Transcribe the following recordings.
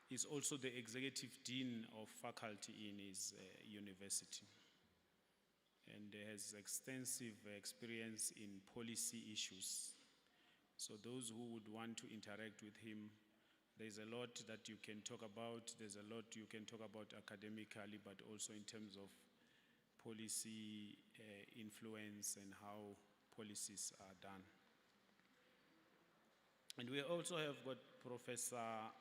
is also the executive dean of faculty in his university, and has extensive experience in policy issues. So those who would want to interact with him, there's a lot that you can talk about. There's a lot you can talk about academically, but also in terms of policy influence and how policies are done. And we also have got Professor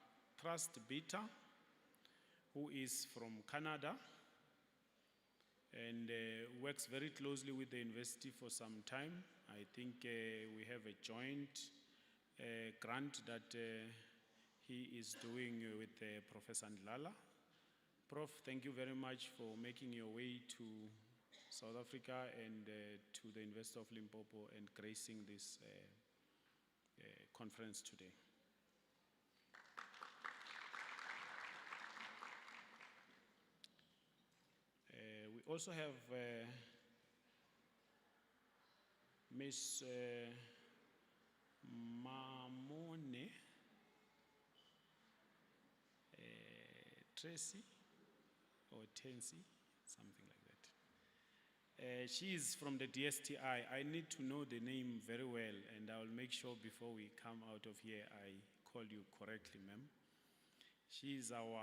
Trust Bitter, who is from Canada and works very closely with the university for some time. I think we have a joint grant that he is doing with Professor Ndlala. Prof, thank you very much for making your way to South Africa and to the University of Limpopo and gracing this conference today. We also have Ms. Mamone Tracy or Tensi, something like that. She is from the DSTI. I need to know the name very well, and I will make sure before we come out of here I call you correctly, ma'am. She is our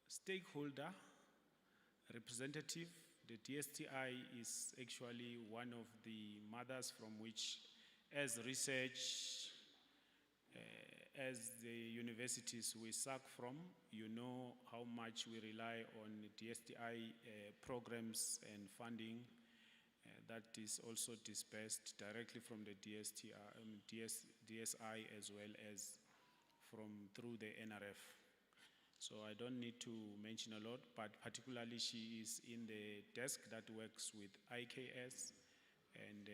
stakeholder representative. The DSTI is actually one of the mothers from which, as research, as the universities we suck from, you know how much we rely on DSTI programs and funding that is also dispersed directly from the DSI as well as through the NRF. So I don't need to mention a lot, but particularly she is in the desk that works with IKS and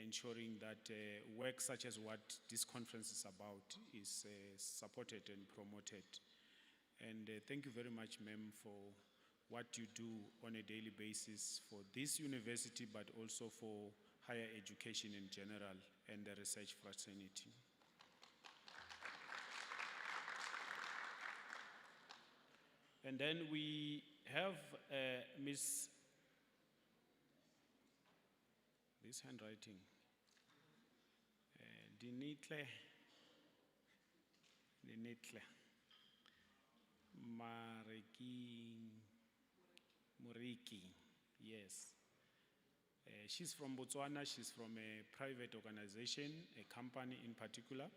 ensuring that work such as what this conference is about is supported and promoted. And thank you very much, ma'am, for what you do on a daily basis for this university, but also for higher education in general and the research fraternity. And then we have Ms. This handwriting, Dinitle Moriki, yes. She's from Botswana. She's from a private organization, a company in particular,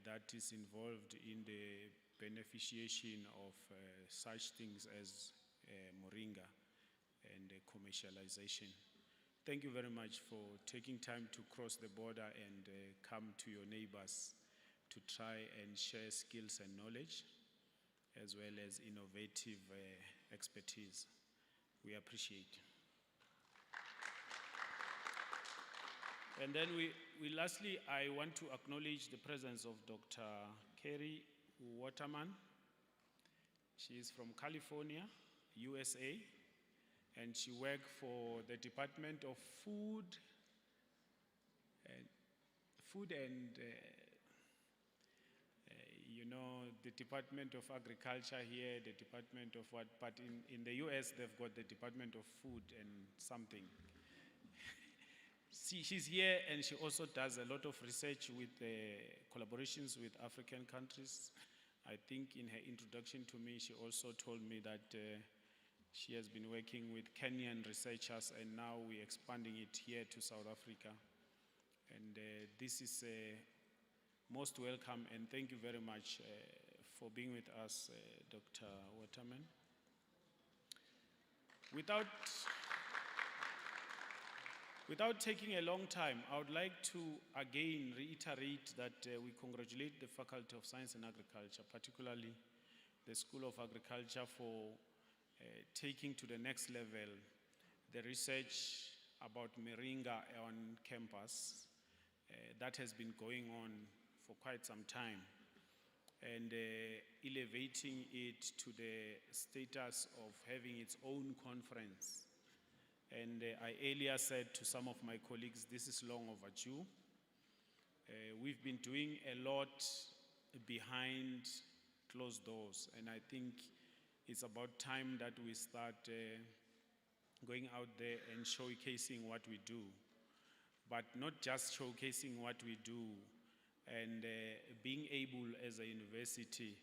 that is involved in the beneficiation of such things as Moringa and commercialization. Thank you very much for taking time to cross the border and come to your neighbors to try and share skills and knowledge, as well as innovative expertise. We appreciate. And then lastly, I want to acknowledge the presence of Dr. Kerry Waterman. She is from California, USA, and she worked for the Department of Food and you know, the Department of Agriculture here, the Department of what, but in the US they've got the Department of Food and something. She's here and she also does a lot of research with collaborations with African countries. I think in her introduction to me, she also told me that she has been working with Kenyan researchers and now we're expanding it here to South Africa. And this is most welcome and thank you very much for being with us, Dr. Waterman. Without taking a long time, I would like to again reiterate that we congratulate the Faculty of Science and Agriculture, particularly the School of Agriculture, for taking to the next level the research about Moringa on campus that has been going on for quite some time and elevating it to the status of having its own conference. And I earlier said to some of my colleagues, this is long overdue. We've been doing a lot behind closed doors, and I think it's about time that we start going out there and showcasing what we do. But not just showcasing what we do, and being able as a university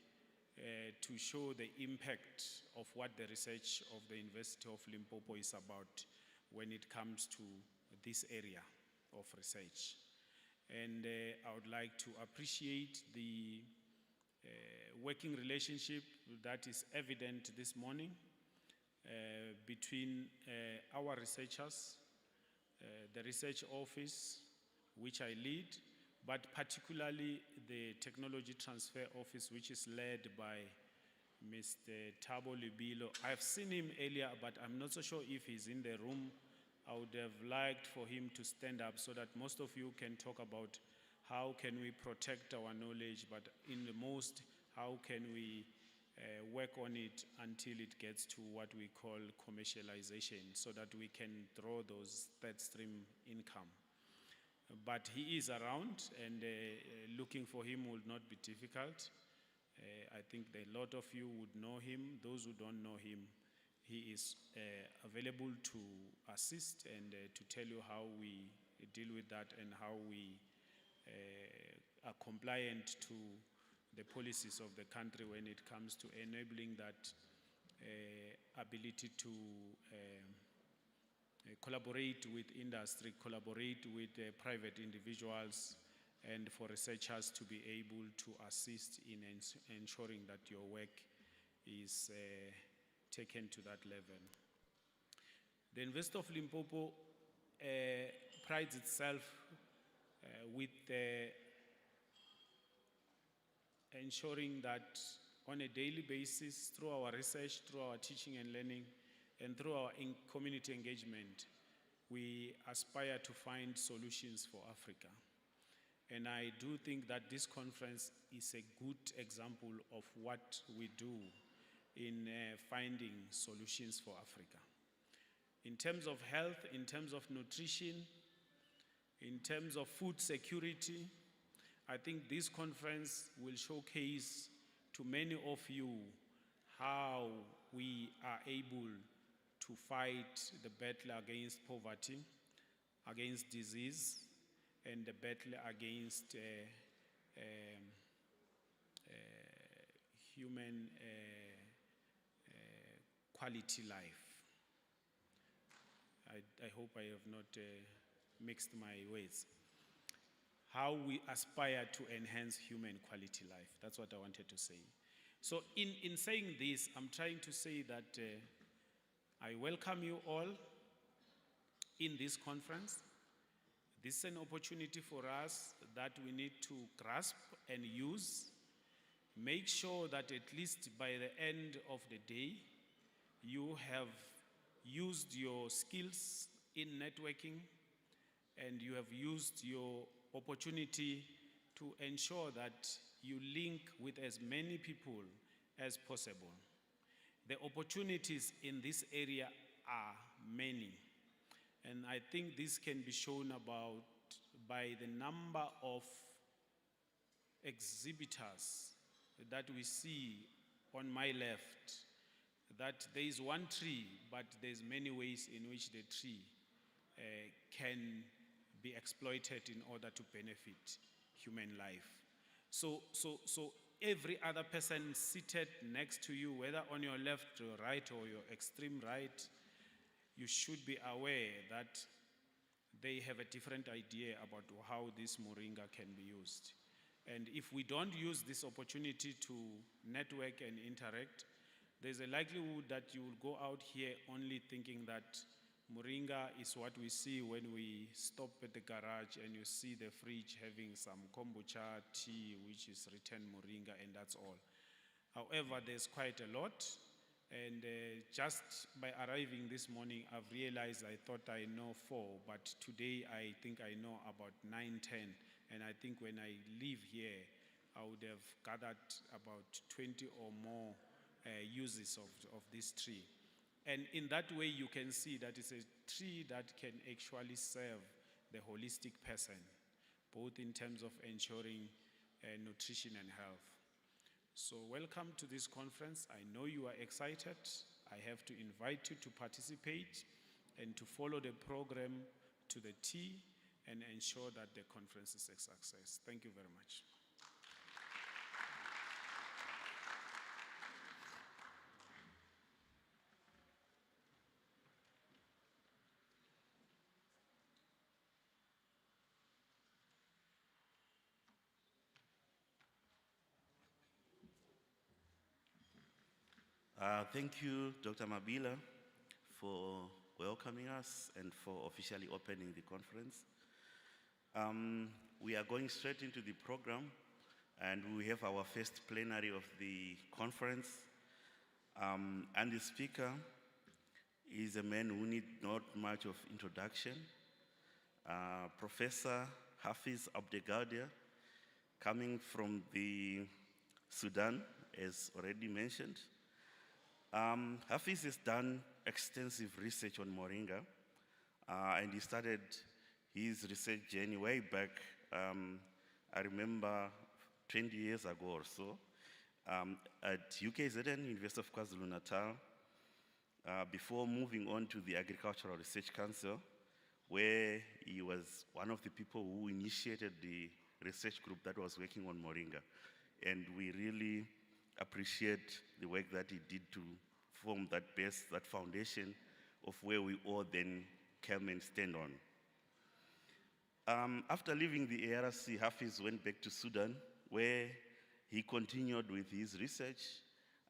to show the impact of what the research of the University of Limpopo is about when it comes to this area of research. And I would like to appreciate the working relationship that is evident this morning between our researchers, the research office, which I lead, but particularly the technology transfer office, which is led by Mr. Thabo Libilo. I've seen him earlier, but I'm not so sure if he's in the room. I would have liked for him to stand up so that most of you can talk about how can we protect our knowledge, but in the most, how can we work on it until it gets to what we call commercialization, so that we can draw those third stream income. But he is around, and looking for him will not be difficult. I think a lot of you would know him. Those who don't know him, he is available to assist and to tell you how we deal with that and how we are compliant to the policies of the country when it comes to enabling that ability to collaborate with industry, collaborate with private individuals, and for researchers to be able to assist in ensuring that your work is taken to that level. The University of Limpopo prides itself with ensuring that on a daily basis, through our research, through our teaching and learning, and through our community engagement, we aspire to find solutions for Africa. And I do think that this conference is a good example of what we do in finding solutions for Africa. In terms of health, in terms of nutrition, in terms of food security, I think this conference will showcase to many of you how we are able to fight the battle against poverty, against disease, and the battle against human quality life. I hope I have not mixed my words. How we aspire to enhance human quality life. That's what I wanted to say. So in saying this, I'm trying to say that I welcome you all in this conference. This is an opportunity for us that we need to grasp and use. Make sure that at least by the end of the day, you have used your skills in networking, and you have used your opportunity to ensure that you link with as many people as possible. The opportunities in this area are many, and I think this can be shown about by the number of exhibitors that we see on my left, that there is one tree, but there's many ways in which the tree can be exploited in order to benefit human life. So every other person seated next to you, whether on your left or right or your extreme right, you should be aware that they have a different idea about how this moringa can be used. And if we don't use this opportunity to network and interact, there's a likelihood that you will go out here only thinking that moringa is what we see when we stop at the garage and you see the fridge having some kombucha tea, which is written moringa, and that's all. However, there's quite a lot. And just by arriving this morning, I've realized I thought I know 4, but today I think I know about 9, 10. And I think when I leave here, I would have gathered about 20 or more uses of this tree. And in that way, you can see that it's a tree that can actually serve the holistic person, both in terms of ensuring nutrition and health. So welcome to this conference. I know you are excited. I have to invite you to participate and to follow the program to the T and ensure that the conference is a success. Thank you very much. Thank you, Dr. Mabila, for welcoming us and for officially opening the conference. We are going straight into the program, and we have our first plenary of the conference. And the speaker is a man who needs not much of introduction. Professor Hafiz Abdelgadir, coming from the Sudan, as already mentioned. Hafiz has done extensive research on Moringa, and he started his research journey way back, I remember 20 years ago or so, at UKZN, University of KwaZulu-Natal, before moving on to the Agricultural Research Council, where he was one of the people who initiated the research group that was working on Moringa. And we really appreciate the work that he did to form that base, that foundation of where we all then came and stand on. After leaving the ARC, Hafiz went back to Sudan, where he continued with his research.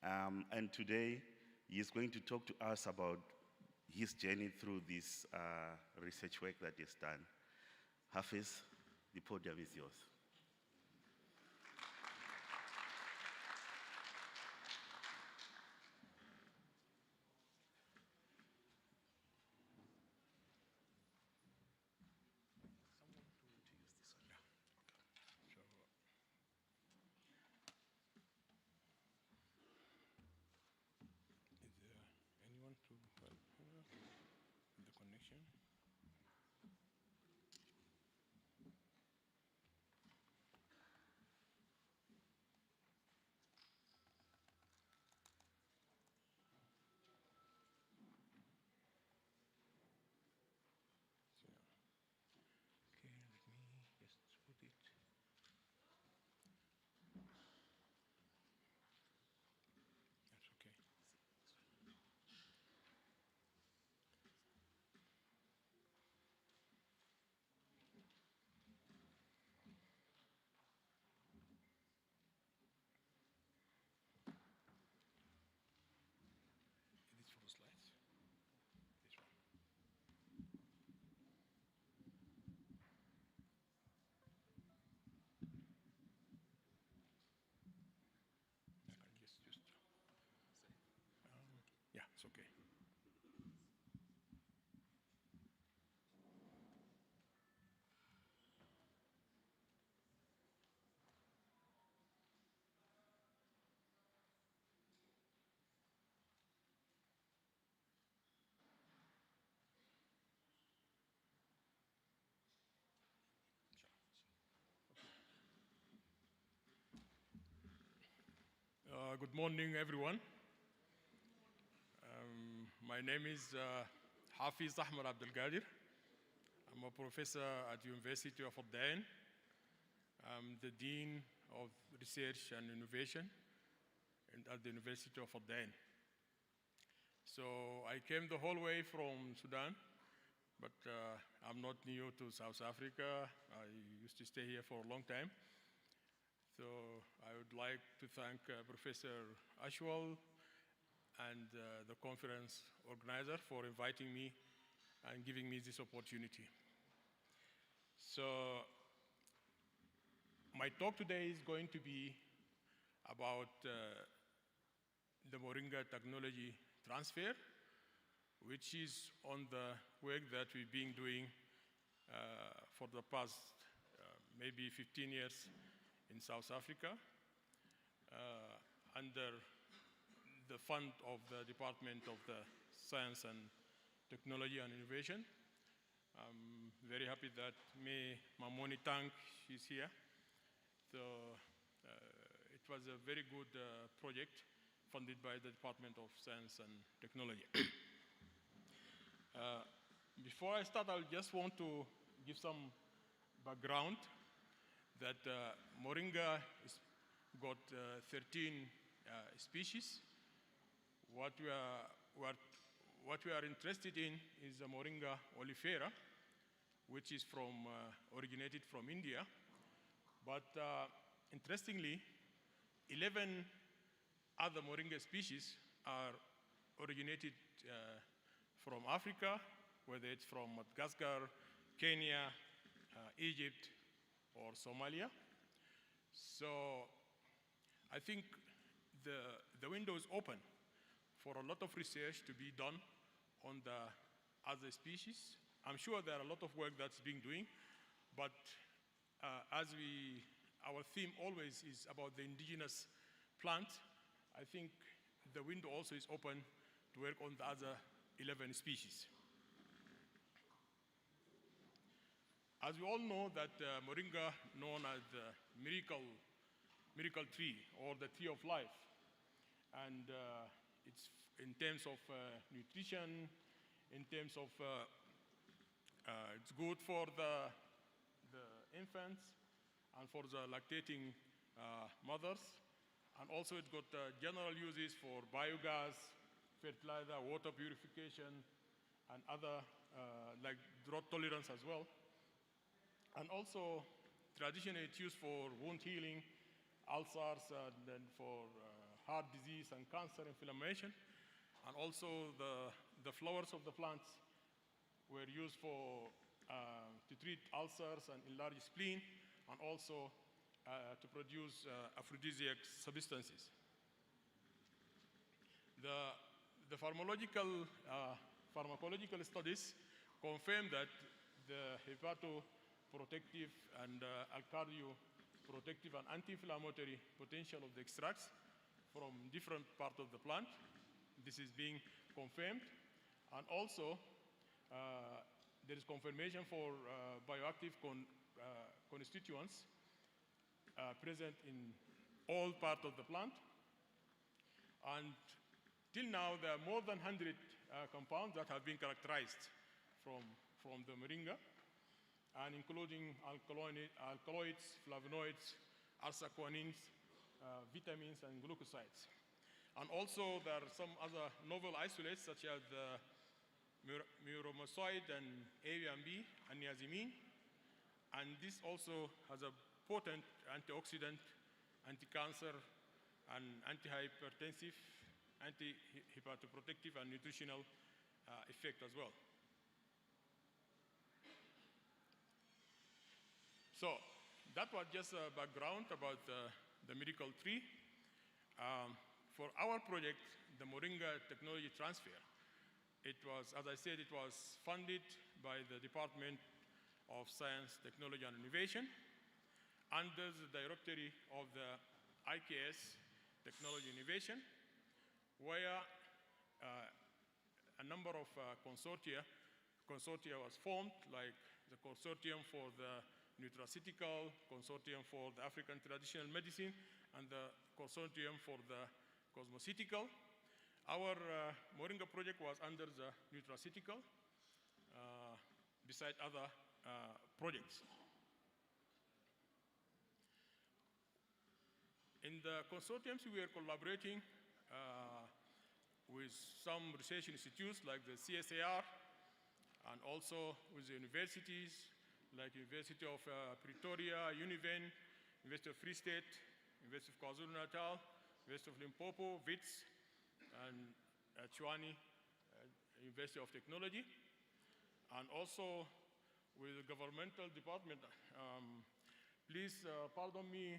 And today, he is going to talk to us about his journey through this research work that he's done. Hafiz, the podium is yours. Yeah, it's okay. Good morning, everyone. My name is Hafiz Ahmad Abdelgadir. I'm a professor at the University of Odain. I'm the Dean of Research and Innovation at the University of Odain. So I came the whole way from Sudan, but I'm not new to South Africa. I used to stay here for a long time. So I would like to thank Professor Ashwell and the conference organizer for inviting me and giving me this opportunity. So my talk today is going to be about the Moringa technology transfer, which is on the work that we've been doing for the past maybe 15 years in South Africa, under the fund of the Department of the Science and Technology and Innovation. I'm very happy that May Mamoni Tang is here. So it was a very good project funded by the Department of Science and Technology. Before I start, I just want to give some background that Moringa has got 13 species. What we are interested in is the Moringa oleifera, which is originated from India. But interestingly, 11 other Moringa species are originated from Africa, whether it's from Madagascar, Kenya, Egypt, or Somalia. So I think the window is open for a lot of research to be done on the other species. I'm sure there are a lot of work that's being doing, but our theme always is about the indigenous plant, I think the window also is open to work on the other 11 species. As we all know that Moringa, known as the miracle tree or the tree of life, and it's in terms of nutrition, in terms of it's good for the infants and for the lactating mothers, and also it's got general uses for biogas, fertilizer, water purification, and other like drought tolerance as well. And also, traditionally it's used for wound healing, ulcers, and then for heart disease and cancer, inflammation. And also the flowers of the plants were used to treat ulcers and enlarge spleen, and also to produce aphrodisiac substances. The pharmacological studies confirm that the hepatoprotective and alcardio-protective and anti-inflammatory potential of the extracts from different parts of the plant. This is being confirmed. And also, there is confirmation for bioactive constituents present in all parts of the plant. And till now, there are more than 100 compounds that have been characterized from the Moringa, and including alkaloids, flavonoids, arsaquanins, vitamins, and glucosides. And also, there are some other novel isolates, such as the myromycete and AVMB and niazimine. And this also has a potent antioxidant, anti-cancer, and anti-hypertensive, anti-hepatoprotective, and nutritional effect as well. So that was just a background about the miracle tree. For our project, the Moringa Technology Transfer, it was, as I said, it was funded by the Department of Science, Technology, and Innovation under the directory of the IKS Technology Innovation, where a number of consortia was formed, like the consortium for the nutraceutical, consortium for the African traditional medicine, and the consortium for the cosmeceutical. Our Moringa project was under the nutraceutical, beside other projects. In the consortiums, we are collaborating with some research institutes like the CSAR, and also with the universities like University of Pretoria, Univen, University of Free State, University of KwaZulu-Natal, University of Limpopo, WITS, and Chwani, University of Technology, and also with the governmental department. Please pardon me,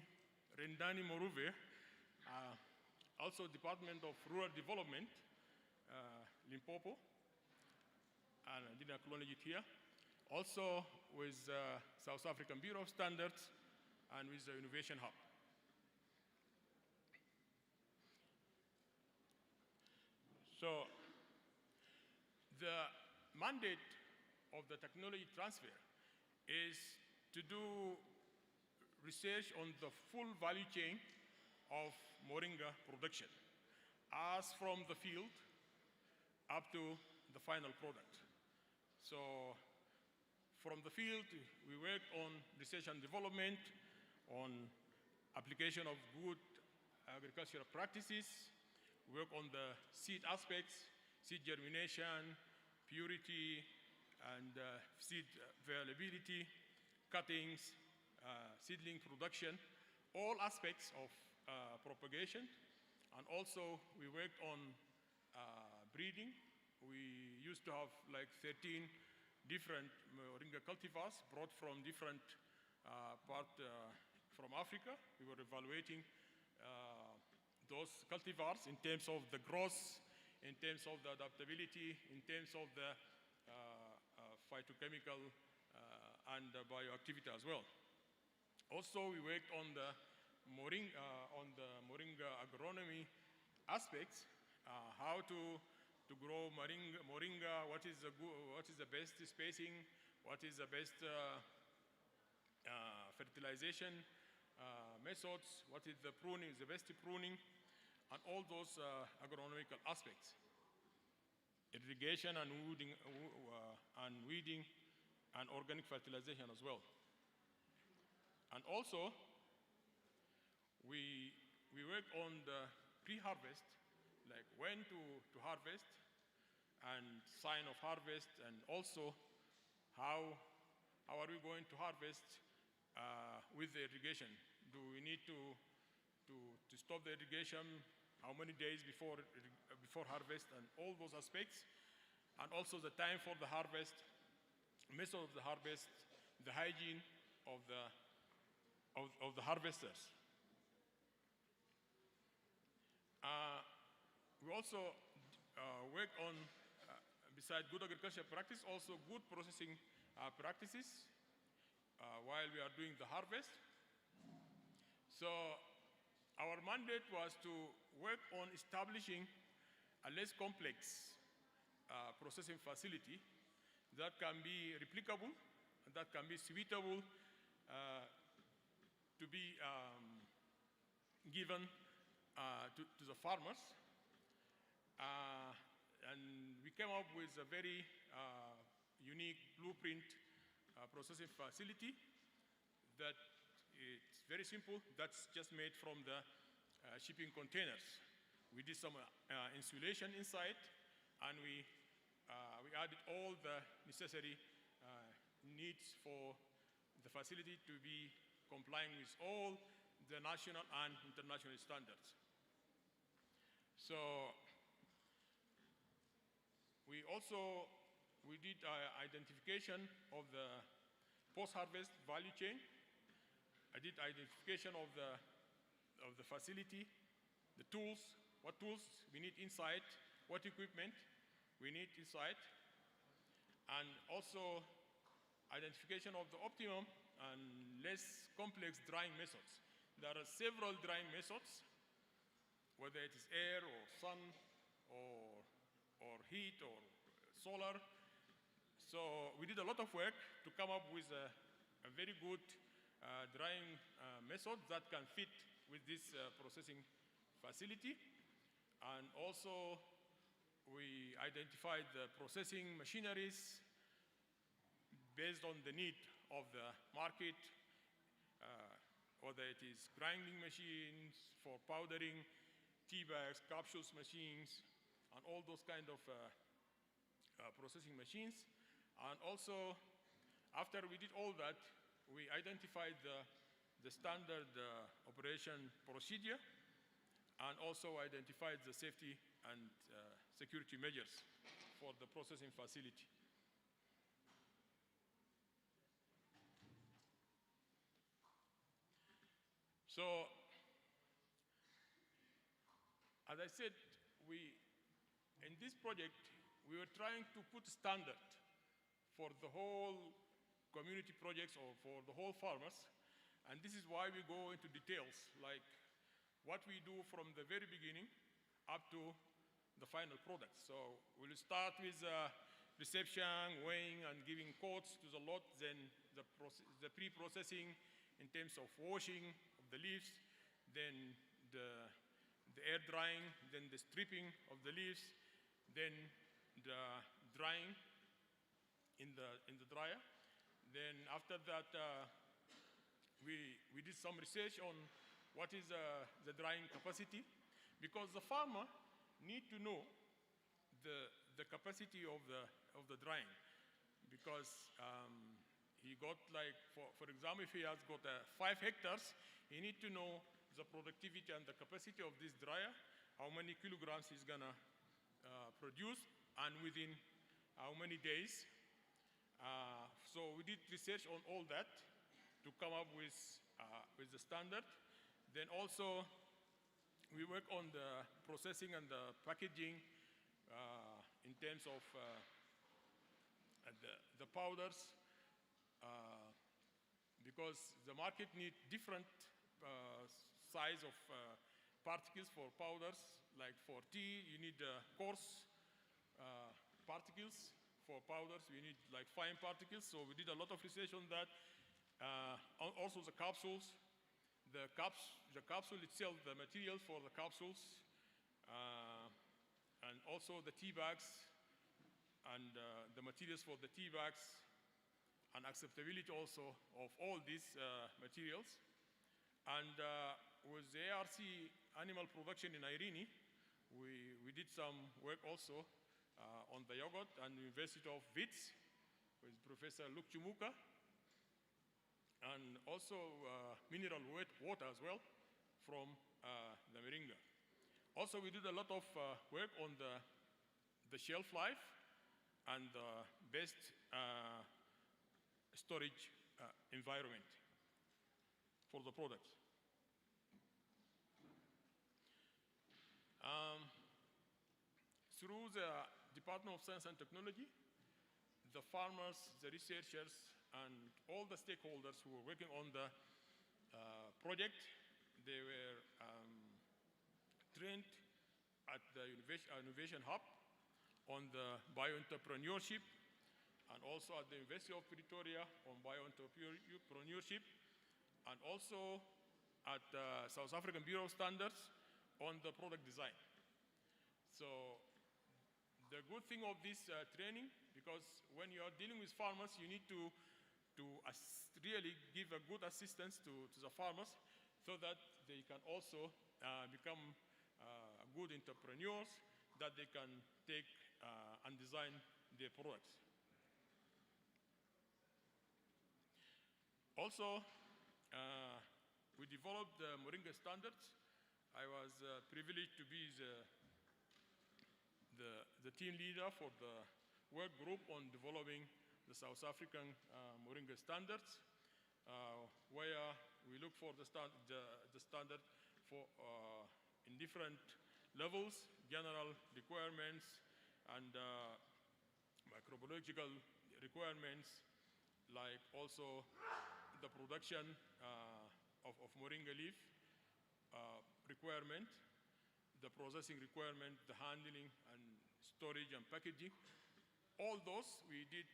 Rendani Moruve, also Department of Rural Development, Limpopo, and I didn't acknowledge it here. Also with South African Bureau of Standards and with the Innovation Hub. So the mandate of the technology transfer is to do research on the full value chain of Moringa production, as from the field up to the final product. So from the field, we work on research and development, on application of good agricultural practices. We work on the seed aspects, seed germination, purity, and seed availability, cuttings, seedling production, all aspects of propagation. And also, we worked on breeding. We used to have like 13 different Moringa cultivars brought from different parts from Africa. We were evaluating those cultivars in terms of the growth, in terms of the adaptability, in terms of the phytochemical and bioactivity as well. Also, we worked on the Moringa agronomy aspects, how to grow moringa, what is the best spacing, what is the best fertilization methods, what is the pruning, the best pruning, and all those agronomical aspects. Irrigation and weeding and organic fertilization as well. And also, we work on the pre-harvest, like when to harvest and sign of harvest, and also how are we going to harvest with the irrigation? Do we need to stop the irrigation? How many days before harvest, and all those aspects, and also the time for the harvest, method of the harvest, the hygiene of the harvesters. We also work on, besides good agricultural practice, also good processing practices while we are doing the harvest. So our mandate was to work on establishing a less complex processing facility that can be replicable, that can be suitable to be given to the farmers. And we came up with a very unique blueprint processing facility that it's very simple. That's just made from the shipping containers. We did some insulation inside, and we added all the necessary needs for the facility to be complying with all the national and international standards. So we did identification of the post-harvest value chain. I did identification of the facility, the tools, what tools we need inside, what equipment we need inside, and also identification of the optimum and less complex drying methods. There are several drying methods, whether it is air or sun or heat or solar. So we did a lot of work to come up with a very good drying method that can fit with this processing facility. And also, we identified the processing machineries based on the need of the market, whether it is grinding machines for powdering, tea bags, capsules machines, and all those kind of processing machines. And also, after we did all that, we identified the standard operation procedure, and also identified the safety and security measures for the processing facility. So, as I said, in this project, we were trying to put a standard for the whole community projects or for the whole farmers. And this is why we go into details, like what we do from the very beginning up to the final product. So we'll start with reception, weighing, and giving quotes to the lot. Then the pre-processing in terms of washing of the leaves, then the air drying, then the stripping of the leaves, then the drying in the dryer. Then after that, we did some research on what is the drying capacity, because the farmer need to know the capacity of the drying, because he got, like, for example, if he has got 5 hectares, he need to know the productivity and the capacity of this dryer, how many kilograms he's gonna produce, and within how many days. So we did research on all that to come up with the standard. Then also we work on the processing and the packaging in terms of the powders, because the market needs different size of particles for powders. Like for tea, you need coarse particles. For powders, we need like fine particles. So we did a lot of research on that. Also the capsules. The capsule itself, the material for the capsules, and also the tea bags, and the materials for the tea bags, and acceptability also of all these materials. And with the ARC animal production in Irene, we did some work also on the yogurt, and University of Wits with Professor Luke Chumuka, and also mineral water as well from the Moringa. Also, we did a lot of work on the shelf life and the best storage environment for the products. Through the Department of Science and Technology, the farmers, the researchers, and all the stakeholders who were working on the project, they were trained at the Innovation Hub on the bioentrepreneurship, and also at the University of Pretoria on bioentrepreneurship, and also at the South African Bureau of Standards on the product design. So the good thing of this training, because when you are dealing with farmers, you need to really give a good assistance to the farmers, so that they can also become good entrepreneurs, that they can take and design their products. Also, we developed the Moringa standards. I was privileged to be the team leader for the work group on developing the South African Moringa standards, where we look for the standard for in different levels, general requirements and microbiological requirements, like also the production of Moringa leaf requirement, the processing requirement, the handling and storage and packaging. All those we did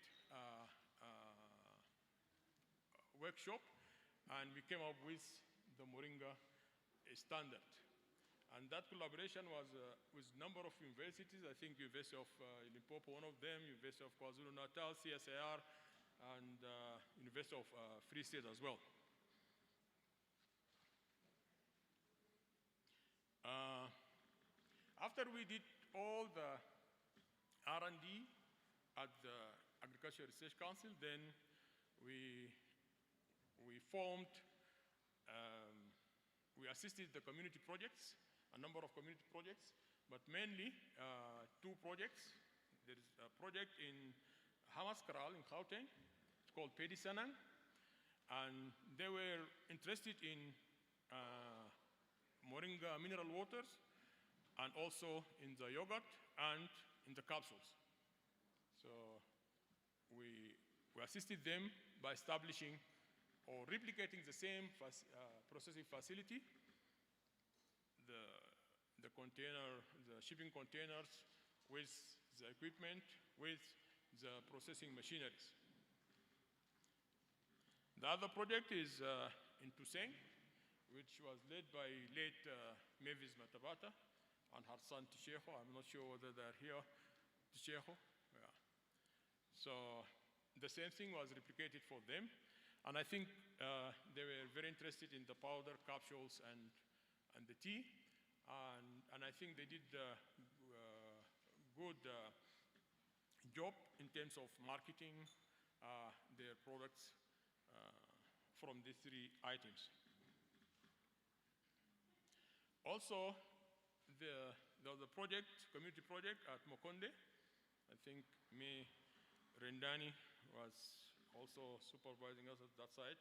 workshop, and we came up with the Moringa standard. And that collaboration was with a number of universities. I think University of Limpopo, one of them, University of KwaZulu-Natal, CSIR, and University of Free State as well. After we did all the R&D at the Agricultural Research Council, then we formed, we assisted the community projects, a number of community projects, but mainly 2 projects. There is a project in Hammanskraal in Gauteng. It's called Pedi Sanang, and they were interested in Moringa mineral waters, and also in the yogurt and in the capsules. So we assisted them by establishing or replicating the same processing facility, the shipping containers with the equipment, with the processing machineries. The other project is in Tuseng, which was led by late Mavis Matabata and her son Tisheho. I'm not sure whether they're here. Tisheho, yeah. So the same thing was replicated for them. And I think they were very interested in the powder, capsules, and the tea. And I think they did a good job in terms of marketing their products from these three items. Also, there was a project, community project at Mokonde. I think me, Rendani was also supervising us at that side.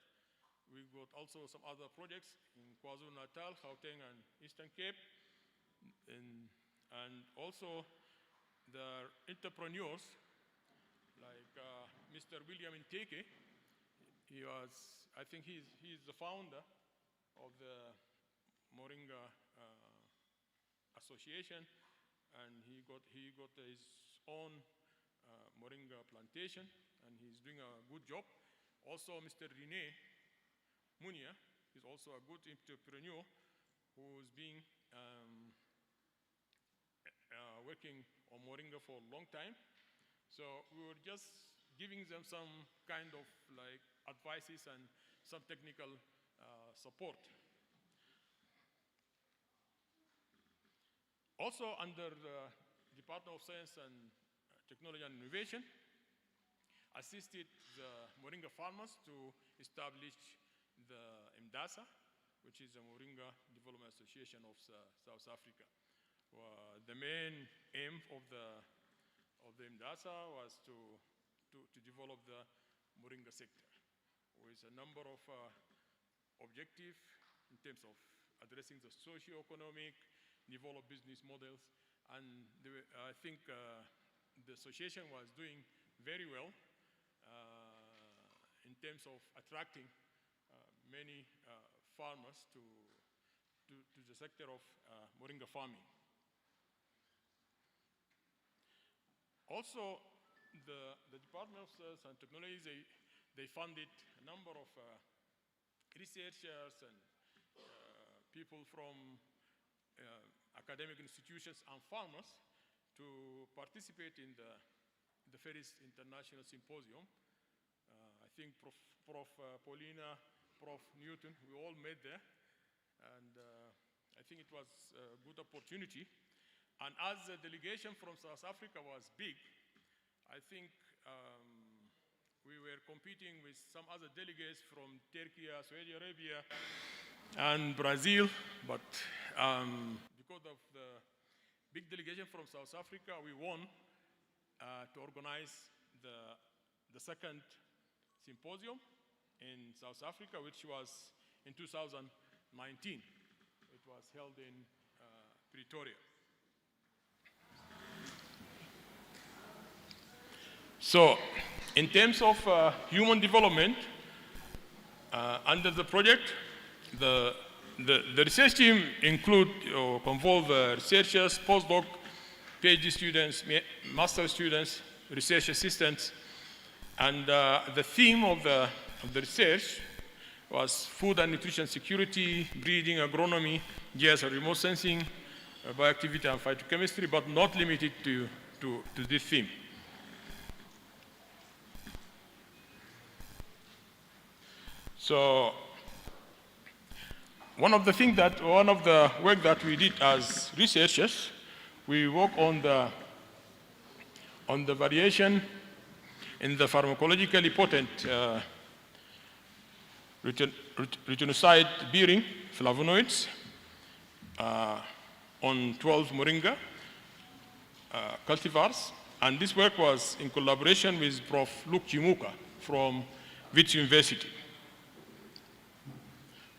We got also some other projects in KwaZulu-Natal, Gauteng, and Eastern Cape. And also the entrepreneurs, like Mr. William Inteke. I think he's the founder of the Moringa Association, and he got his own Moringa plantation, and he's doing a good job. Also, Mr. Rene Munia is also a good entrepreneur who's been working on Moringa for a long time. So we were just giving them some kind of like advices and some technical support. Also under the Department of Science and Technology and Innovation, assisted the Moringa farmers to establish the MDASA, which is the Moringa Development Association of South Africa. The main aim of the MDASA was to develop the Moringa sector with a number of objectives in terms of addressing the socio-economic, develop business models, and I think the association was doing very well in terms of attracting many farmers to the sector of Moringa farming. Also, the Department of Science and Technology, they funded a number of researchers and people from academic institutions and farmers to participate in the Ferris International Symposium. I think Prof. Paulina, Prof. Newton, we all met there, and I think it was a good opportunity. And as the delegation from South Africa was big, I think we were competing with some other delegates from Turkey, Saudi Arabia, and Brazil, but because of the big delegation from South Africa, we won to organize the second symposium in South Africa, which was in 2019. It was held in Pretoria. So, in terms of human development, under the project, the research team include or involve researchers, postdoc, PhD students, master students, research assistants, and the theme of the research was food and nutrition security, breeding, agronomy, gas and remote sensing, bioactivity and phytochemistry, but not limited to this theme. So one of the work that we did as researchers, we work on the variation in the pharmacologically potent retinocyte-bearing flavonoids on 12 Moringa cultivars. And this work was in collaboration with Prof. Luke Chimuka from Wits University.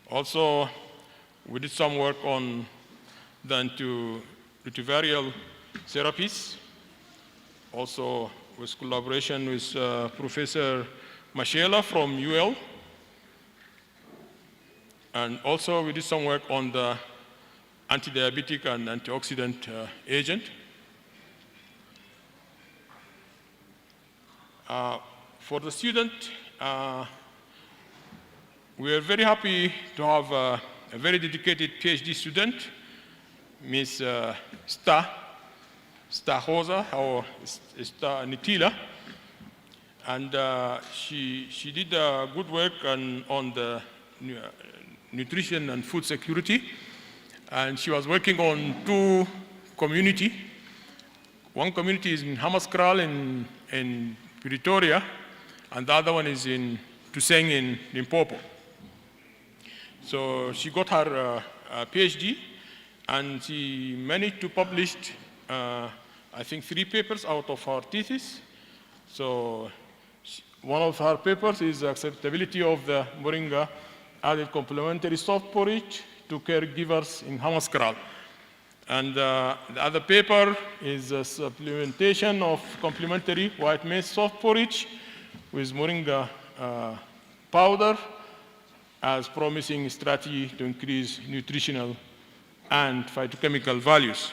Also, we did some work on the antiretroviral therapies, also with collaboration with Professor Mashela from UL. And also we did some work on the anti-diabetic and antioxidant agent. For the student, we are very happy to have a very dedicated PhD student, Ms. Hosa, or Sta Nitila. And she did good work on the nutrition and food security. And she was working on two communities. One community is in Hamaskral in Pretoria, and the other one is in Tuseng in Limpopo. So she got her PhD, and she managed to publish, I think, 3 papers out of her thesis. So one of her papers is acceptability of the Moringa added complementary soft porridge to caregivers in Hamaskral. And the other paper is a supplementation of complementary white maize soft porridge with Moringa powder as promising strategy to increase nutritional and phytochemical values.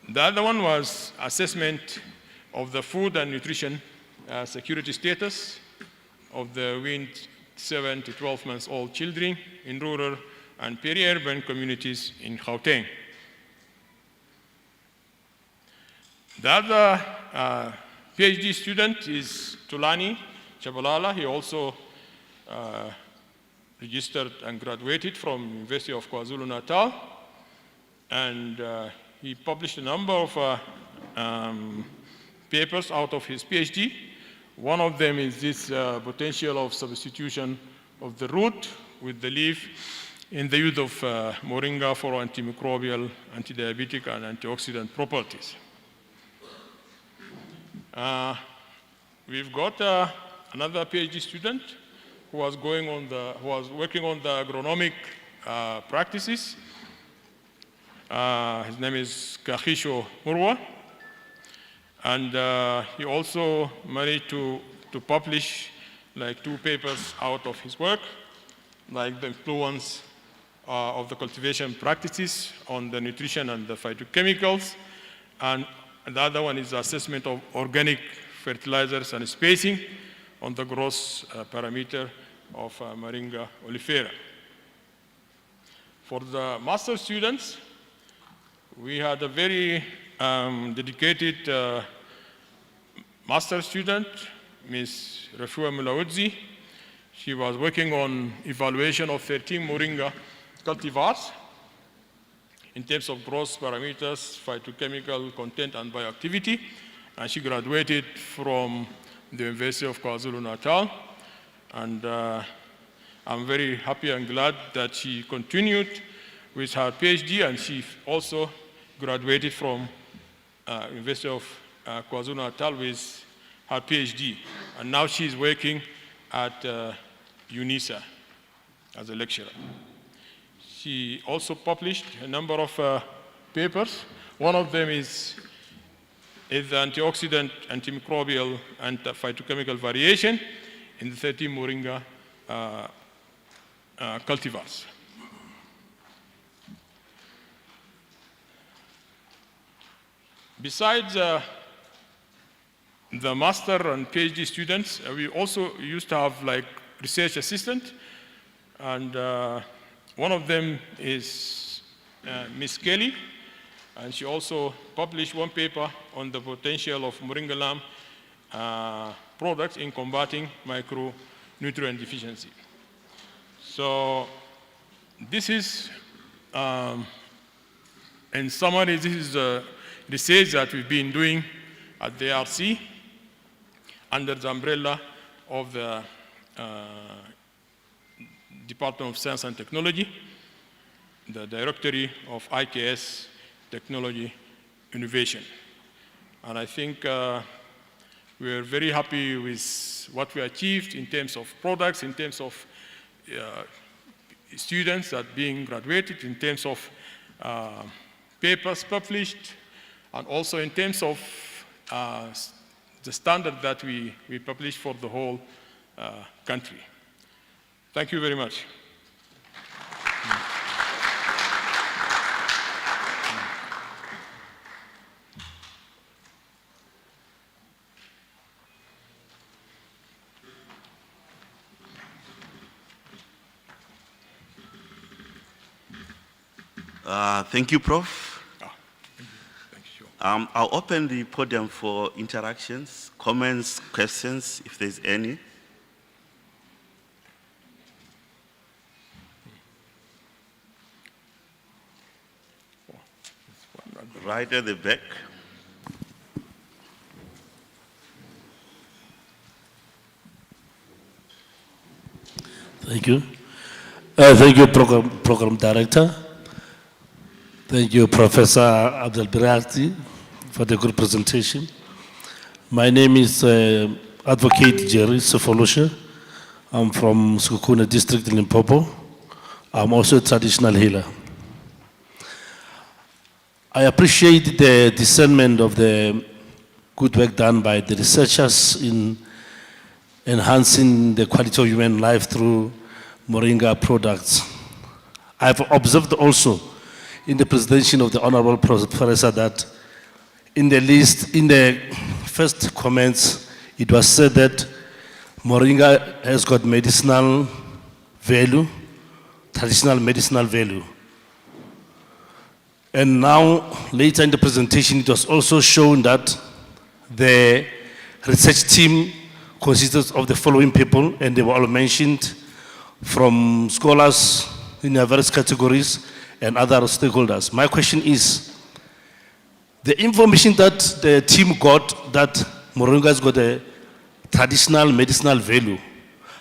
The other one was assessment of the food and nutrition security status of the weaned 7 to 12 months old children in rural and peri-urban communities in Gauteng. The other PhD student is Tulani Chabalala. He also registered and graduated from University of KwaZulu-Natal. And he published a number of papers out of his PhD. One of them is this potential of substitution of the root with the leaf in the use of Moringa for antimicrobial, anti-diabetic, and antioxidant properties. We've got another PhD student who was working on the agronomic practices. His name is Kahisho Murwa, and he also managed to publish like 2 papers out of his work, like the influence of the cultivation practices on the nutrition and the phytochemicals, and the other one is the assessment of organic fertilizers and spacing on the growth parameter of Moringa oleifera. For the master students, we had a very dedicated master student, Ms. Refua Mulaudzi. She was working on evaluation of 13 Moringa cultivars in terms of growth parameters, phytochemical content, and bioactivity. And she graduated from the University of KwaZulu-Natal. And I'm very happy and glad that she continued with her PhD, and she also graduated from University of KwaZulu-Natal with her PhD. And now she's working at UNISA as a lecturer. She also published a number of papers. One of them is the antioxidant, antimicrobial, and phytochemical variation in the 13 Moringa cultivars. Besides the master and PhD students, we also used to have like research assistant, and one of them is Miss Kelly, and she also published one paper on the potential of Moringa lamb products in combating micronutrient deficiency. So this is, in summary, this is the research that we've been doing at the RC under the umbrella of the Department of Science and Technology, the Directory of IKS Technology Innovation. And I think we are very happy with what we achieved in terms of products, in terms of students that being graduated, in terms of papers published, and also in terms of the standard that we publish for the whole country. Thank you very much. Thank you, Prof. Thank you. Sure. I'll open the podium for interactions, comments, questions, if there's any. Right at the back. Thank you. Thank you, Program Director. Thank you, Professor Abdel Birati, for the good presentation. My name is Advocate Jerry Sefoloshe. I'm from Sukukuna District in Limpopo. I'm also a traditional healer. I appreciate the discernment of the good work done by the researchers in enhancing the quality of human life through Moringa products. I've observed also in the presentation of the Honorable Professor that in the first comments, it was said that Moringa has got medicinal value, traditional medicinal value. And now, later in the presentation, it was also shown that the research team consists of the following people, and they were all mentioned from scholars in their various categories and other stakeholders. My question is, the information that the team got that Moringa has got a traditional medicinal value,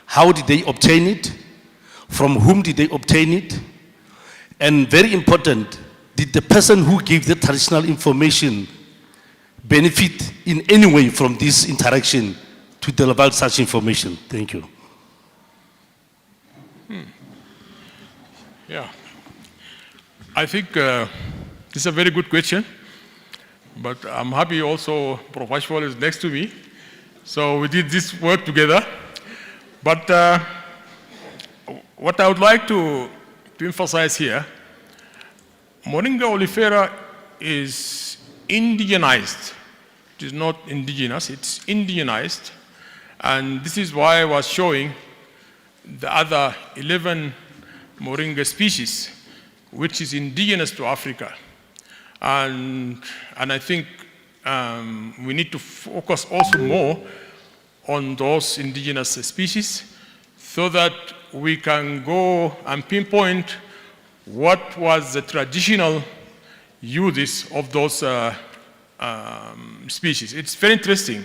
how did they obtain it? From whom did they obtain it? And very important, did the person who gave the traditional information benefit in any way from this interaction to deliver such information? Thank you. Yeah. I think this is a very good question, but I'm happy also Prof. Ashwal is next to me. So we did this work together. But what I would like to emphasize here, Moringa oleifera is indigenized. It is not indigenous, it's indigenized. And this is why I was showing the other 11 Moringa species, which is indigenous to Africa. And I think we need to focus also more on those indigenous species so that we can go and pinpoint what was the traditional uses of those species. It's very interesting,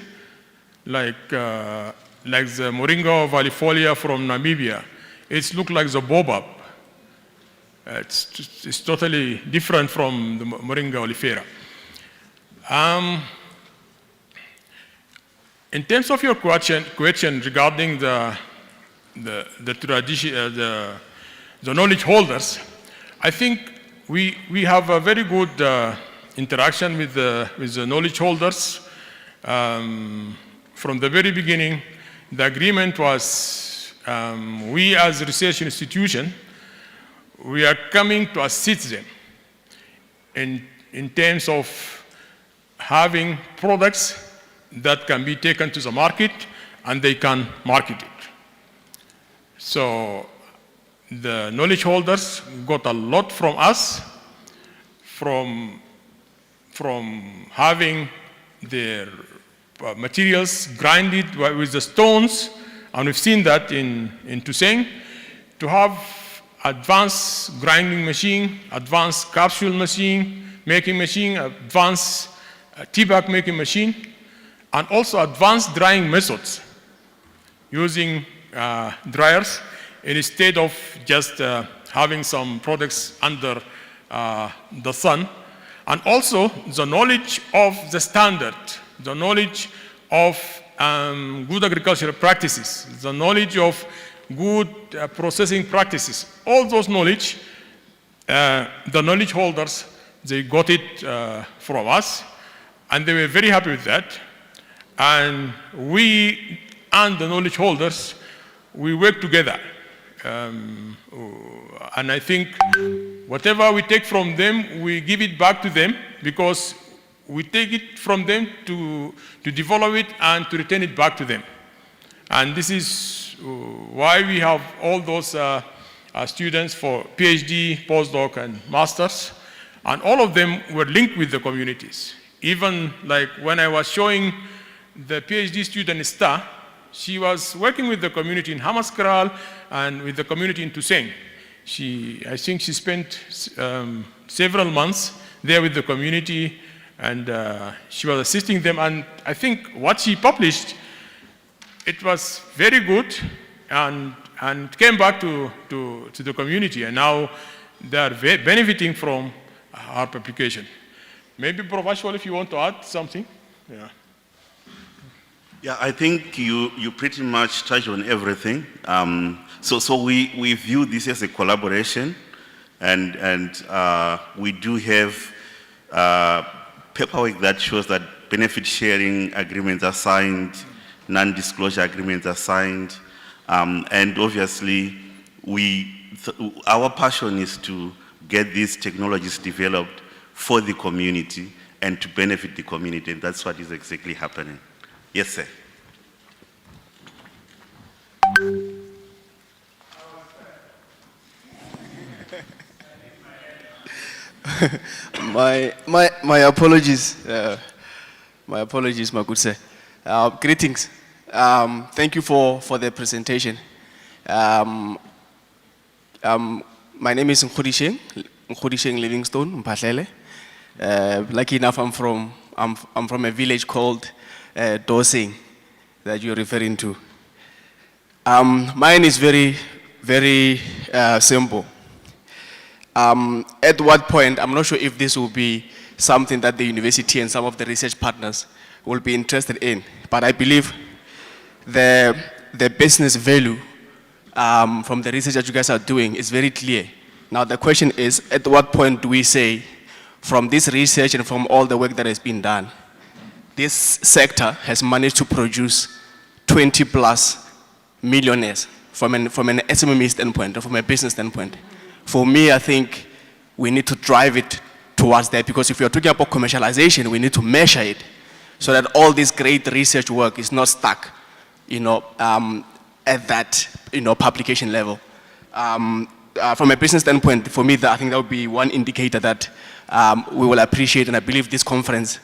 like the Moringa vallifolia from Namibia. It looks like the baobab. It's totally different from the Moringa oleifera. In terms of your question regarding the tradition, the knowledge holders, I think we have a very good interaction with the knowledge holders. From the very beginning, the agreement was we as a research institution, we are coming to assist them in terms of having products that can be taken to the market and they can market it. So the knowledge holders got a lot from us, from having their materials grinded with the stones, and we've seen that in Tuseng, to have advanced grinding machine, advanced capsule making machine, advanced tea bag making machine, and also advanced drying methods using dryers instead of just having some products under the sun. And also the knowledge of the standard, the knowledge of good agricultural practices, the knowledge of good processing practices. All those knowledge, the knowledge holders, they got it from us, and they were very happy with that. And we and the knowledge holders, we work together. And I think whatever we take from them, we give it back to them, because we take it from them to develop it and to return it back to them. And this is why we have all those students for PhD, postdoc, and masters. And all of them were linked with the communities. Even like when I was showing the PhD student Star, she was working with the community in Hamaskral and with the community in Tuseng. I think she spent several months there with the community, and she was assisting them. And I think what she published, it was very good, and came back to the community. And now they are benefiting from our publication. Maybe Prof. Ashwal, if you want to add something. Yeah. Yeah, I think you pretty much touched on everything. So we view this as a collaboration, and we do have paperwork that shows that benefit sharing agreements are signed, non-disclosure agreements are signed, and obviously our passion is to get these technologies developed for the community and to benefit the community, and that's what is exactly happening. Yes, sir. My apologies. My apologies, my good sir. Greetings. Thank you for the presentation. My name is Nkhodisheng Livingstone Mphahlele. Lucky enough, I'm from a village called Dosing that you're referring to. Mine is very, very simple. At what point, I'm not sure if this will be something that the university and some of the research partners will be interested in, but I believe the business value from the research that you guys are doing is very clear. Now the question is, at what point do we say, from this research and from all the work that has been done, this sector has managed to produce 20+ millionaires from an SME standpoint, or from a business standpoint? For me, I think we need to drive it towards that, because if you're talking about commercialization, we need to measure it so that all this great research work is not stuck, at that, publication level. From a business standpoint, for me, I think that would be one indicator that we will appreciate, and I believe this conference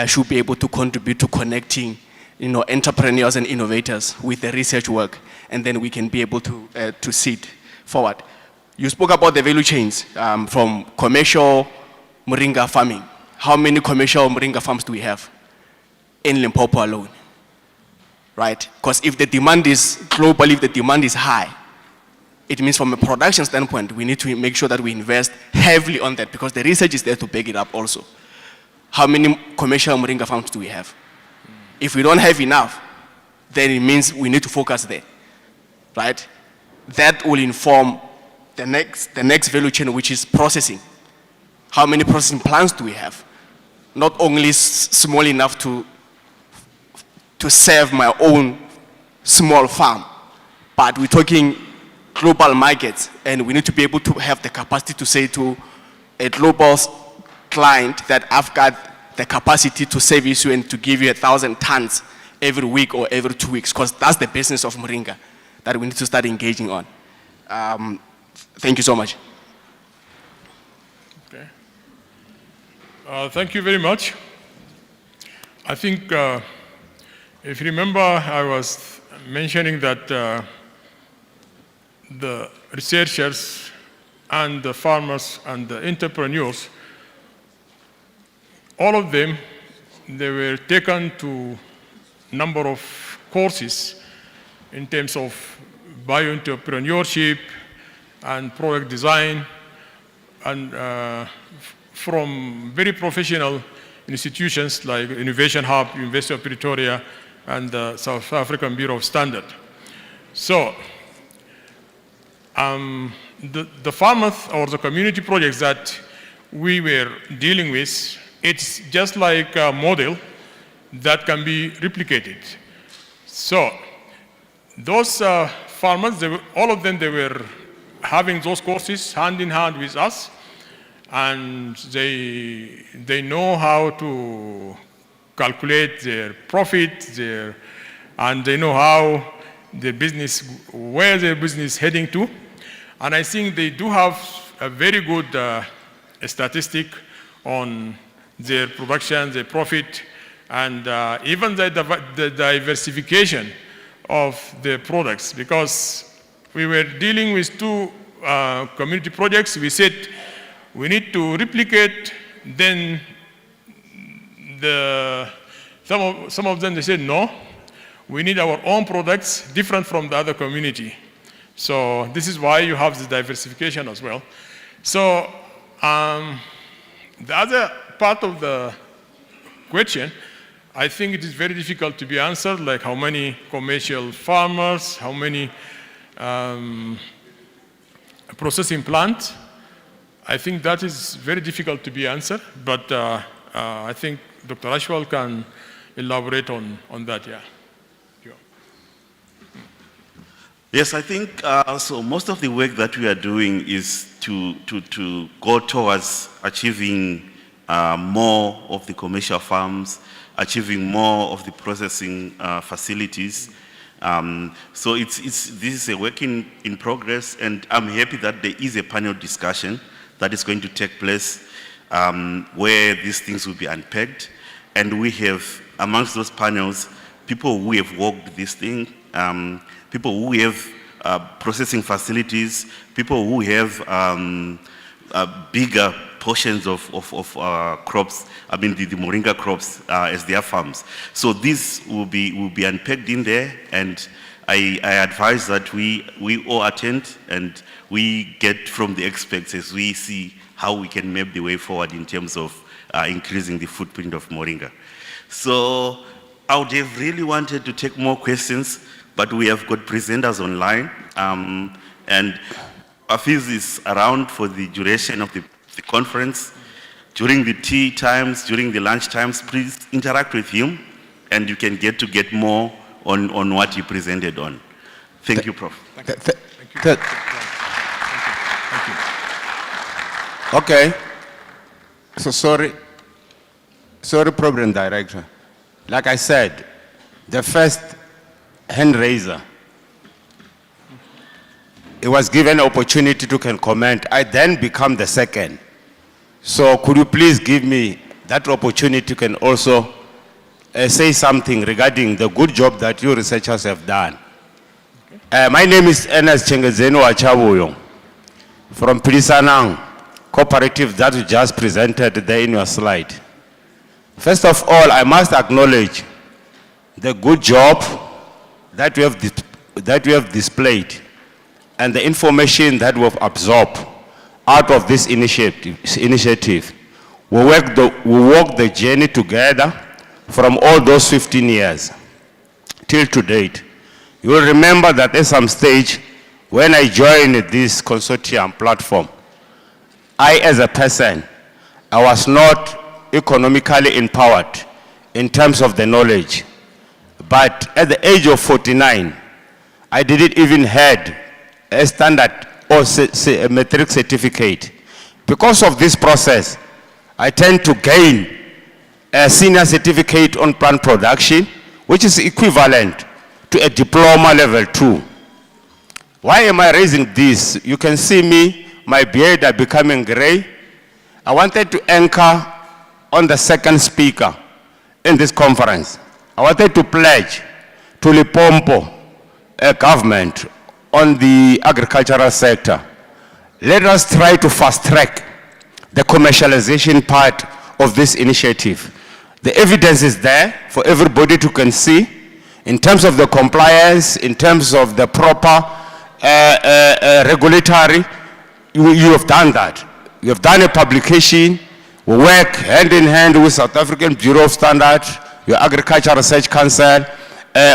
should be able to contribute to connecting, entrepreneurs and innovators with the research work, and then we can be able to see it forward. You spoke about the value chains from commercial moringa farming. How many commercial moringa farms do we have in Limpopo alone? Right? Because if the demand is globally, if the demand is high, it means from a production standpoint, we need to make sure that we invest heavily on that, because the research is there to back it up also. How many commercial moringa farms do we have? If we don't have enough, then it means we need to focus there, right? That will inform the next value chain, which is processing. How many processing plants do we have? Not only small enough to serve my own small farm, but we're talking global markets, and we need to be able to have the capacity to say to a global client that I've got the capacity to service you and to give you 1,000 tons every week or every 2 weeks, because that's the business of Moringa that we need to start engaging on. Thank you so much. Okay. Thank you very much. I think, if you remember, I was mentioning that the researchers and the farmers and the entrepreneurs, all of them, they were taken to a number of courses in terms of bio-entrepreneurship and product design, and from very professional institutions like Innovation Hub, University of Pretoria, and the South African Bureau of Standard. So, the farmers or the community projects that we were dealing with, it's just like a model that can be replicated. So, those farmers, all of them, they were having those courses hand in hand with us, and they know how to calculate their profit, and they know how the business, where their business is heading to. And I think they do have a very good statistic on their production, their profit, and even the diversification of the products. Because we were dealing with two community projects. We said we need to replicate, then some of them, they said, no, we need our own products different from the other community. So this is why you have the diversification as well. So the other part of the question, I think it is very difficult to be answered, like how many commercial farmers, how many processing plants. I think that is very difficult to be answered, but I think Dr. Ashwal can elaborate on that, yeah. Yes, I think so most of the work that we are doing is to go towards achieving more of the commercial farms, achieving more of the processing facilities. So this is a work in progress, and I'm happy that there is a panel discussion that is going to take place where these things will be unpacked. And we have, amongst those panels, people who have worked this thing, people who have processing facilities, people who have bigger portions of crops, I mean the Moringa crops as their farms. So this will be unpacked in there, and I advise that we all attend and we get from the experts as we see how we can map the way forward in terms of increasing the footprint of Moringa. So I would have really wanted to take more questions, but we have got presenters online, and Afiz is around for the duration of the conference. During the tea times, during the lunch times, please interact with him, and you can get more on what he presented on. Thank you, Prof. Thank you. Okay. So sorry, Program Director. Like I said, the first hand raiser, it was given opportunity to can comment. I then become the second. So could you please give me that opportunity to can also say something regarding the good job that you researchers have done. My name is Ernest Chengezeno Achabuyo from Pilisanang Cooperative that you just presented there in your slide. First of all, I must acknowledge the good job that we have displayed and the information that we have absorbed out of this initiative. We walked the journey together from all those 15 years till to date. You will remember that at some stage, when I joined this consortium platform, I as a person, I was not economically empowered in terms of the knowledge. But at the age of 49, I didn't even have a standard or a metric certificate. Because of this process, I tend to gain a senior certificate on plant production, which is equivalent to a diploma level 2. Why am I raising this? You can see me, my beard are becoming gray. I wanted to anchor on the second speaker in this conference. I wanted to pledge to Limpopo government on the agricultural sector. Let us try to fast track the commercialization part of this initiative. The evidence is there for everybody to can see in terms of the compliance, in terms of the proper regulatory. You have done that. You have done a publication. We work hand in hand with South African Bureau of Standards, your Agriculture Research Council,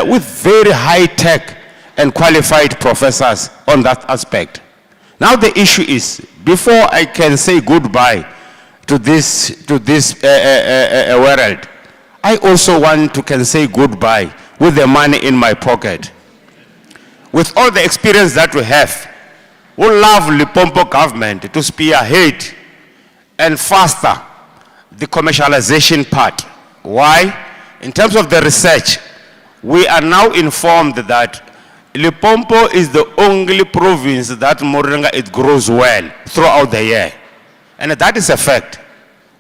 with very high-tech and qualified professors on that aspect. Now the issue is, before I can say goodbye to this world, I also want to can say goodbye with the money in my pocket. With all the experience that we have, we love Limpopo government to spearhead and faster the commercialization part. Why? In terms of the research, we are now informed that Limpopo is the only province that Moringa it grows well throughout the year. And that is a fact.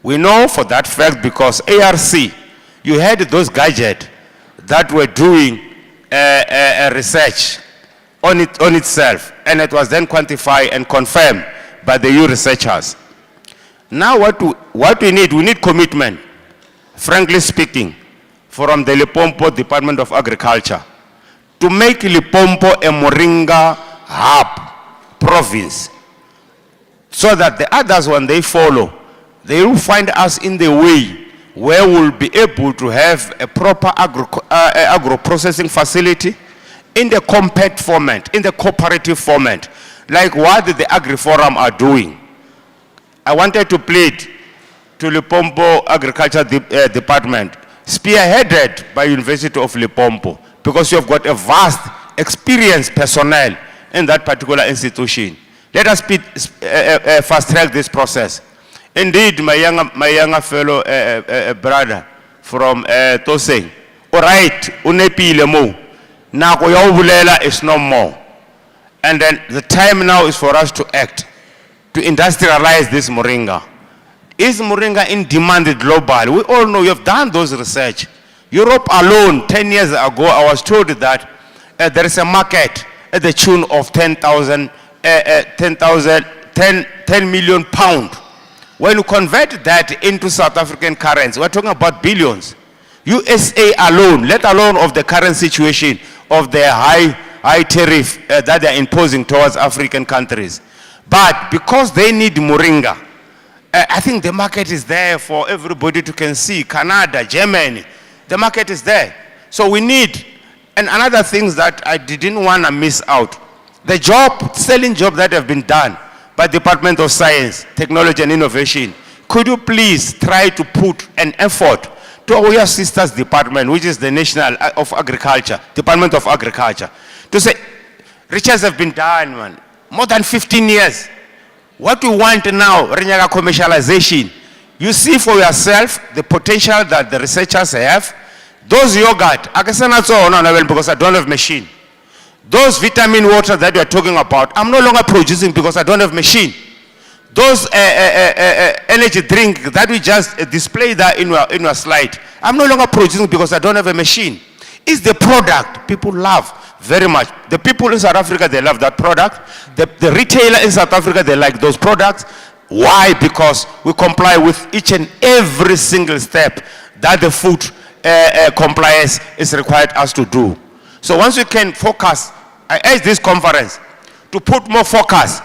We know for that fact because ARC, you had those gadgets that were doing research on itself, and it was then quantified and confirmed by the EU researchers. Now what we need commitment, frankly speaking, from the Limpopo Department of Agriculture to make Limpopo a Moringa hub province, so that the others, when they follow, they will find us in the way where we'll be able to have a proper agro-processing facility in the compact format, in the cooperative format, like what the Agri-Forum are doing. I wanted to plead to Limpopo Agriculture Department, spearheaded by University of Limpopo, because you have got a vast experienced personnel in that particular institution. Let us fast track this process. Indeed, my younger fellow brother from Toseng, all right, unepile mo, nako ya ubulela is no more. And then the time now is for us to act, to industrialize this Moringa. Is Moringa in demand globally? We all know, you have done those research. Europe alone, 10 years ago, I was told that there is a market at the tune of 10 million pounds. When you convert that into South African currency, we're talking about billions. USA alone, let alone of the current situation of the high tariff that they're imposing towards African countries. But because they need Moringa, I think the market is there for everybody to can see. Canada, Germany, the market is there. So we need, and another things that I didn't want to miss out, the selling job that have been done by Department of Science, Technology and Innovation. Could you please try to put an effort to our sisters department, which is the National of Agriculture, Department of Agriculture, to say, research have been done, man, more than 15 years. What we want now, Renyaga commercialization. You see for yourself the potential that the researchers have. Those yogurt, because I don't have machine. Those vitamin water that you're talking about, I'm no longer producing because I don't have machine. Those energy drink that we just display that in your slide, I'm no longer producing because I don't have a machine. It's the product people love very much. The people in South Africa, they love that product. The retailer in South Africa, they like those products. Why? Because we comply with each and every single step that the food compliance is required us to do. So once we can focus, I urge this conference to put more focus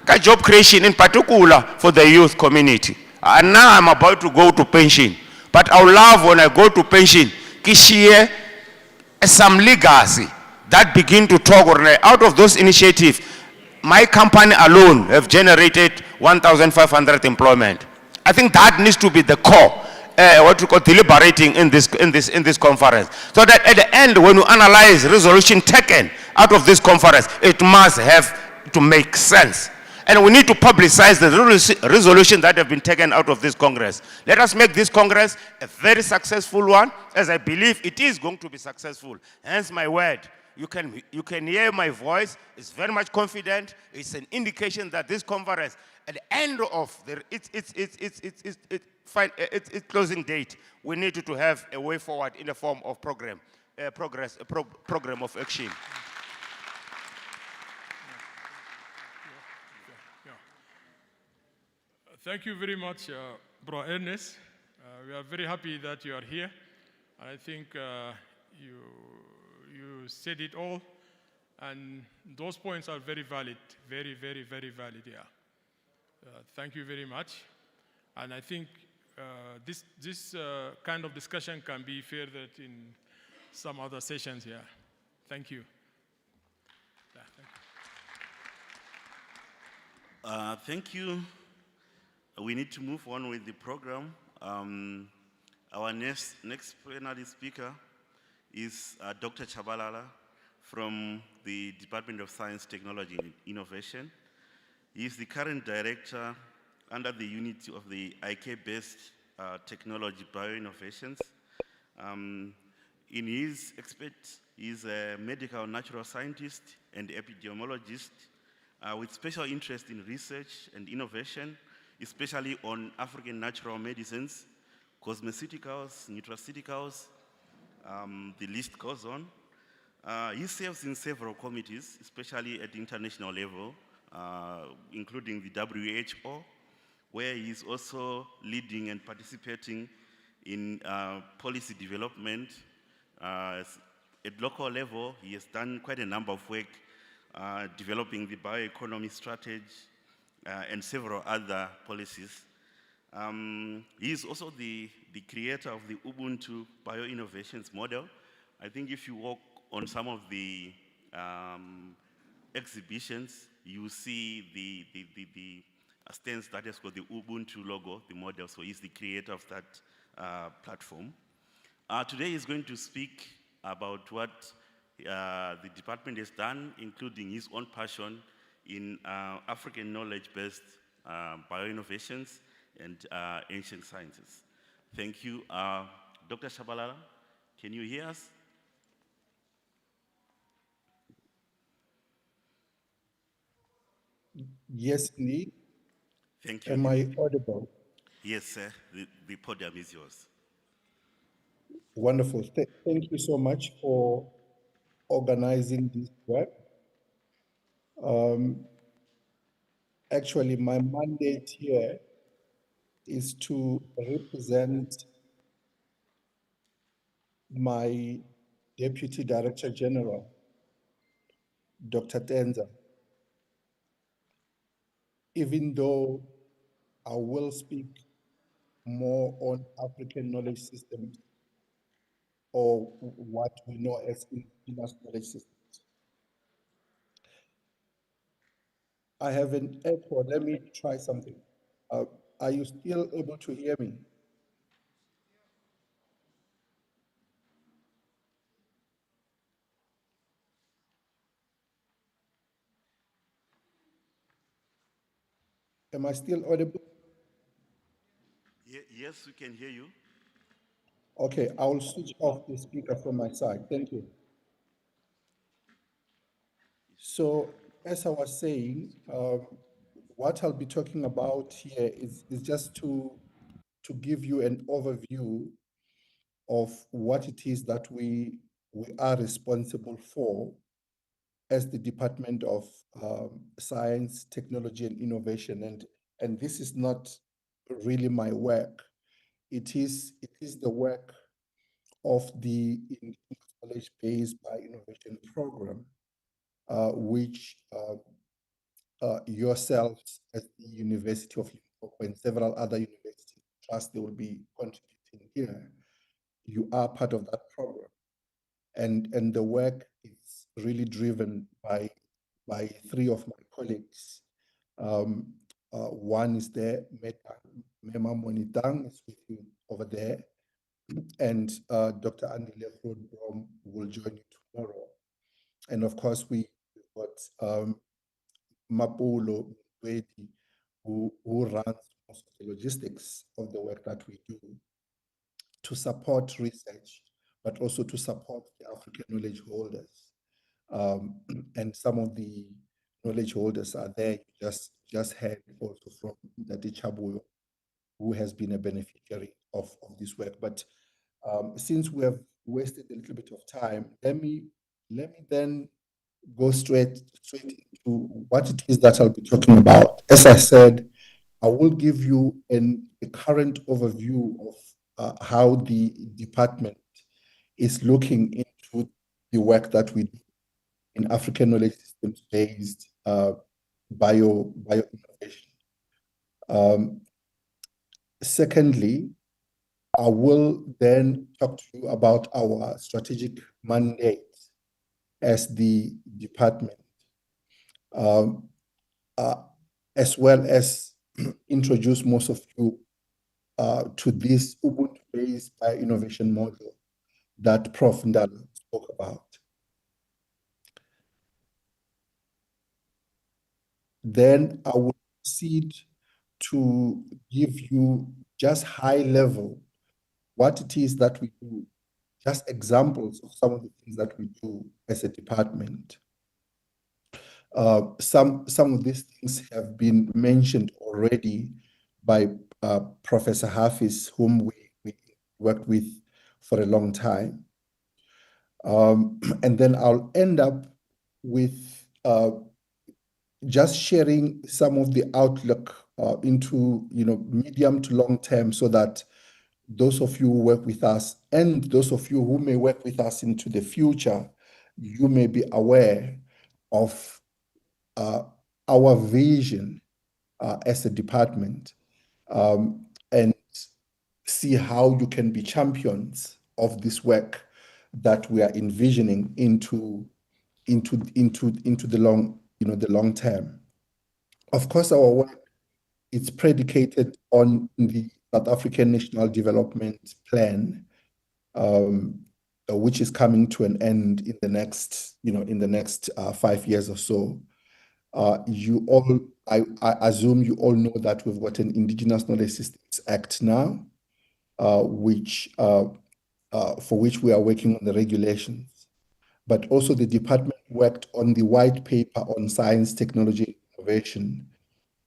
on job creation, in particular for the youth community. And now I'm about to go to pension, but I would love when I go to pension, share some legacy that begin to talk out of those initiatives. My company alone have generated 1,500 employment. I think that needs to be the core, what we call deliberating in this conference. So that at the end, when we analyze resolution taken out of this conference, it must have to make sense. And we need to publicize the resolution that have been taken out of this Congress. Let us make this Congress a very successful one, as I believe it is going to be successful. Hence my word. You can hear my voice. It's very much confident. It's an indication that this conference, at the end of its closing date, we need to have a way forward in the form of program of action. Thank you very much, Bro Ernest. We are very happy that you are here. I think you said it all, and those points are very valid, very, very, very valid, yeah. Thank you very much. And I think this kind of discussion can be furthered in some other sessions here. Thank you. Yeah, thank you. Thank you. We need to move on with the program. Our next plenary speaker is Dr. Chabalala from the Department of Science, Technology and Innovation. He is the current director under the unit of the IK-based technology bioinnovations. In his He's a medical natural scientist and epidemiologist with special interest in research and innovation, especially on African natural medicines, cosmeceuticals, nutraceuticals, the list goes on. He serves in several committees, especially at the international level, including the WHO, where he is also leading and participating in policy development. At local level, he has done quite a number of work developing the bioeconomy strategy and several other policies. He is also the creator of the Ubuntu Bioinnovations model. I think if you walk on some of the exhibitions, you see the stands that has got the Ubuntu logo, the model, so he's the creator of that platform. Today he's going to speak about what the department has done, including his own passion in African knowledge-based bioinnovations and ancient sciences. Thank you. Dr. Shabalala, can you hear us? Yes, indeed. Thank you. Am I audible? Yes, sir. The podium is yours. Wonderful. Thank you so much for organizing this work. Actually, my mandate here is to represent my Deputy Director General, Dr. Tenza. Even though I will speak more on African knowledge systems or what we know as indigenous knowledge systems. I have an echo. Let me try something. Are you still able to hear me? Am I still audible? Yes, we can hear you. Okay, I will switch off the speaker from my side. Thank you. So, as I was saying, what I'll be talking about here is just to give you an overview of what it is that we are responsible for as the Department of Science, Technology, and Innovation. And this is not really my work. It is the work of the Knowledge-Based Bioinnovation Program, which yourselves at the University of Limpopo and several other universities trust they will be contributing here. You are part of that program. And the work is really driven by three of my colleagues. One is there, Mema Monitang is with you over there, and Dr. Andile Grootboom will join you tomorrow. And of course, we've got Mapulo Mwedi, who runs most of the logistics of the work that we do to support research, but also to support the African knowledge holders. And some of the knowledge holders are there. You just heard also from Dati Chabuyo, who has been a beneficiary of this work. But since we have wasted a little bit of time, let me then go straight into what it is that I'll be talking about. As I said, I will give you a current overview of how the department is looking into the work that we do in African knowledge systems-based bioinnovation. Secondly, I will then talk to you about our strategic mandate as the department, as well as introduce most of you to this Ubuntu-based bioinnovation model that Prof. Ndalo spoke about. Then I will proceed to give you just high level what it is that we do just examples of some of the things that we do as a department. Some of these things have been mentioned already by Professor Hafiz, whom we worked with for a long time. And then I'll end up with just sharing some of the outlook into medium to long term, so that those of you who work with us and those of you who may work with us into the future, you may be aware of our vision as a department, and see how you can be champions of this work that we are envisioning into the long term. Of course, our work is predicated on the South African National Development Plan, which is coming to an end in the next 5 years or so. I assume you all know that we've got an Indigenous Knowledge Systems Act now, for which we are working on the regulations. But also the department worked on the white paper on science, technology, and innovation,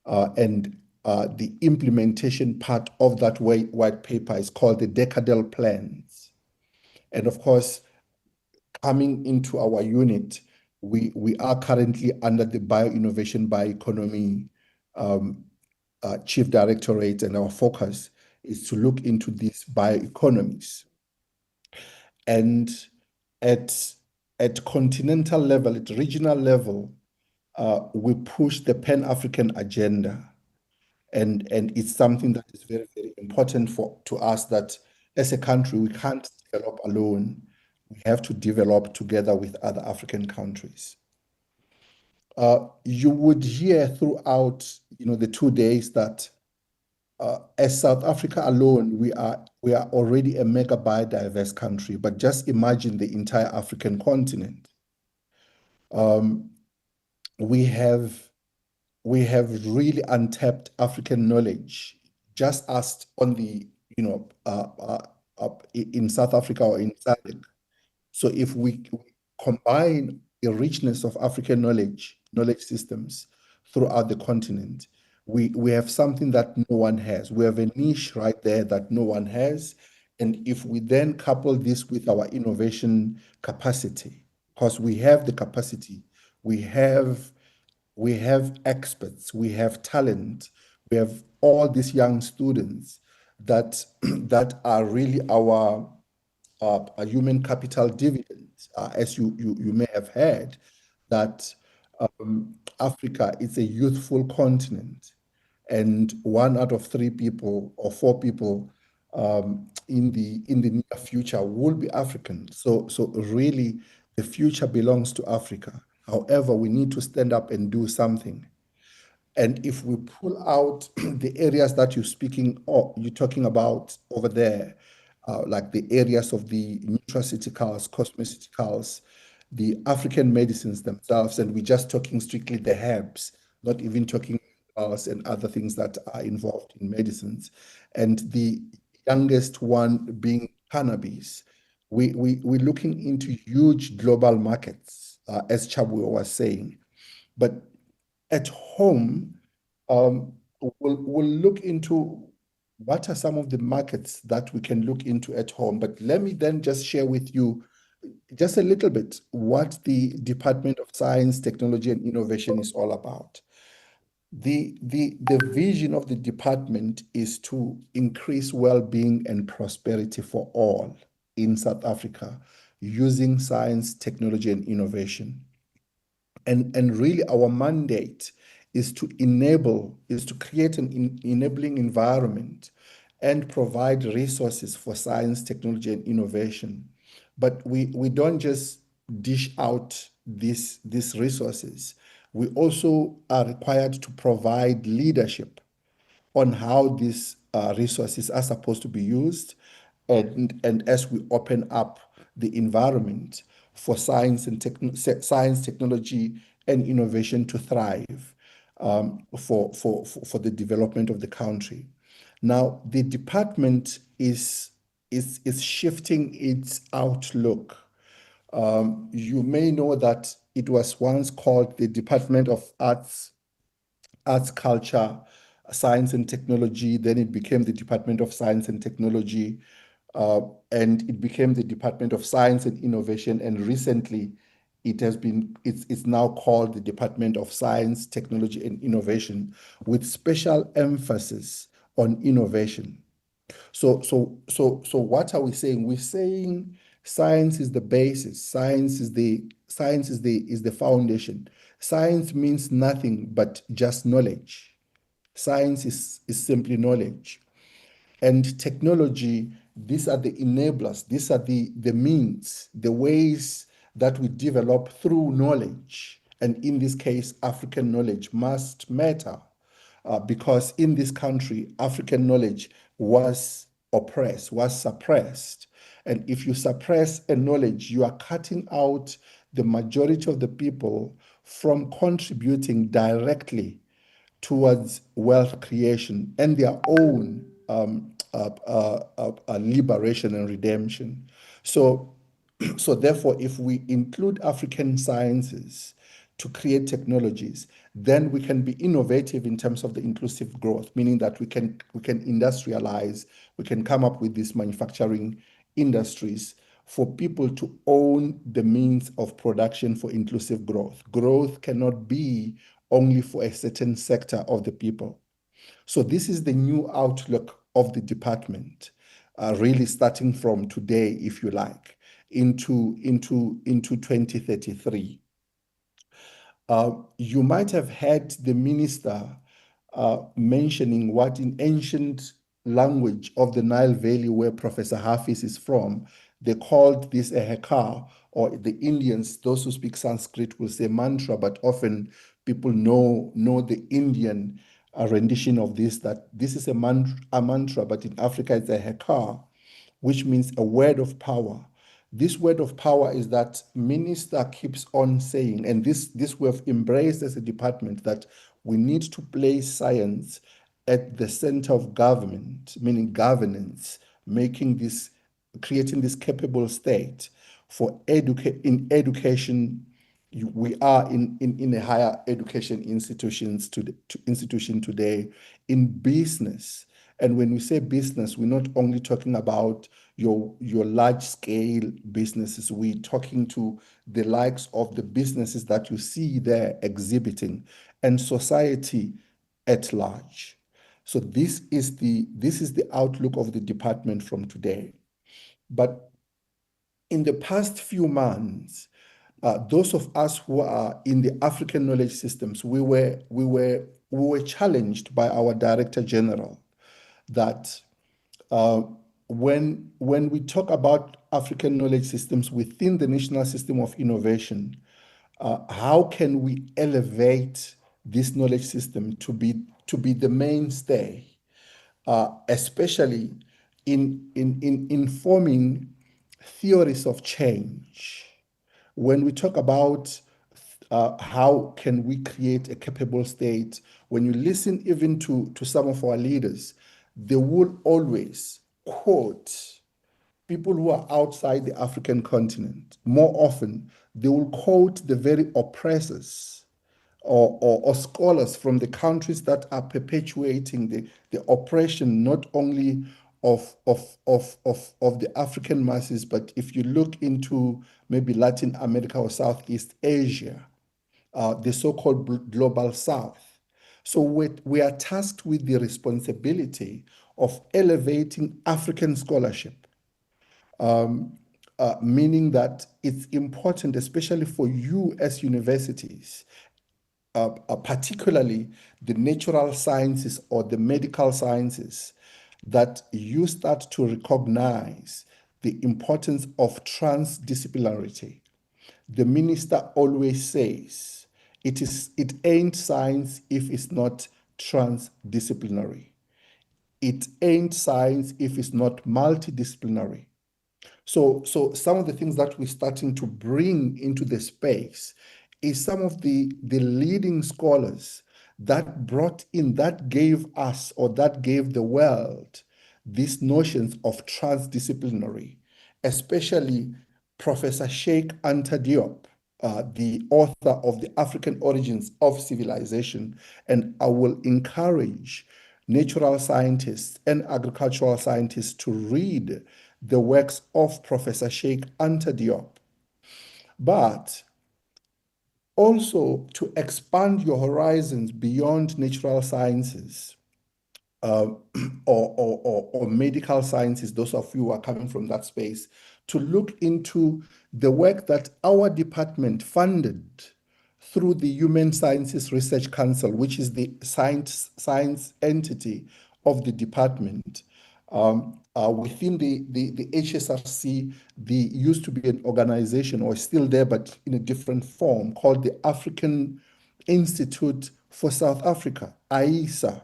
and the implementation part of that white paper is called the decadal plans. And of course, coming into our unit, we are currently under the Bioinnovation Bioeconomy Chief Directorate, and our focus is to look into these bioeconomies. And at continental level, at regional level, we push the Pan-African agenda. And it's something that is very, very important to us, that as a country, we can't develop alone. We have to develop together with other African countries. You would hear throughout the 2 days that as South Africa alone, we are already a mega biodiverse country, but just imagine the entire African continent. We have really untapped African knowledge, just as on the in South Africa or in SADC. So if we combine the richness of African knowledge systems throughout the continent, we have something that no one has. We have a niche right there that no one has. And if we then couple this with our innovation capacity, because we have the capacity, we have experts, we have talent, we have all these young students that are really our human capital dividends. As you may have heard, that Africa is a youthful continent, and 1 out of 3 people or 4 people in the near future will be African. So really, the future belongs to Africa. However, we need to stand up and do something. And if we pull out the areas that you're talking about over there, like the areas of the nutraceuticals, cosmeceuticals, the African medicines themselves, and we're just talking strictly the herbs, not even talking and other things that are involved in medicines. And the youngest one being cannabis. We're looking into huge global markets, as Chabwe was saying. But at home, we'll look into what are some of the markets that we can look into at home. But let me then just share with you just a little bit what the Department of Science, Technology, and Innovation is all about. The vision of the department is to increase well-being and prosperity for all in South Africa using science, technology, and innovation. And really our mandate is to create an enabling environment and provide resources for science, technology, and innovation. But we don't just dish out these resources. We also are required to provide leadership on how these resources are supposed to be used, and as we open up the environment for science, technology, and innovation to thrive for the development of the country. Now, the department is is shifting its outlook. You may know that it was once called the Department of Arts, Culture, Science and Technology. Then it became the Department of Science and Technology, and it became the Department of Science and Innovation. And recently, it's now called the Department of Science, Technology and Innovation, with special emphasis on innovation. So what are we saying? We're saying science is the basis. Science is the foundation. Science means nothing but just knowledge. Science is simply knowledge. And technology, these are the enablers, these are the means, the ways that we develop through knowledge. And in this case, African knowledge must matter, because in this country, African knowledge was oppressed, was suppressed. And if you suppress a knowledge, you are cutting out the majority of the people from contributing directly towards wealth creation and their own liberation and redemption. So, so therefore, if we include African sciences to create technologies, then we can be innovative in terms of the inclusive growth, meaning that we can industrialize, we can come up with these manufacturing industries for people to own the means of production for inclusive growth. Growth cannot be only for a certain sector of the people. So this is the new outlook of the department, really starting from today, if you like, into 2033. You might have heard the minister mentioning what in ancient language of the Nile Valley, where Professor Hafiz is from, they called this a hekar, or the Indians, those who speak Sanskrit will say mantra, but often people know the Indian rendition of this, that this is a mantra, but in Africa it's a hekar, which means a word of power. This word of power is that minister keeps on saying, and this we have embraced as a department, that we need to place science at the center of government, meaning governance, creating this capable state for education. We are in a higher education institution today, in business. And when we say business, we're not only talking about your large scale businesses, we're talking to the likes of the businesses that you see there exhibiting, and society at large. So this is the outlook of the department from today. But in the past few months, those of us who are in the African knowledge systems, we were challenged by our Director General that when we talk about African knowledge systems within the National System of Innovation, how can we elevate this knowledge system to be the mainstay, especially in informing theories of change? When we talk about how can we create a capable state, when you listen even to some of our leaders, they will always quote people who are outside the African continent. More often, they will quote the very oppressors or scholars from the countries that are perpetuating the oppression, not only of the African masses, but if you look into maybe Latin America or Southeast Asia, the so-called Global South. So we are tasked with the responsibility of elevating African scholarship, meaning that it's important, especially for you as universities, particularly the natural sciences or the medical sciences, that you start to recognize the importance of transdisciplinarity. The minister always says, it ain't science if it's not transdisciplinary. It ain't science if it's not multidisciplinary. So some of the things that we're starting to bring into the space is some of the leading scholars that brought in, that gave us, or that gave the world, these notions of transdisciplinary, especially Professor Sheikh Anta Diop, the author of The African Origins of Civilization, and I will encourage natural scientists and agricultural scientists to read the works of Professor Sheikh Anta Diop. But also to expand your horizons beyond natural sciences uh, or medical sciences, those of you who are coming from that space, to look into the work that our department funded through the Human Sciences Research Council, which is the science entity of the department. Within the HSRC, the used to be an organization, or still there, but in a different form, called the African Institute for South Africa, AISA.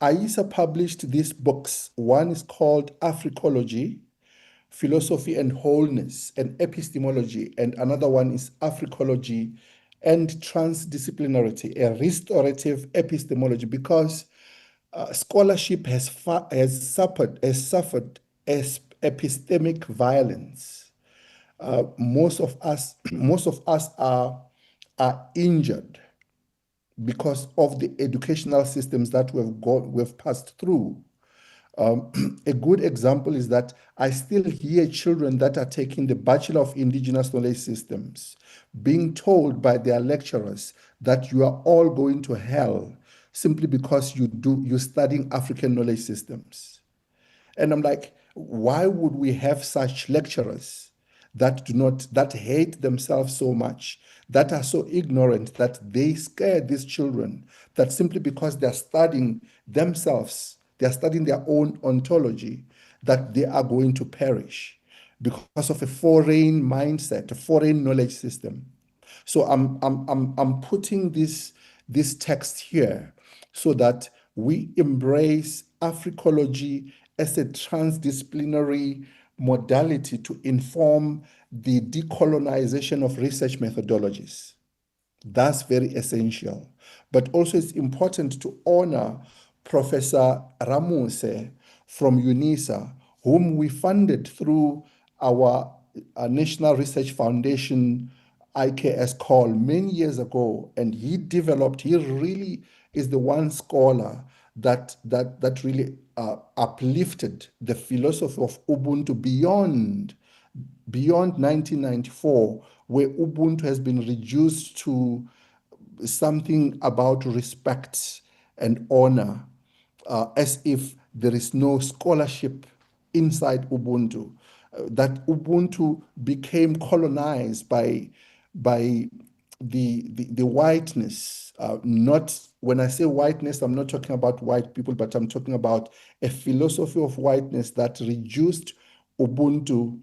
AISA published these books. One is called Africology, Philosophy and Wholeness, and Epistemology, and another one is Africology and Transdisciplinarity, a restorative epistemology, because scholarship has suffered epistemic violence. Most of us are injured because of the educational systems that we've passed through. A good example is that I still hear children that are taking the Bachelor of Indigenous Knowledge Systems being told by their lecturers that you are all going to hell simply because you're studying African knowledge systems. And I'm like, why would we have such lecturers that hate themselves so much, that are so ignorant that they scare these children, that simply because they're studying themselves, they're studying their own ontology, that they are going to perish because of a foreign mindset, a foreign knowledge system. So I'm putting this text here so that we embrace Africology as a transdisciplinary modality to inform the decolonization of research methodologies. That's very essential. But also it's important to honor Professor Ramuse from UNISA, whom we funded through our National Research Foundation IKS call many years ago. And he really is the one scholar that really uplifted the philosophy of Ubuntu beyond 1994, where Ubuntu has been reduced to something about respect and honor, as if there is no scholarship inside Ubuntu. That Ubuntu became colonized by the whiteness. Not when I say whiteness, I'm not talking about white people, but I'm talking about a philosophy of whiteness that reduced Ubuntu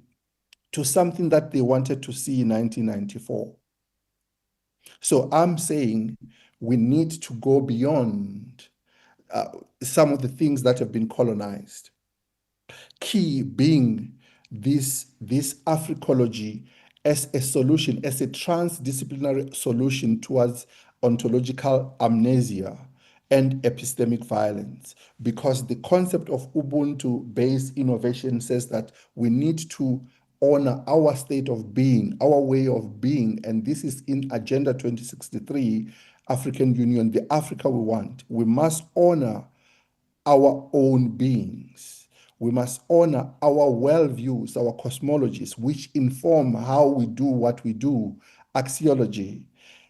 to something that they wanted to see in 1994. So I'm saying we need to go beyond some of the things that have been colonized. Key being this Africology as a solution, as a transdisciplinary solution towards ontological amnesia and epistemic violence, because the concept of Ubuntu-based innovation says that we need to honor our state of being, our way of being, and this is in Agenda 2063, African Union, the Africa we want. We must honor our own beings. We must honor our worldviews, our cosmologies, which inform how we do what we do, axiology.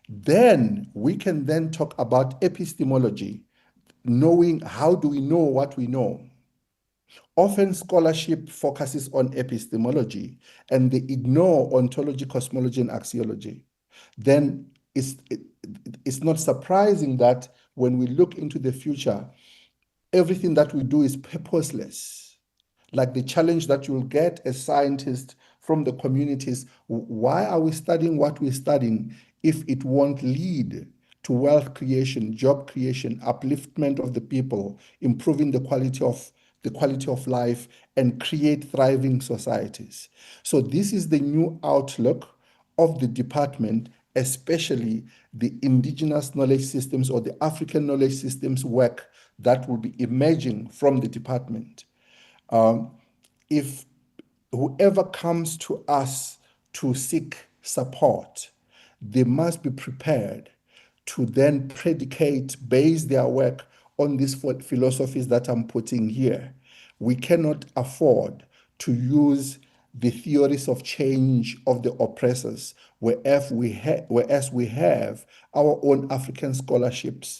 Then we can then talk about epistemology, knowing how do we know what we know. Often scholarship focuses on epistemology and they ignore ontology, cosmology, and axiology. Then it's not surprising that when we look into the future, everything that we do is purposeless. Like the challenge that you'll get as scientists from the communities, why are we studying what we're studying if it won't lead to wealth creation, job creation, upliftment of the people, improving the quality of life, and create thriving societies? So this is the new outlook of the department, especially the indigenous knowledge systems or the African knowledge systems work that will be emerging from the department. If whoever comes to us to seek support, they must be prepared to then base their work on these philosophies that I'm putting here. We cannot afford to use the theories of change of the oppressors, whereas we have our own African scholars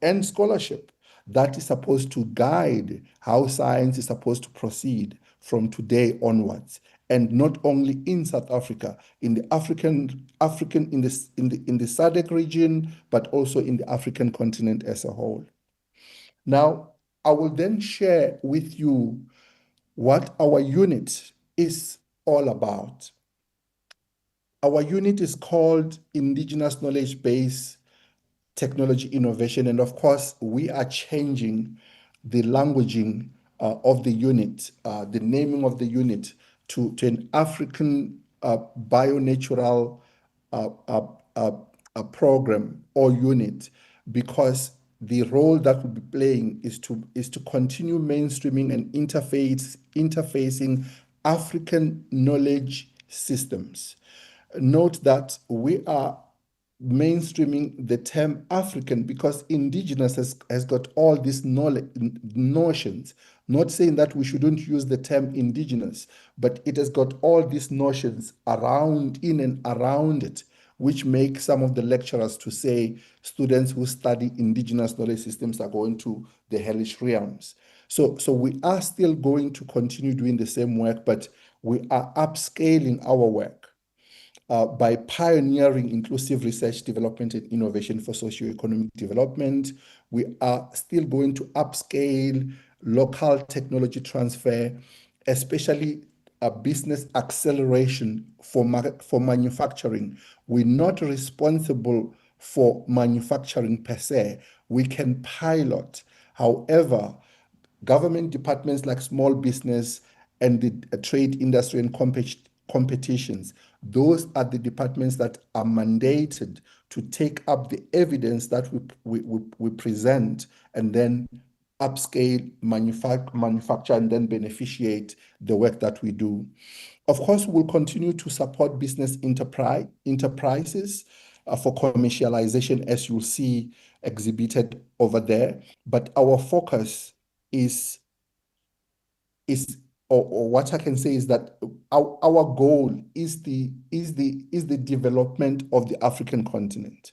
and scholarship that is supposed to guide how science is supposed to proceed from today onwards, and not only in South Africa, in the in the SADC region, but also in the African continent as a whole. Now, I will then share with you what our unit is all about. Our unit is called Indigenous Knowledge Base Technology Innovation, and of course, we are changing the languaging of the unit, the naming of the unit to an African bionatural program or unit, because the role that we'll be playing is to continue mainstreaming and interfacing African knowledge systems. Note that we are mainstreaming the term African because indigenous has got all these notions. Not saying that we shouldn't use the term indigenous, but it has got all these notions in and around it, which make some of the lecturers to say students who study indigenous knowledge systems are going to the hellish realms. So we are still going to continue doing the same work, but we are upscaling our work by pioneering inclusive research, development, and innovation for socioeconomic development. We are still going to upscale local technology transfer, especially business acceleration for manufacturing. We're not responsible for manufacturing per se. We can pilot. However, government departments like small business and the trade industry and competitions, those are the departments that are mandated to take up the evidence that we present and then upscale, manufacture, and then beneficiate the work that we do. Of course, we'll continue to support business enterprises for commercialization, as you'll see exhibited over there. But our focus is or what I can say is that our goal is the development of the African continent.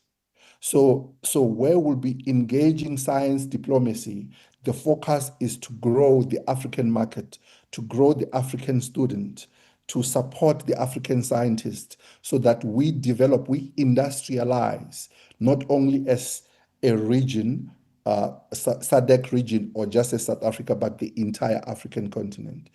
So where we'll be engaging science diplomacy, the focus is to grow the African market, to grow the African student, to support the African scientist, so that we industrialize, not only as a region, SADC region, or just as South Africa, but the entire African continent.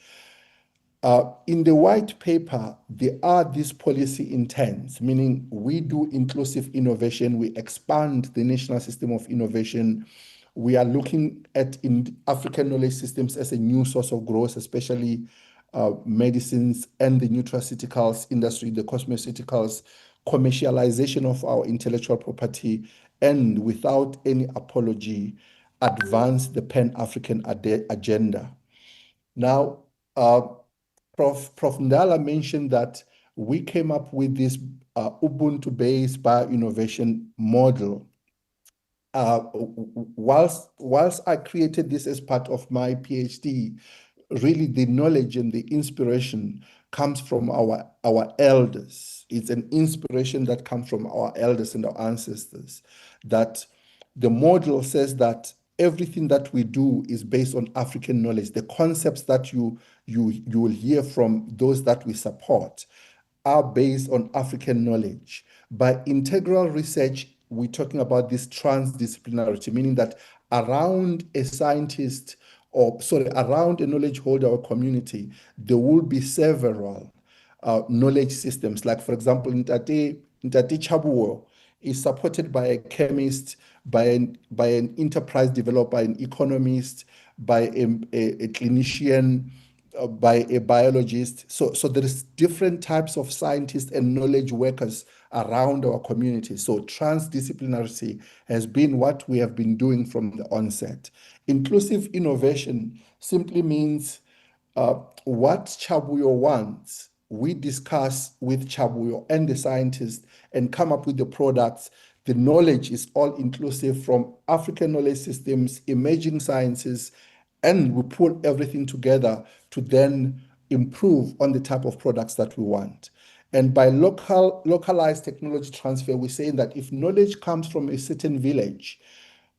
In the white paper, there are these policy intents, meaning we do inclusive innovation, we expand the national system of innovation. We are looking at African knowledge systems as a new source of growth, especially medicines and the nutraceuticals industry, the cosmeceuticals, commercialization of our intellectual property, and without any apology, advance the Pan-African agenda. Now, Prof. Ndala mentioned that we came up with this Ubuntu-based bioinnovation model. Whilst I created this as part of my PhD, really the knowledge and the inspiration comes from our elders. It's an inspiration that comes from our elders and our ancestors, that the model says that everything that we do is based on African knowledge. The concepts that you will hear from those that we support are based on African knowledge. By integral research, we're talking about this transdisciplinarity, meaning that around a scientist, around a knowledge holder or community, there will be several knowledge systems. Like, for example, Ntate Chabuo is supported by a chemist, by an enterprise developer, an economist, by a clinician, by a biologist. So there's different types of scientists and knowledge workers around our community. So transdisciplinarity has been what we have been doing from the onset. Inclusive innovation simply means what Chabuyo wants, we discuss with Chabuyo and the scientists and come up with the products. The knowledge is all inclusive from African knowledge systems, emerging sciences, and we pull everything together to then improve on the type of products that we want. And by localized technology transfer, we're saying that if knowledge comes from a certain village,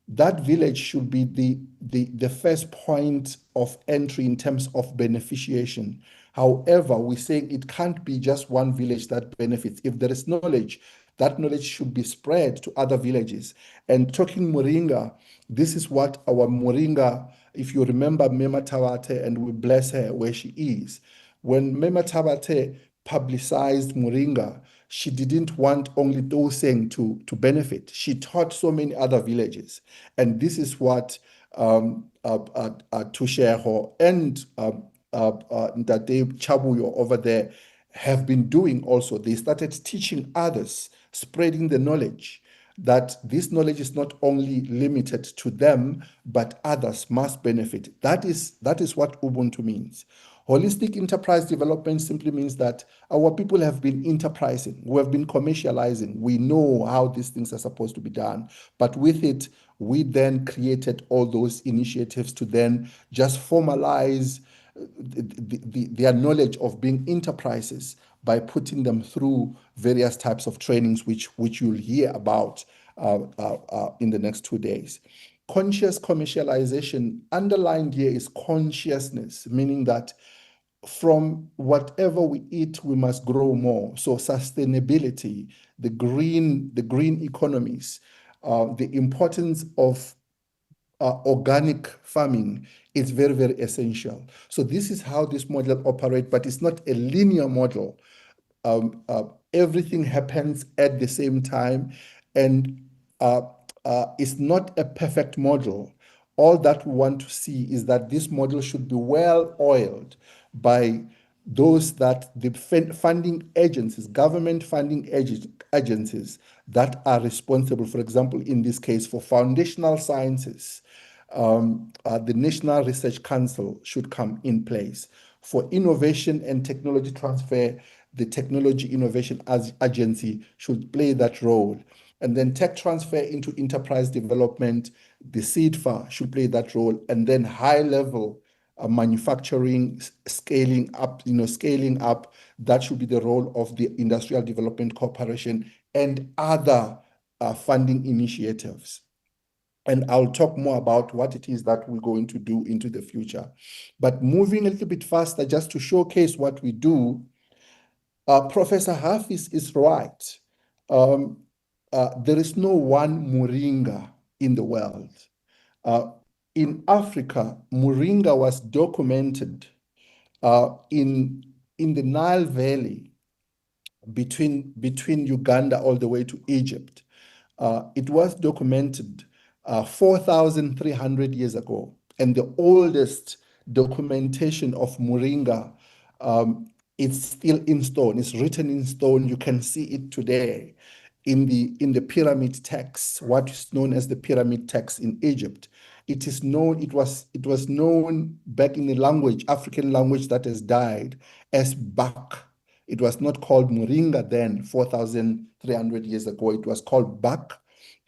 that village should be the first point of entry in terms of beneficiation. However, we're saying it can't be just one village that benefits. If there is knowledge, that knowledge should be spread to other villages. And talking Moringa, this is what our Moringa, if you remember Mema Tawate, and we bless her where she is. When Mema Tawate publicized Moringa, she didn't want only Doseng to benefit. She taught so many other villages. And this is what Tusheho and Ndade Chabuyo over there have been doing also. They started teaching others, spreading the knowledge that this knowledge is not only limited to them, but others must benefit. That is what Ubuntu means. Holistic enterprise development simply means that our people have been enterprising, we have been commercializing, we know how these things are supposed to be done. But with it, we then created all those initiatives to then just formalize their knowledge of being enterprises by putting them through various types of trainings, which you'll hear about in the next 2 days. Conscious commercialization, underlined here is consciousness, meaning that from whatever we eat, we must grow more. So sustainability, the green economies, the importance of organic farming is very, very essential. So this is how this model operates, but it's not a linear model. Everything happens at the same time, and it's not a perfect model. All that we want to see is that this model should be well oiled by those that the funding agencies, government funding agencies that are responsible, for example, in this case, for foundational sciences. The National Research Council should come in place. For innovation and technology transfer, the Technology Innovation Agency should play that role. And then tech transfer into enterprise development, the CIDFA should play that role. And then high level manufacturing, scaling up, that should be the role of the Industrial Development Corporation and other funding initiatives. And I'll talk more about what it is that we're going to do into the future. But moving a little bit faster, just to showcase what we do, Professor Hafiz is right. There is no one Moringa in the world. In Africa, Moringa was documented in the Nile Valley between Uganda all the way to Egypt. It was documented 4,300 years ago. And the oldest documentation of Moringa, it's still in stone, it's written in stone. You can see it today in the pyramid texts, what is known as the pyramid text in Egypt. It is known, it was known back in the language, African language that has died, as Bak. It was not called Moringa then, 4,300 years ago. It was called Bak,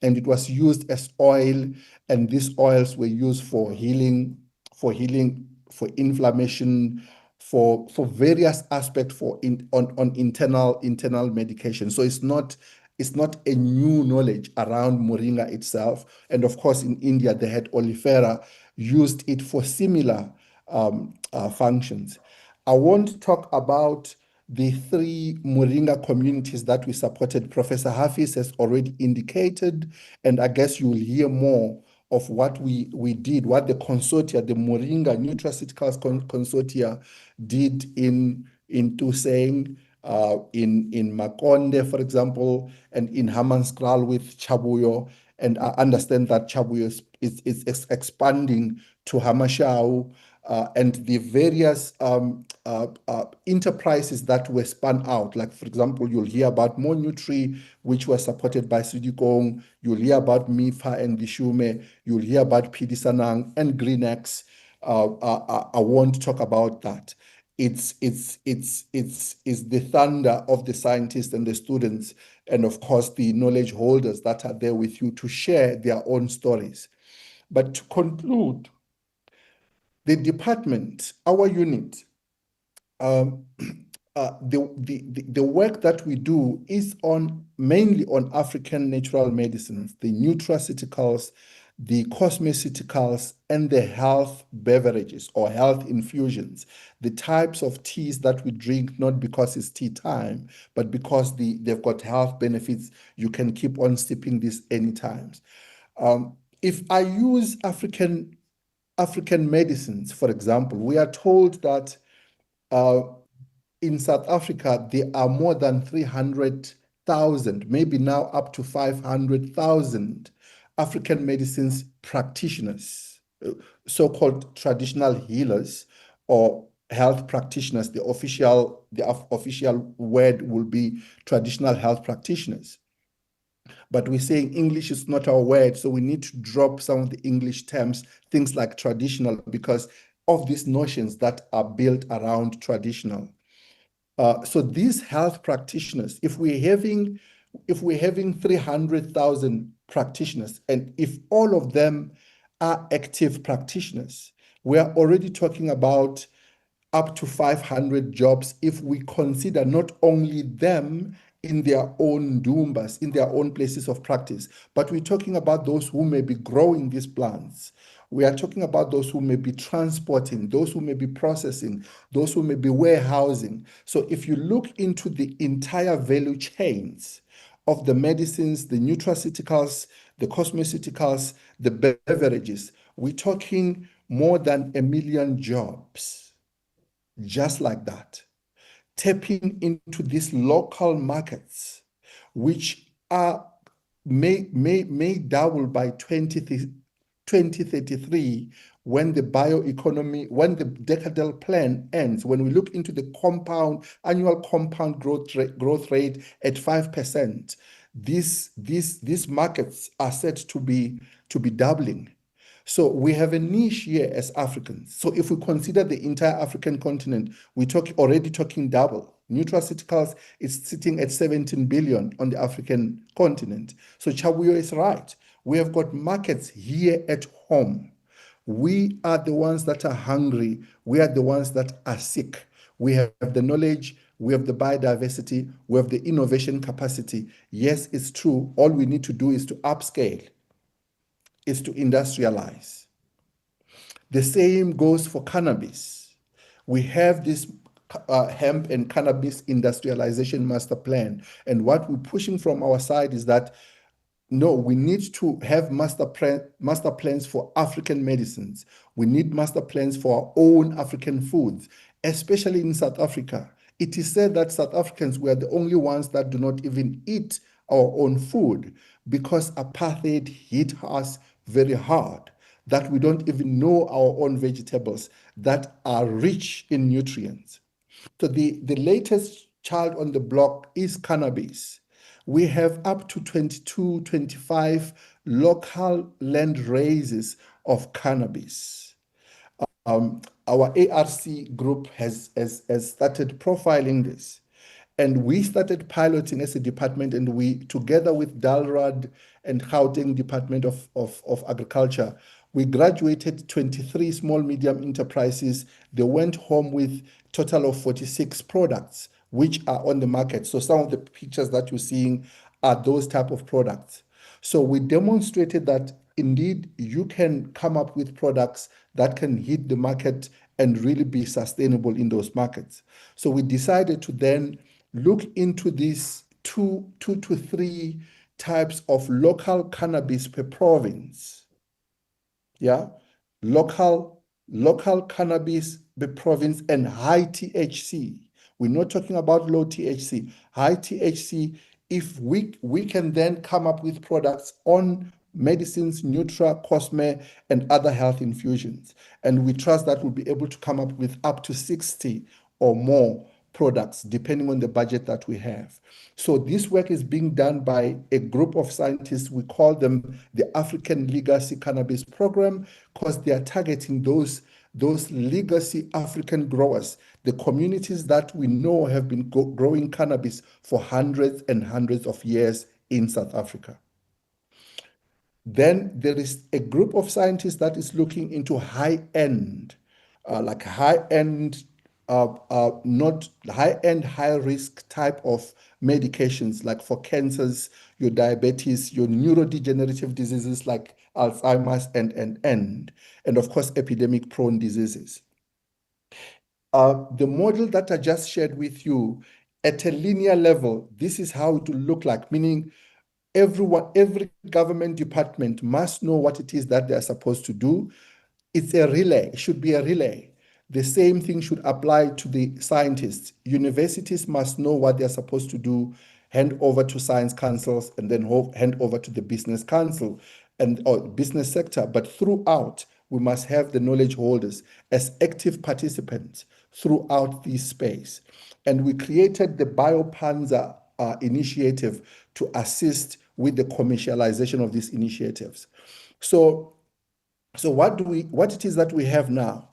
and it was used as oil, and these oils were used for healing, for inflammation, for various aspects on internal medication. So it's not a new knowledge around Moringa itself. And of course, in India, they had oleifera, used it for similar functions. I want to talk about the 3 Moringa communities that we supported. Professor Hafiz has already indicated, and I guess you will hear more of what we did, what the consortia, the Moringa Nutraceuticals Consortia did in Tuseng, in Makonde, for example, and in Hammanskraal with Chabuyo. And I understand that Chabuyo is expanding to Hamashau, and the various enterprises that were spun out. Like, for example, you'll hear about Monutri, which was supported by Sidikong. You'll hear about MIFA and Bishume. You'll hear about PD Sanang and GreenX. I won't talk about that. It's the thunder of the scientists and the students, and of course the knowledge holders that are there with you to share their own stories. But to conclude, the department, our unit, the work that we do is mainly on African natural medicines, the nutraceuticals, the cosmeceuticals, and the health beverages or health infusions, the types of teas that we drink, not because it's tea time, but because they've got health benefits. You can keep on sipping this anytime. If I use African medicines, for example, we are told that in South Africa, there are more than 300,000, maybe now up to 500,000 African medicines practitioners, so-called traditional healers or health practitioners. The official word will be traditional health practitioners. But we're saying English is not our word, so we need to drop some of the English terms, things like traditional, because of these notions that are built around traditional. So these health practitioners, if we're having 300,000 practitioners, and if all of them are active practitioners, we are already talking about up to 500 jobs if we consider not only them in their own Dumbas, in their own places of practice, but we're talking about those who may be growing these plants. We are talking about those who may be transporting, those who may be processing, those who may be warehousing. So if you look into the entire value chains of the medicines, the nutraceuticals, the cosmeceuticals, the beverages, we're talking more than 1 million jobs, just like that, tapping into these local markets, which may double by 2033 when the bioeconomy, when the decadal plan ends. When we look into the annual compound growth rate at 5%, these markets are set to be doubling. So we have a niche here as Africans. So if we consider the entire African continent, we're already talking double. Nutraceuticals is sitting at 17 billion on the African continent. So Chabuyo is right. We have got markets here at home. We are the ones that are hungry. We are the ones that are sick. We have the knowledge, we have the biodiversity, we have the innovation capacity. Yes, it's true. All we need to do is to upscale, is to industrialize. The same goes for cannabis. We have this hemp and cannabis industrialization master plan. And what we're pushing from our side is that, no, we need to have master plans for African medicines. We need master plans for our own African foods, especially in South Africa. It is said that South Africans were the only ones that do not even eat our own food because apartheid hit us very hard, that we don't even know our own vegetables that are rich in nutrients. So the latest child on the block is cannabis. We have up to 22, 25 local land raises of cannabis. Our ARC group has started profiling this. And we started piloting as a department, and we, together with Dalrad and Gauteng Department of Agriculture, we graduated 23 small medium enterprises. They went home with total of 46 products, which are on the market. So some of the pictures that you're seeing are those type of products. So we demonstrated that indeed you can come up with products that can hit the market and really be sustainable in those markets. So we decided to then look into these two to three types of local cannabis per province. Yeah, local cannabis per province and high THC. We're not talking about low THC, high THC. If we can then come up with products on medicines, Nutra, Cosme, and other health infusions. And we trust that we'll be able to come up with up to 60 or more products, depending on the budget that we have. So this work is being done by a group of scientists. We call them the African Legacy Cannabis Program, because they are targeting those legacy African growers, the communities that we know have been growing cannabis for hundreds and hundreds of years in South Africa. Then there is a group of scientists that is looking into high-end, like high-end, not high-end, high-risk type of medications, like for cancers, your diabetes, your neurodegenerative diseases like Alzheimer's and of course, epidemic-prone diseases. The model that I just shared with you, at a linear level, this is how it will look like, meaning every government department must know what it is that they are supposed to do. It's a relay, it should be a relay. The same thing should apply to the scientists. Universities must know what they're supposed to do, hand over to science councils, and then hand over to the business council or business sector. But throughout, we must have the knowledge holders as active participants throughout this space. And we created the BioPanza initiative to assist with the commercialization of these initiatives. So what it is that we have now?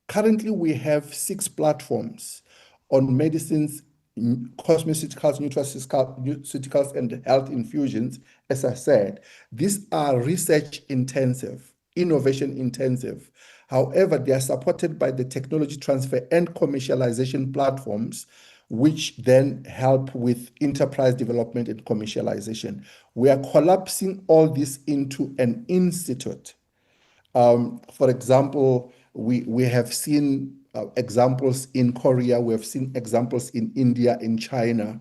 Currently we have 6 platforms on medicines, cosmeceuticals, nutraceuticals, and health infusions. As I said, these are research intensive, innovation intensive. However, they are supported by the technology transfer and commercialization platforms, which then help with enterprise development and commercialization. We are collapsing all this into an institute. For example, we have seen examples in Korea, we have seen examples in India, in China,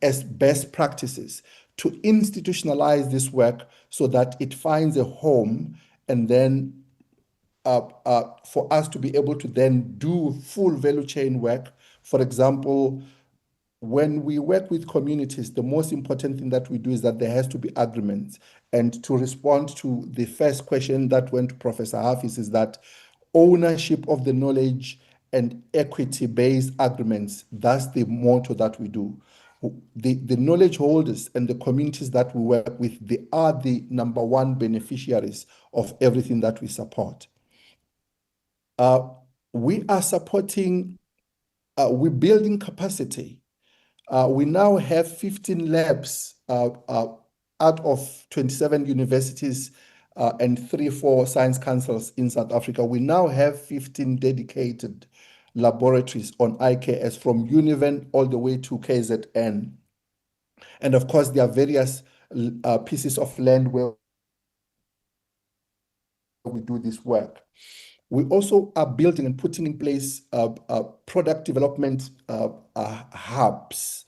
as best practices to institutionalize this work so that it finds a home, and then for us to be able to then do full value chain work. For example, when we work with communities, the most important thing that we do is that there has to be agreements. And to respond to the first question that went to Professor Hafiz is that ownership of the knowledge and equity-based agreements, that's the motto that we do. The knowledge holders and the communities that we work with, they are the #1 beneficiaries of everything that we support. We are supporting, we're building capacity. We now have 15 labs out of 27 universities and 3-4 science councils in South Africa. We now have 15 dedicated laboratories on IKS, from Univen all the way to KZN. And of course, there are various pieces of land where we do this work. We also are building and putting in place product development hubs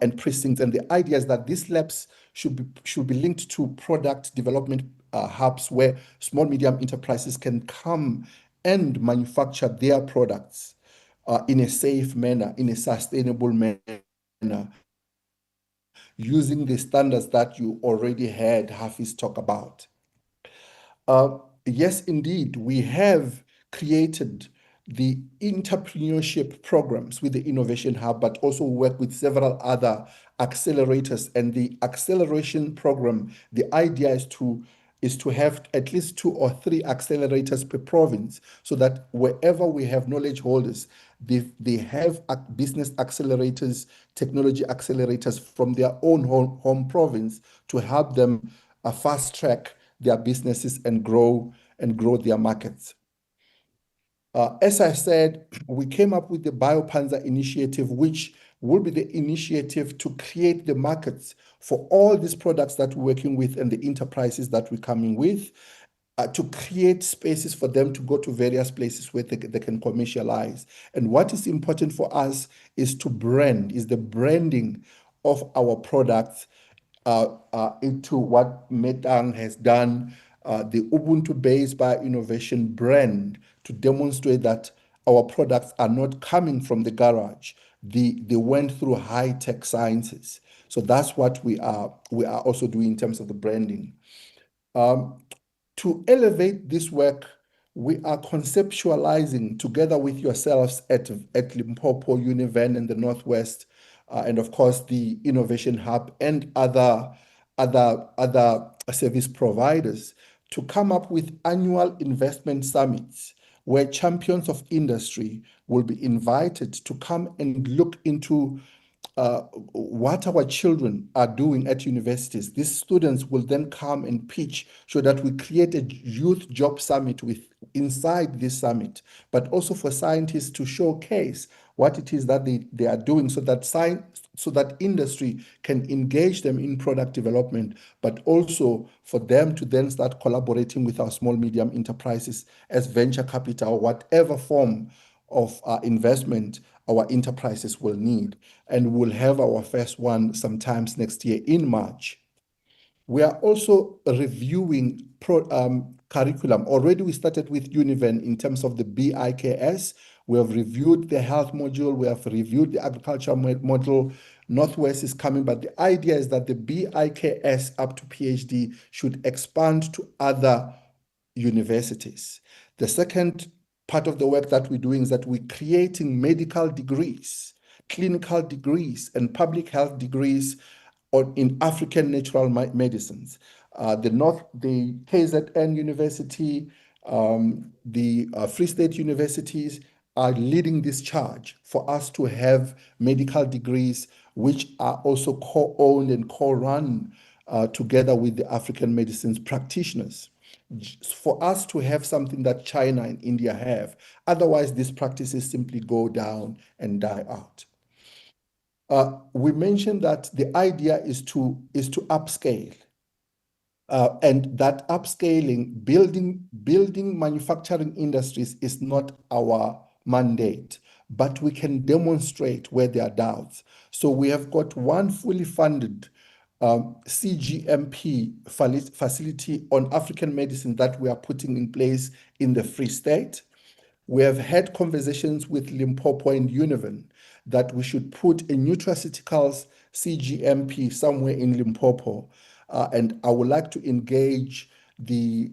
and precincts. And the idea is that these labs should be linked to product development hubs where small, medium enterprises can come and manufacture their products in a safe manner, in a sustainable manner, using the standards that you already heard Hafiz talk about. Yes, indeed, we have created the entrepreneurship programs with the Innovation Hub, but also work with several other accelerators. And the acceleration program, the idea is to have at least 2 or 3 accelerators per province, so that wherever we have knowledge holders, they have business accelerators, technology accelerators from their own home province to help them fast track their businesses and grow their markets. As I said, we came up with the BioPanza initiative, which will be the initiative to create the markets for all these products that we're working with and the enterprises that we're coming with, to create spaces for them to go to various places where they can commercialize. And what is important for us is the branding of our products into what Metang has done, the Ubuntu-based bio-innovation brand, to demonstrate that our products are not coming from the garage. They went through high-tech sciences. So that's what we are also doing in terms of the branding. To elevate this work, we are conceptualizing together with yourselves at Limpopo, Univen in the Northwest, and of course the Innovation Hub and other service providers to come up with annual investment summits where champions of industry will be invited to come and look into what our children are doing at universities. These students will then come and pitch so that we create a youth job summit inside this summit, but also for scientists to showcase what it is that they are doing so that industry can engage them in product development, but also for them to then start collaborating with our small medium enterprises as venture capital, or whatever form of investment our enterprises will need. And we'll have our first one sometimes next year in March. We are also reviewing curriculum. Already we started with Univen in terms of the BIKS. We have reviewed the health module. We have reviewed the agriculture module. Northwest is coming, but the idea is that the BIKS up to PhD should expand to other universities. The second part of the work that we're doing is that we're creating medical degrees, clinical degrees, and public health degrees in African natural medicines. The KZN University, the Free State universities are leading this charge for us to have medical degrees which are also co-owned and co-run together with the African medicines practitioners, for us to have something that China and India have. Otherwise, these practices simply go down and die out. We mentioned that the idea is to upscale, and that upscaling, building manufacturing industries is not our mandate, but we can demonstrate where there are doubts. So we have got one fully funded CGMP facility on African medicine that we are putting in place in the Free State. We have had conversations with Limpopo and Univen that we should put a nutraceuticals CGMP somewhere in Limpopo, and I would like to engage the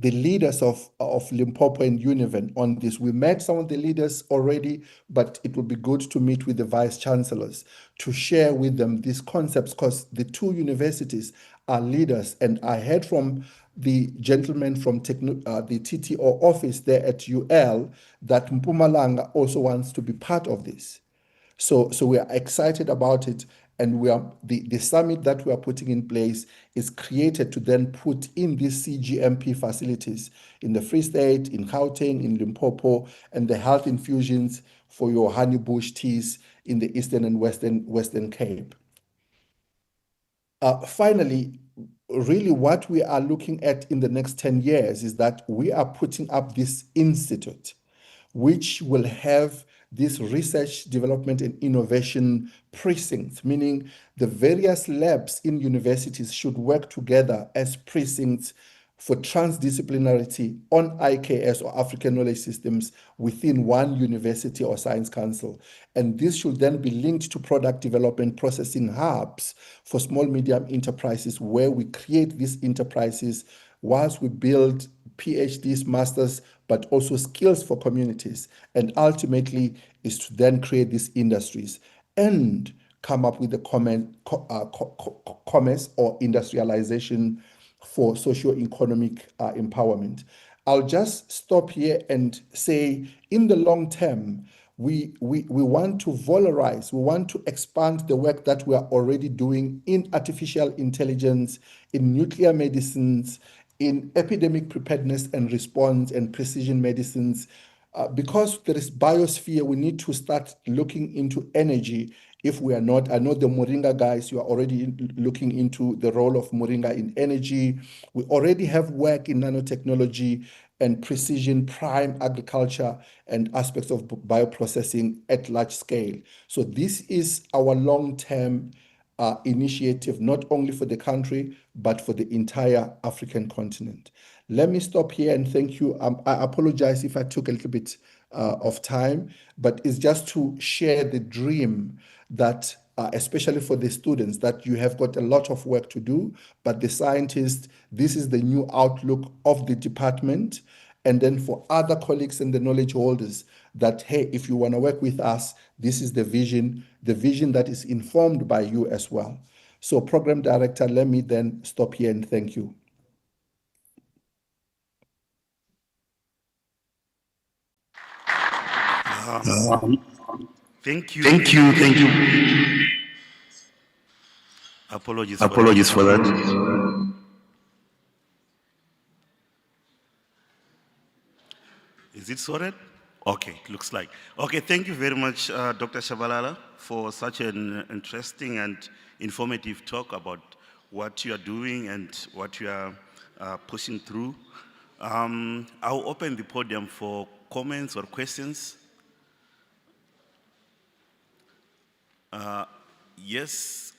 leaders of Limpopo and Univen on this. We met some of the leaders already, but it would be good to meet with the vice chancellors to share with them these concepts, because the two universities are leaders. And I heard from the gentleman from the TTO office there at UL that Mpumalanga also wants to be part of this. So we are excited about it, and we are the summit that we are putting in place is created to then put in these CGMP facilities in the Free State, in Gauteng, in Limpopo, and the health infusions for your honey bush teas in the Eastern and Western Cape. Finally, really what we are looking at in the next 10 years is that we are putting up this institute, which will have this research, development, and innovation precincts, meaning the various labs in universities should work together as precincts for transdisciplinarity on IKS or African knowledge systems within one university or science council. And this should then be linked to product development processing hubs for small medium enterprises, where we create these enterprises whilst we build PhDs, masters, but also skills for communities. And ultimately is to then create these industries and come up with the commerce or industrialization for socio-economic empowerment. I'll just stop here and say, in the long term, we want to valorize, we want to expand the work that we are already doing in artificial intelligence, in nuclear medicines, in epidemic preparedness and response and precision medicines. Because there is biosphere, we need to start looking into energy. If we are not, I know the Moringa guys, you are already looking into the role of Moringa in energy. We already have work in nanotechnology and precision prime agriculture and aspects of bioprocessing at large scale. So this is our long-term initiative, not only for the country, but for the entire African continent. Let me stop here and thank you. I apologize if I took a little bit of time, but it's just to share the dream that, especially for the students, that you have got a lot of work to do, but the scientists, this is the new outlook of the department. And then for other colleagues and the knowledge holders, that, hey, if you want to work with us, this is the vision that is informed by you as well. So, Program Director, let me then stop here and thank you. Thank you. Thank you. Apologies For that. Is it sorted? Okay, looks like. Okay, thank you very much, Dr. Shabalala, for such an interesting and informative talk about what you are doing and what you are pushing through. I'll open the podium for comments or questions. Yes,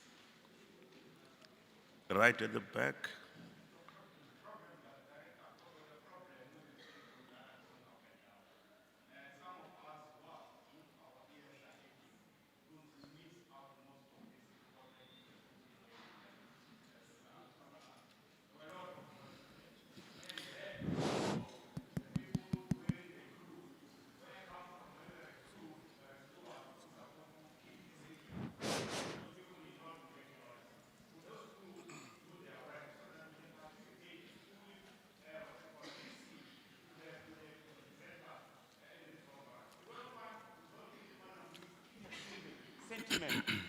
right at the back.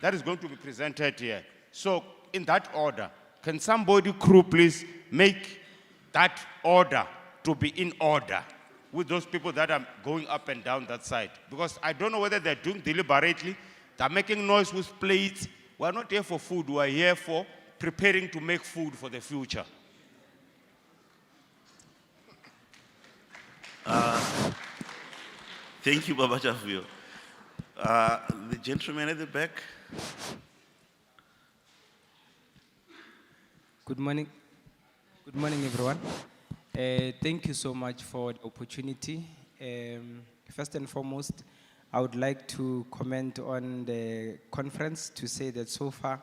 That is going to be presented here. So, in that order, can somebody, crew, please make that order to be in order with those people that are going up and down that side? Because I don't know whether they're doing deliberately, they're making noise with plates. We're not here for food, we're here for preparing to make food for the future. Thank you, Baba Jafio. The gentleman at the back. Good morning. Good morning, everyone. Thank you so much for the opportunity. First and foremost, I would like to comment on the conference to say that so far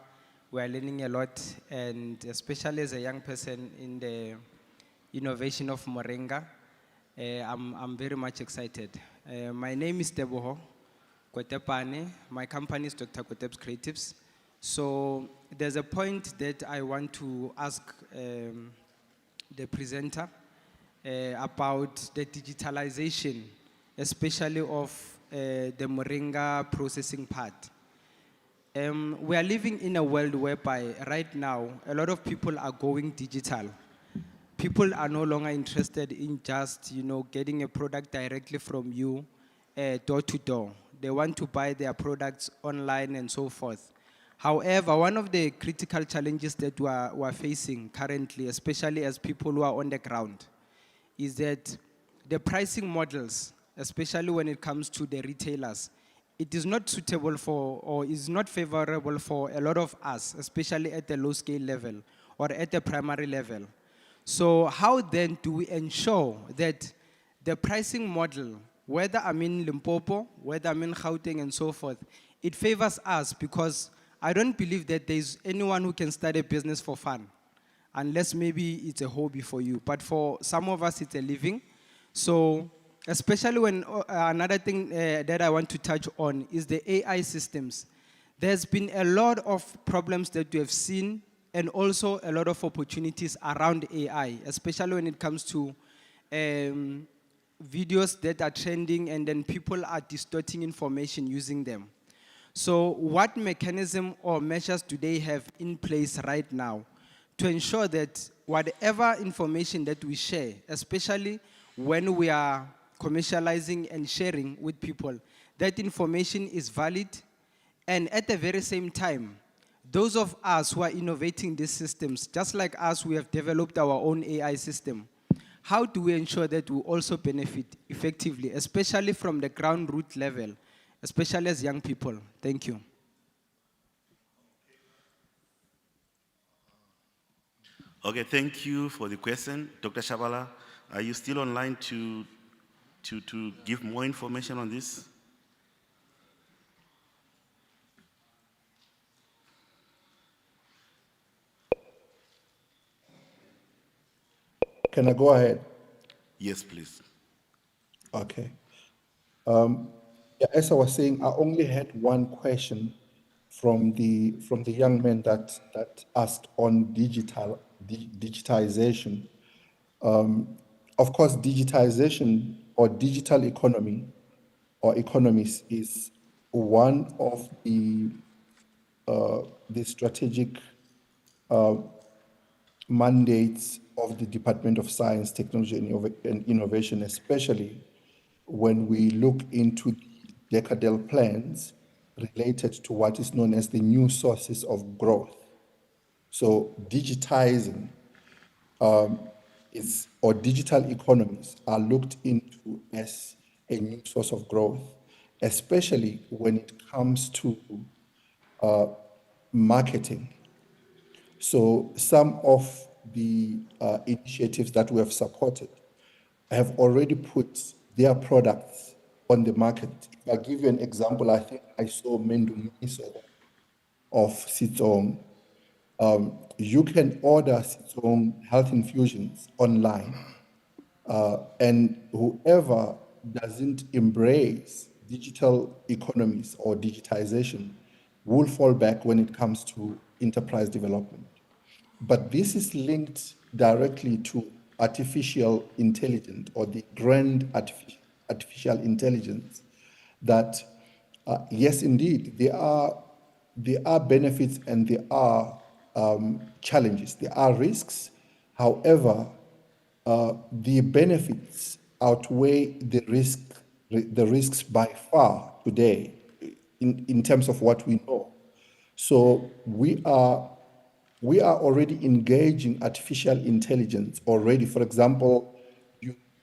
we are learning a lot, and especially as a young person in the innovation of Moringa, I'm very much excited. My name is Teboho Kotepane. My company is Dr. Kotep's Creatives. So there's a point that I want to ask the presenter about the digitalization, especially of the Moringa processing part. We are living in a world whereby right now a lot of people are going digital. People are no longer interested in just, getting a product directly from you, door to door. They want to buy their products online and so forth. However, one of the critical challenges that we're facing currently, especially as people who are on the ground, is that the pricing models, especially when it comes to the retailers, it is not suitable for, or is not favorable for a lot of us, especially at the low scale level or at the primary level. So how then do we ensure that the pricing model, whether I'm in Limpopo, whether I'm in Gauteng and so forth, it favors us? Because I don't believe that there's anyone who can start a business for fun, unless maybe it's a hobby for you. But for some of us, it's a living. So especially when another thing that I want to touch on is the AI systems. There's been a lot of problems that we have seen, and also a lot of opportunities around AI, especially when it comes to videos that are trending and then people are distorting information using them. So what mechanism or measures do they have in place right now to ensure that whatever information that we share, especially when we are commercializing and sharing with people, that information is valid, and at the very same time, those of us who are innovating these systems, just like us, we have developed our own AI system. How do we ensure that we also benefit effectively, especially from the ground root level, especially as young people? Thank you. Okay, thank you for the question. Dr. Shabala, are you still online to to give more information on this? Can I go ahead? Yes, please. Okay. Yeah, as I was saying, I only had one question from the young man that asked on digitization. Of course, digitization or digital economy or economies is one of the strategic mandates of the Department of Science, Technology, and Innovation, especially when we look into the decadal plans related to what is known as the new sources of growth. So digitizing or digital economies are looked into as a new source of growth, especially when it comes to marketing. So some of the initiatives that we have supported have already put their products on the market. If I give you an example, I think I saw Mendu Miso of Sitsong. You can order Sitsong health infusions online, and whoever doesn't embrace digital economies or digitization will fall back when it comes to enterprise development. But this is linked directly to artificial intelligence or the grand artificial intelligence that, yes, indeed, there are benefits and there are challenges, there are risks. However, the benefits outweigh the risks by far today in terms of what we know. So we are already engaging artificial intelligence already. For example,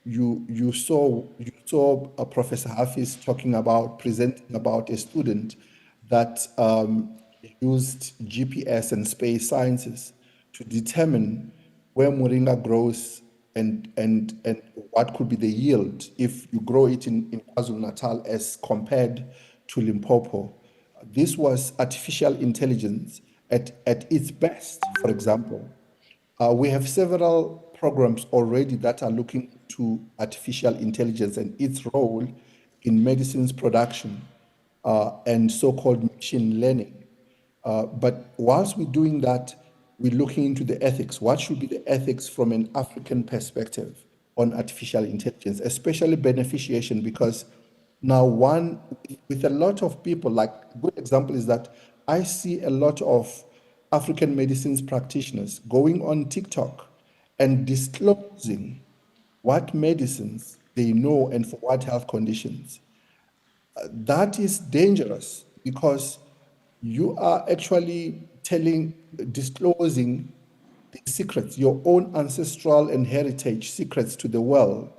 you saw Professor Hafiz presenting about a student that used GPS and space sciences to determine where Moringa grows and what could be the yield if you grow it in KwaZulu-Natal as compared to Limpopo. This was artificial intelligence at its best, for example. We have several programs already that are looking to artificial intelligence and its role in medicines production and so-called machine learning. But whilst we're doing that, we're looking into the ethics. What should be the ethics from an African perspective on artificial intelligence, especially beneficiation? Because now with a lot of people, like a good example is that I see a lot of African medicines practitioners going on TikTok and disclosing what medicines they know and for what health conditions. That is dangerous because you are actually disclosing the secrets, your own ancestral and heritage secrets to the world.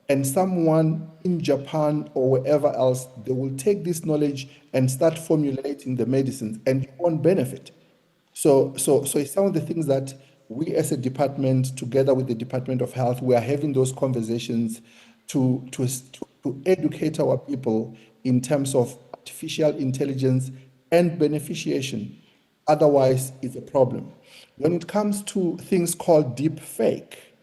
And someone in Japan or wherever else, they will take this knowledge and start formulating the medicines and you won't benefit. So it's some of the things that we as a department, together with the Department of Health, we are having those conversations to educate our people in terms of artificial intelligence and beneficiation. Otherwise, it's a problem. When it comes to things called deep fake,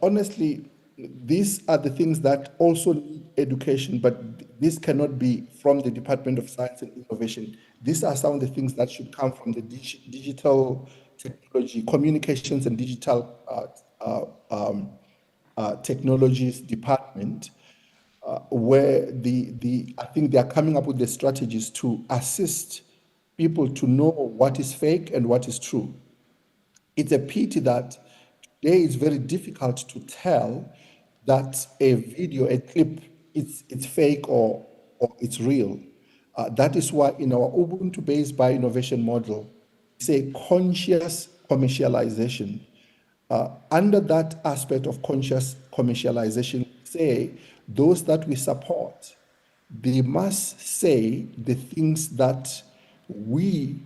honestly, these are the things that also need education, but this cannot be from the Department of Science and Innovation. These are some of the things that should come from the digital technology, communications and digital technologies department, where I think they are coming up with the strategies to assist people to know what is fake and what is true. It's a pity that today it's very difficult to tell that a video, a clip, it's fake or it's real. That is why in our Ubuntu-based bio-innovation model, we say conscious commercialization. Under that aspect of conscious commercialization, say those that we support, they must say the things that we,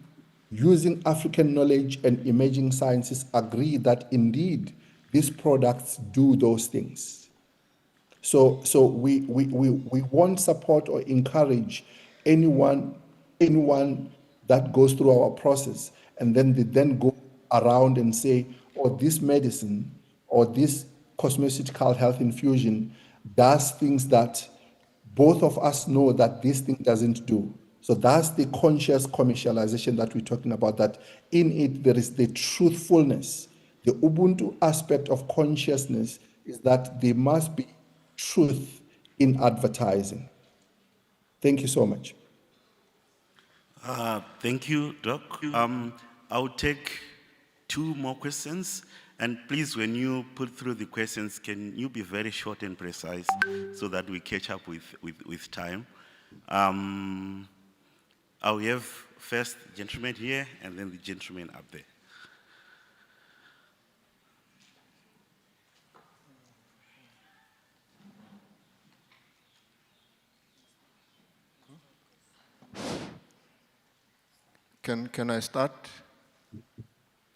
using African knowledge and emerging sciences, agree that indeed these products do those things. So we won't support or encourage anyone that goes through our process and then they then go around and say, oh, this medicine or this cosmeceutical health infusion does things that both of us know that this thing doesn't do. So that's the conscious commercialization that we're talking about, that in it there is the truthfulness. The Ubuntu aspect of consciousness is that there must be truth in advertising. Thank you so much. Thank you, Doc. I'll take 2 more questions. And please, when you put through the questions, can you be very short and precise so that we catch up with time? I'll have first gentleman here and then the gentleman up there. Can I start?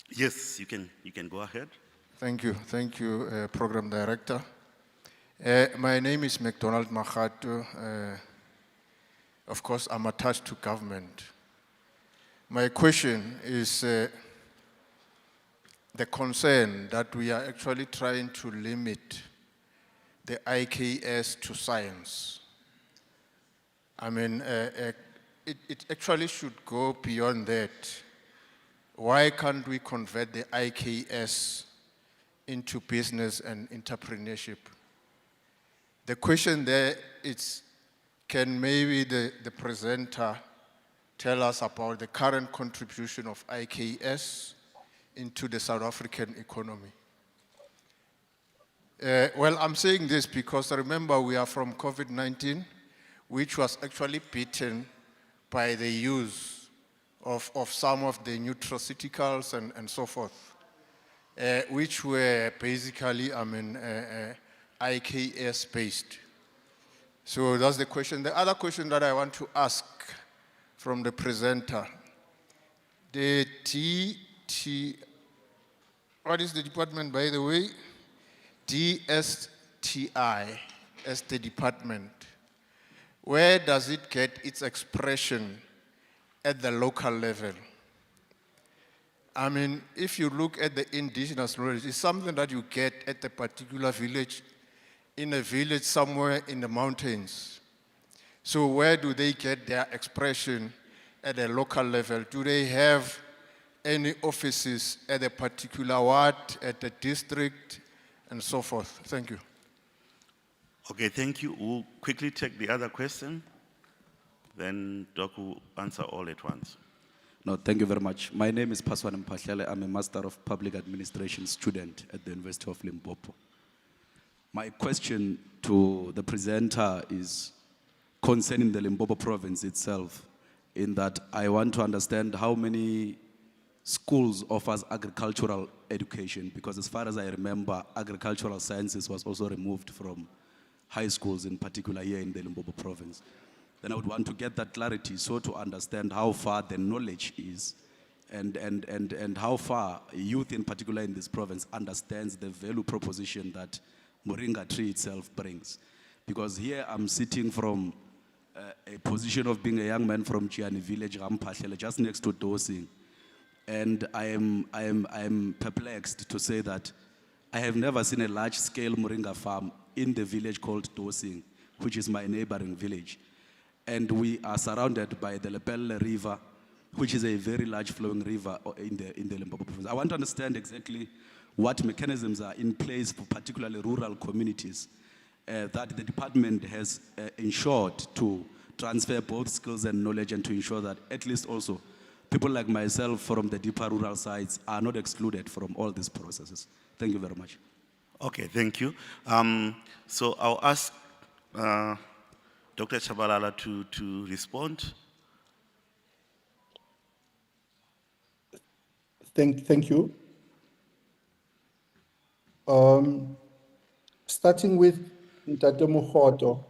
Yes, you can go ahead. Thank you, Program Director. My name is McDonald Mahato. Of course, I'm attached to government. My question is the concern that we are actually trying to limit the IKS to science. I mean, it actually should go beyond that. Why can't we convert the IKS into business and entrepreneurship? The question there is, can maybe the presenter tell us about the current contribution of IKS into the South African economy? Well, I'm saying this because remember we are from COVID-19, which was actually beaten by the use of some of the nutraceuticals and so forth, which were basically, IKS based. So that's the question. The other question that I want to ask from the presenter, the what is the department, by the way? DSTI as the department. Where does it get its expression at the local level? I mean, if you look at the indigenous knowledge, it's something that you get at a particular village, in a village somewhere in the mountains. So where do they get their expression at a local level? Do they have any offices at a particular ward, at the district, and so forth? Thank you. Okay, thank you. We'll quickly take the other question. Then Doc will answer all at once. No, thank you very much. My name is Paswan Mpahlele. I'm a Master of Public Administration student at the University of Limpopo. My question to the presenter is concerning the Limpopo province itself, in that I want to understand how many schools offers agricultural education, because as far as I remember, agricultural sciences was also removed from high schools, in particular here in the Limpopo province. Then I would want to get that clarity, so to understand how far the knowledge is and how far youth in particular in this province understands the value proposition that Moringa tree itself brings. Because here I'm sitting from a position of being a young man from Chiani village, Ramphahlele, just next to Dosing. And I am perplexed to say that I have never seen a large-scale Moringa farm in the village called Dosing, which is my neighboring village. And we are surrounded by the Lepelle River, which is a very large flowing river in the Limpopo province. I want to understand exactly what mechanisms are in place for particularly rural communities that the department has ensured to transfer both skills and knowledge, and to ensure that at least also people like myself from the deeper rural sites are not excluded from all these processes. Thank you very much. Okay, thank you. So I'll ask Dr. Chabalala to respond. Thank you. Starting with Ntate Mokgoto,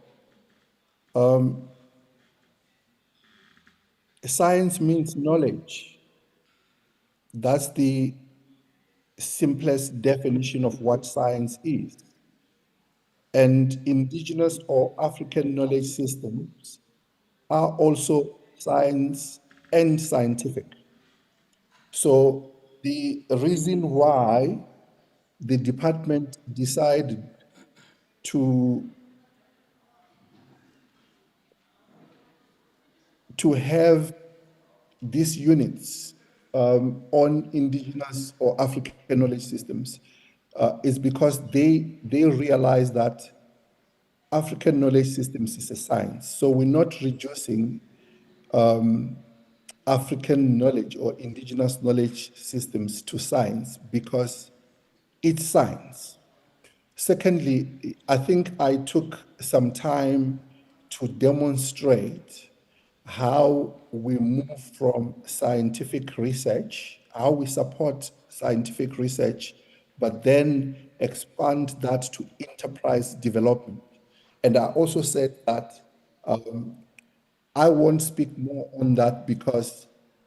science means knowledge. That's the simplest definition of what science is. and indigenous or African knowledge systems are also science and scientific. So the reason why the department decided to have these units on indigenous or African knowledge systems is because they realize that African knowledge systems is a science. So we're not reducing African knowledge or indigenous knowledge systems to science because it's science. Secondly, I think I took some time to demonstrate how we move from scientific research, how we support scientific research, but then expand that to enterprise development. And I also said that I won't speak more on that because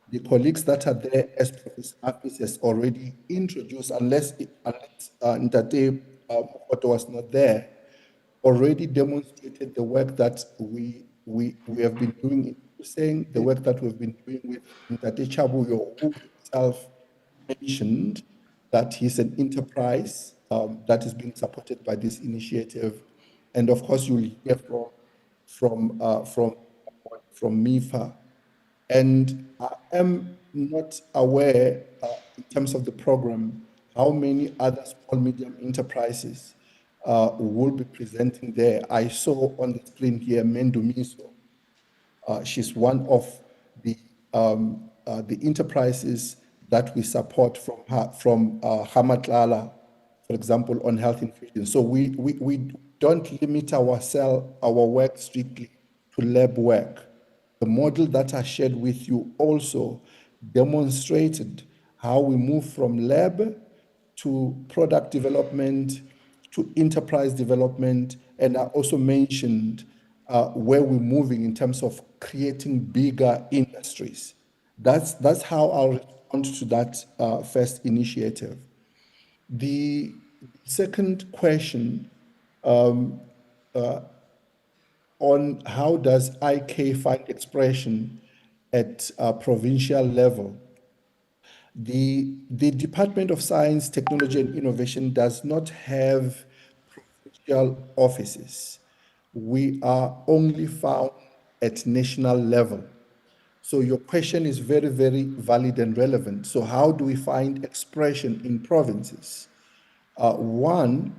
the colleagues that are there, as Professor Apis has already introduced, unless Ntate Mokoto was not there, already demonstrated the work that we have been doing, saying the work that we've been doing with Ntate Chabuyo, who himself mentioned that he's an enterprise that is being supported by this initiative. And of course, you'll hear from MIFA. And I am not aware, in terms of the program, how many other small medium enterprises will be presenting there. I saw on the screen here Mendumiso. She's one of the enterprises that we support from Hamatlala, for example, on health infusion. So we don't limit our work strictly to lab work. The model that I shared with you also demonstrated how we move from lab to product development to enterprise development, and I also mentioned where we're moving in terms of creating bigger industries. That's how I'll respond to that first initiative. The second question on how does IK find expression at provincial level. The Department of Science, Technology and Innovation does not have provincial offices. We are only found at national level. So your question is very, very valid and relevant. So how do we find expression in provinces? One,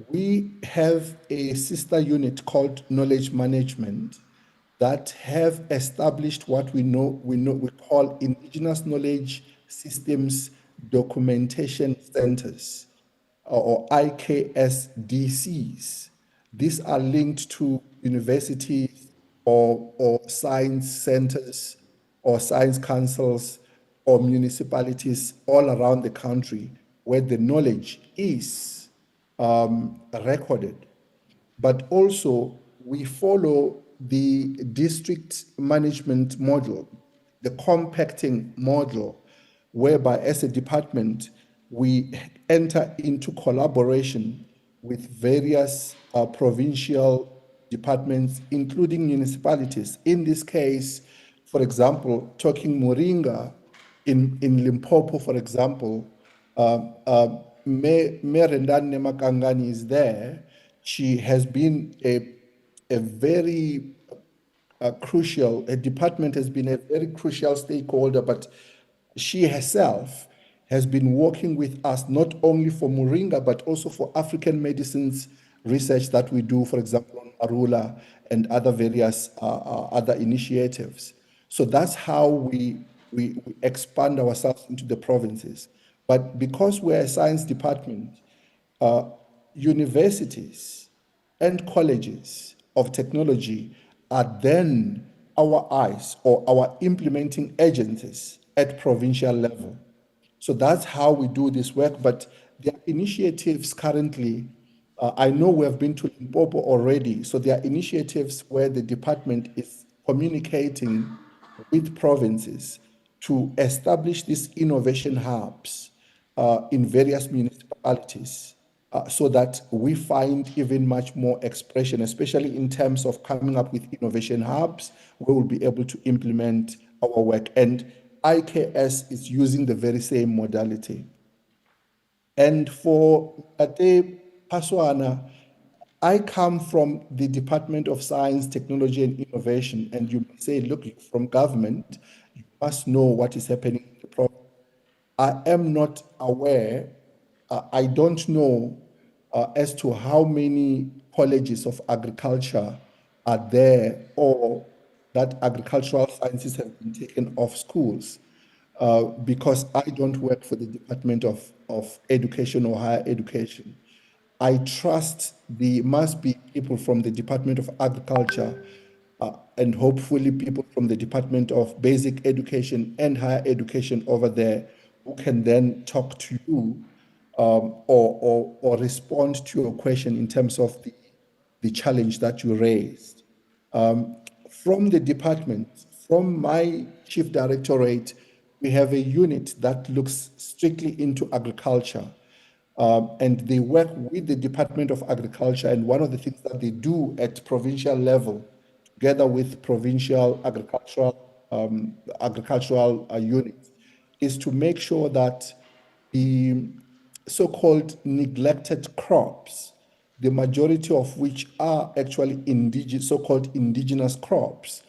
we have a sister unit called Knowledge Management that have established what we call Indigenous Knowledge Systems Documentation Centers, or IKSDCs. These are linked to universities or science centers or science councils or municipalities all around the country where the knowledge is recorded. But also we follow the district management model, the compacting model, whereby as a department, we enter into collaboration with various provincial departments, including municipalities. In this case, for example, talking Moringa, in Limpopo, for example, Mayor Rendane Makangani is there. She has been a very crucial, a department has been a very crucial stakeholder, but she herself has been working with us not only for Moringa, but also for African medicines research that we do, for example, on Marula and other various other initiatives. So that's how we expand ourselves into the provinces. But because we're a science department, universities and colleges of technology are then our eyes or our implementing agencies at provincial level. So that's how we do this work. But there are initiatives currently. I know we have been to Limpopo already. So there are initiatives where the department is communicating with provinces to establish these innovation hubs in various municipalities so that we find even much more expression, especially in terms of coming up with innovation hubs, we will be able to implement our work. And IKS is using the very same modality. And for Ate Paswana, I come from the Department of Science, Technology and Innovation, and you say, look, from government, you must know what is happening in the province. I am not aware, I don't know as to how many colleges of agriculture are there or that agricultural sciences have been taken off schools because I don't work for the Department of Education or Higher Education. I trust must be people from the Department of Agriculture and hopefully people from the Department of Basic Education and Higher Education over there who can then talk to you or respond to your question in terms of the challenge that you raised. From the department, from my chief directorate, we have a unit that looks strictly into agriculture. And they work with the Department of Agriculture. And one of the things that they do at provincial level, together with provincial agricultural units, is to make sure that the so-called neglected crops, the majority of which are actually so-called indigenous crops,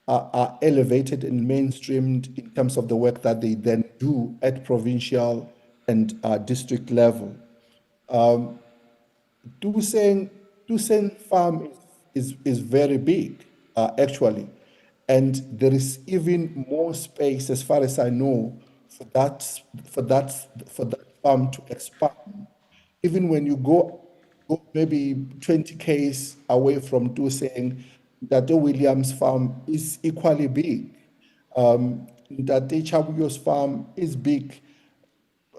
are elevated and mainstreamed in terms of the work that they then do at provincial and district level. Tusen farm is very big, actually. And there is even more space, as far as I know, for that farm to expand. Even when you go maybe 20 k's away from Tusen, Date Williams farm is equally big. Date Chabuyo's farm is big.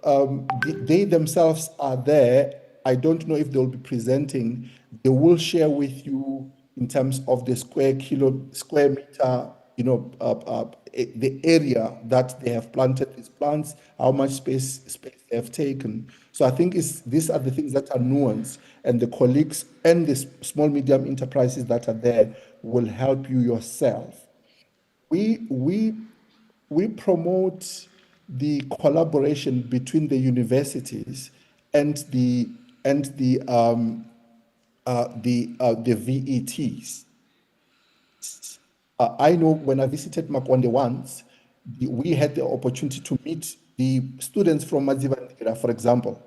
They themselves are there. I don't know if they'll be presenting. They will share with you in terms of the square meter, the area that they have planted these plants, how much space they have taken. So I think these are the things that are nuanced, and the colleagues and the small medium enterprises that are there will help you yourself. We promote the collaboration between the universities and the VETs. I know when I visited Makonde once, we had the opportunity to meet the students from Mazivandira, for example,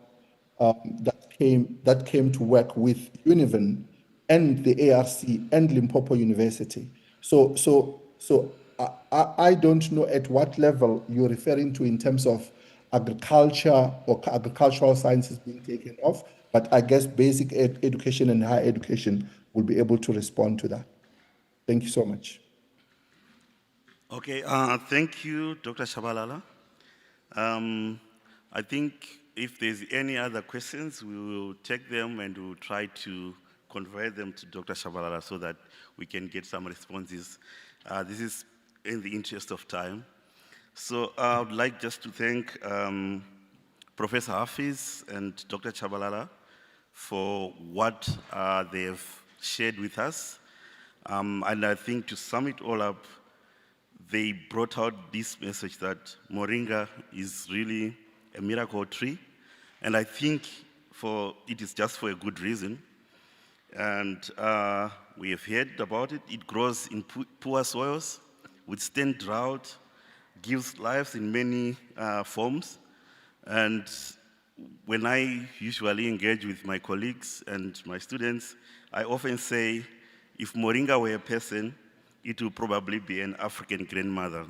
that came to work with Univen and the ARC and Limpopo University. So I don't know at what level you're referring to in terms of agriculture or agricultural sciences being taken off, but I guess basic education and higher education will be able to respond to that. Thank you so much. Okay, thank you, Dr. Shabalala. I think if there's any other questions, we will take them and we'll try to convey them to Dr. Shabalala so that we can get some responses. This is in the interest of time. So I would like just to thank Professor Hafiz and Dr. Shabalala for what they have shared with us. And I think to sum it all up, they brought out this message that Moringa is really a miracle tree. And I think it is just for a good reason. And we have heard about it. It grows in poor soils, withstands drought, gives lives in many forms. And when I usually engage with my colleagues and my students, I often say, if Moringa were a person, it would probably be an African grandmother.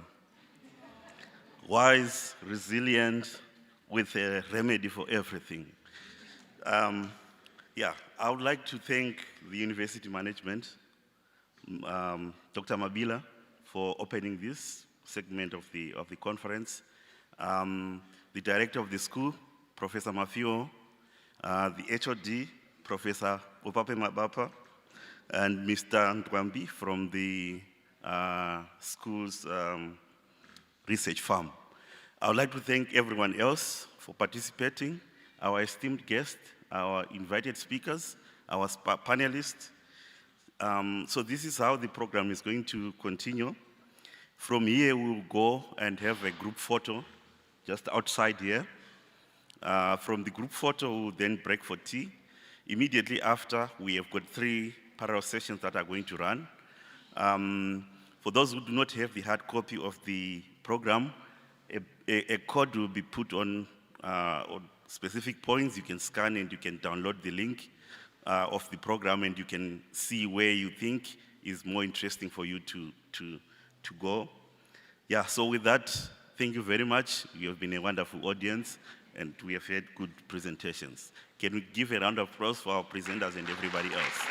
Wise, resilient, with a remedy for everything. Yeah, I would like to thank the university management, Dr. Mabila, for opening this segment of the conference, the director of the school, Professor Mafio, the HOD, Professor Opape Mabapa, and Mr. Ntwambi from the school's research farm. I would like to thank everyone else for participating, our esteemed guest, our invited speakers, our panelists. So this is how the program is going to continue. From here, we'll go and have a group photo just outside here. From the group photo, we'll then break for tea. Immediately after, we have got 3 parallel sessions that are going to run. For those who do not have the hard copy of the program, a code will be put on specific points. You can scan and you can download the link of the program, and you can see where you think is more interesting for you to go. Yeah, so with that, thank you very much. You have been a wonderful audience, and we have had good presentations. Can we give a round of applause for our presenters and everybody else?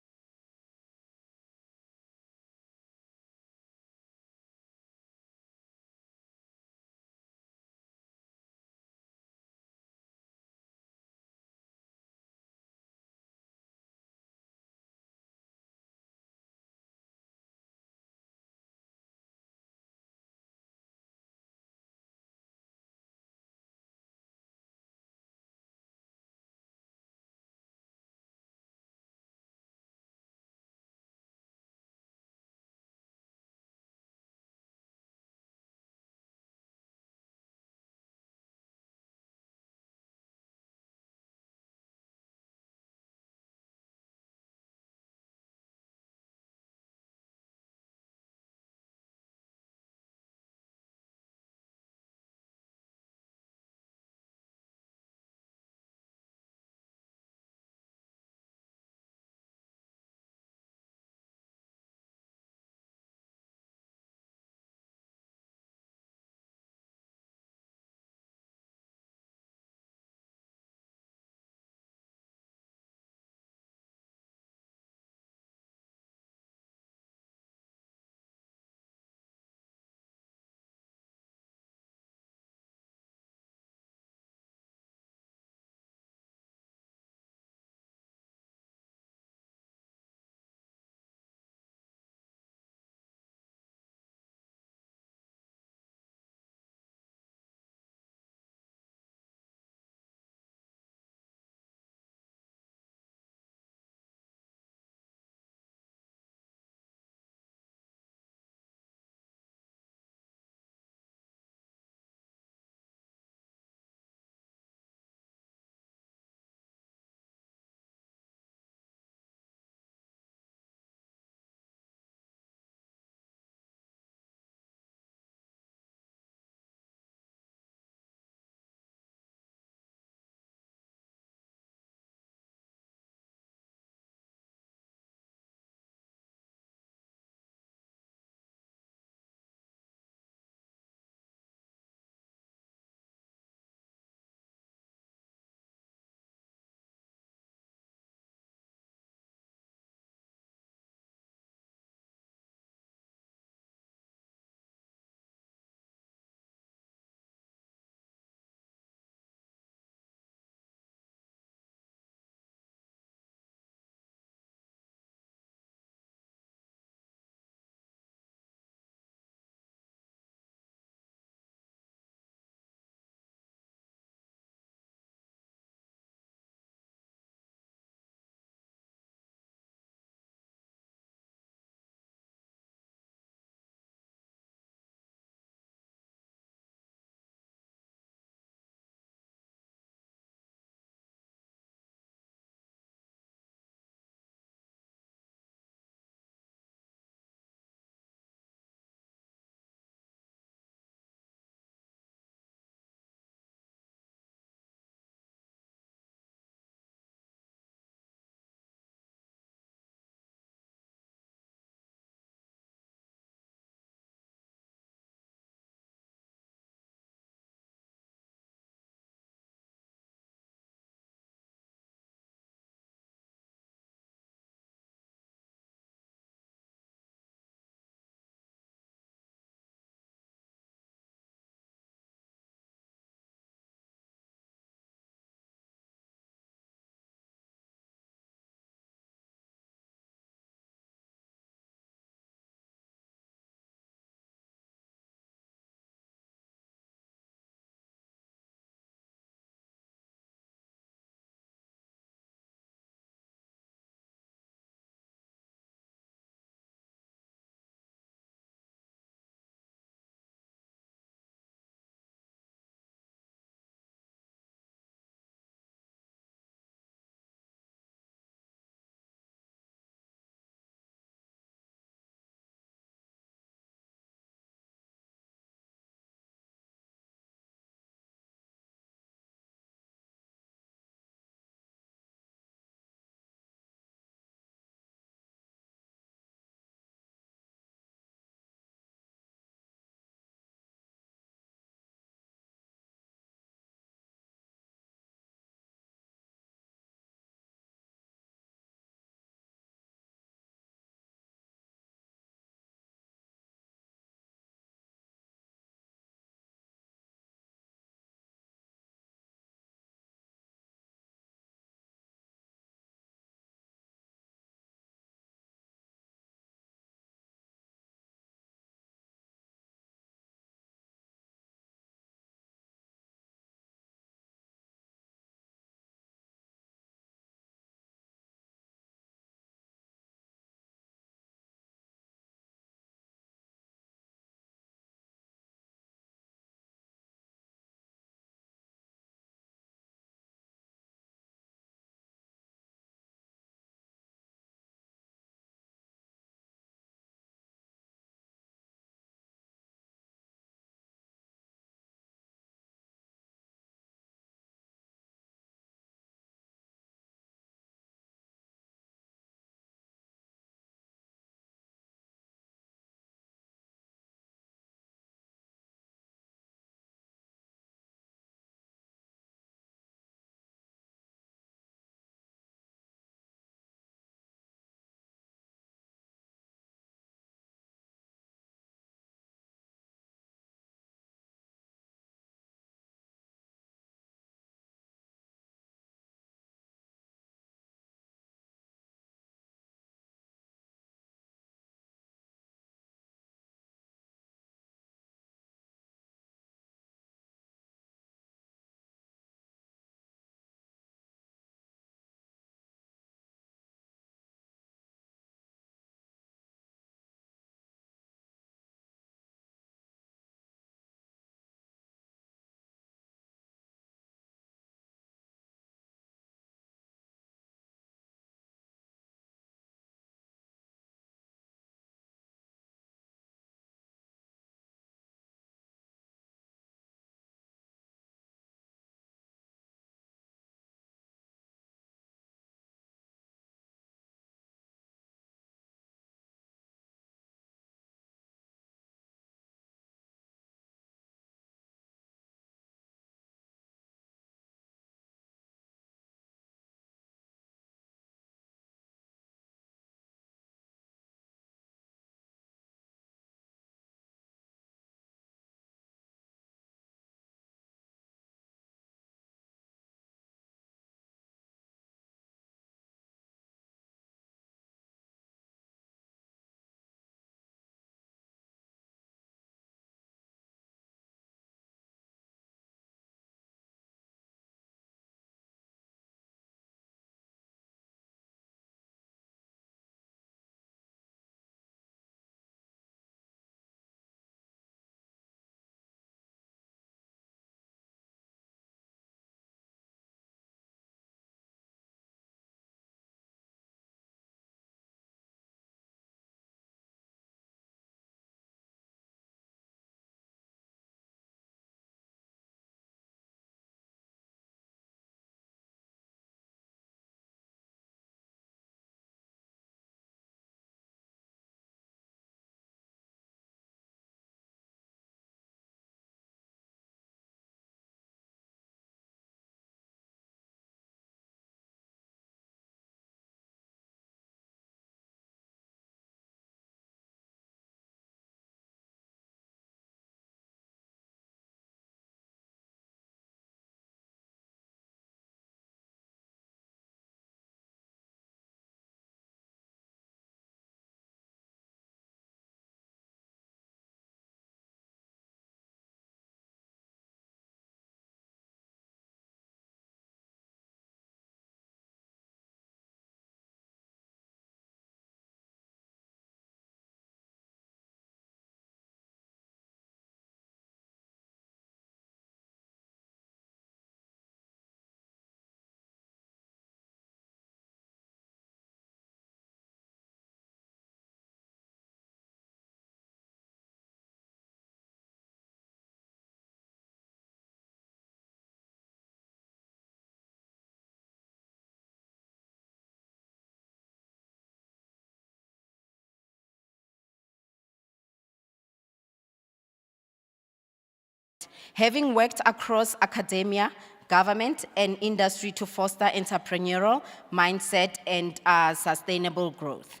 having worked across academia, government, and industry to foster entrepreneurial mindset and sustainable growth.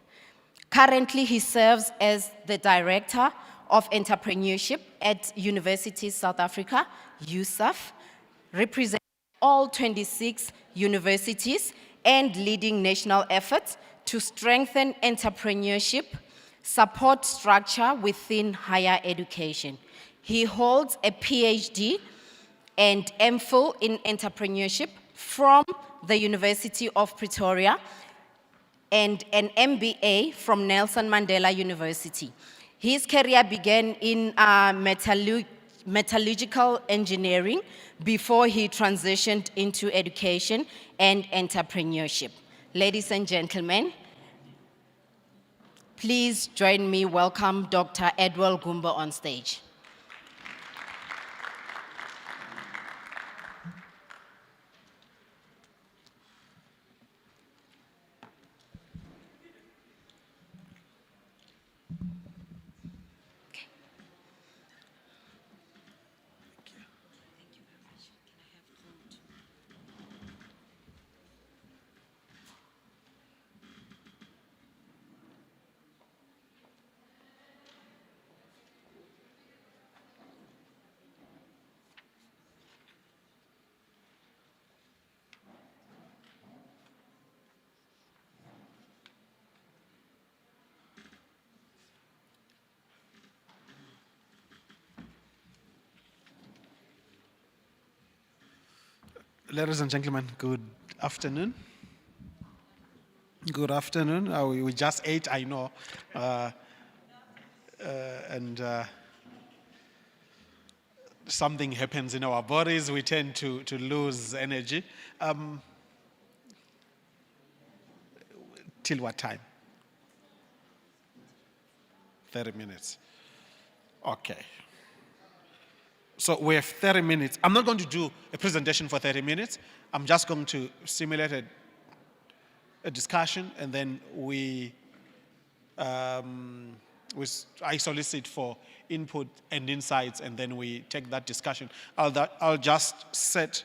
Currently, he serves as the Director of Entrepreneurship at Universities South Africa, USAF, representing all 26 universities and leading national efforts to strengthen entrepreneurship support structure within higher education. He holds a PhD and MPhil in entrepreneurship from the University of Pretoria and an MBA from Nelson Mandela University. His career began in metallurgical engineering before he transitioned into education and entrepreneurship. Ladies and gentlemen, please join me welcome Dr. Edwell Gumbo on stage. Ladies and gentlemen, good afternoon. Good afternoon. We just ate, I know. Something happens in our bodies, we tend to lose energy. Till what time? 30 minutes. Okay. So we have 30 minutes. I'm not going to do a presentation for 30 minutes. I'm just going to simulate a discussion, and then I solicit for input and insights, and then we take that discussion. I'll just set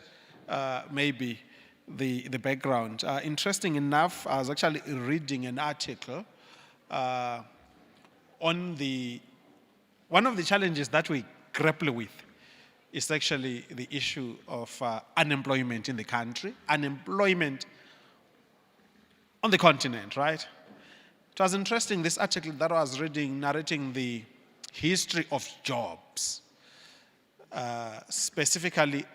maybe the background. Interesting enough, I was actually reading an article on one of the challenges that we grapple with is actually the issue of unemployment in the country, unemployment on the continent, right? It was interesting, this article that I was reading, narrating the history of jobs, specifically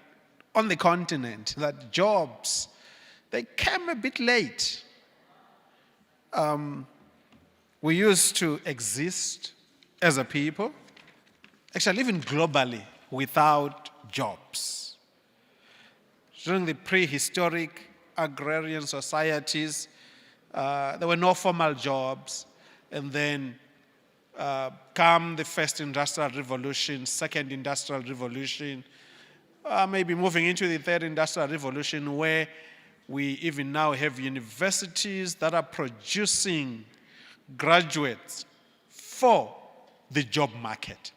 on the continent, that jobs, they came a bit late. We used to exist as a people, actually even globally, without jobs. During the prehistoric agrarian societies, there were no formal jobs, and then come the first industrial revolution, second industrial revolution, maybe moving into the third industrial revolution, where we even now have universities that are producing graduates for the job market.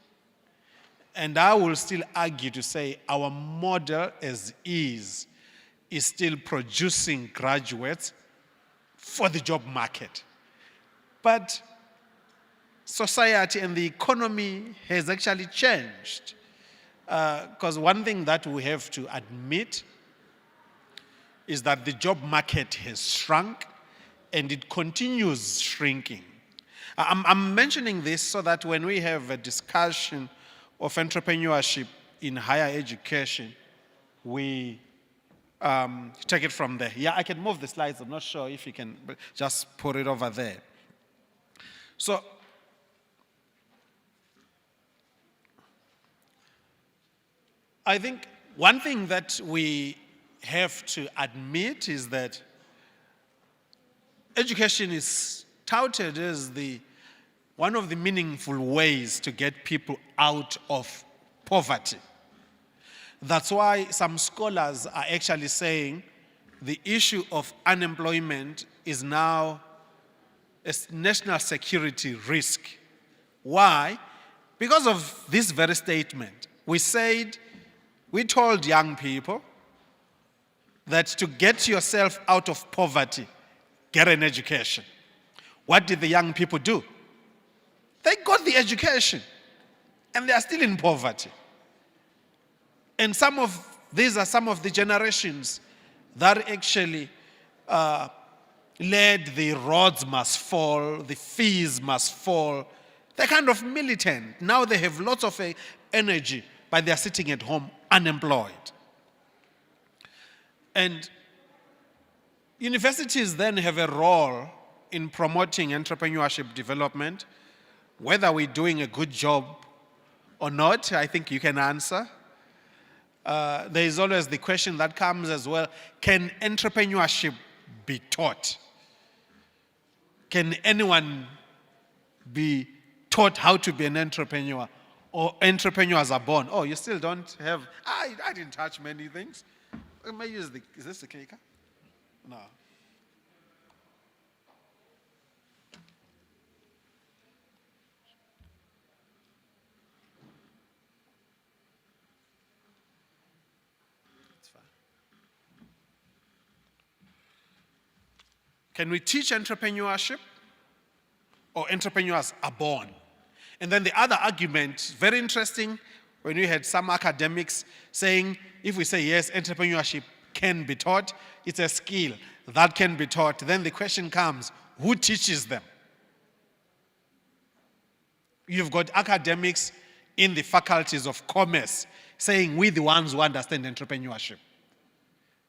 And I will still argue to say our model as is still producing graduates for the job market. But society and the economy has actually changed. Because one thing that we have to admit is that the job market has shrunk and it continues shrinking. I'm mentioning this so that when we have a discussion of entrepreneurship in higher education, we take it from there. Yeah, I can move the slides. I'm not sure if you can, but just put it over there. So, I think one thing that we have to admit is that education is touted as one of the meaningful ways to get people out of poverty. That's why some scholars are actually saying the issue of unemployment is now a national security risk. Why? Because of this very statement. we told young people that to get yourself out of poverty, get an education. What did the young people do? They got the education, and they are still in poverty. And these are some of the generations that actually led the roads must fall, the fees must fall. They're kind of militant. Now they have lots of energy, but they're sitting at home unemployed. And universities then have a role in promoting entrepreneurship development. Whether we're doing a good job or not, I think you can answer. There is always the question that comes as well, can entrepreneurship be taught? Can anyone be taught how to be an entrepreneur? Or entrepreneurs are born? Oh, you still don't have, I didn't touch many things. I may use is this the clicker? No. It's fine. Can we teach entrepreneurship? Or entrepreneurs are born? And then the other argument, very interesting, when we had some academics saying, if we say yes, entrepreneurship can be taught, it's a skill that can be taught, then the question comes, who teaches them? You've got academics in the faculties of commerce saying, we're the ones who understand entrepreneurship,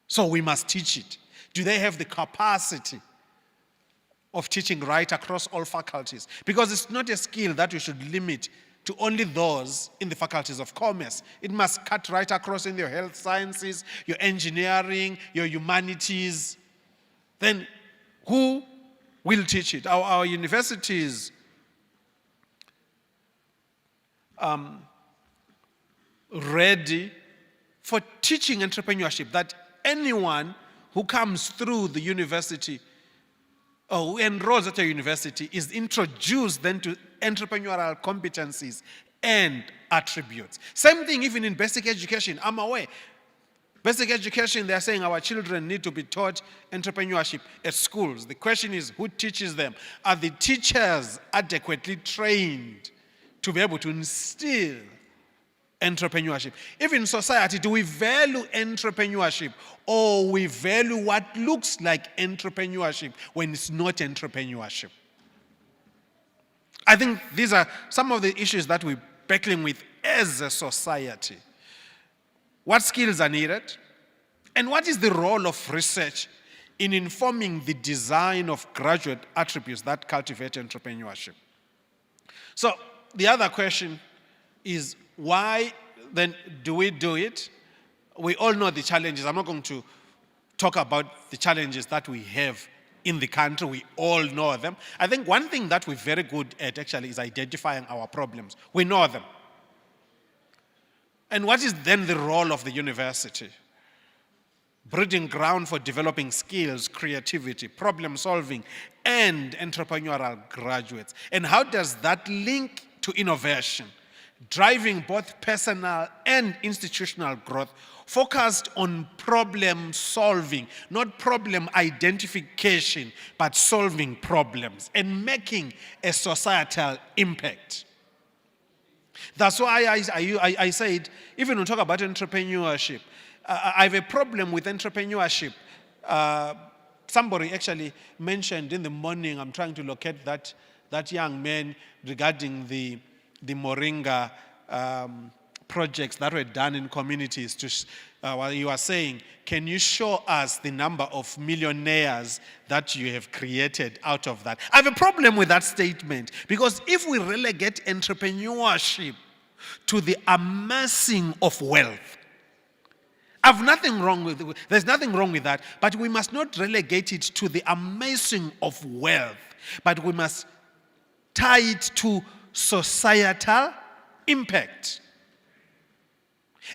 so we must teach it. Do they have the capacity of teaching right across all faculties? Because it's not a skill that we should limit to only those in the faculties of commerce. It must cut right across in your health sciences, your engineering, your humanities. Then who will teach it? Our universities ready for teaching entrepreneurship, that anyone who comes through the university or who enrolls at a university is introduced then to entrepreneurial competencies and attributes. Same thing even in basic education. I'm aware. Basic education, they're saying our children need to be taught entrepreneurship at schools. The question is, who teaches them? Are the teachers adequately trained to be able to instill entrepreneurship? Even in society, do we value entrepreneurship, or we value what looks like entrepreneurship when it's not entrepreneurship? I think these are some of the issues that we're battling with as a society. What skills are needed? And what is the role of research in informing the design of graduate attributes that cultivate entrepreneurship? So the other question is, why then do we do it? We all know the challenges. I'm not going to talk about the challenges that we have in the country. We all know them. I think one thing that we're very good at actually is identifying our problems. We know them. And what is then the role of the university? Breeding ground for developing skills, creativity, problem solving, and entrepreneurial graduates. And how does that link to innovation? Driving both personal and institutional growth, focused on problem solving, not problem identification, but solving problems and making a societal impact. That's why I said, even when we talk about entrepreneurship, I have a problem with entrepreneurship. Somebody actually mentioned in the morning, I'm trying to locate that young man regarding the Moringa projects that were done in communities. While you are saying, can you show us the number of millionaires that you have created out of that? I have a problem with that statement, because if we relegate entrepreneurship to the amassing of wealth, there's nothing wrong with that, but we must not relegate it to the amassing of wealth, but we must tie it to societal impact.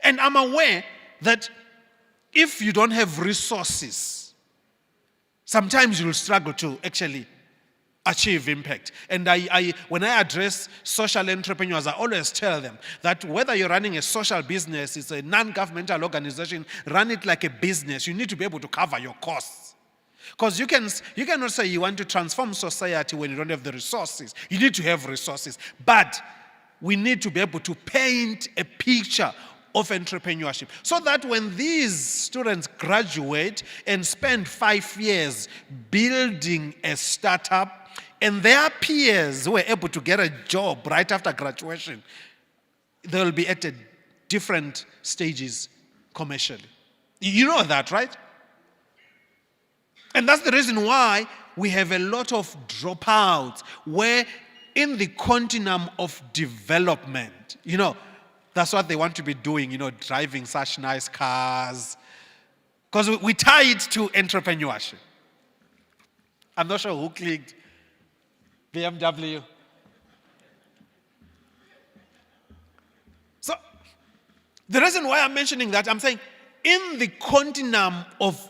And I'm aware that if you don't have resources, sometimes you'll struggle to actually achieve impact. And when I address social entrepreneurs, I always tell them that whether you're running a social business, it's a non-governmental organization, run it like a business. You need to be able to cover your costs. Because you cannot say you want to transform society when you don't have the resources. You need to have resources. But we need to be able to paint a picture of entrepreneurship so that when these students graduate and spend 5 years building a startup, and their peers who were able to get a job right after graduation, they'll be at different stages commercially. You know that, right? And that's the reason why we have a lot of dropouts, where in the continuum of development, that's what they want to be doing, driving such nice cars. Because we tie it to entrepreneurship. I'm not sure who clicked. BMW. So, the reason why I'm mentioning that, I'm saying, in the continuum of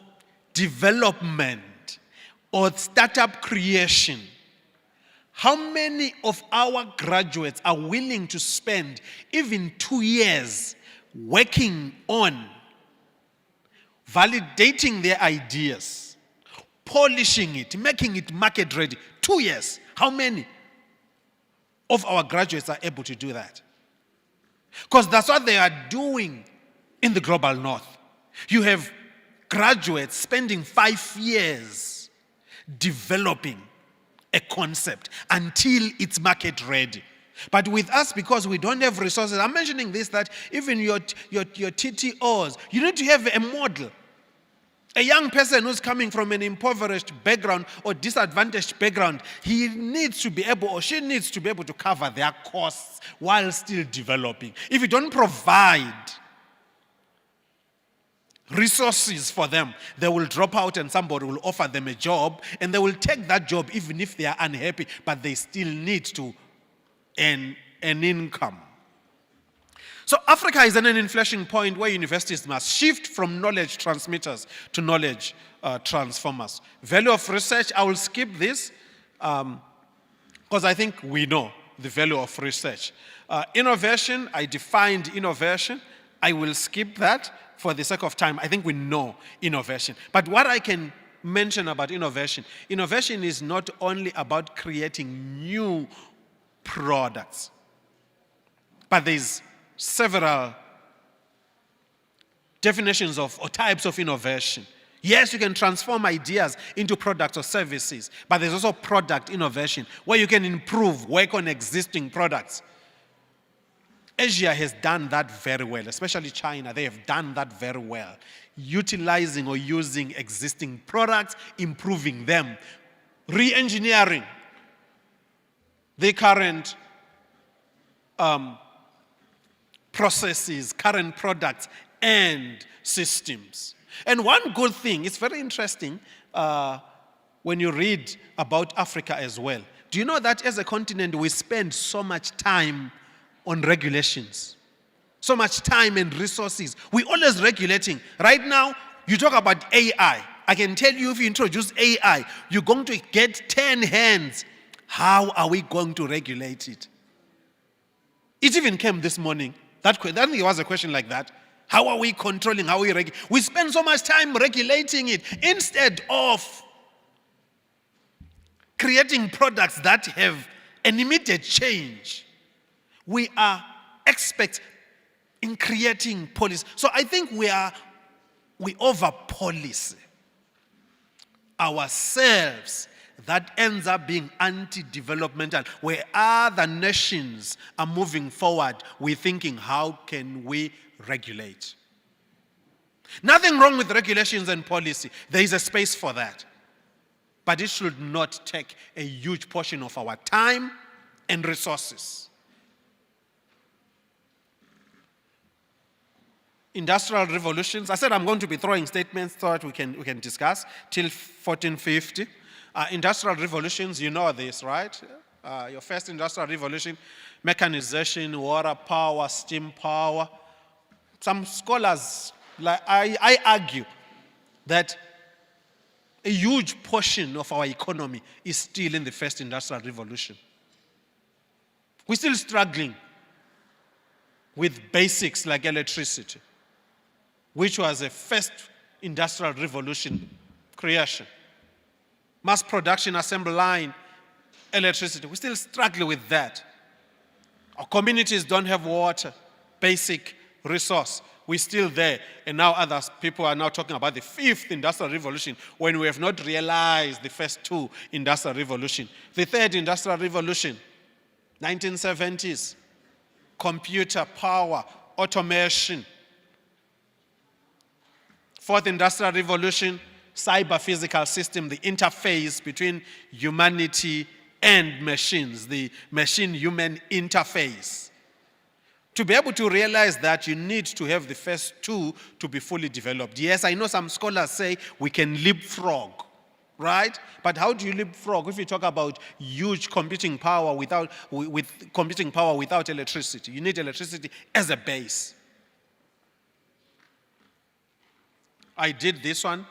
development or startup creation, how many of our graduates are willing to spend even 2 years working on validating their ideas, polishing it, making it market ready? 2 years. How many of our graduates are able to do that? Because that's what they are doing in the global north. You have graduates spending 5 years developing a concept until it's market ready. But with us, because we don't have resources, I'm mentioning this, that even your TTOs, you need to have a model. A young person who's coming from an impoverished background or disadvantaged background, he needs to be able, or she needs to be able to cover their costs while still developing. If you don't provide resources for them, they will drop out and somebody will offer them a job, and they will take that job even if they are unhappy, but they still need to earn an income. So Africa is at an inflection point where universities must shift from knowledge transmitters to knowledge transformers. Value of research, I will skip this because I think we know the value of research. Innovation, I defined innovation. I will skip that for the sake of time. I think we know innovation. But what I can mention about innovation is not only about creating new products, but there's several definitions of or types of innovation. Yes, you can transform ideas into products or services, but there's also product innovation where you can improve, work on existing products. Asia has done that very well, especially China. They have done that very well, utilizing or using existing products, improving them, re-engineering the current processes, current products, and systems. And one good thing, it's very interesting when you read about Africa as well. Do you know that as a continent we spend so much time on regulations? So much time and resources. We're always regulating. Right now, you talk about AI. I can tell you if you introduce AI, you're going to get 10 hands. How are we going to regulate it? It even came this morning. I think it was a question like that. How are we controlling? How are we regulating? We spend so much time regulating it instead of creating products that have an immediate change. We are experts in creating policy. So I think we over-policy ourselves. That ends up being anti-developmental. Where other nations are moving forward, we're thinking, how can we regulate? Nothing wrong with regulations and policy. There is a space for that. But it should not take a huge portion of our time and resources. Industrial revolutions. I said I'm going to be throwing statements so that we can discuss till 1450. Industrial revolutions, you know this, right? Your first industrial revolution, mechanization, water power, steam power. Some scholars, like I argue that a huge portion of our economy is still in the first industrial revolution. We're still struggling with basics like electricity, which was a first industrial revolution creation. Mass production, assembly line, electricity. We still struggle with that. Our communities don't have water, basic resource. We're still there. And now people are now talking about the fifth industrial revolution when we have not realized the first two industrial revolution. The third industrial revolution, 1970s, computer power, automation. Fourth industrial revolution, cyber physical system, the interface between humanity and machines, the machine-human interface. To be able to realize that, you need to have the first two to be fully developed. Yes, I know some scholars say we can leapfrog, right? But how do you leapfrog if you talk about huge computing power without electricity? You need electricity as a base. I did this one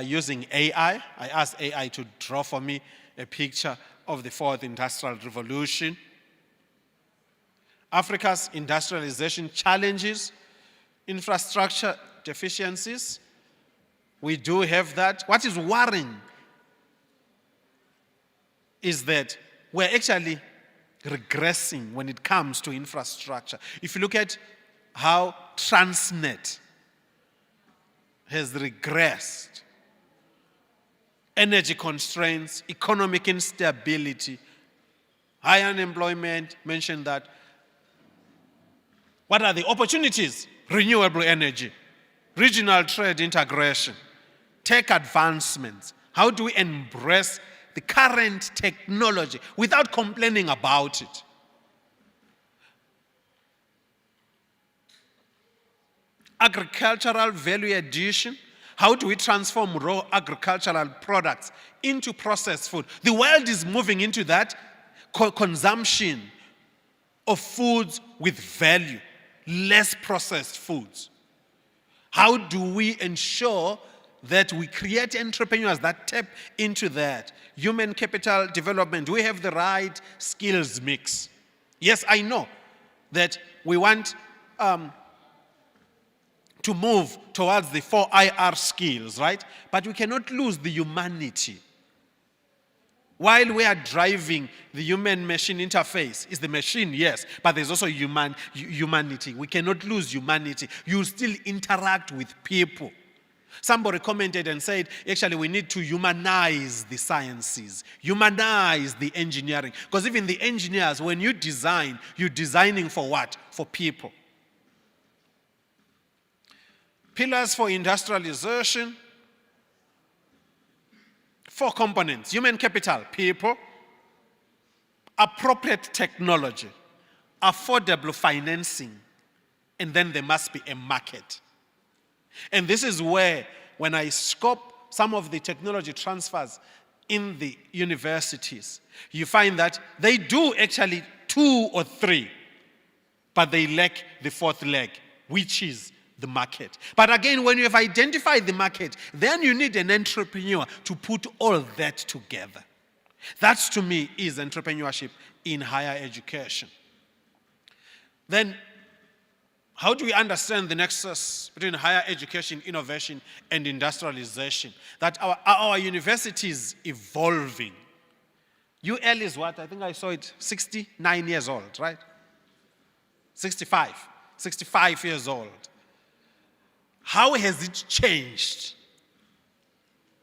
using AI. I asked AI to draw for me a picture of the fourth industrial revolution. Africa's industrialization challenges, infrastructure deficiencies. We do have that. What is worrying is that we're actually regressing when it comes to infrastructure. If you look at how Transnet has regressed, energy constraints, economic instability, high unemployment, mentioned that. What are the opportunities? Renewable energy, regional trade integration, tech advancements. How do we embrace the current technology without complaining about it? Agricultural value addition. How do we transform raw agricultural products into processed food? The world is moving into that consumption of foods with value, less processed foods. How do we ensure that we create entrepreneurs that tap into that? Human capital development. Do we have the right skills mix? Yes, I know that we want to move towards the 4 IR skills, right? But we cannot lose the humanity. While we are driving the human-machine interface, is the machine, yes, but there's also humanity. We cannot lose humanity. You still interact with people. Somebody commented and said, actually, we need to humanize the sciences, humanize the engineering. Because even the engineers, when you design, you're designing for what? For people. Pillars for industrialization. 4 components: human capital, people, appropriate technology, affordable financing, and then there must be a market. And this is where, when I scope some of the technology transfers in the universities, you find that they do actually 2 or 3, but they lack the 4th leg, which is the market. But again, when you have identified the market, then you need an entrepreneur to put all that together. That, to me, is entrepreneurship in higher education. Then, how do we understand the nexus between higher education, innovation, and industrialization? That our universities evolving. UL is what? I think I saw it 69 years old, right? 65 years old. How has it changed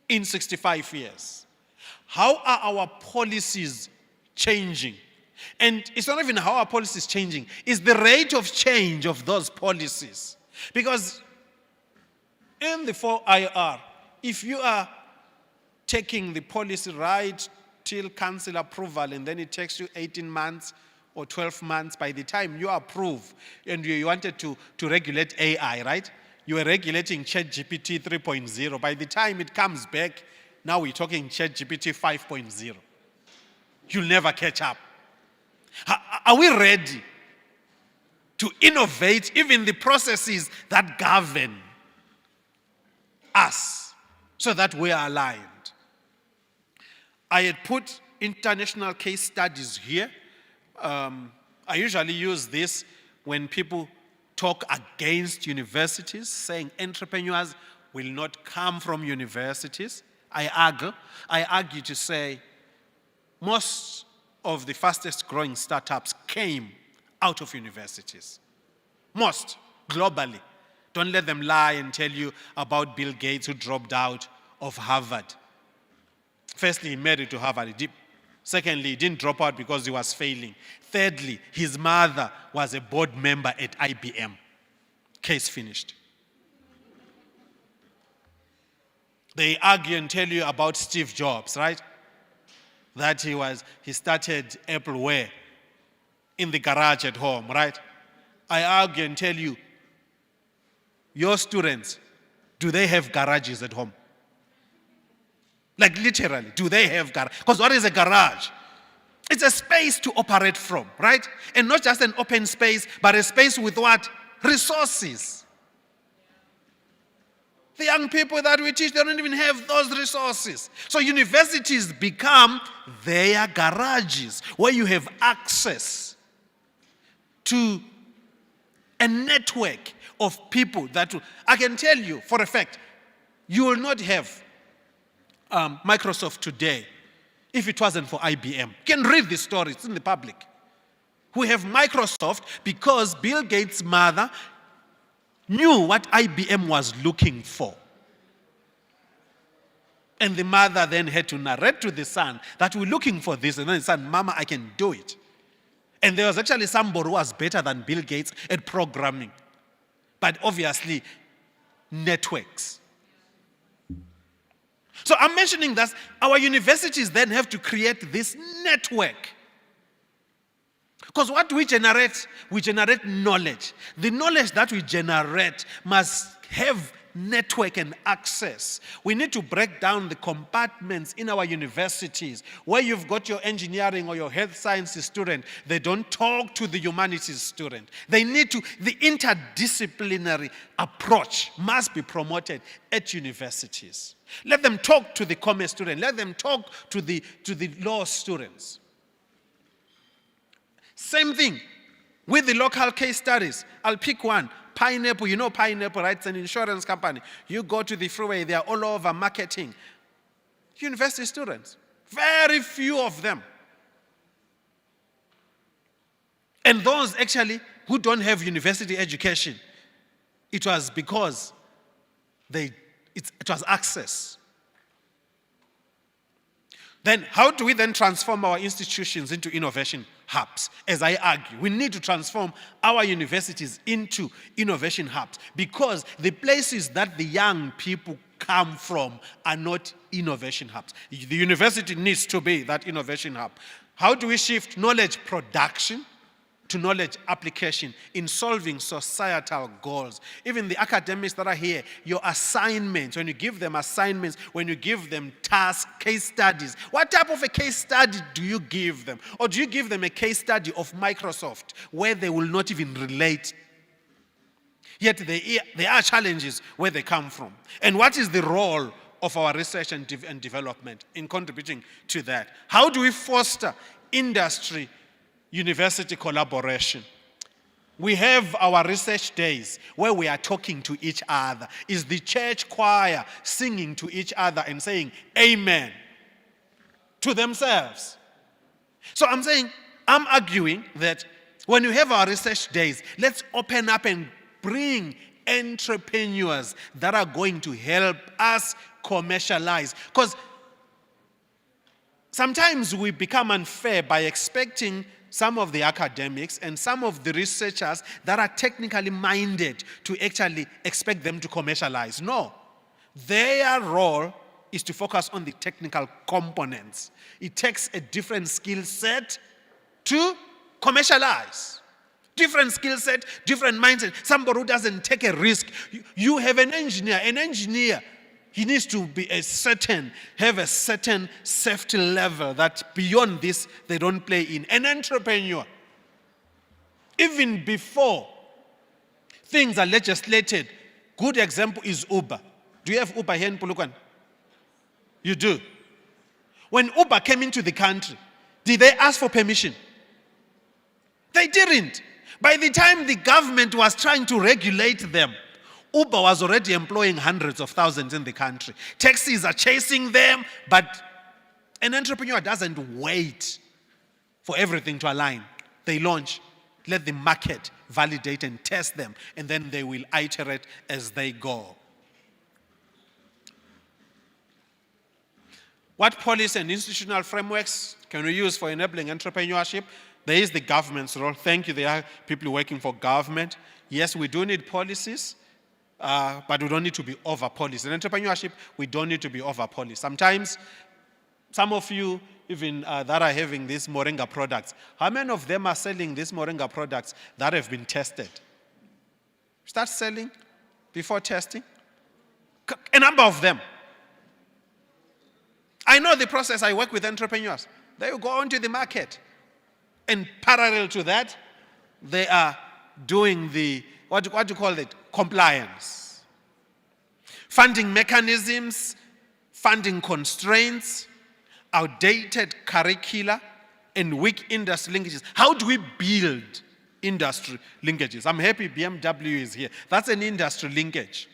in 65 years? How are our policies changing? And it's not even how our policies changing, it's the rate of change of those policies. Because in the 4 IR, if you are taking the policy right till council approval and then it takes you 18 months or 12 months, by the time you approve and you wanted to regulate AI, right? You are regulating ChatGPT 3.0. By the time it comes back, now we're talking ChatGPT 5.0. You'll never catch up. Are we ready to innovate even the processes that govern us so that we are aligned? I had put international case studies here. I usually use this when people talk against universities, saying entrepreneurs will not come from universities. I argue to say most of the fastest growing startups came out of universities. Most, globally. Don't let them lie and tell you about Bill Gates who dropped out of Harvard. Firstly, he made it to Harvard. Secondly, he didn't drop out because he was failing. Thirdly, his mother was a board member at IBM. Case finished. They argue and tell you about Steve Jobs, right? That he started Apple where? In the garage at home, right? I argue and tell you, your students, do they have garages at home? Like literally, do they have garage? Because what is a garage? It's a space to operate from, right? And not just an open space, but a space with what? Resources. The young people that we teach, they don't even have those resources. So universities become their garages where you have access to a network of people that will, I can tell you for a fact, you will not have Microsoft today if it wasn't for IBM. You can read the story, it's in the public. We have Microsoft because Bill Gates' mother knew what IBM was looking for. And the mother then had to narrate to the son that we're looking for this. And then the son, Mama, I can do it. And there was actually somebody who was better than Bill Gates at programming. But obviously, networks. So I'm mentioning that our universities then have to create this network. Because what we generate knowledge. The knowledge that we generate must have network and access. We need to break down the compartments in our universities where you've got your engineering or your health sciences student. They don't talk to the humanities student. They need to, the interdisciplinary approach must be promoted at universities. Let them talk to the commerce student. Let them talk to the law students. Same thing with the local case studies. I'll pick one. Pineapple, you know Pineapple, right? It's an insurance company. You go to the freeway, they are all over marketing. University students, very few of them. And those actually who don't have university education, it was because it was access. Then how do we then transform our institutions into innovation hubs? As I argue, we need to transform our universities into innovation hubs because the places that the young people come from are not innovation hubs. The university needs to be that innovation hub. How do we shift knowledge production to knowledge application in solving societal goals? Even the academics that are here, your assignments, when you give them assignments, when you give them tasks, case studies, what type of a case study do you give them? Or do you give them a case study of Microsoft where they will not even relate? Yet there are challenges where they come from. And what is the role of our research and development in contributing to that? How do we foster industry university collaboration? We have our research days where we are talking to each other. Is the church choir singing to each other and saying amen to themselves? So I'm arguing that when you have our research days, let's open up and bring entrepreneurs that are going to help us commercialize. Because sometimes we become unfair by expecting some of the academics and some of the researchers that are technically minded to actually expect them to commercialize. No. Their role is to focus on the technical components. It takes a different skill set to commercialize. Different skill set, different mindset. Somebody who doesn't take a risk. You have an engineer, he needs to be have a certain safety level that beyond this, they don't play in. An entrepreneur, even before things are legislated, good example is Uber. Do you have Uber here in Polokwane? You do. When Uber came into the country, did they ask for permission? They didn't. By the time the government was trying to regulate them, Uber was already employing hundreds of thousands in the country. Taxis are chasing them, but an entrepreneur doesn't wait for everything to align. They launch, let the market validate and test them, and then they will iterate as they go. What policy and institutional frameworks can we use for enabling entrepreneurship? There is the government's role. Thank you, there are people working for government. Yes, we do need policies, but we don't need to be over-policed. In entrepreneurship, we don't need to be over-policed. Sometimes, some of you, even that are having these Moringa products, how many of them are selling these Moringa products that have been tested? Start selling before testing? A number of them. I know the process. I work with entrepreneurs. They will go onto the market. And parallel to that, they are doing the, what do you call it? Compliance. Funding mechanisms, funding constraints, outdated curricula, and weak industry linkages. How do we build industry linkages? I'm happy BMW is here. That's an industry linkage.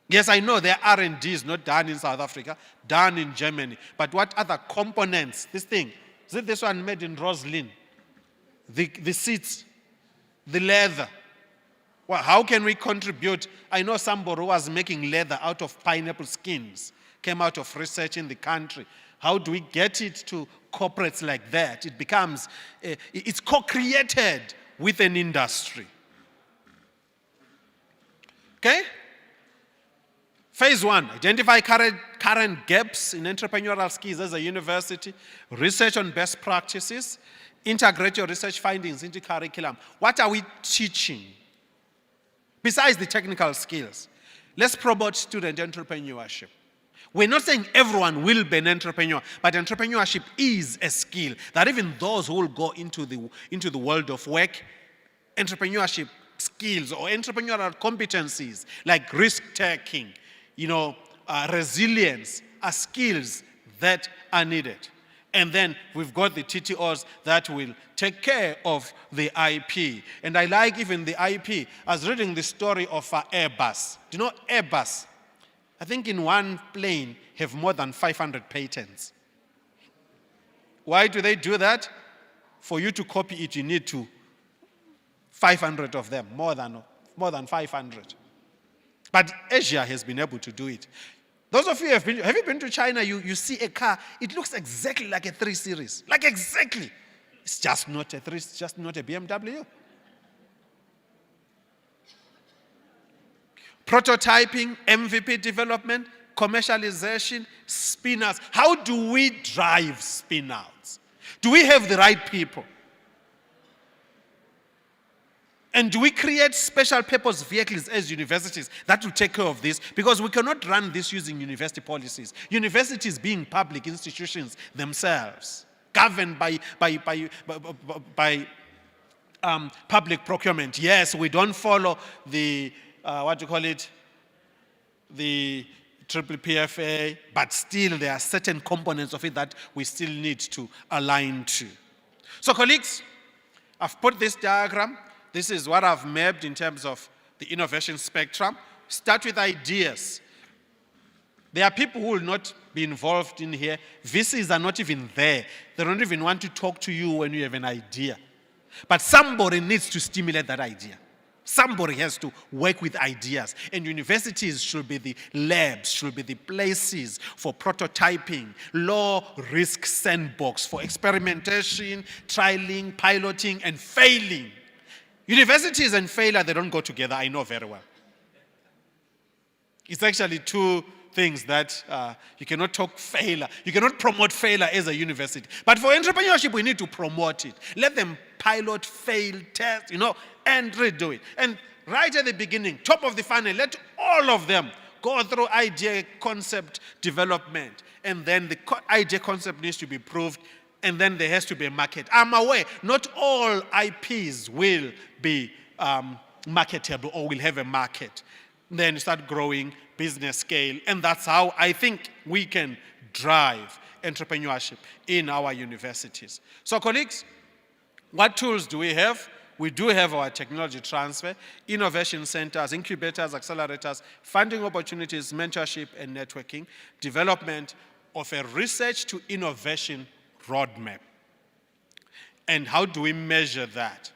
Yes, I know their R&D is not done in South Africa, done in Germany. But what other components? This thing, is it this one made in Roslyn? The seats, the leather. Well, how can we contribute? I know somebody who was making leather out of pineapple skins, came out of research in the country. How do we get it to corporates like that? It becomes, it's co-created with an industry. Okay? Phase one, identify current gaps in entrepreneurial skills as a university, research on best practices, integrate your research findings into curriculum. What are we teaching? Besides the technical skills, let's promote student entrepreneurship. We're not saying everyone will be an entrepreneur, but entrepreneurship is a skill that even those who will go into the world of work, entrepreneurship skills or entrepreneurial competencies like risk-taking, resilience are skills that are needed. And then we've got the TTOs that will take care of the IP. And I like even the IP. I was reading the story of Airbus. Do you know Airbus? I think in one plane have more than 500 patents. Why do they do that? For you to copy it, you need 500 of them, more than 500. But Asia has been able to do it. Those of you have you been to China? You see a car, it looks exactly like a 3 Series. Like exactly. It's just not a 3, it's just not a BMW. Prototyping, MVP development, commercialization, spin-outs. How do we drive spin-outs? Do we have the right people? And do we create special purpose vehicles as universities that will take care of this? Because we cannot run this using university policies. Universities being public institutions themselves, governed by public procurement. Yes, we don't follow the, the PPPFA, but still there are certain components of it that we still need to align to. So colleagues, I've put this diagram. This is what I've mapped in terms of the innovation spectrum. Start with ideas. There are people who will not be involved in here. VCs are not even there. They don't even want to talk to you when you have an idea. But somebody needs to stimulate that idea. Somebody has to work with ideas. And universities should be the labs, should be the places for prototyping, low-risk sandbox for experimentation, trialing, piloting, and failing. Universities and failure, they don't go together, I know very well. It's actually two things that you cannot talk failure. You cannot promote failure as a university. But for entrepreneurship, we need to promote it. Let them pilot, fail, test, and redo it. And right at the beginning, top of the funnel, let all of them go through idea concept development. And then the idea concept needs to be proved. And then there has to be a market. I'm aware, not all IPs will be marketable or will have a market. then start growing business scale. And that's how I think we can drive entrepreneurship in our universities. So colleagues, what tools do we have? We do have our technology transfer, innovation centers, incubators, accelerators, funding opportunities, mentorship and networking, development of a research to innovation roadmap. And how do we measure that?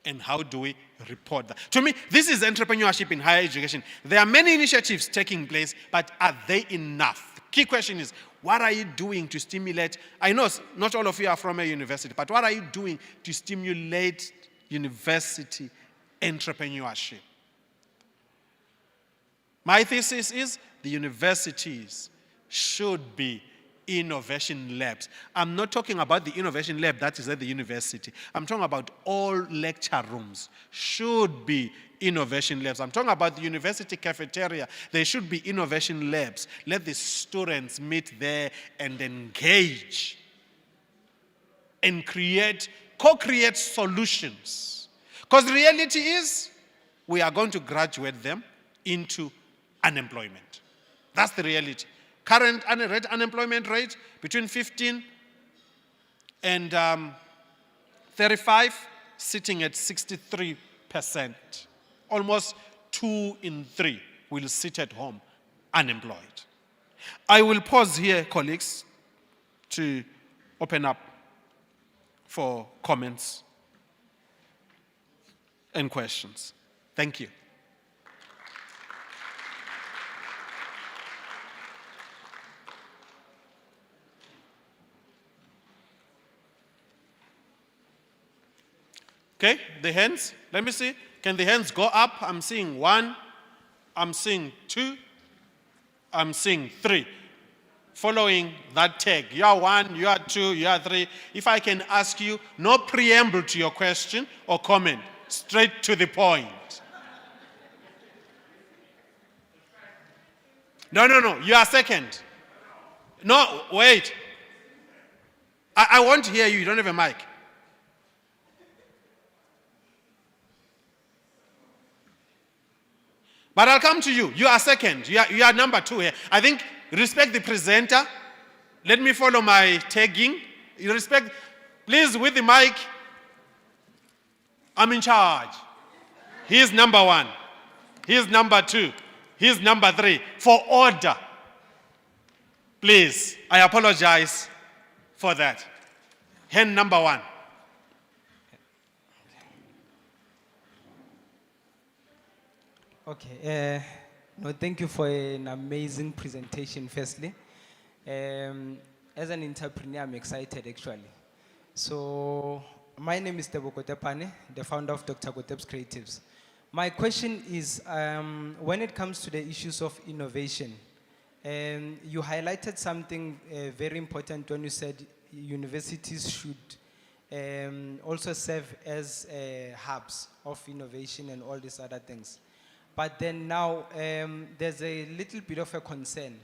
And how do we report that? To me, this is entrepreneurship in higher education. There are many initiatives taking place, but are they enough? The key question is, what are you doing to stimulate? I know not all of you are from a university, but what are you doing to stimulate university entrepreneurship? My thesis is the universities should be innovation labs. I'm not talking about the innovation lab that is at the university. I'm talking about all lecture rooms should be innovation labs. I'm talking about the university cafeteria. There should be innovation labs. Let the students meet there and engage and co-create solutions. Because the reality is, we are going to graduate them into unemployment. That's the reality. Current unemployment rate between 15 and 35, sitting at 63%. Almost 2 in 3 will sit at home unemployed. I will pause here, colleagues, to open up for comments and questions. Thank you. Okay, the hands, let me see. Can the hands go up? I'm seeing 1, I'm seeing 2, I'm seeing 3. Following that tag, you are 1, you are 2, you are 3. If I can ask you, no preamble to your question or comment, straight to the point. No, you are second. No, wait. I want to hear you, you don't have a mic. But I'll come to you. You are second. You are number 2 here. I think respect the presenter. Let me follow my tagging. You respect. Please, with the mic. I'm in charge. He's number 1. He's number 2. He's number 3. For order. Please, I apologize for that. Hand number 1. Okay, no, thank you for an amazing presentation, firstly. As an entrepreneur, I'm excited, actually. So, my name is Tebo Kotepane, the founder of Dr. Kotep's Creatives. My question is, when it comes to the issues of innovation, you highlighted something very important when you said universities should also serve as hubs of innovation and all these other things. But then now, there's a little bit of a concern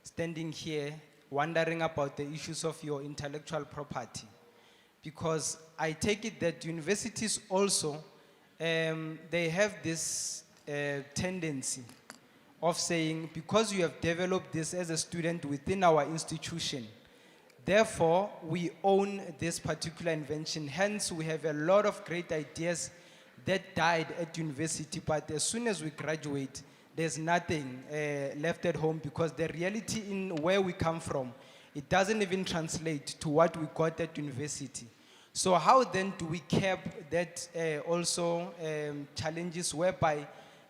standing here, wondering about the issues of your intellectual property. Because I take it that universities also, they have this tendency of saying, because you have developed this as a student within our institution, therefore, we own this particular invention. Hence, we have a lot of great ideas that died at university, but as soon as we graduate, there's nothing left at home, because the reality in where we come from, it doesn't even translate to what we got at university. So how then do we cap that also challenges whereby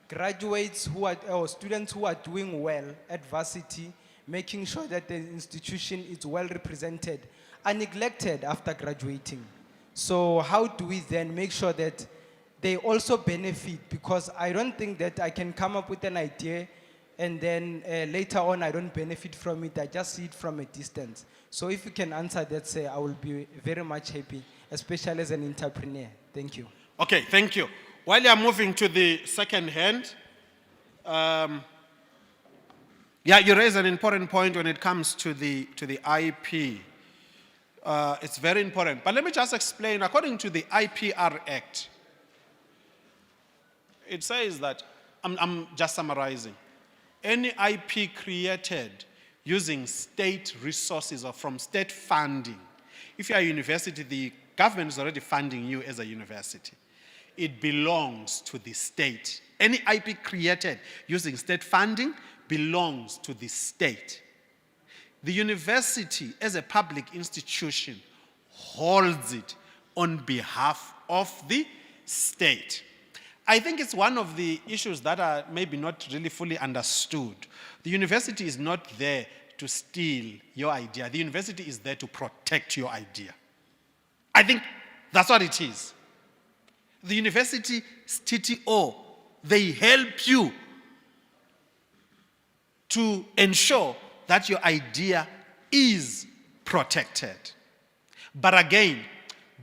graduates who are, or students who are doing well at varsity, making sure that the institution is well represented, are neglected after graduating? So how do we then make sure that they also benefit? Because I don't think that I can come up with an idea and then later on I don't benefit from it, I just see it from a distance. So if you can answer that, I will be very much happy, especially as an entrepreneur. Thank you. Okay, thank you. While you're moving to the second hand, yeah, you raise an important point when it comes to the IP. It's very important. But let me just explain, according to the IPR Act, it says that I'm just summarizing. Any IP created using state resources or from state funding, if you are a university, the government is already funding you as a university. It belongs to the state. Any IP created using state funding belongs to the state. The university, as a public institution, holds it on behalf of the state. I think it's one of the issues that are maybe not really fully understood. The university is not there to steal your idea. The university is there to protect your idea. I think that's what it is. The university's TTO, they help you to ensure that your idea is protected. But again,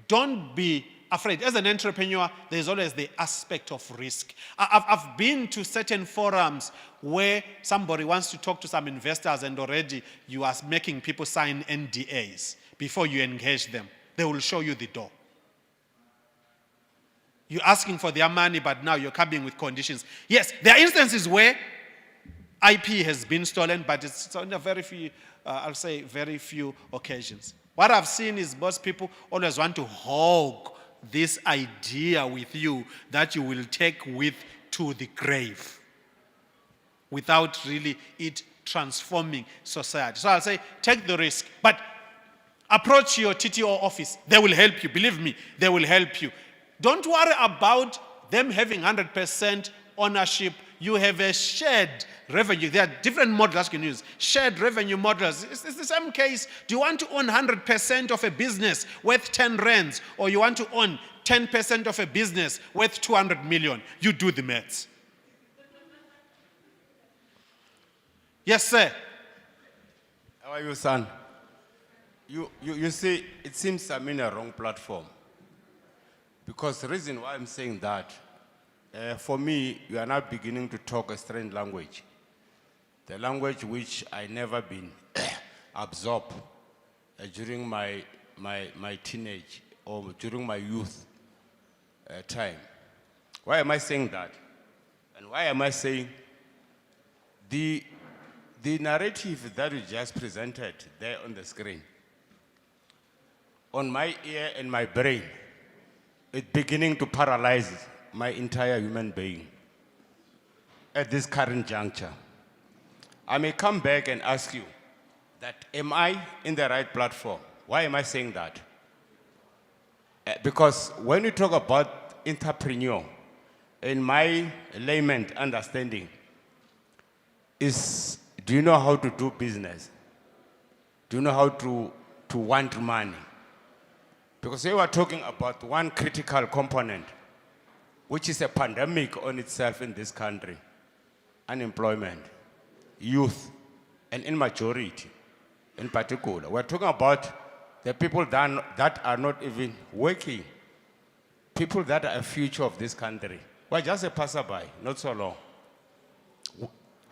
don't be afraid. As an entrepreneur, there's always the aspect of risk. I've been to certain forums where somebody wants to talk to some investors and already you are making people sign NDAs before you engage them. They will show you the door. You're asking for their money, but now you're coming with conditions. Yes, there are instances where IP has been stolen, but it's on a very few, I'll say very few occasions. What I've seen is most people always want to hog this idea with you that you will take with to the grave without really it transforming society. So I'll say, take the risk, but approach your TTO office. They will help you. Believe me, they will help you. Don't worry about them having 100% ownership. You have a shared revenue. There are different models you can use. Shared revenue models. It's the same case. Do you want to own 100% of a business worth 10 rands, or you want to own 10% of a business worth 200 million? You do the maths. Yes, sir. How are you, son? You see, it seems I'm in a wrong platform. Because the reason why I'm saying that, for me, you are now beginning to talk a strange language. The language which I never been absorbed during my teenage or during my youth time. Why am I saying that? And why am I saying the narrative that you just presented there on the screen, on my ear and my brain, it's beginning to paralyze my entire human being at this current juncture. I may come back and ask you that, am I in the right platform? Why am I saying that? Because when you talk about entrepreneur, in my layman understanding, is, do you know how to do business? Do you know how to want money? Because we are talking about one critical component, which is a pandemic on itself in this country: unemployment, youth, and in majority, in particular. We're talking about the people that are not even working, people that are a future of this country. We're just a passerby, not so long.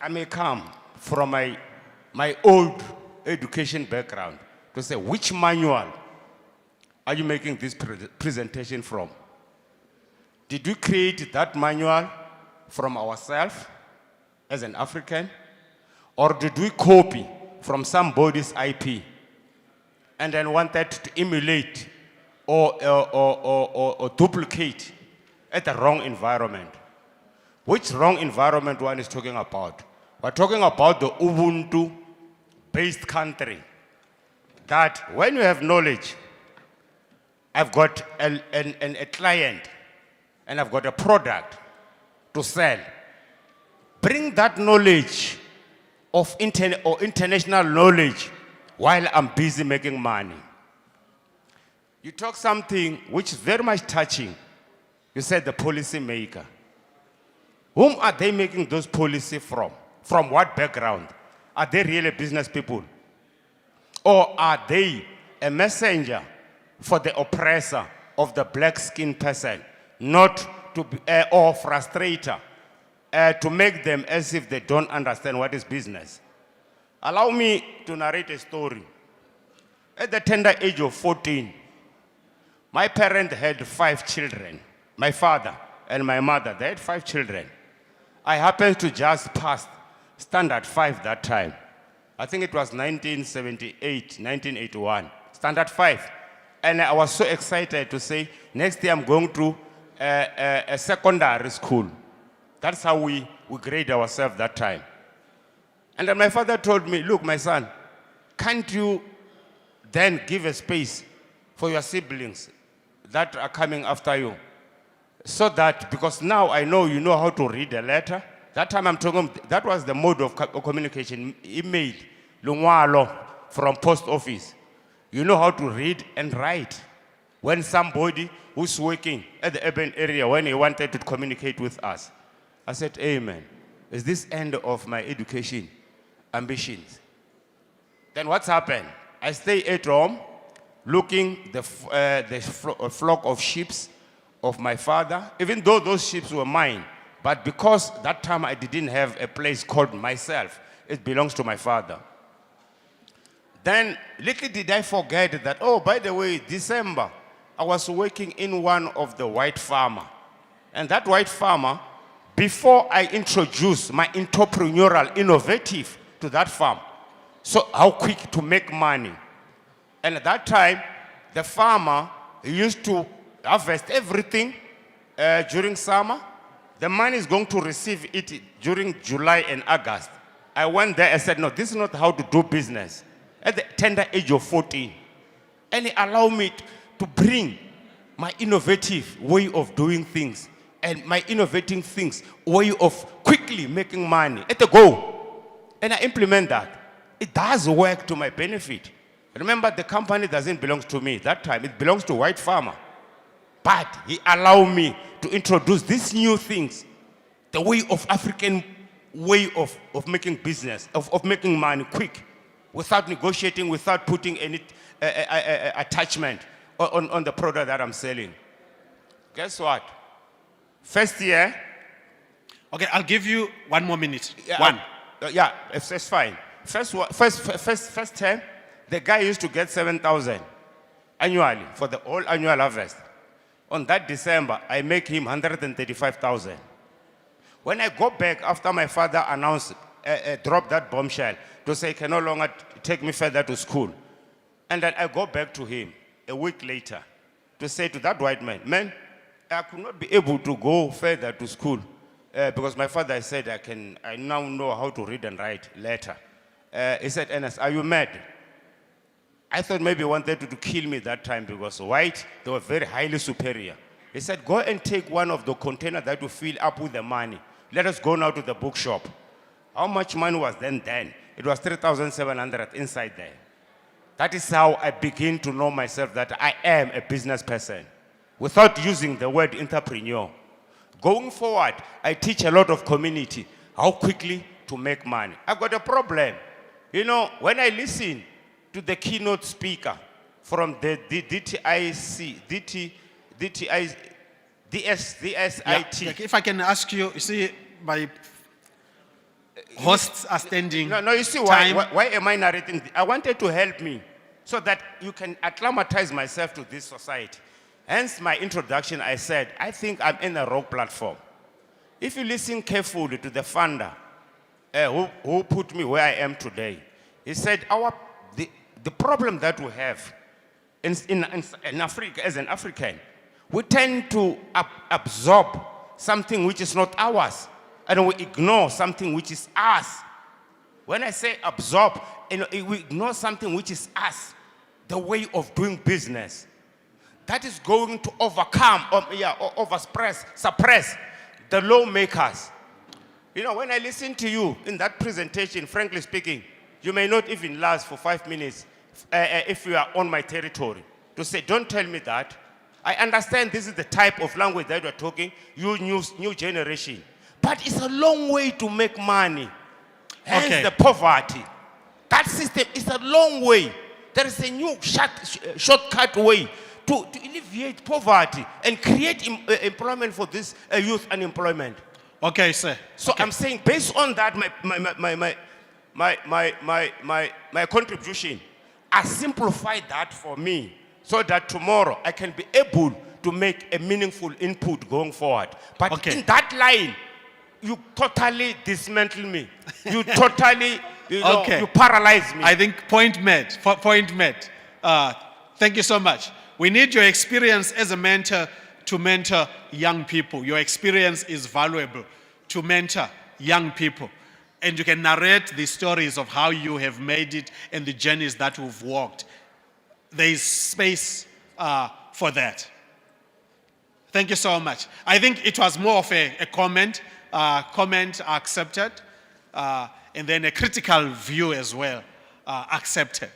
I may come from my old education background to say, which manual are you making this presentation from? Did we create that manual from ourselves as an African? Or did we copy from somebody's IP and then wanted to emulate or duplicate at the wrong environment? Which wrong environment one is talking about? We're talking about the Ubuntu-based country, that when you have knowledge, I've got a client and I've got a product to sell. Bring that knowledge of international knowledge while I'm busy making money. You talk something which is very much touching. You said the policymaker. Whom are they making those policies from? From what background? Are they really business people? Or are they a messenger for the oppressor of the black-skinned person, not to be, or frustrator, to make them as if they don't understand what is business? Allow me to narrate a story. At the tender age of 14, my parents had 5 children. My father and my mother, they had 5 children. I happened to just pass Standard 5 that time. I think it was 1978, 1981, Standard 5. And I was so excited to say, next year I'm going to a secondary school. That's how we grade ourselves that time. And then my father told me, look, my son, can't you then give a space for your siblings that are coming after you? So that, because now I know you know how to read a letter. That time I'm talking, that was the mode of communication, email, lungwalo from post office. You know how to read and write. When somebody who's working at the urban area, when he wanted to communicate with us, I said, amen. Is this end of my education ambitions? Then what's happened? I stay at home, looking the flock of sheep of my father, even though those sheep were mine. But because that time I didn't have a place called myself, it belongs to my father. Then little did I forget that, oh, by the way, December, I was working in one of the white farmer. And that white farmer, before I introduced my entrepreneurial innovative to that farm, so how quick to make money. And at that time, the farmer used to harvest everything during summer. The man is going to receive it during July and August. I went there and said, no, this is not how to do business. At the tender age of 14. And he allowed me to bring my innovative way of doing things and my innovating things, way of quickly making money at the go. And I implement that. It does work to my benefit. Remember, the company doesn't belong to me that time. It belongs to white farmer. But he allowed me to introduce these new things, the way of African way of making business, of making money quick, without negotiating, without putting any attachment on the product that I'm selling. Guess what? First year. Okay, I'll give you 1 more minute. Yeah, One. Yeah, it's fine. First term, the guy used to get 7,000 annually for the whole annual harvest. On that December, I make him 135,000. When I go back after my father announced, dropped that bombshell to say he can no longer take me further to school. And then I go back to him a week later to say to that white man, man, I could not be able to go further to school because my father said I now know how to read and write later. He said, Ernest, are you mad? I thought maybe he wanted to kill me that time because white, they were very highly superior. He said, go and take one of the containers that you fill up with the money. Let us go now to the bookshop. How much money was then? It was 3,700 inside there. That is how I begin to know myself that I am a business person without using the word entrepreneur. Going forward, I teach a lot of community how quickly to make money. I've got a problem. You know, when I listen to the keynote speaker from the DSIT. Yeah, if I can ask you, you see, my hosts are standing. No, you see why am I narrating? I wanted to help me so that you can acclimatize myself to this society. Hence my introduction, I said, I think I'm in a wrong platform. If you listen carefully to the founder who put me where I am today, he said, the problem that we have in Africa, as an African, we tend to absorb something which is not ours, and we ignore something which is ours. When I say absorb, we ignore something which is us, the way of doing business. That is going to overcome, suppress the lawmakers. You know, when I listen to you in that presentation, frankly speaking, you may not even last for 5 minutes if you are on my territory. To say, don't tell me that. I understand this is the type of language that we're talking, you new generation. But it's a long way to make money. Hence the poverty. That system is a long way. There is a new shortcut way to alleviate poverty and create employment for this youth unemployment. Okay, sir. So I'm saying, based on that, my contribution, I simplified that for me so that tomorrow I can be able to make a meaningful input going forward. But in that line, you totally dismantle me. You totally, Okay. you paralyze me. I think point made. Point made. Thank you so much. We need your experience as a mentor to mentor young people. Your experience is valuable to mentor young people. And you can narrate the stories of how you have made it and the journeys that we've walked. There is space for that. Thank you so much. I think it was more of a comment. Comment accepted. And then a critical view as well accepted.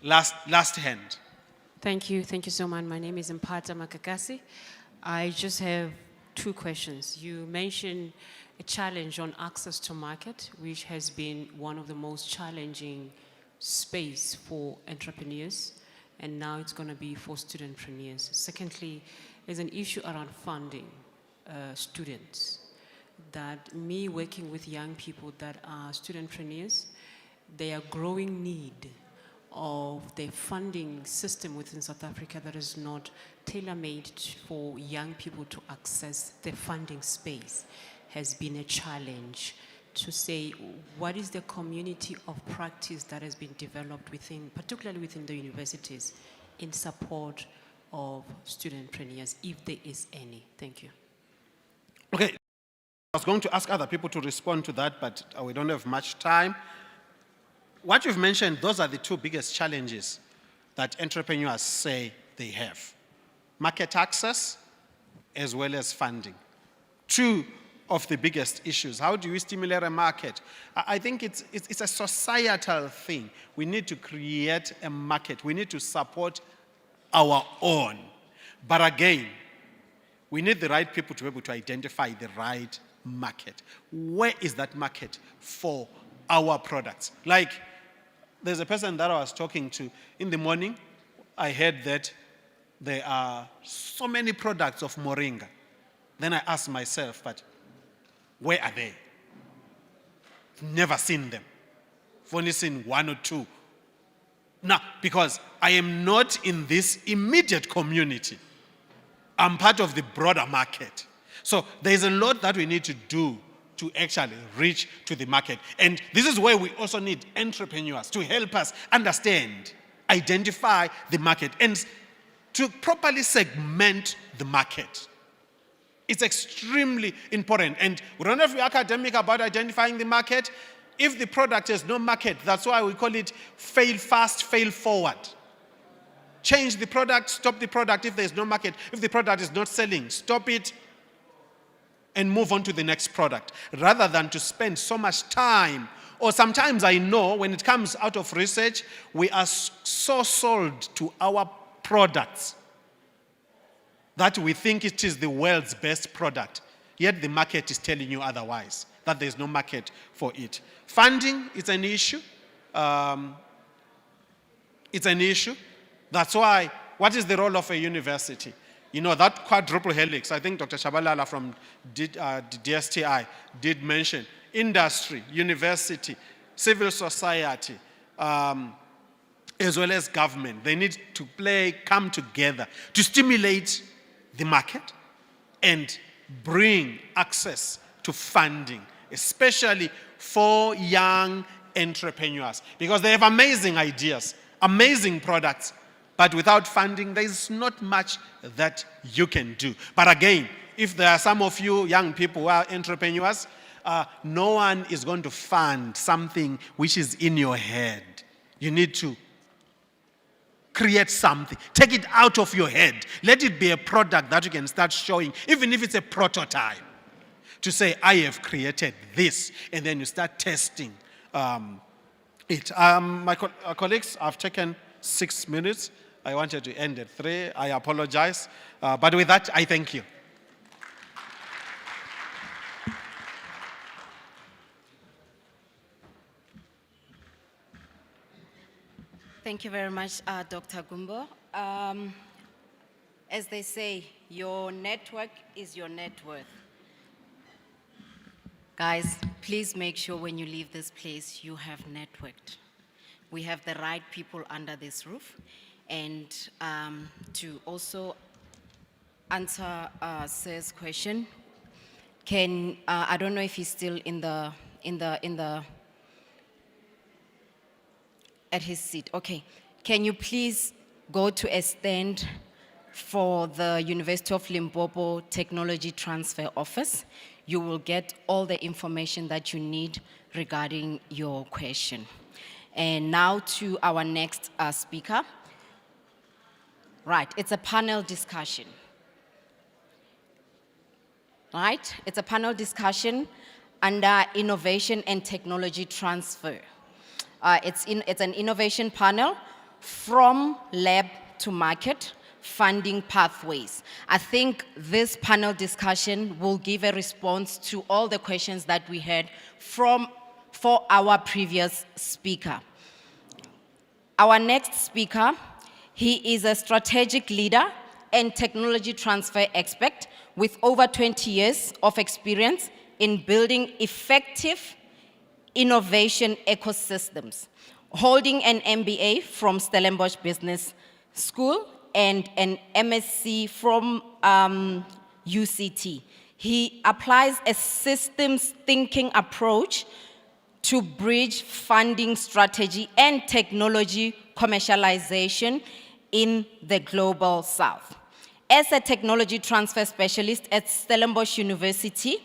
Last hand. Thank you so much. My name is Mpata Makakasi. I just have two questions. You mentioned a challenge on access to market, which has been one of the most challenging space for entrepreneurs, and now it's going to be for studentpreneurs. Secondly, there's an issue around funding students. That me working with young people that are studentpreneurs, they are growing need of the funding system within South Africa that is not tailor-made for young people to access the funding space has been a challenge. To say, what is the community of practice that has been developed within, particularly within the universities, in support of studentpreneurs, if there is any? Thank you. Okay. I was going to ask other people to respond to that, but we don't have much time. What you've mentioned, those are the two biggest challenges that entrepreneurs say they have. Market access as well as funding. Two of the biggest issues. How do you stimulate a market? I think it's a societal thing. We need to create a market. We need to support our own. But again, we need the right people to be able to identify the right market. Where is that market for our products? Like, there's a person that I was talking to in the morning. I heard that there are so many products of Moringa. Then I asked myself, but where are they? Never seen them. I've only seen one or two. Now, because I am not in this immediate community, I'm part of the broader market. So there's a lot that we need to do to actually reach to the market. And this is where we also need entrepreneurs to help us understand, identify the market, and to properly segment the market. It's extremely important. And we don't have to be academic about identifying the market. If the product has no market, that's why we call it fail fast, fail forward. Change the product, stop the product if there's no market. If the product is not selling, stop it and move on to the next product, rather than to spend so much time. Or sometimes I know when it comes out of research, we are so sold to our products that we think it is the world's best product, yet the market is telling you otherwise, that there's no market for it. Funding is an issue. It's an issue. That's why, what is the role of a university? You know, that quadruple helix, I think Dr. Shabalala from DSTI did mention, industry, university, civil society, as well as government. They need to come together to stimulate the market and bring access to funding, especially for young entrepreneurs, because they have amazing ideas, amazing products, but without funding, there's not much that you can do. But again, if there are some of you young people who are entrepreneurs, no one is going to fund something which is in your head. You need to create something. Take it out of your head. Let it be a product that you can start showing, even if it's a prototype. To say, I have created this, and then you start testing it. My colleagues, I've taken 6 minutes. I wanted to end at 3. I apologize. But with that, I thank you. Thank you very much, Dr. Gumbo. As they say, your network is your net worth. Guys, please make sure when you leave this place, you have networked. We have the right people under this roof. And to also answer Sir's question, I don't know if he's still at his seat. Okay. Can you please go to a stand for the University of Limpopo Technology Transfer Office? You will get all the information that you need regarding your question. And now to our next speaker. Right, it's a panel discussion. Right, it's a panel discussion under innovation and technology transfer. It's an innovation panel from lab to market, funding pathways. I think this panel discussion will give a response to all the questions that we had for our previous speaker. Our next speaker, he is a strategic leader and technology transfer expert with over 20 years of experience in building effective innovation ecosystems, holding an MBA from Stellenbosch Business School and an MSc from UCT. He applies a systems thinking approach to bridge funding strategy and technology commercialization in the Global South. As a technology transfer specialist at Stellenbosch University,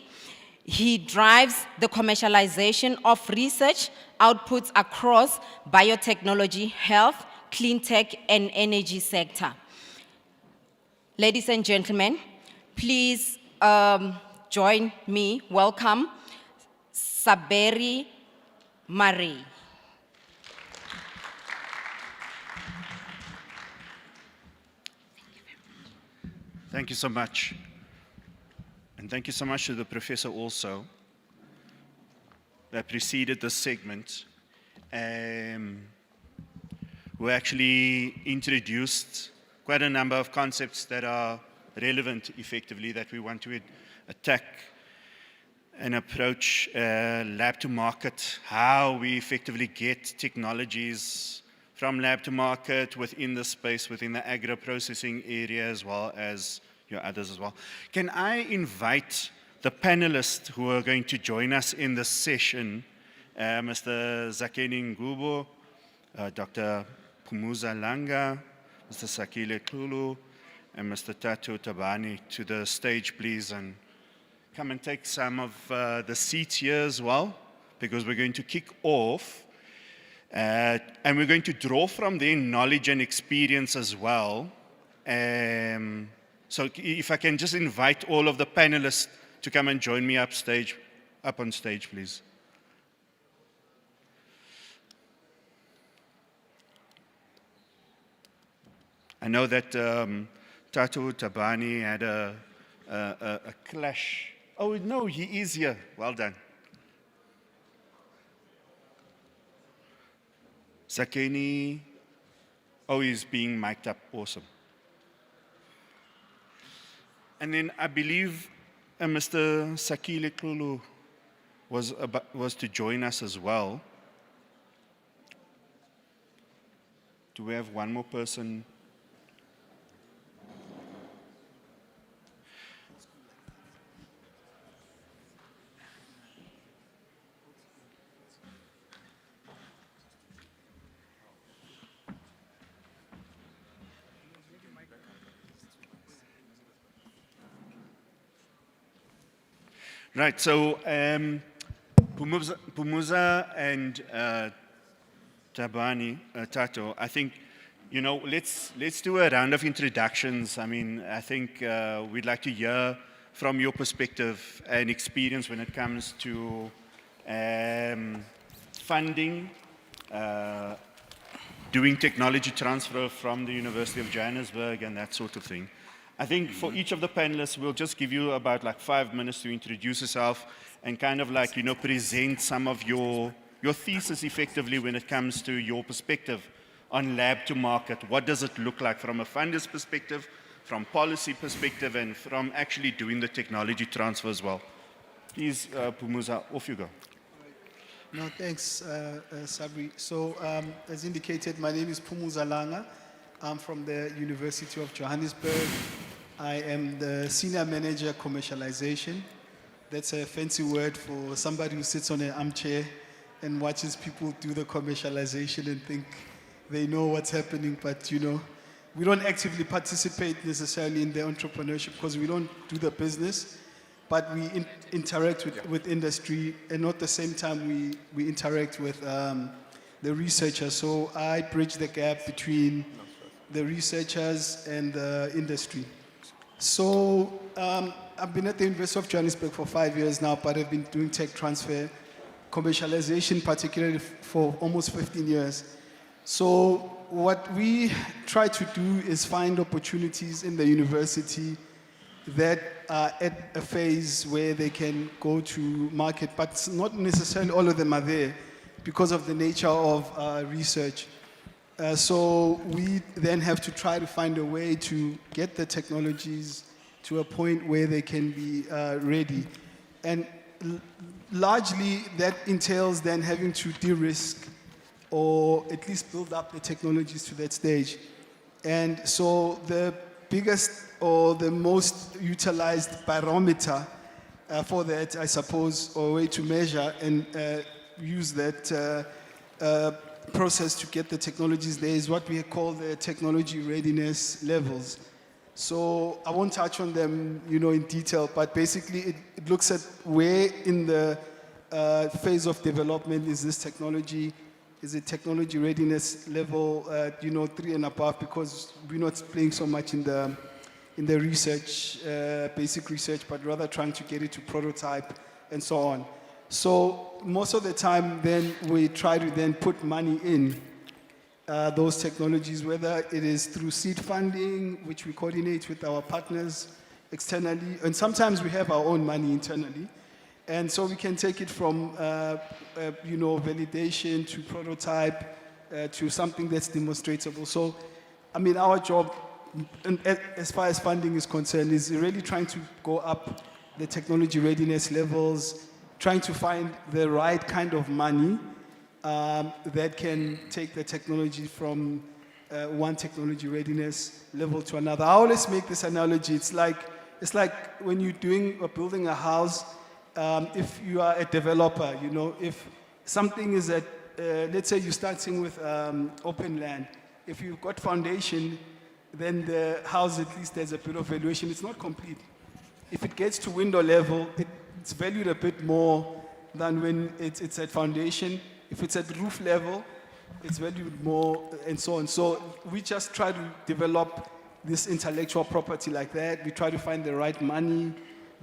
he drives the commercialization of research outputs across biotechnology, health, clean tech, and energy sector. Ladies and gentlemen, please join me. Welcome, Saberi Marie. Thank you so much. And thank you so much to the professor also that preceded this segment, who actually introduced quite a number of concepts that are relevant effectively that we want to attack and approach lab to market, how we effectively get technologies from lab to market within the space, within the agro-processing area as well as your others as well. Can I invite the panelists who are going to join us in this session, Mr. Zakeni Ngubo, Dr. Phumuza Langa, Mr. Sakile Klulu, and Mr. Tatu Tabani to the stage, please, and come and take some of the seats here as well, because we're going to kick off, and we're going to draw from their knowledge and experience as well. So if I can just invite all of the panelists to come and join me up on stage, please. I know that Tatu Tabani had a clash. Oh, no, he is here. Well done. Zakeni, oh, he's being mic'd up. Awesome. And then I believe Mr. Sakile Klulu was to join us as well. Do we have one more person? Right, so Phumuza and Tabani, Tato, I think, you know, let's do a round of introductions. I mean, I think we'd like to hear from your perspective and experience when it comes to funding, doing technology transfer from the University of Johannesburg and that sort of thing. I think for each of the panelists, we'll just give you about like 5 minutes to introduce yourself and kind of like, you know, present some of your thesis effectively when it comes to your perspective on lab to market. What does it look like from a funder's perspective, from policy perspective, and from actually doing the technology transfer as well? Please, Phumuza, off you go. No, thanks, Sabri. So, as indicated, my name is Phumuza Langa. I'm from the University of Johannesburg. I am the Senior Manager Commercialization That's a fancy word for somebody who sits on an armchair and watches people do the commercialization and think they know what's happening, but you know, we don't actively participate necessarily in the entrepreneurship because we don't do the business, but we interact with industry, and at the same time we interact with the researchers. So I bridge the gap between the researchers and the industry. So I've been at the University of Johannesburg for 5 years now, but I've been doing tech transfer, commercialization particularly for almost 15 years. So what we try to do is find opportunities in the university that are at a phase where they can go to market, but not necessarily all of them are there because of the nature of research. So we then have to try to find a way to get the technologies to a point where they can be ready. And largely that entails then having to de-risk or at least build up the technologies to that stage. And so the biggest or the most utilized barometer for that, I suppose, or way to measure and use that process to get the technologies there is what we call the technology readiness levels. So I won't touch on them, you know, in detail, but basically it looks at where in the phase of development is this technology. Is it technology readiness level, you know, 3 and above, because we're not playing so much in the research, basic research, but rather trying to get it to prototype and so on. So most of the time then we try to then put money in those technologies, whether it is through seed funding, which we coordinate with our partners externally, and sometimes we have our own money internally. And so we can take it from, you know, validation to prototype to something that's demonstrable. So, I mean, our job, as far as funding is concerned, is really trying to go up the technology readiness levels, trying to find the right kind of money that can take the technology from one technology readiness level to another. I always make this analogy. It's like when you're doing or building a house. If you are a developer, you know, if something is at, let's say you're starting with open land. If you've got foundation, then the house at least has a bit of valuation. It's not complete. If it gets to window level, it's valued a bit more than when it's at foundation. If it's at roof level, it's valued more, and so on. So we just try to develop this intellectual property like that. We try to find the right money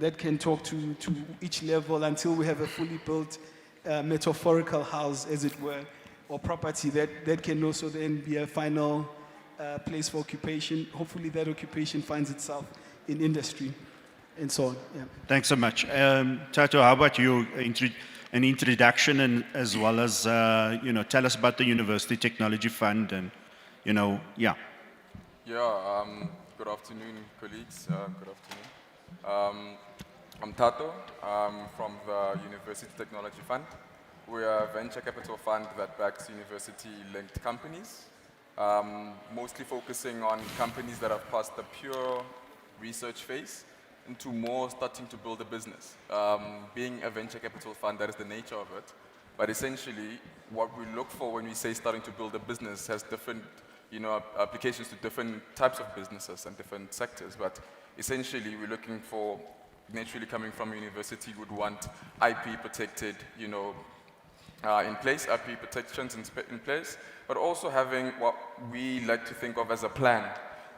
that can talk to each level until we have a fully built metaphorical house, as it were, or property that can also then be a final place for occupation. Hopefully that occupation finds itself in industry and so on. Yeah. Thanks so much. Tato, how about you? An introduction and as well as, you know, tell us about the University Technology Fund and, you know, yeah. Yeah, good afternoon, colleagues. Good afternoon. I'm Tato. I'm from the University Technology Fund. We are a venture capital fund that backs university-linked companies, mostly focusing on companies that have passed the pure research phase into more starting to build a business. Being a venture capital fund, that is the nature of it. But essentially, what we look for when we say starting to build a business has different, you know, applications to different types of businesses and different sectors. But essentially, we're looking for, naturally coming from a university, would want IP protected, you know, in place, IP protections in place, but also having what we like to think of as a plan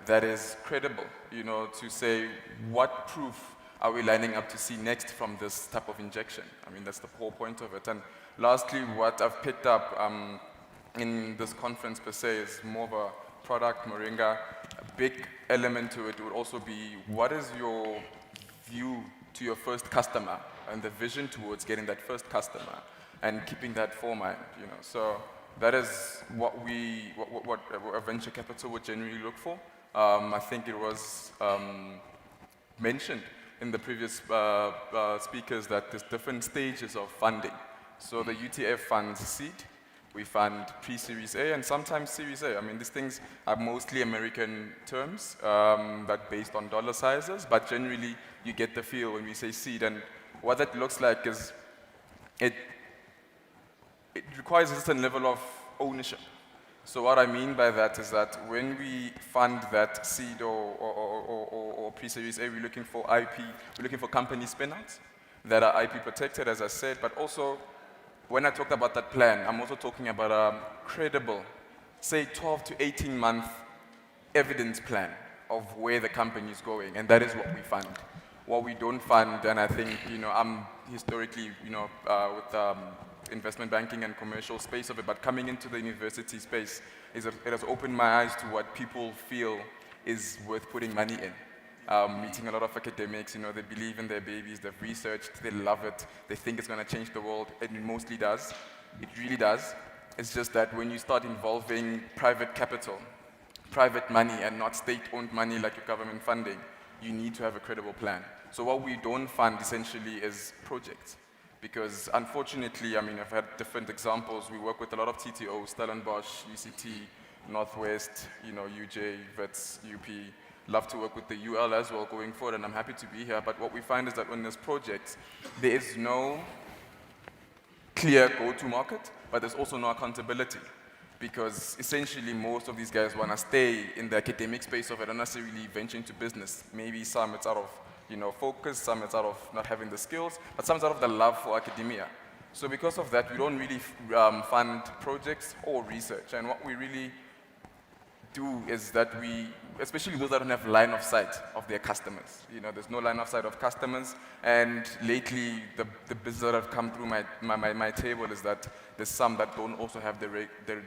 that is credible, you know, to say what proof are we lining up to see next from this type of injection. I mean, that's the whole point of it. And lastly, what I've picked up in this conference per se is more of a product, Moringa. A big element to it would also be, what is your view to your first customer and the vision towards getting that first customer and keeping that format, you know. So that is what a venture capital would generally look for. I think it was mentioned in the previous speakers that there's different stages of funding. So the UTF funds seed, we fund pre-Series A and sometimes Series A. I mean, these things are mostly American terms that based on dollar sizes, but generally you get the feel when we say seed. And what that looks like is it requires a certain level of ownership. So what I mean by that is that when we fund that seed or pre-series A, we're looking for IP, we're looking for company spin-outs that are IP protected, as I said, but also when I talked about that plan, I'm also talking about a credible, say 12 to 18 month evidence plan of where the company is going, and that is what we fund. What we don't fund, and I think, I'm historically, with investment banking and commercial space of it, but coming into the university space, it has opened my eyes to what people feel is worth putting money in. Meeting a lot of academics, they believe in their babies, they've researched, they love it, they think it's going to change the world, and it mostly does. It really does. It's just that when you start involving private capital, private money, and not state-owned money like your government funding, you need to have a credible plan. So what we don't fund essentially is projects. Because unfortunately, I've had different examples. We work with a lot of TTOs, Stellenbosch, UCT, Northwest, UJ, Wits, UP. Love to work with the UL as well going forward, and I'm happy to be here. But what we find is that when there's projects, there is no clear go-to market, but there's also no accountability. Because essentially most of these guys want to stay in the academic space of it, not necessarily venture into business. Maybe some it's out of focus, some it's out of not having the skills, but some it's out of the love for academia. So because of that, we don't really fund projects or research. And what we really do is that we, especially those that don't have line of sight of their customers. There's no line of sight of customers. And lately, the business that have come through my table is that there's some that don't also have the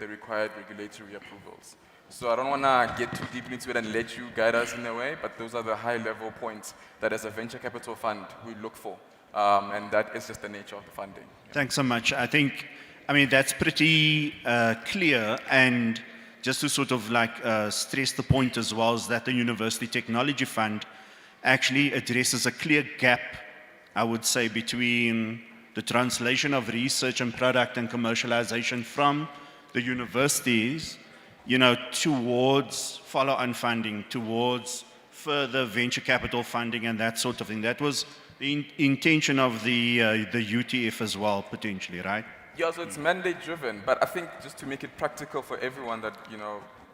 required regulatory approvals. So I don't want to get too deep into it and let you guide us in a way, but those are the high-level points that as a venture capital fund we look for. And that is just the nature of the funding. Thanks so much. I think, that's pretty clear, and just to sort of stress the point as well, is that the University Technology Fund actually addresses a clear gap, I would say, between the translation of research and product and commercialization from the universities, towards follow-on funding, towards further venture capital funding and that sort of thing. That was the intention of the UTF as well, potentially, right? Yeah, so it's mandate-driven, but I think just to make it practical for everyone that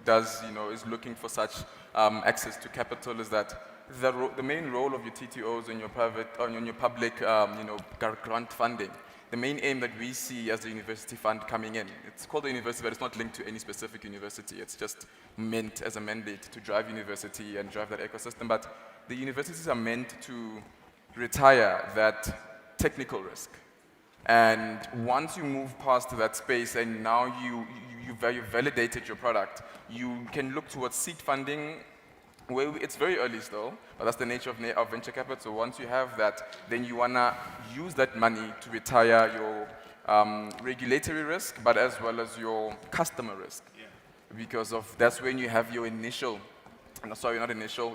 is looking for such access to capital, is that the main role of your TTOs and your private, on your public, grant funding. The main aim that we see as the university fund coming in, it's called the university, but it's not linked to any specific university. It's just meant as a mandate to drive university and drive that ecosystem. But the universities are meant to retire that technical risk. And once you move past that space and now you've validated your product, you can look towards seed funding, where it's very early still, but that's the nature of venture capital. So once you have that, then you want to use that money to retire your regulatory risk, but as well as your customer risk. Yeah. Because that's when you have your initial,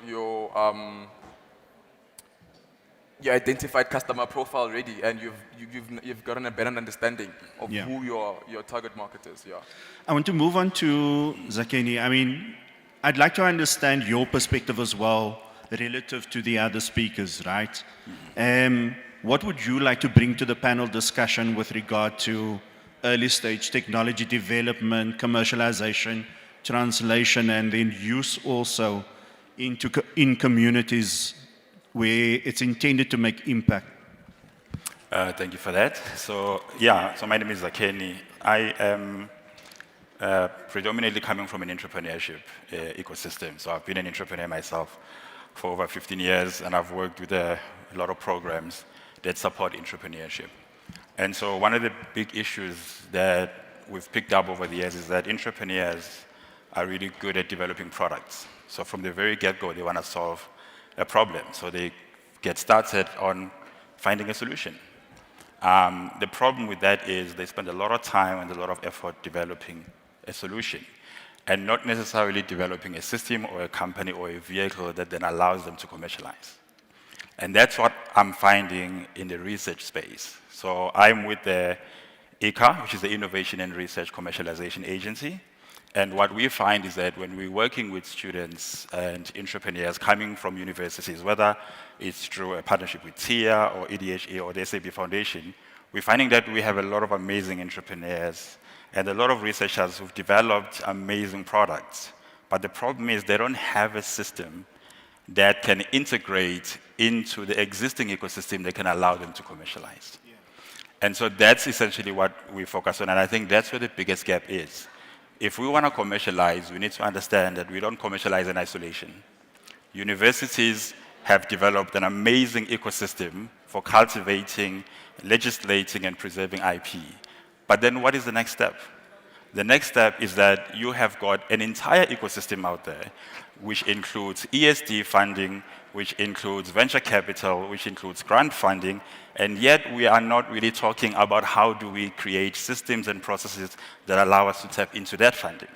your identified customer profile ready, and you've gotten a better understanding of who your target market is. Yeah. I want to move on to Zakheni. I'd like to understand your perspective as well relative to the other speakers, right? What would you like to bring to the panel discussion with regard to early stage technology development, commercialization, translation, and then use also in communities where it's intended to make impact? Thank you for that. So my name is Zakheni. I am predominantly coming from an entrepreneurship ecosystem. So I've been an entrepreneur myself for over 15 years, and I've worked with a lot of programs that support entrepreneurship. And so one of the big issues that we've picked up over the years is that entrepreneurs are really good at developing products. So from the very get-go, they want to solve a problem. So they get started on finding a solution. The problem with that is they spend a lot of time and a lot of effort developing a solution, and not necessarily developing a system or a company or a vehicle that then allows them to commercialize. And that's what I'm finding in the research space. So I'm with the ICA, which is the Innovation and Research Commercialization Agency, And what we find is that when we're working with students and entrepreneurs coming from universities, whether it's through a partnership with TIA or EDHA or the SAB Foundation, we're finding that we have a lot of amazing entrepreneurs and a lot of researchers who've developed amazing products. But the problem is they don't have a system that can integrate into the existing ecosystem that can allow them to commercialize. And so that's essentially what we focus on, and I think that's where the biggest gap is. If we want to commercialize, we need to understand that we don't commercialize in isolation. Universities have developed an amazing ecosystem for cultivating, legislating, and preserving IP. But then what is the next step? The next step is that you have got an entire ecosystem out there, which includes ESD funding, which includes venture capital, which includes grant funding, and yet we are not really talking about how do we create systems and processes that allow us to tap into that funding.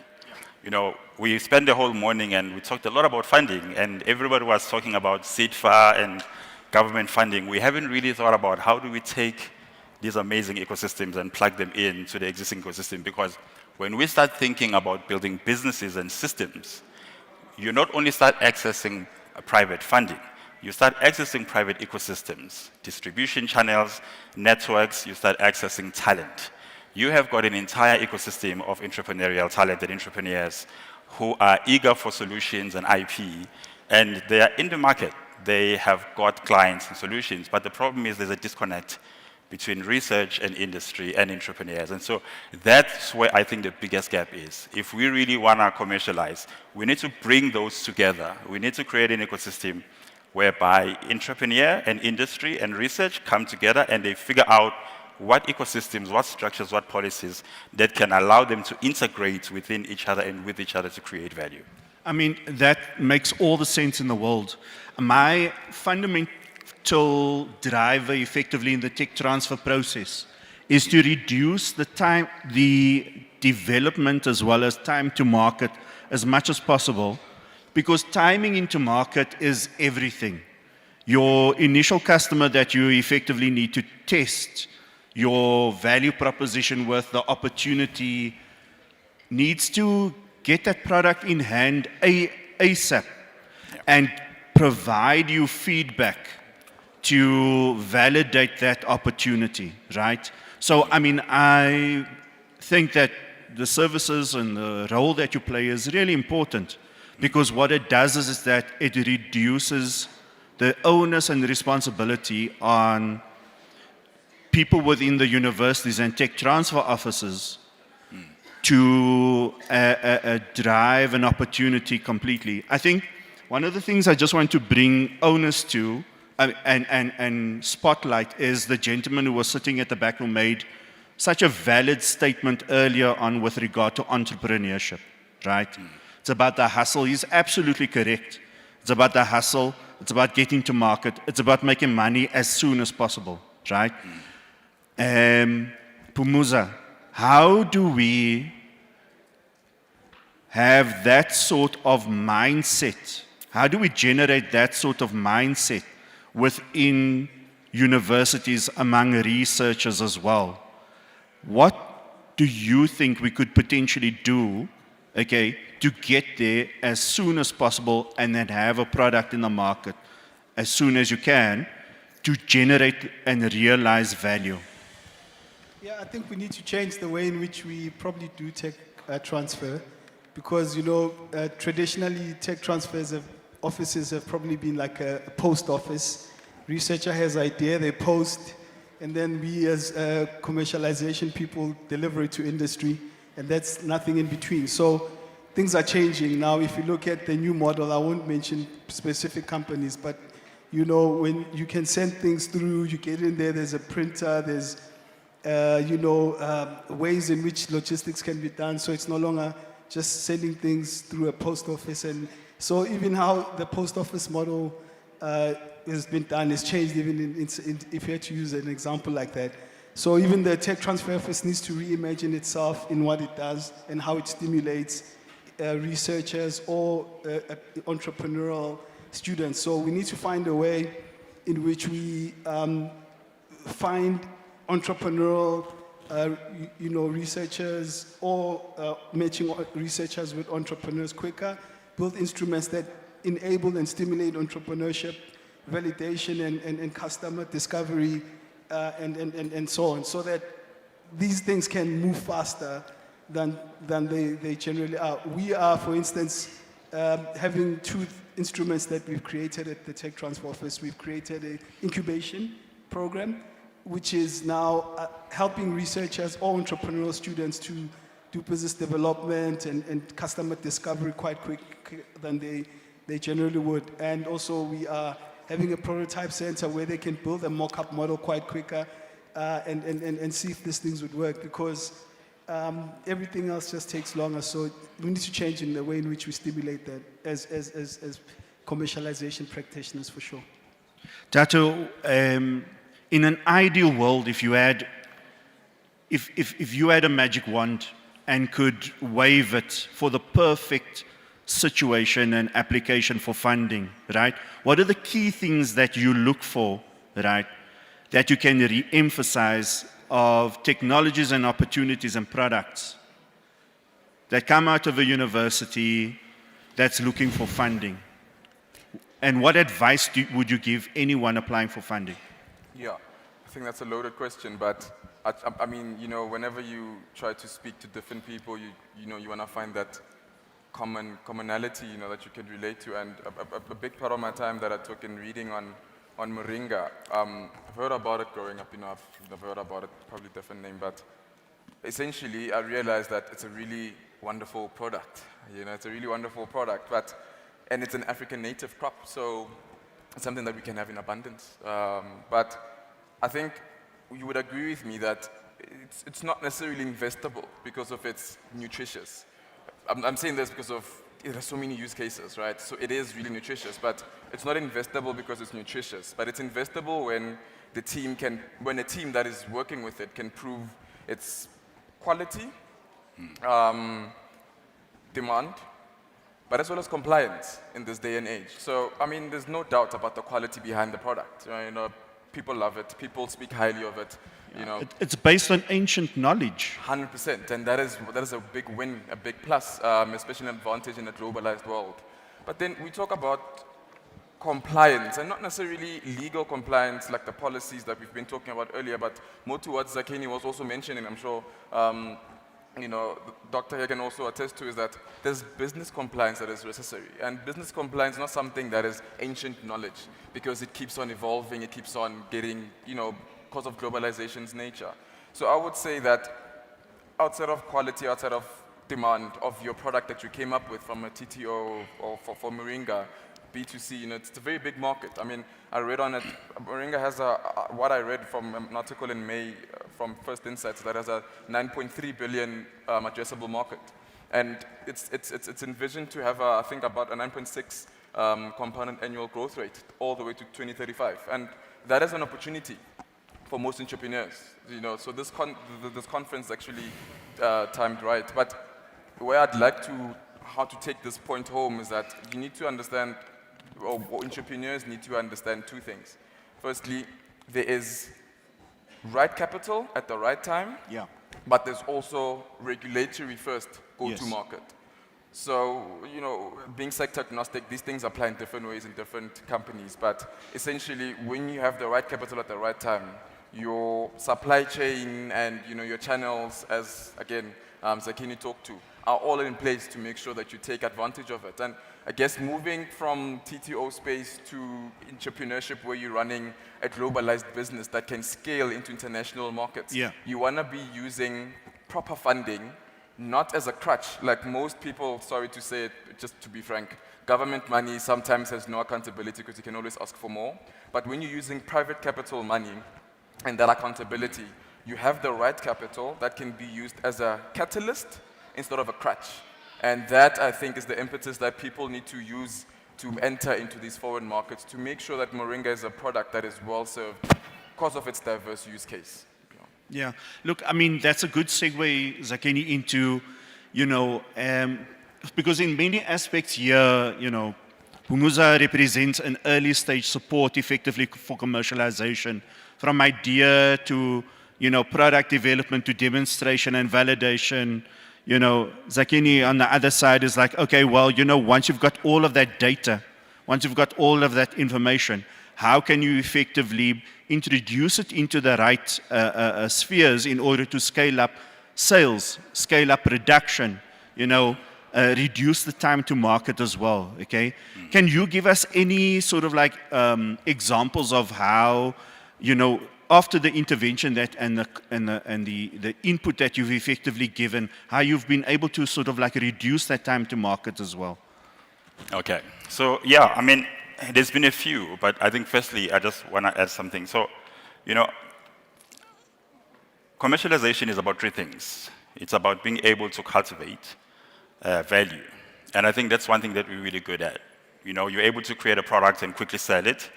You know, we spent the whole morning and we talked a lot about funding, and everybody was talking about CIDFA and government funding. We haven't really thought about how do we take these amazing ecosystems and plug them into the existing ecosystem, because when we start thinking about building businesses and systems, you not only start accessing private funding, you start accessing private ecosystems, distribution channels, networks, you start accessing talent. You have got an entire ecosystem of entrepreneurial talent and entrepreneurs who are eager for solutions and IP, and they are in the market. They have got clients and solutions, but the problem is there's a disconnect between research and industry and entrepreneurs. And so that's where I think the biggest gap is. If we really want to commercialize, we need to bring those together. We need to create an ecosystem whereby entrepreneur and industry and research come together and they figure out what ecosystems, what structures, what policies that can allow them to integrate within each other and with each other to create value. I mean, that makes all the sense in the world. My fundamental driver effectively in the tech transfer process is to reduce the time, the development as well as time to market as much as possible, because timing into market is everything. Your initial customer that you effectively need to test your value proposition with, the opportunity, needs to get that product in hand ASAP and provide you feedback to validate that opportunity, right? So, I mean, I think that the services and the role that you play is really important, because what it does is that it reduces the onus and the responsibility on people within the universities and tech transfer offices to drive an opportunity completely. I think one of the things I just want to bring onus to and spotlight is the gentleman who was sitting at the back who made such a valid statement earlier on with regard to entrepreneurship, right? It's about the hustle. He's absolutely correct. It's about the hustle. It's about getting to market. It's about making money as soon as possible, right? Pumuza, how do we have that sort of mindset? How do we generate that sort of mindset within universities among researchers as well? What do you think we could potentially do, okay, to get there as soon as possible and then have a product in the market as soon as you can to generate and realize value? Yeah, I think we need to change the way in which we probably do tech transfer, because, you know, traditionally tech transfers offices have probably been like a post office. Researcher has idea, they post, and then we as commercialization people deliver it to industry, and that's nothing in between. So things are changing now. If you look at the new model, I won't mention specific companies, but you know, when you can send things through, you get in there, there's a printer, there's ways in which logistics can be done, so it's no longer just sending things through a post office. And so even how the post office model has been done has changed, even if you had to use an example like that. So even the tech transfer office needs to reimagine itself in what it does and how it stimulates researchers or entrepreneurial students. So we need to find a way in which we find entrepreneurial researchers or matching researchers with entrepreneurs quicker, build instruments that enable and stimulate entrepreneurship, validation and customer discovery, and so on, so that these things can move faster than they generally are. We are, for instance, having two instruments that we've created at the Tech Transfer Office. We've created an incubation program, which is now helping researchers or entrepreneurial students to do business development and customer discovery quite quick than they generally would. And also we are having a prototype center where they can build a mock-up model quite quicker and see if these things would work, because everything else just takes longer. So we need to change in the way in which we stimulate that as commercialization practitioners, for sure. Tato, in an ideal world, if you had a magic wand and could wave it for the perfect situation and application for funding, right? What are the key things that you look for, right, that you can re-emphasize of technologies and opportunities and products that come out of a university that's looking for funding? And what advice would you give anyone applying for funding? Yeah, I think that's a loaded question, but I mean, whenever you try to speak to different people, you want to find that commonality, that you can relate to. And a big part of my time that I took in reading on Moringa, I've heard about it growing up, I've heard about it, probably different name, but essentially I realized that it's a really wonderful product. It's a really wonderful product, and it's an African native crop, so it's something that we can have in abundance. But I think you would agree with me that it's not necessarily investable because of its nutritious. I'm saying this because of there are so many use cases, right? So it is really nutritious, but it's not investable because it's nutritious. But it's investable when when a team that is working with it can prove its quality, demand, but as well as compliance in this day and age. So, I mean, there's no doubt about the quality behind the product. People love it. People speak highly of it. It's based on ancient knowledge. 100%, and that is a big win, a big plus, especially an advantage in a globalized world. But then we talk about compliance, and not necessarily legal compliance like the policies that we've been talking about earlier, but more to what Zakheni was also mentioning, I'm sure, Dr. here can also attest to, is that there's business compliance that is necessary. And business compliance is not something that is ancient knowledge, because it keeps on evolving, it keeps on getting, because of globalization's nature. So I would say that outside of quality, outside of demand of your product that you came up with from a TTO or for Moringa, B2C, it's a very big market. I mean, I read on it, Moringa has what I read from an article in May from First Insights, that has a 9.3 billion addressable market. And it's envisioned to have, I think, about a 9.6 compounded annual growth rate all the way to 2035. And that is an opportunity for most entrepreneurs, so this conference actually timed right. But where I'd like how to take this point home is that you need to understand, or entrepreneurs need to understand two things. Firstly, there is right capital at the right time, but there's also regulatory first go-to market. So, being sector agnostic, these things apply in different ways in different companies, but essentially when you have the right capital at the right time, your supply chain and your channels, as again Zakheni talked to, are all in place to make sure that you take advantage of it. And I guess moving from TTO space to entrepreneurship, where you're running a globalized business that can scale into international markets, you want to be using proper funding, not as a crutch, like most people, sorry to say it, just to be frank, government money sometimes has no accountability because you can always ask for more. But when you're using private capital money and that accountability, you have the right capital that can be used as a catalyst instead of a crutch. And that, I think, is the impetus that people need to use to enter into these foreign markets, to make sure that Moringa is a product that is well served because of its diverse use case. Yeah, look, I mean, that's a good segue, Zakheni, into, because in many aspects here, Humuza represents an early stage support effectively for commercialization, from idea to product development to demonstration and validation. Zakini on the other side is like, okay, well, once you've got all of that data, once you've got all of that information, how can you effectively introduce it into the right spheres in order to scale up sales, scale up production, reduce the time to market as well, okay? Can you give us any sort of like examples of how, after the intervention and the input that you've effectively given, how you've been able to sort of like reduce that time to market as well? Okay, so yeah, I mean, there's been a few, but I think firstly, I just want to add something. So, commercialization is about three things. It's about being able to cultivate value. And I think that's one thing that we're really good at. You're able to create a product and quickly sell it,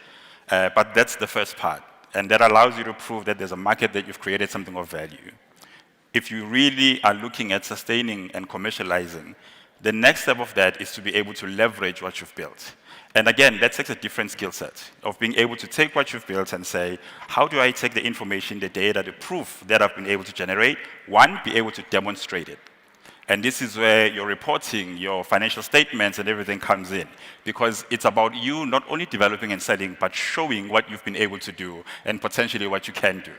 but that's the first part. And that allows you to prove that there's a market that you've created something of value. If you really are looking at sustaining and commercializing, the next step of that is to be able to leverage what you've built. And again, that takes a different skill set of being able to take what you've built and say, how do I take the information, the data, the proof that I've been able to generate, one, be able to demonstrate it. And this is where your reporting, your financial statements and everything comes in. Because it's about you not only developing and selling, but showing what you've been able to do and potentially what you can do.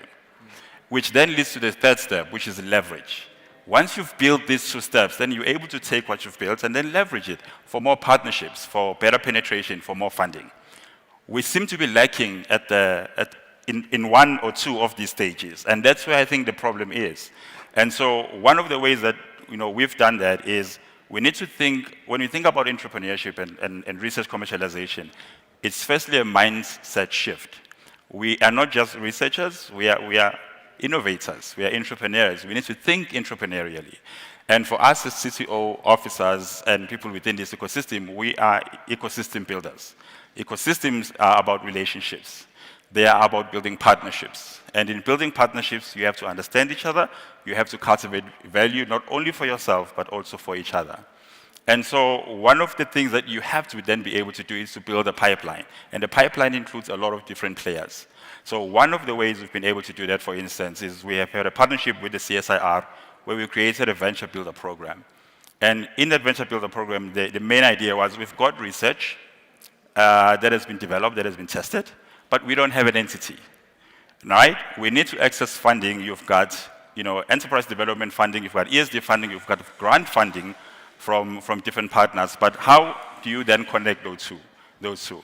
Which then leads to the third step, which is leverage. Once you've built these two steps, then you're able to take what you've built and then leverage it for more partnerships, for better penetration, for more funding. We seem to be lacking in one or two of these stages, and that's where I think the problem is. And so one of the ways that we've done that is we need to think, when we think about entrepreneurship and research commercialization, it's firstly a mindset shift. We are not just researchers, we are innovators, we are entrepreneurs. We need to think entrepreneurially. And for us as CTO officers and people within this ecosystem, we are ecosystem builders. Ecosystems are about relationships. They are about building partnerships. And in building partnerships, you have to understand each other. You have to cultivate value, not only for yourself, but also for each other. And so one of the things that you have to then be able to do is to build a pipeline. And the pipeline includes a lot of different players. So one of the ways we've been able to do that, for instance, is we have had a partnership with the CSIR where we created a venture builder program. And in that venture builder program, the main idea was we've got research that has been developed, that has been tested, but we don't have an entity, right? We need to access funding. You've got enterprise development funding, you've got ESD funding, you've got grant funding from different partners, but how do you then connect those two?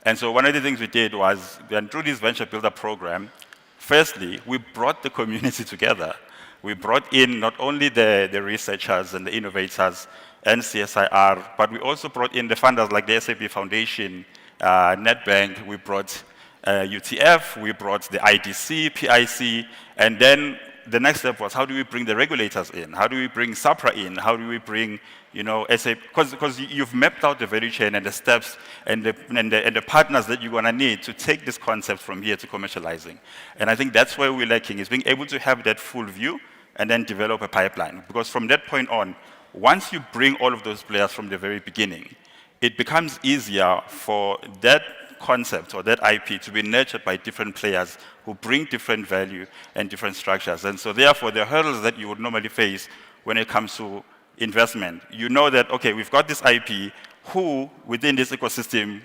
And so one of the things we did was, then through this venture builder program, firstly, we brought the community together. We brought in not only the researchers and the innovators and CSIR, but we also brought in the funders like the SAP Foundation, NetBank, we brought UTF, we brought the IDC, PIC, and then the next step was, how do we bring the regulators in? How do we bring SAPRA in? How do we bring, SAP? Because you've mapped out the value chain and the steps and the partners that you're going to need to take this concept from here to commercializing. And I think that's where we're lacking, is being able to have that full view and then develop a pipeline. Because from that point on, once you bring all of those players from the very beginning, it becomes easier for that concept or that IP to be nurtured by different players who bring different value and different structures. And so therefore, the hurdles that you would normally face when it comes to investment, you know that, okay, we've got this IP, who within this ecosystem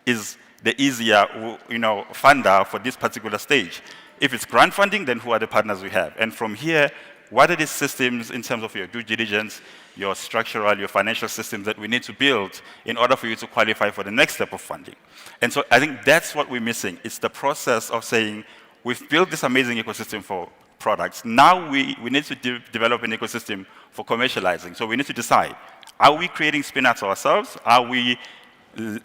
is the easier funder for this particular stage. If it's grant funding, then who are the partners we have? And from here, what are the systems in terms of your due diligence, your structural, your financial systems that we need to build in order for you to qualify for the next step of funding? And so I think that's what we're missing. It's the process of saying, we've built this amazing ecosystem for products. Now we need to develop an ecosystem for commercializing. So we need to decide, are we creating spin-outs ourselves? Are we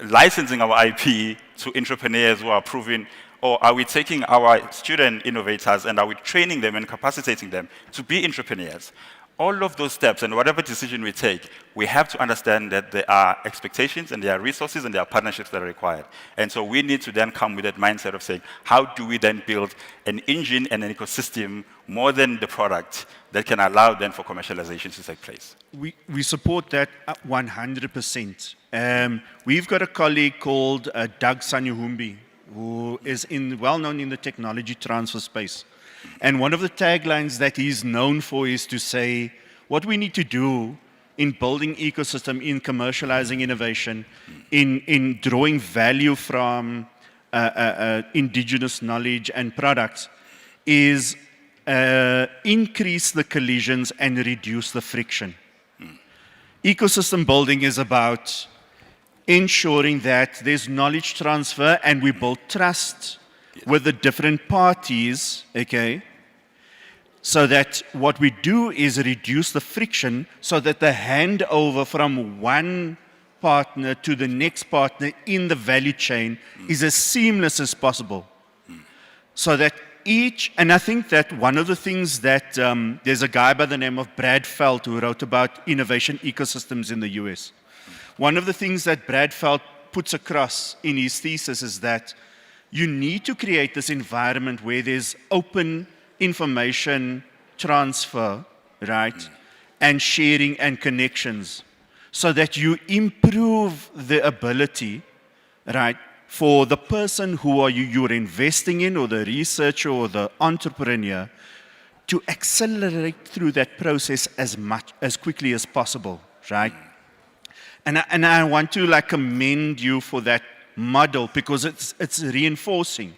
licensing our IP to entrepreneurs who are proven? Or are we taking our student innovators and are we training them and capacitating them to be entrepreneurs? All of those steps and whatever decision we take, we have to understand that there are expectations and there are resources and there are partnerships that are required. And so we need to then come with that mindset of saying, how do we then build an engine and an ecosystem more than the product that can allow then for commercialization to take place? We support that 100%. We've got a colleague called Doug Sanyuhumbi, who is well known in the technology transfer space. And one of the taglines that he's known for is to say, what we need to do in building ecosystem, in commercializing innovation, in drawing value from indigenous knowledge and products is increase the collisions and reduce the friction. Ecosystem building is about ensuring that there's knowledge transfer and we build trust with the different parties, okay? So that what we do is reduce the friction so that the handover from one partner to the next partner in the value chain is as seamless as possible. So that each, and I think that one of the things that, there's a guy by the name of Brad Feld who wrote about innovation ecosystems in the US. One of the things that Brad Feld puts across in his thesis is that you need to create this environment where there's open information transfer, right? And sharing and connections so that you improve the ability, right, for the person who you're investing in or the researcher or the entrepreneur to accelerate through that process as quickly as possible, right? And I want to like commend you for that model because it's reinforcing.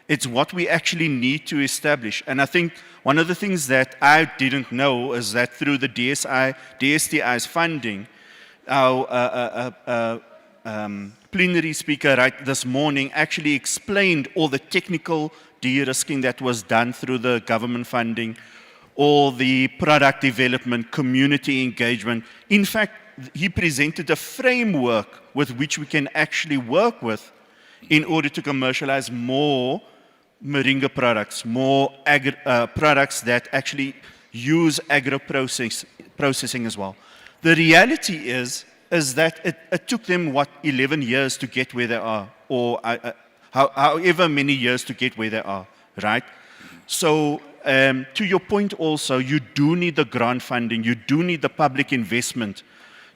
It's what we actually need to establish. And I think one of the things that I didn't know is that through the DSTI's funding, our plenary speaker right this morning actually explained all the technical de-risking that was done through the government funding, all the product development, community engagement. In fact, he presented a framework with which we can actually work with in order to commercialize more Moringa products, more products that actually use agro-processing as well. The reality is that it took them, what, 11 years to get where they are, or however many years to get where they are, right? So to your point also, you do need the grant funding, you do need the public investment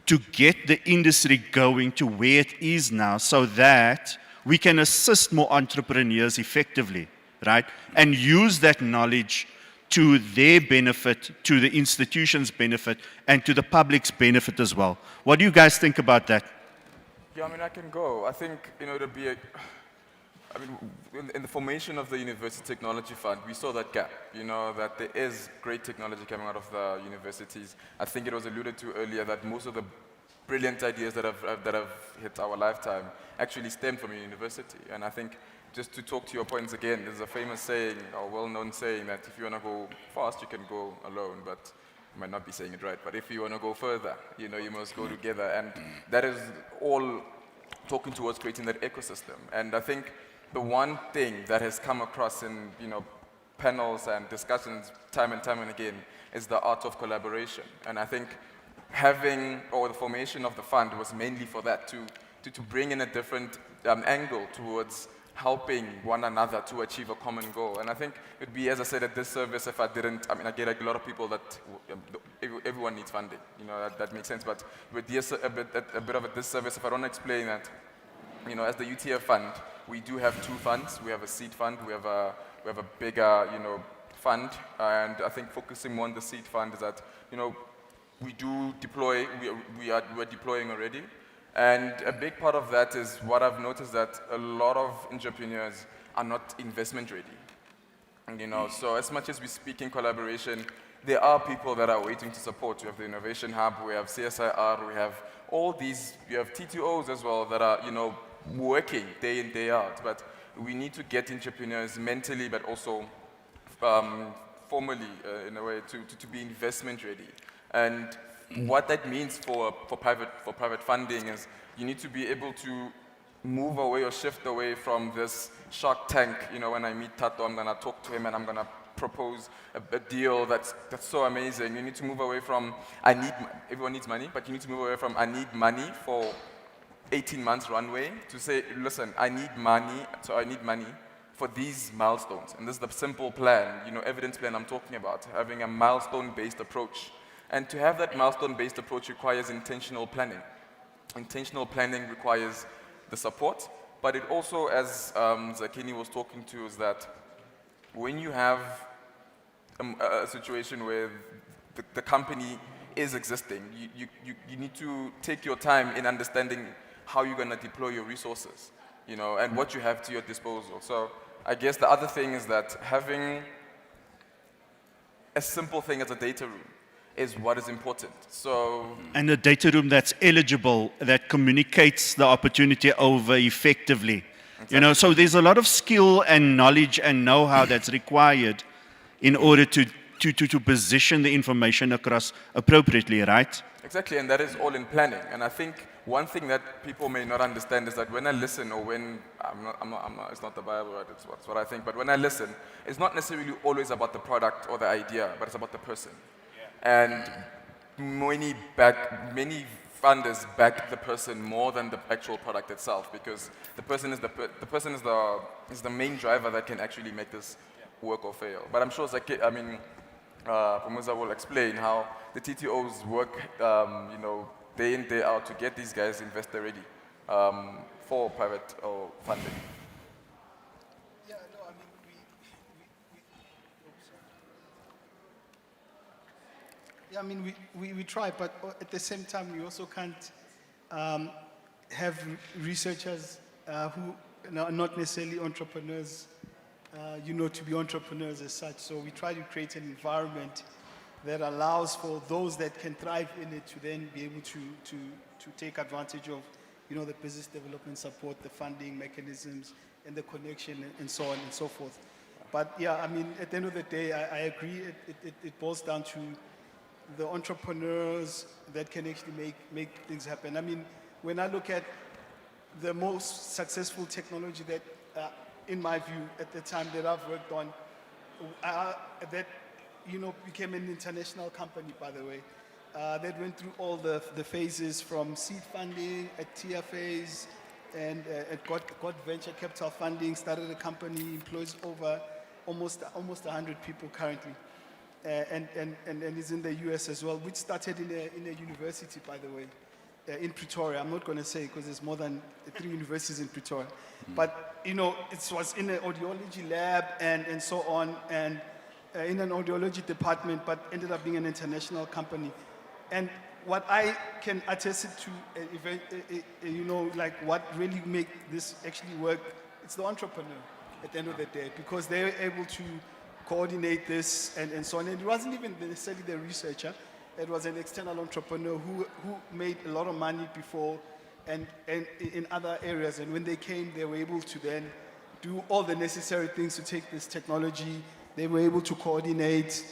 to get the industry going to where it is now so that we can assist more entrepreneurs effectively, right? And use that knowledge to their benefit, to the institution's benefit, and to the public's benefit as well. What do you guys think about that? Yeah, I mean, I can go. I think, to be in the formation of the University Technology Fund, we saw that gap, that there is great technology coming out of the universities. I think it was alluded to earlier that most of the brilliant ideas that have hit our lifetime actually stem from a university. And I think, just to talk to your points again, there's a famous saying, or well-known saying, that if you want to go fast, you can go alone, but I might not be saying it right, but if you want to go further, you must go together. And that is all talking towards creating that ecosystem. And I think the one thing that has come across in panels and discussions time and time and again is the art of collaboration. And I think the formation of the fund was mainly for that, to bring in a different angle towards helping one another to achieve a common goal. And I think it would be, as I said, a disservice if I didn't, I get a lot of people that everyone needs funding, that makes sense, but it would be a bit of a disservice if I don't explain that, as the UTF fund, we do have two funds. We have a seed fund, we have a bigger, fund, and I think focusing more on the seed fund is that, we do deploy, we're deploying already. And a big part of that is what I've noticed, that a lot of entrepreneurs are not investment ready. And, so as much as we speak in collaboration, there are people that are waiting to support. We have the Innovation Hub, we have CSIR, we have all these, we have TTOs as well that are, working day in, day out. But we need to get entrepreneurs mentally, but also formally, in a way, to be investment ready. And what that means for private funding is you need to be able to move away or shift away from this Shark Tank. When I meet Tato, I'm going to talk to him and I'm going to propose a deal that's so amazing. You need to move away from everyone needs money, but you need to move away from I need money for 18 months runway to say, listen, I need money for these milestones. And this is the simple plan, evidence plan I'm talking about, having a milestone-based approach. And to have that milestone-based approach requires intentional planning. Intentional planning requires the support, but it also, as Zakini was talking to, is that when you have a situation where the company is existing. You need to take your time in understanding how you're going to deploy your resources, you know, and what you have to your disposal. So I guess the other thing is that having a simple thing as a data room is what is important. So, And a data room that's eligible, that communicates the opportunity over effectively. You know, so there's a lot of skill and knowledge and know-how that's required in order to position the information across appropriately, right? exactly, and that is all in planning. And I think one thing that people may not understand is that when I listen, or when, it's not the Bible, right? It's what I think, but when I listen, it's not necessarily always about the product or the idea, but it's about the person. And many funders back the person more than the actual product itself, because the person is the main driver that can actually make this work or fail. But I'm sure Pumuza will explain how the TTOs work, you know, day in, day out to get these guys investor ready for private or funding. Yeah, no, I mean, yeah, I mean, we try, but at the same time, we also can't have researchers who are not necessarily entrepreneurs, you know, to be entrepreneurs as such. So we try to create an environment that allows for those that can thrive in it to then be able to take advantage of, you know, the business development support, the funding mechanisms, and the connection, and so on and so forth. But yeah, I mean, at the end of the day, I agree. It boils down to the entrepreneurs that can actually make things happen. I mean, when I look at the most successful technology that, in my view, at the time that I've worked on, that, you know, became an international company, by the way, that went through all the phases from seed funding at TFAs, and it got venture capital funding, started a company, employs over almost 100 people currently. And is in the US as well, which started in a university, by the way, in Pretoria. I'm not going to say because there's more than 3 universities in Pretoria. But, you know, it was in an audiology lab and so on, and in an audiology department, but ended up being an international company. And what I can attest it to, you know, like what really make this actually work, it's the entrepreneur at the end of the day, because they're able to coordinate this and so on. And it wasn't even necessarily the researcher. It was an external entrepreneur who made a lot of money before and in other areas. And when they came, they were able to then do all the necessary things to take this technology. They were able to coordinate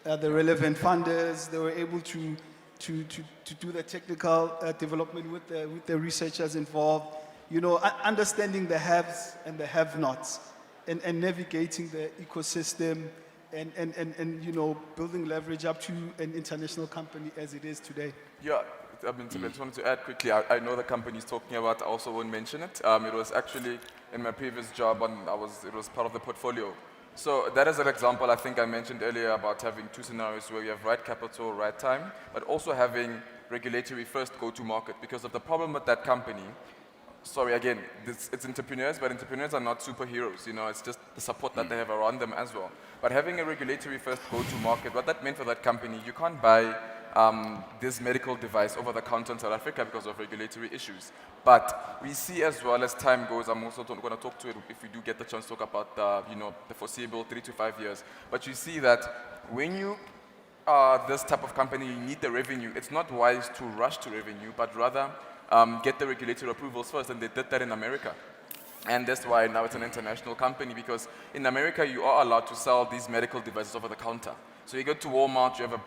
the relevant funders. They were able to do the technical development with the researchers involved. You know, understanding the haves and the have-nots. And navigating the ecosystem and you know, building leverage up to an international company as it is today. Yeah, I mean, I just wanted to add quickly, I know the company is talking about, I also won't mention it. It was actually in my previous job, and it was part of the portfolio. So that is an example I think I mentioned earlier about having 2 scenarios where you have right capital, right time, but also having regulatory first go to market, because of the problem with that company. Sorry, again, it's entrepreneurs, but entrepreneurs are not superheroes, you know, it's just the support that they have around them as well. But having a regulatory first go-to-market, what that meant for that company, you can't buy this medical device over the counter in South Africa because of regulatory issues. But we see as well as time goes, I'm also going to talk to it if we do get the chance to talk about, you know, the foreseeable 3 to 5 years. But you see that when you are this type of company, you need the revenue. It's not wise to rush to revenue, but rather get the regulatory approvals first, and they did that in America. And that's why now it's an international company, because in America you are allowed to sell these medical devices over the counter. So you go to Walmart, you have a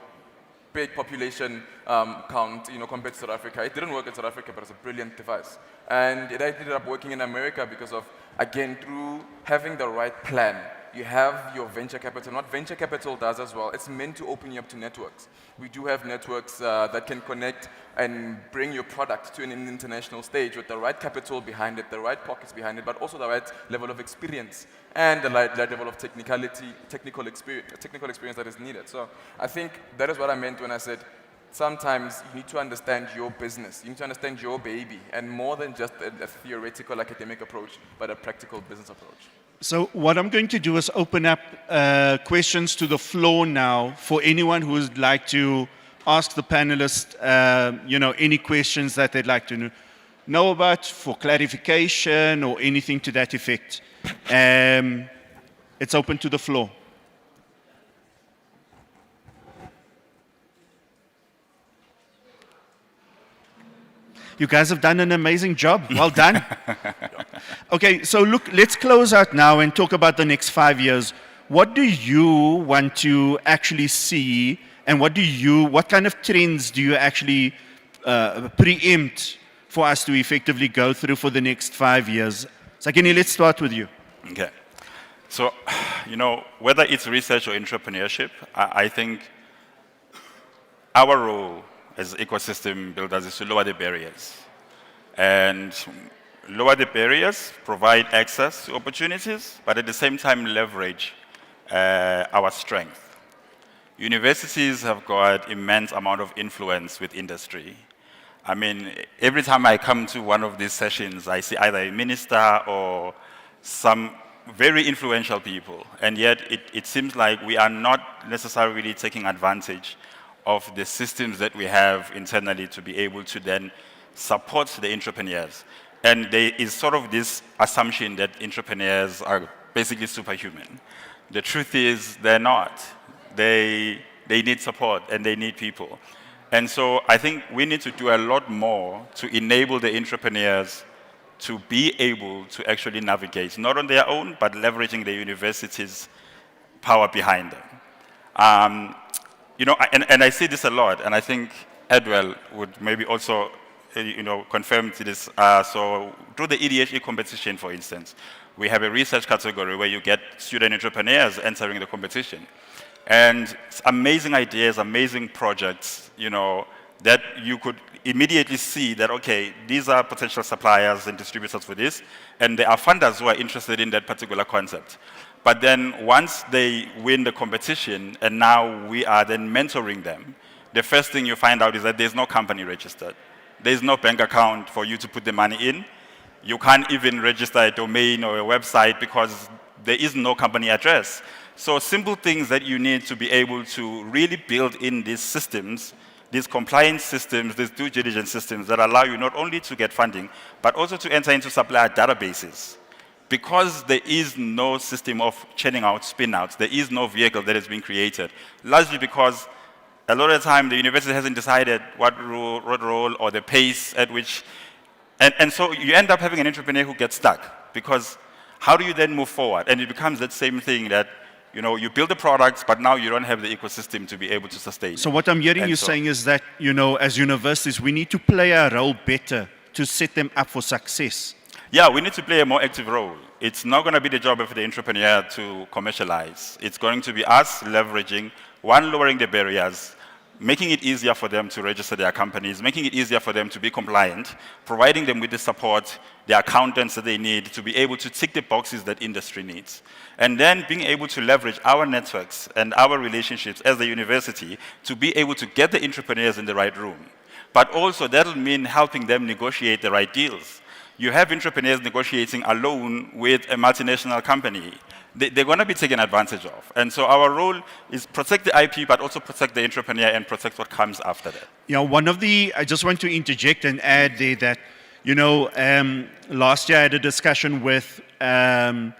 big population count, you know, compared to South Africa. It didn't work in South Africa, but it's a brilliant device. And it ended up working in America because of, again, through having the right plan. You have your venture capital. What venture capital does as well, it's meant to open you up to networks. We do have networks that can connect and bring your product to an international stage with the right capital behind it, the right pockets behind it, but also the right level of experience and the right level of technical experience that is needed. So I think that is what I meant when I said sometimes you need to understand your business, you need to understand your baby, and more than just a theoretical academic approach, but a practical business approach. So what I'm going to do is open up questions to the floor now for anyone who would like to ask the panelists, any questions that they'd like to know about for clarification or anything to that effect. It's open to the floor. You guys have done an amazing job. Well done. Okay, so look, let's close out now and talk about the next 5 years. What do you want to actually see, and what kind of trends do you actually preempt for us to effectively go through for the next 5 years? Sakini, let's start with you. Okay. So, whether it's research or entrepreneurship, I think our role as ecosystem builders is to lower the barriers. And lower the barriers, provide access to opportunities, but at the same time leverage our strength. Universities have got immense amount of influence with industry. I mean, every time I come to one of these sessions, I see either a minister or some very influential people, and yet it seems like we are not necessarily taking advantage of the systems that we have internally to be able to then support the entrepreneurs. And there is sort of this assumption that entrepreneurs are basically superhuman. The truth is they're not. They need support and they need people. And so I think we need to do a lot more to enable the entrepreneurs to be able to actually navigate, not on their own, but leveraging the university's power behind them. And I see this a lot, and I think Edwell would maybe also, confirm to this. So through the EDHE competition, for instance, we have a research category where you get student entrepreneurs entering the competition. And it's amazing ideas, amazing projects, that you could immediately see that, okay, these are potential suppliers and distributors for this, and there are funders who are interested in that particular concept. But then once they win the competition, and now we are then mentoring them, the first thing you find out is that there's no company registered. There's no bank account for you to put the money in. You can't even register a domain or a website because there is no company address. So simple things that you need to be able to really build in these systems, these compliance systems, these due diligence systems that allow you not only to get funding, but also to enter into supplier databases. Because there is no system of churning out spin-outs, there is no vehicle that has been created, largely because a lot of the time the university hasn't decided what role or the pace at which, and so you end up having an entrepreneur who gets stuck, because how do you then move forward? And it becomes that same thing that, you build the products, but now you don't have the ecosystem to be able to sustain. So what I'm hearing you saying is that, as universities, we need to play our role better to set them up for success. Yeah, we need to play a more active role. It's not going to be the job of the entrepreneur to commercialize. It's going to be us leveraging, one, lowering the barriers, making it easier for them to register their companies, making it easier for them to be compliant, providing them with the support, the accountants that they need to be able to tick the boxes that industry needs. And then being able to leverage our networks and our relationships as a university to be able to get the entrepreneurs in the right room. But also that'll mean helping them negotiate the right deals. You have entrepreneurs negotiating alone with a multinational company. They're going to be taken advantage of. And so our role is protect the IP, but also protect the entrepreneur and protect what comes after that. I just want to interject and add there that, last year I had a discussion with an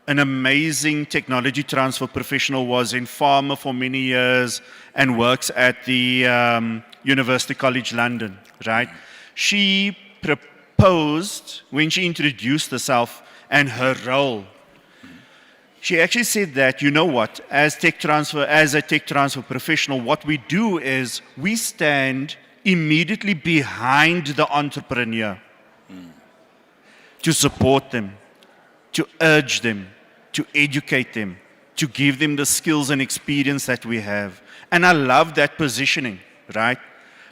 amazing technology transfer professional, was in pharma for many years and works at the University College London, right? She proposed, when she introduced herself and her role, she actually said that, as a tech transfer professional, what we do is we stand immediately behind the entrepreneur to support them, to urge them, to educate them, to give them the skills and experience that we have. And I love that positioning, right?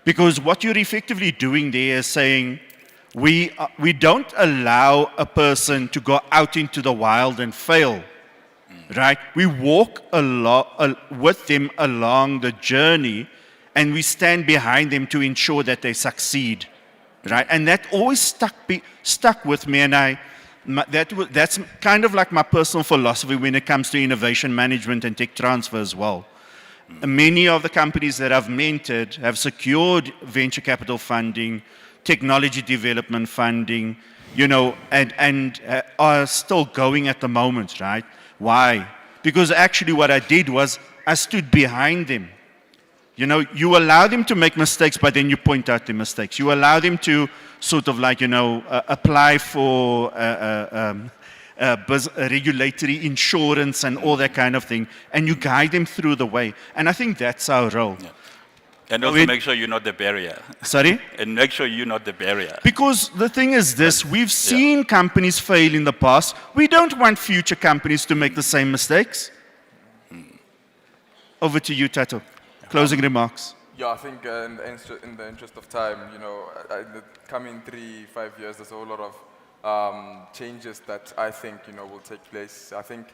Because what you're effectively doing there is saying, we don't allow a person to go out into the wild and fail. Right? We walk with them along the journey, and we stand behind them to ensure that they succeed. Right? And that always stuck with me, and That's kind of like my personal philosophy when it comes to innovation management and tech transfer as well. Many of the companies that I've mentored have secured venture capital funding, technology development funding, you know, and are still going at the moment, right? Why? Because actually what I did was I stood behind them. You know, you allow them to make mistakes, but then you point out the mistakes. You allow them to sort of like, you know, apply for regulatory insurance and all that kind of thing, and you guide them through the way. And I think that's our role. Yeah. And also make sure you're not the barrier. Sorry? And make sure you're not the barrier. Because the thing is this, we've seen companies fail in the past. We don't want future companies to make the same mistakes. Over to you, Tato. Closing remarks. Yeah, I think in the interest of time, you know, in the coming 3-5 years, there's a whole lot of changes that I think, you know, will take place. I think,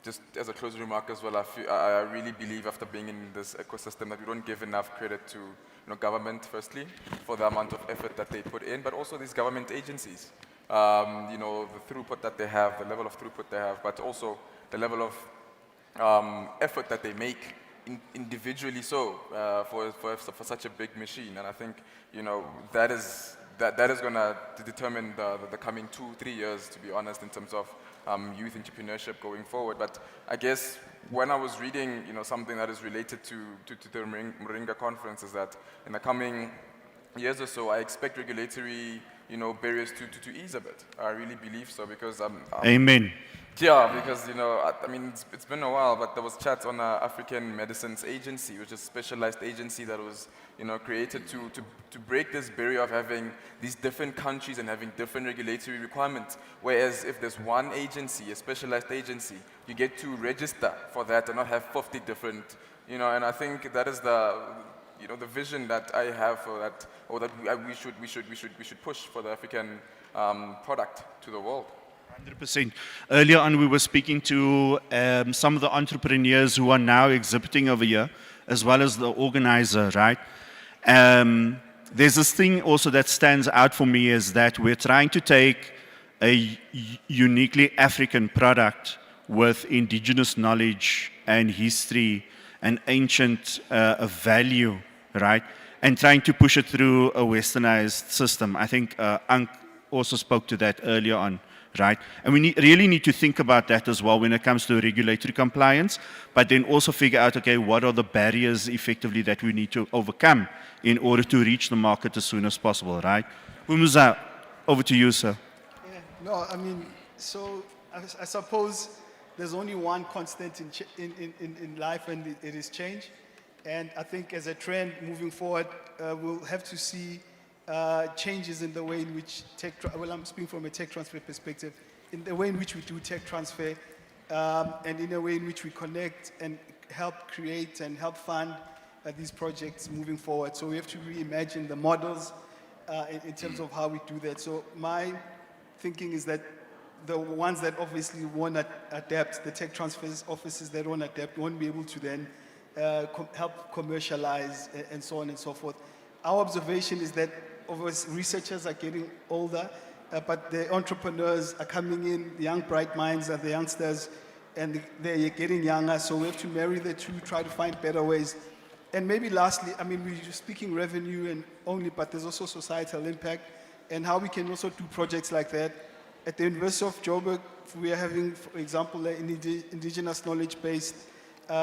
just as a closing remark as well, I really believe after being in this ecosystem that we don't give enough credit to, you know, government, firstly, for the amount of effort that they put in, but also these government agencies. You know, the throughput that they have, the level of throughput they have, but also the level of effort that they make individually for such a big machine. And I think, you know, that is going to determine the coming 2-3 years, to be honest, in terms of youth entrepreneurship going forward. But I guess when I was reading, you know, something that is related to the Moringa Conference is that in the coming years or so, I expect regulatory, you know, barriers to ease a bit. I really believe so, because Amen. Yeah, because, you know, I mean, it's been a while, but there was chat on the African Medicines Agency, which is a specialized agency that was, you know, created to break this barrier of having these different countries and having different regulatory requirements. Whereas if there's one agency, a specialized agency, you get to register for that and not have 50 different, you know, and I think that is the, you know, the vision that I have for that, or that we should push for the African product to the world. 100%. Earlier on, we were speaking to some of the entrepreneurs who are now exhibiting over here, as well as the organizer, right? There's this thing also that stands out for me is that we're trying to take a uniquely African product with indigenous knowledge and history and ancient value, right? And trying to push it through a westernized system. I think Ank also spoke to that earlier on. Right? And we really need to think about that as well when it comes to regulatory compliance, but then also figure out, okay, what are the barriers effectively that we need to overcome in order to reach the market as soon as possible, right? Umuza, over to you, sir. Yeah, no, I mean, so I suppose there's only one constant in life, and it is change. And I think as a trend moving forward, we'll have to see changes in the way in which I'm speaking from a tech transfer perspective, in the way in which we do tech transfer, and in a way in which we connect and help create and help fund these projects moving forward. So we have to reimagine the models in terms of how we do that. So my thinking is that the ones that obviously won't adapt, the tech transfers offices that won't adapt, won't be able to then help commercialize and so on and so forth. Our observation is that researchers are getting older, but the entrepreneurs are coming in, the young bright minds are the youngsters, and they're getting younger, so we have to marry the two, try to find better ways. And maybe lastly, I mean, we're speaking revenue and only, but there's also societal impact, and how we can also do projects like that. At the University of Joburg, we are having, for example, an indigenous knowledge-based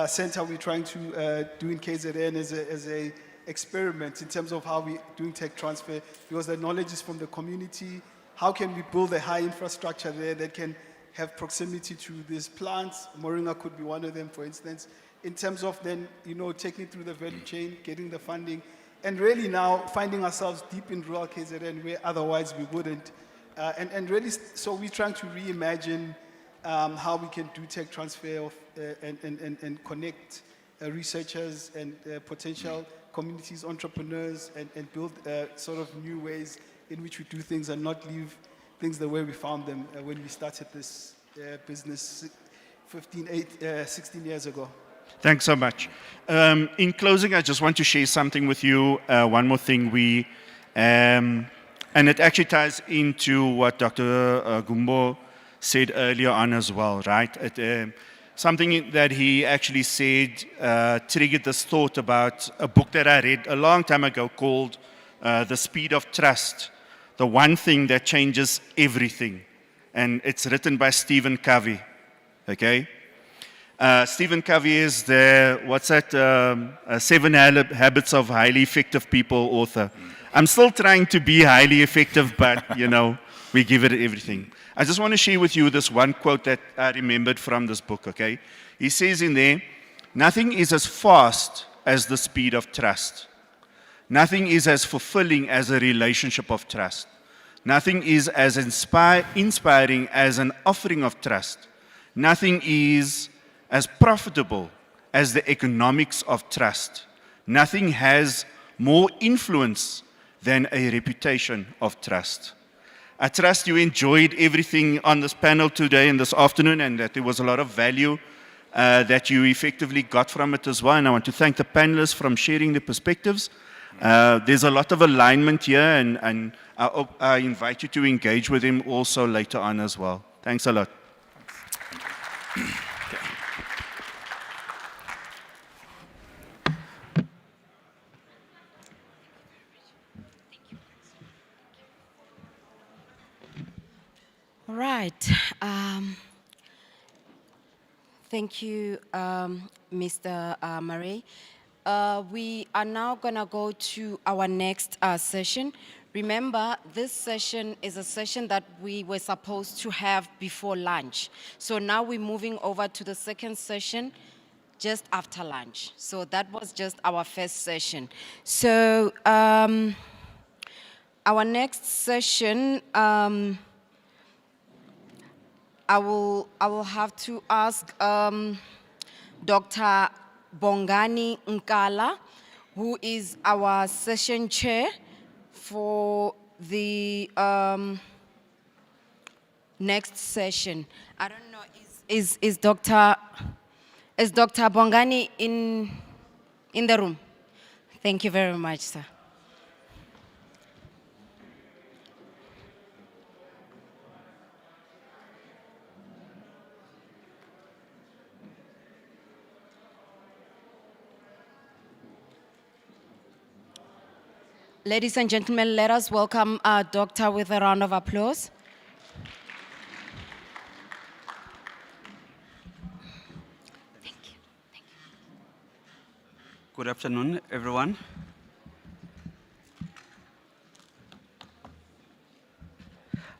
center we're trying to do in KZN as a experiment in terms of how we're doing tech transfer, because the knowledge is from the community. How can we build a high infrastructure there that can have proximity to these plants? Moringa could be one of them, for instance, in terms of then, you know, taking it through the value chain, getting the funding, and really now finding ourselves deep in rural KZN where otherwise we wouldn't. And really, so we're trying to reimagine how we can do tech transfer of, and connect researchers and potential communities, entrepreneurs, and build sort of new ways in which we do things and not leave things the way we found them when we started this business 16 years ago. Thanks so much. In closing, I just want to share something with you. One more thing, and it actually ties into what Dr. Gumbo said earlier on as well, right? Something that he actually said triggered this thought about a book that I read a long time ago called The Speed of Trust, the one thing that changes everything. And it's written by Stephen Covey, okay? Stephen Covey is the, what's that, 7 Habits of Highly Effective People author. I'm still trying to be highly effective, but, you know, we give it everything. I just want to share with you this one quote that I remembered from this book, okay? He says in there, nothing is as fast as the speed of trust. Nothing is as fulfilling as a relationship of trust. Nothing is as inspiring as an offering of trust. Nothing is as profitable as the economics of trust. Nothing has more influence than a reputation of trust. I trust you enjoyed everything on this panel today and this afternoon, and that there was a lot of value that you effectively got from it as well. And I want to thank the panelists for sharing their perspectives. There's a lot of alignment here, and I invite you to engage with them also later on as well. Thanks a lot. All right. Thank you, Mr. Murray. We are now going to go to our next session. Remember, this session is a session that we were supposed to have before lunch. So now we're moving over to the second session just after lunch. So that was just our first session. So our next session, I will have to ask Dr. Bongani Nkala, who is our session chair for the next session. I don't know, is Dr. Bongani in the room? Thank you very much, sir. Ladies and gentlemen, let us welcome our doctor with a round of applause. Thank you. Good afternoon, everyone.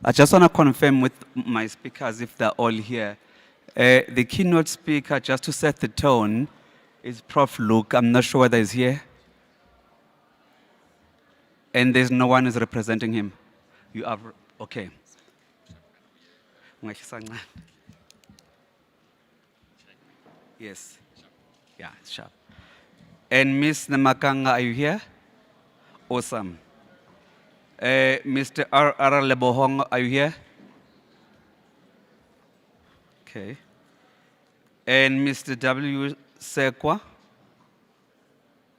I just want to confirm with my speakers if they're all here. The keynote speaker, just to set the tone, is Prof. Luke. I'm not sure whether he's here. And there's no one who's representing him. You are, okay. Yes. Yeah, sharp. And Ms. Namakanga, are you here? Awesome. Mr. R. Lebohong, are you here? Okay. And Mr. W. Sekwa,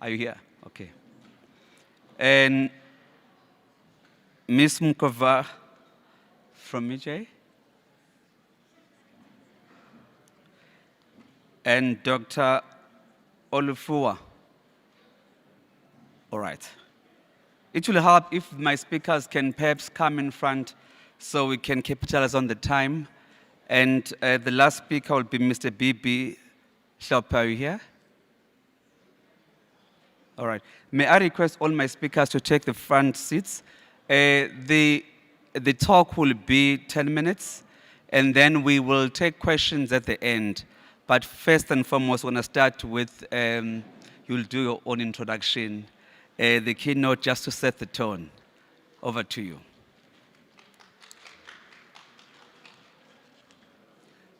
are you here? Okay. And Ms. Mukova from EJ. And Dr. Olufua. All right. It will help if my speakers can perhaps come in front so we can capitalize on the time. And the last speaker will be Mr. B.B. Shlaupe, are you here? All right. May I request all my speakers to take the front seats? The talk will be 10 minutes, and then we will take questions at the end. But first and foremost, when I start with, you'll do your own introduction, the keynote, just to set the tone. Over to you.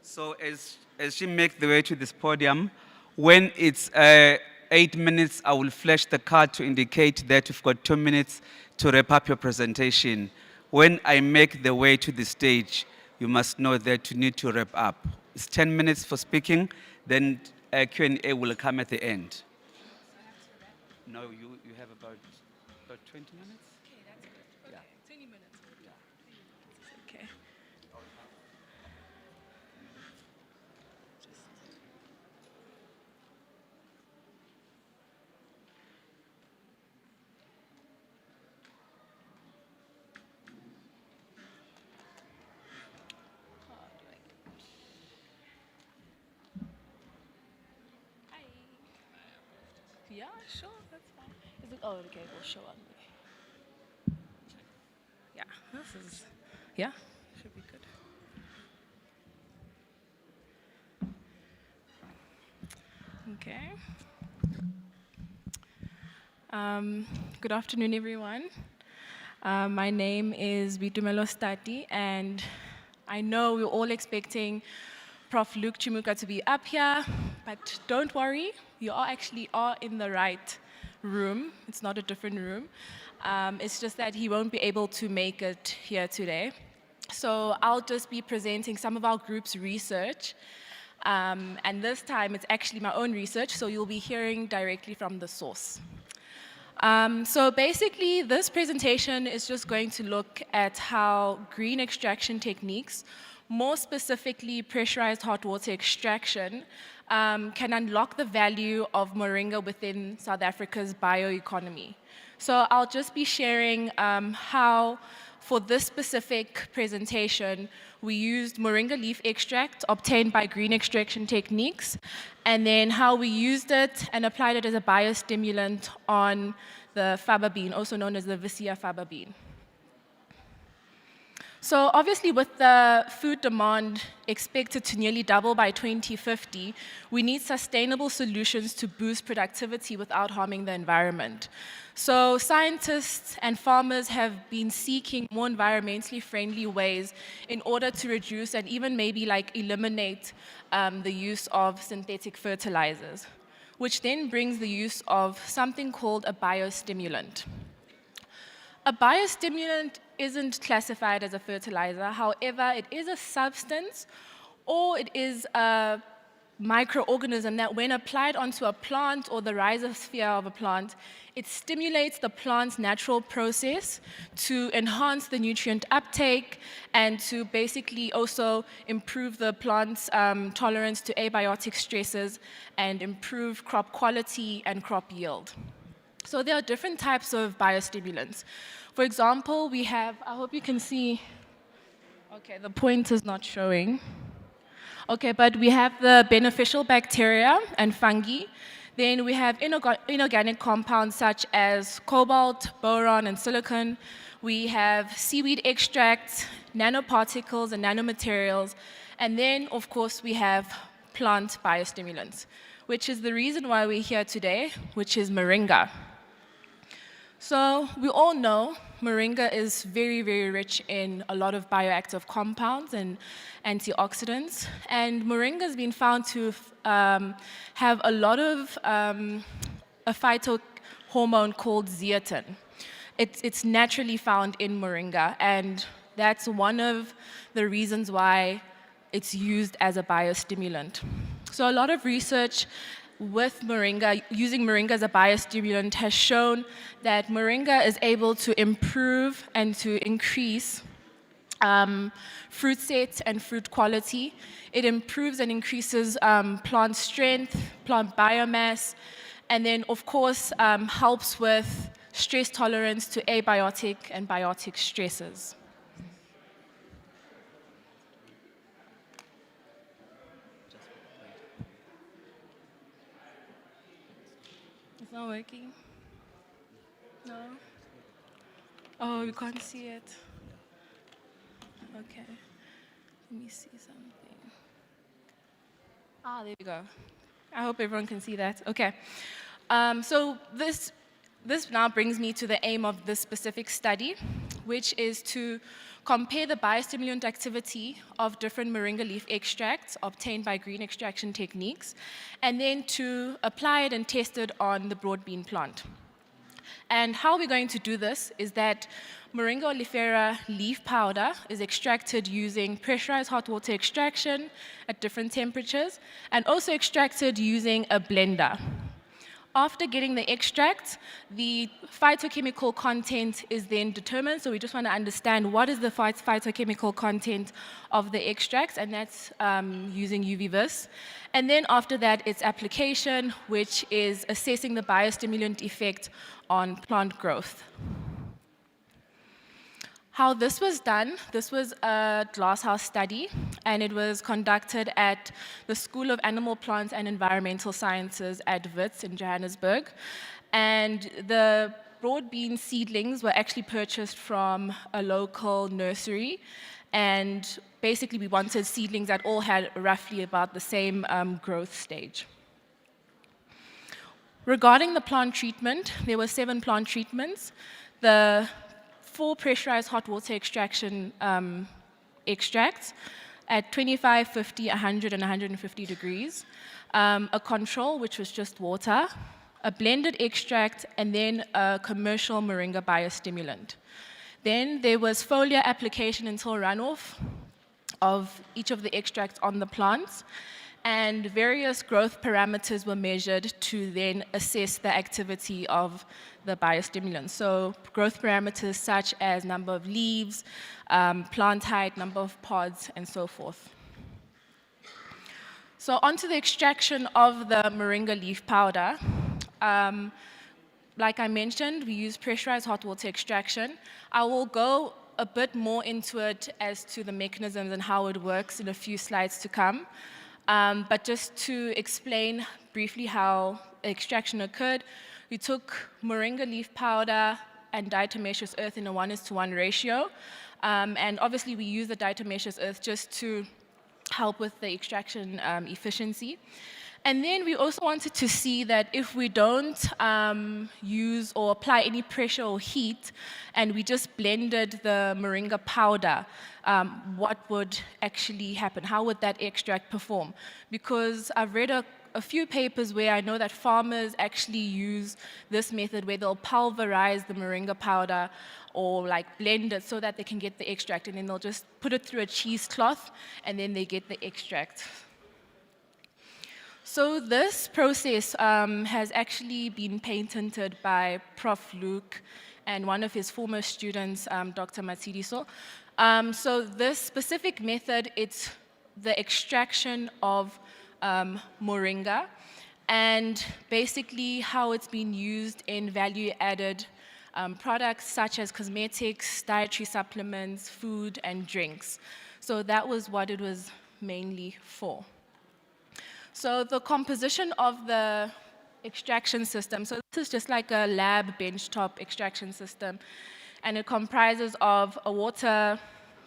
So as she makes the way to this podium, when it's 8 minutes, I will flash the card to indicate that you've got 2 minutes to wrap up your presentation. When I make the way to the stage, you must know that you need to wrap up. It's 10 minutes for speaking, then Q&A will come at the end. No, you have about 20 minutes? Okay, that's good. Okay, 20 minutes. Yeah. Okay. Yeah, sure, that's fine. Is it, oh, okay, we'll show on me. Yeah, this is, yeah, should be good. Okay. Good afternoon, everyone. My name is Bitumelo Stati, and I know we're all expecting Prof. Luke Chimuka to be up here, but don't worry, you are actually in the right room. It's not a different room. It's just that he won't be able to make it here today. So I'll just be presenting some of our group's research. And this time it's actually my own research, so you'll be hearing directly from the source. So basically, this presentation is just going to look at how green extraction techniques, more specifically pressurized hot water extraction, can unlock the value of moringa within South Africa's bioeconomy. So I'll just be sharing how, for this specific presentation, we used moringa leaf extract obtained by green extraction techniques, and then how we used it and applied it as a biostimulant on the faba bean, also known as the Vicia faba bean. So obviously, with the food demand expected to nearly double by 2050, we need sustainable solutions to boost productivity without harming the environment. So scientists and farmers have been seeking more environmentally friendly ways in order to reduce and even maybe like eliminate the use of synthetic fertilizers, which then brings the use of something called a biostimulant. A biostimulant isn't classified as a fertilizer. However, it is a substance or it is a microorganism that when applied onto a plant or the rhizosphere of a plant, it stimulates the plant's natural process to enhance the nutrient uptake and to basically also improve the plant's tolerance to abiotic stresses and improve crop quality and crop yield. So there are different types of biostimulants. For example, we have, I hope you can see, okay, the point is not showing. Okay, but we have the beneficial bacteria and fungi. Then we have inorganic compounds such as cobalt, boron, and silicon. We have seaweed extracts, nanoparticles, and nanomaterials. And then, of course, we have plant biostimulants, which is the reason why we're here today, which is moringa. So we all know moringa is very, very rich in a lot of bioactive compounds and antioxidants. And moringa has been found to have a lot of a phytohormone called zeatin. It's naturally found in moringa, and that's one of the reasons why it's used as a biostimulant. So a lot of research with moringa, using moringa as a biostimulant, has shown that moringa is able to improve and to increase fruit set and fruit quality. It improves and increases plant strength, plant biomass, and then, of course, helps with stress tolerance to abiotic and biotic stresses. It's not working? No? Oh, you can't see it. Okay. Let me see something. Ah, there we go. I hope everyone can see that. Okay. So this now brings me to the aim of this specific study, which is to compare the biostimulant activity of different moringa leaf extracts obtained by green extraction techniques, and then to apply it and test it on the broad bean plant. And how we're going to do this is that Moringa oleifera leaf powder is extracted using pressurized hot water extraction at different temperatures, and also extracted using a blender. After getting the extract, the phytochemical content is then determined. So we just want to understand what is the phytochemical content of the extract, and that's using UV-Vis. And then after that, it's application, which is assessing the biostimulant effect on plant growth. How this was done, this was a glasshouse study, and it was conducted at the School of Animal, Plants and Environmental Sciences at Wits in Johannesburg. And the broad bean seedlings were actually purchased from a local nursery. And basically, we wanted seedlings that all had roughly about the same growth stage. Regarding the plant treatment, there were 7 plant treatments. The 4 pressurized hot water extraction extracts at 25, 50, 100, and 150 degrees. A control, which was just water, a blended extract, and then a commercial Moringa biostimulant. Then there was foliar application until runoff of each of the extracts on the plants, and various growth parameters were measured to then assess the activity of the biostimulant. So growth parameters such as number of leaves, plant height, number of pods, and so forth. So onto the extraction of the Moringa leaf powder. Like I mentioned, we use pressurized hot water extraction. I will go a bit more into it as to the mechanisms and how it works in a few slides to come. But just to explain briefly how extraction occurred, we took Moringa leaf powder and diatomaceous earth in a 1:1 ratio. And obviously we use the diatomaceous earth just to help with the extraction efficiency. And then we also wanted to see that if we don't use or apply any pressure or heat, and we just blended the Moringa powder, what would actually happen? How would that extract perform? Because I've read a few papers where I know that farmers actually use this method where they'll pulverize the Moringa powder or like blend it so that they can get the extract, and then they'll just put it through a cheesecloth and then they get the extract. So this process has actually been patented by Prof. Luke and one of his former students, Dr. Matsidiso. So this specific method, it's the extraction of Moringa, and basically how it's been used in value-added products such as cosmetics, dietary supplements, food, and drinks. So that was what it was mainly for. So the composition of the extraction system, so this is just like a lab benchtop extraction system, and it comprises of a water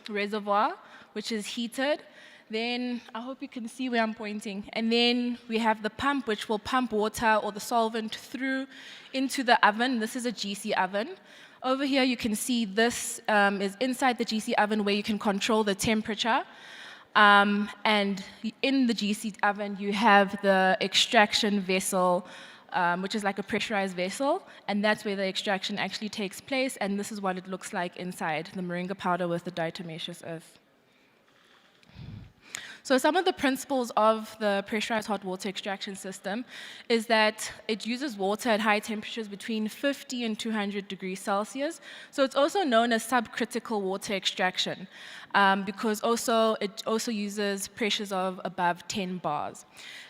reservoir, which is heated. Then, I hope you can see where I'm pointing. And then we have the pump, which will pump water or the solvent through into the oven. This is a GC oven. Over here, you can see this is inside the GC oven where you can control the temperature. And in the GC oven, you have the extraction vessel, which is like a pressurized vessel, and that's where the extraction actually takes place, and this is what it looks like inside the Moringa powder with the diatomaceous earth. So some of the principles of the pressurized hot water extraction system is that it uses water at high temperatures between 50 and 200 degrees Celsius. So it's also known as subcritical water extraction because it also uses pressures of above 10 bars.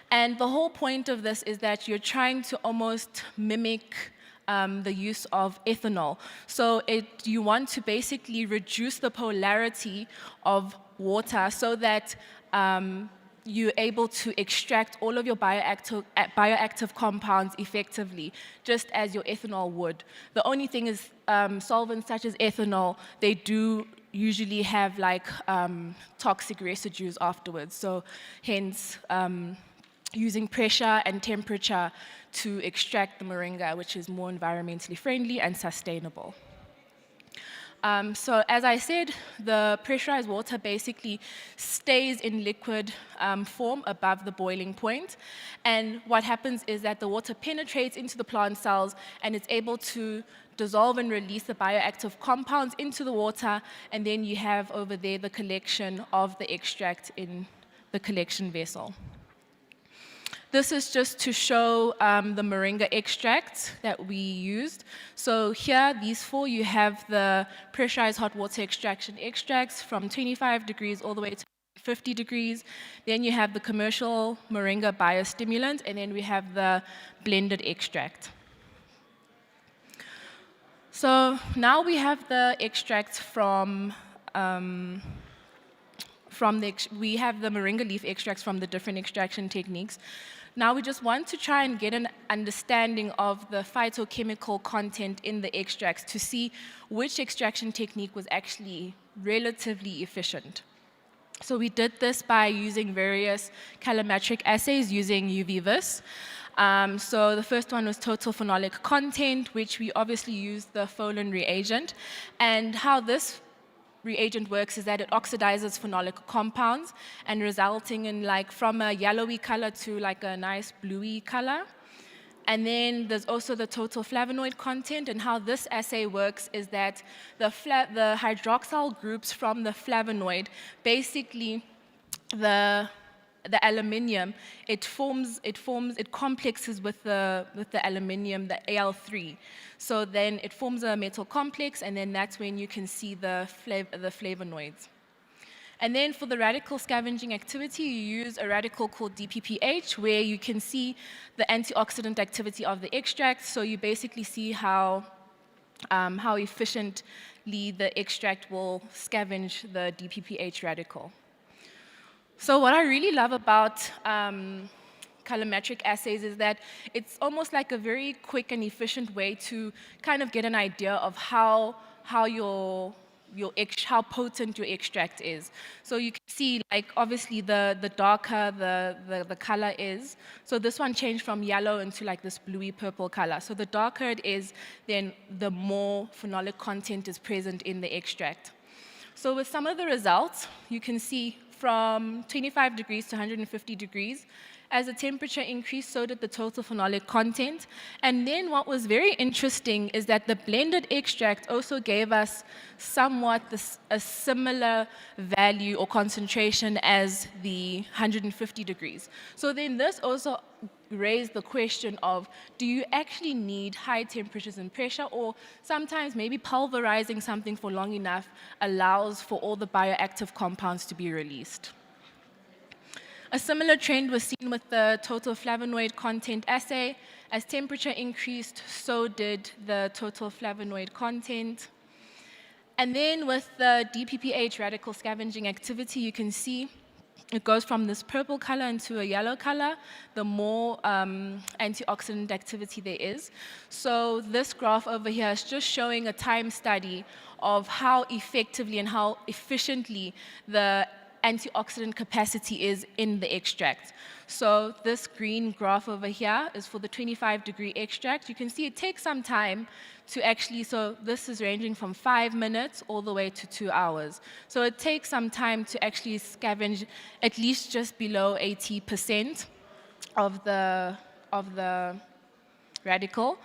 And the whole point of this is that you're trying to almost mimic the use of ethanol. So you want to basically reduce the polarity of water so that you're able to extract all of your bioactive compounds effectively, just as your ethanol would. The only thing is solvents such as ethanol, they do usually have like toxic residues afterwards. So hence, using pressure and temperature to extract the Moringa, which is more environmentally friendly and sustainable. So as I said, the pressurized water basically stays in liquid form above the boiling point. And what happens is that the water penetrates into the plant cells and it's able to dissolve and release the bioactive compounds into the water. And then you have over there the collection of the extract in the collection vessel. This is just to show the Moringa extracts that we used. So here, these 4, you have the pressurized hot water extraction extracts from 25 degrees all the way to 50 degrees. Then you have the commercial Moringa biostimulant, and then we have the blended extract. So now we have the extract we have the moringa leaf extracts from the different extraction techniques. Now we just want to try and get an understanding of the phytochemical content in the extracts to see which extraction technique was actually relatively efficient. So we did this by using various calorimetric assays using UV-Vis. So the first one was total phenolic content, which we obviously used the Folin reagent. And how this reagent works is that it oxidizes phenolic compounds and resulting in from a yellowy color to a nice bluey color. And then there's also the total flavonoid content, and how this assay works is that the hydroxyl groups from the flavonoid, basically the aluminium, it complexes with the aluminium, the Al3. So then it forms a metal complex, and then that's when you can see the flavonoids. And then for the radical scavenging activity, you use a radical called DPPH, where you can see the antioxidant activity of the extract. So you basically see how efficiently the extract will scavenge the DPPH radical. So what I really love about colorimetric assays is that it's almost like a very quick and efficient way to kind of get an idea of how potent your extract is. So you can see, obviously the darker the color is. So this one changed from yellow into this bluey purple color. So the darker it is, then the more phenolic content is present in the extract. So with some of the results, you can see from 25 degrees to 150 degrees, as the temperature increased, so did the total phenolic content. And then what was very interesting is that the blended extract also gave us somewhat a similar value or concentration as the 150 degrees. So then this also raised the question of, do you actually need high temperatures and pressure, or sometimes maybe pulverizing something for long enough allows for all the bioactive compounds to be released? A similar trend was seen with the total flavonoid content assay. As temperature increased, so did the total flavonoid content. And then with the DPPH radical scavenging activity, you can see it goes from this purple color into a yellow color, the more antioxidant activity there is. So this graph over here is just showing a time study of how effectively and how efficiently the antioxidant capacity is in the extract. So this green graph over here is for the 25-degree extract. You can see it takes some time to actually, so this is ranging from 5 minutes all the way to 2 hours. So it takes some time to actually scavenge at least just below 80% of the radical.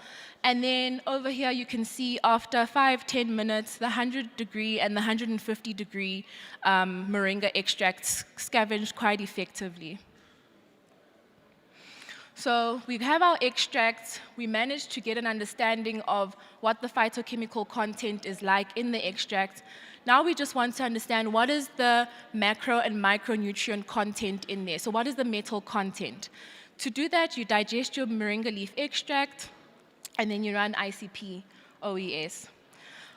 And then over here you can see after 5-10 minutes, the 100-degree and the 150-degree moringa extracts scavenged quite effectively. So we have our extracts. We managed to get an understanding of what the phytochemical content is like in the extract. Now we just want to understand what is the macro and micronutrient content in there. So what is the metal content? To do that, you digest your moringa leaf extract, and then you run ICP OES.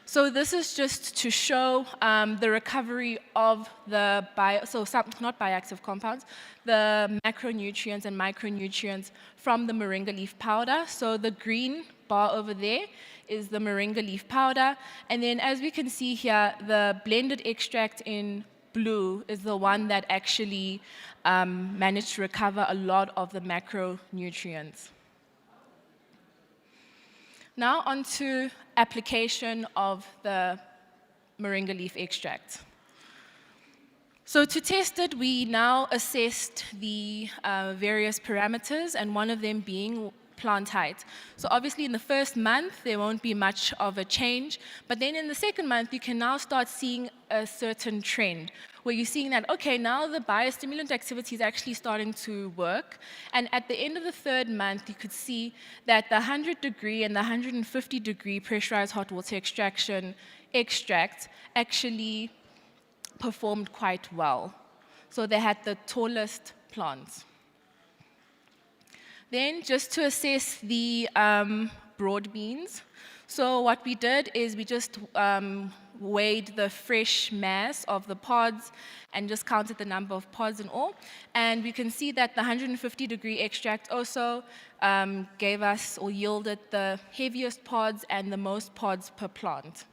So this is just to show the recovery of the not bioactive compounds, the macronutrients and micronutrients from the moringa leaf powder. So the green bar over there is the moringa leaf powder. And then as we can see here, the blended extract in blue is the one that actually managed to recover a lot of the macronutrients. Now on to application of the moringa leaf extract. So to test it, we now assessed the various parameters, and one of them being plant height. So obviously in the first month, there won't be much of a change, but then in the second month, you can now start seeing a certain trend where you're seeing that, okay, now the biostimulant activity is actually starting to work. And at the end of the third month, you could see that the 100-degree and the 150-degree pressurized hot water extraction extract actually performed quite well. So they had the tallest plants. Then just to assess the broad beans. So what we did is we just weighed the fresh mass of the pods and just counted the number of pods in all. And we can see that the 150-degree extract also gave us or yielded the heaviest pods and the most pods per plant.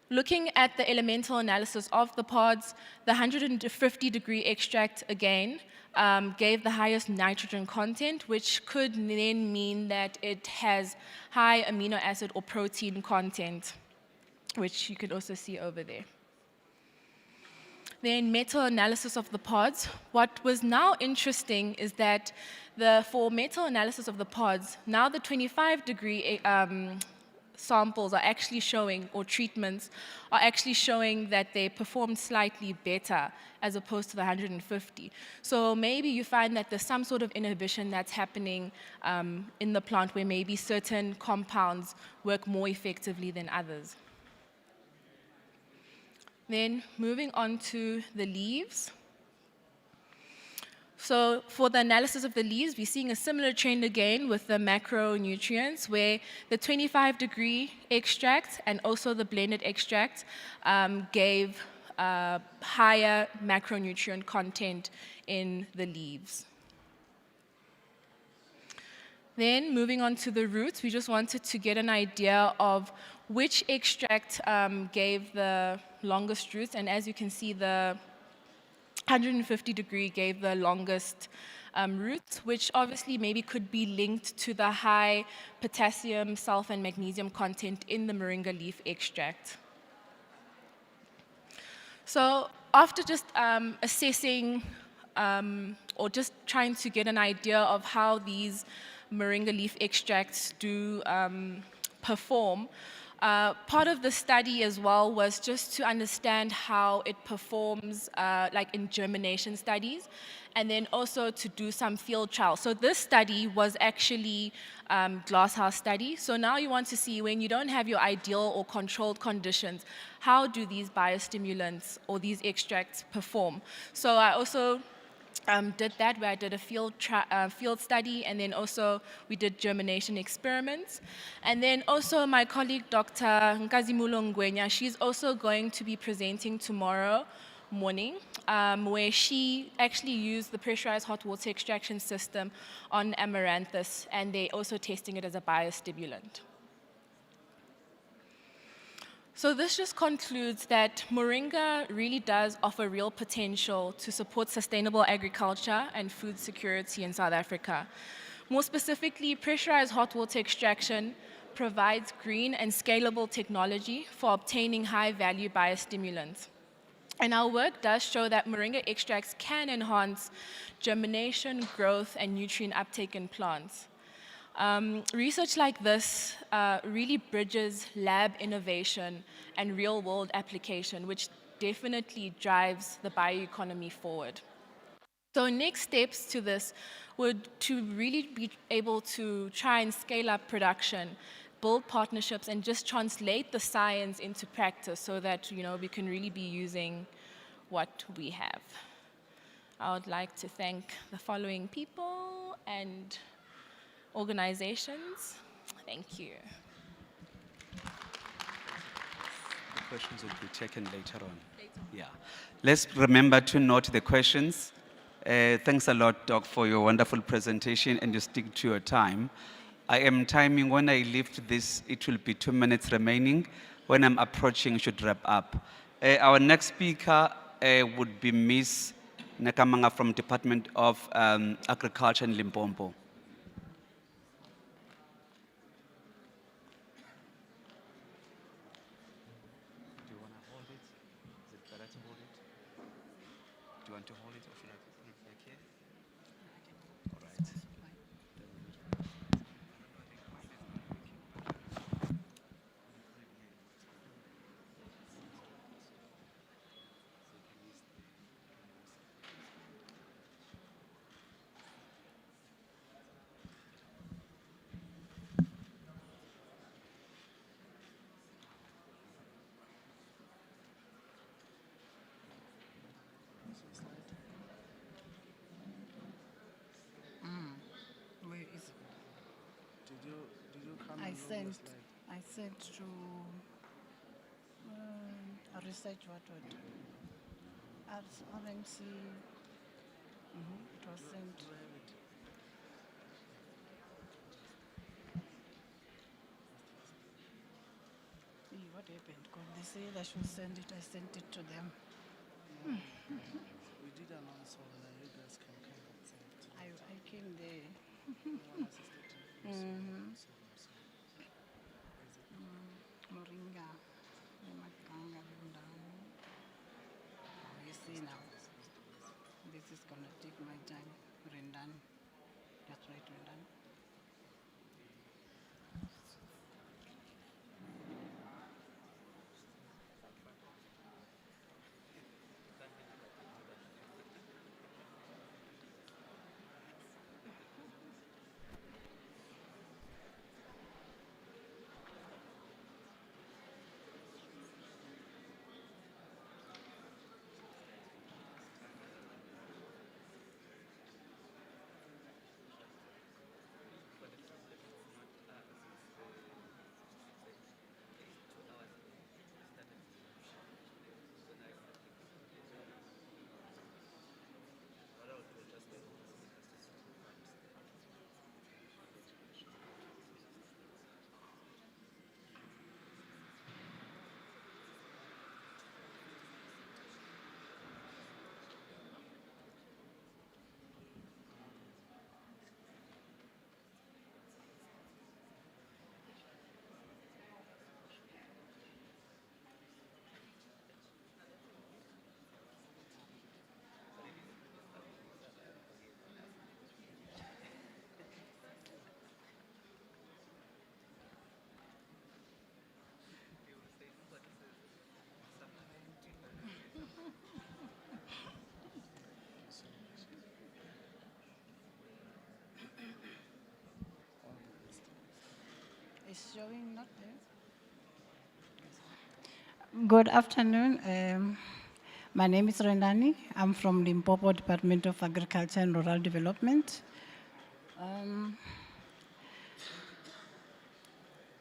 Looking at the elemental analysis of the pods, the 150-degree extract again gave the highest nitrogen content, which could then mean that it has high amino acid or protein content, which you could also see over there. Then meta-analysis of the pods. What was now interesting is that for meta-analysis of the pods, now the 25-degree samples are actually showing, or treatments are actually showing that they performed slightly better as opposed to the 150. So maybe you find that there's some sort of inhibition that's happening in the plant where maybe certain compounds work more effectively than others. Then moving on to the leaves. So for the analysis of the leaves, we're seeing a similar trend again with the macronutrients, where the 25-degree extract and also the blended extract gave higher macronutrient content in the leaves. Then moving on to the roots, we just wanted to get an idea of which extract gave the longest roots, and as you can see, the 150-degree gave the longest roots, which obviously maybe could be linked to the high potassium, sulfur, and magnesium content in the moringa leaf extract. So after just assessing or just trying to get an idea of how these moringa leaf extracts do perform, part of the study as well was just to understand how it performs like in germination studies, and then also to do some field trials. So this study was actually glasshouse study. So now you want to see, when you don't have your ideal or controlled conditions, how do these biostimulants or these extracts perform? So I also did that, where I did a field study, and then also we did germination experiments. And then also my colleague, Dr. Nkazimulo Ngwenya, she's also going to be presenting tomorrow morning, where she actually used the pressurized hot water extraction system on amaranthus, and they're also testing it as a biostimulant. So this just concludes that moringa really does offer real potential to support sustainable agriculture and food security in South Africa. More specifically, pressurized hot water extraction provides green and scalable technology for obtaining high-value biostimulants. And our work does show that moringa extracts can enhance germination, growth, and nutrient uptake in plants. Research like this really bridges lab innovation and real-world application, which definitely drives the bioeconomy forward. So next steps to this would to really be able to try and scale up production, build partnerships, and just translate the science into practice so that we can really be using what we have. I would like to thank the following people and organizations. Thank you. The questions will be taken later on. Yeah. Let's remember to note the questions. Thanks a lot, Doc, for your wonderful presentation, and you stick to your time. I am timing. When I lift this, it will be 2 minutes remaining. When I'm approaching, should wrap up. Our next speaker would be Ms. Nakamanga from Department of Agriculture in Limpopo. I sent to a research as RMC. It was sent. What happened? Because they said I should send it. I sent it to them. We did announce for the you guys can come and send it. I came there. Moringa. You see now. This is going to take my time. Rendan. That's right, Rendan. It's showing not there. Good afternoon. My name is Rendani. I'm from Limpopo Department of Agriculture and Rural Development.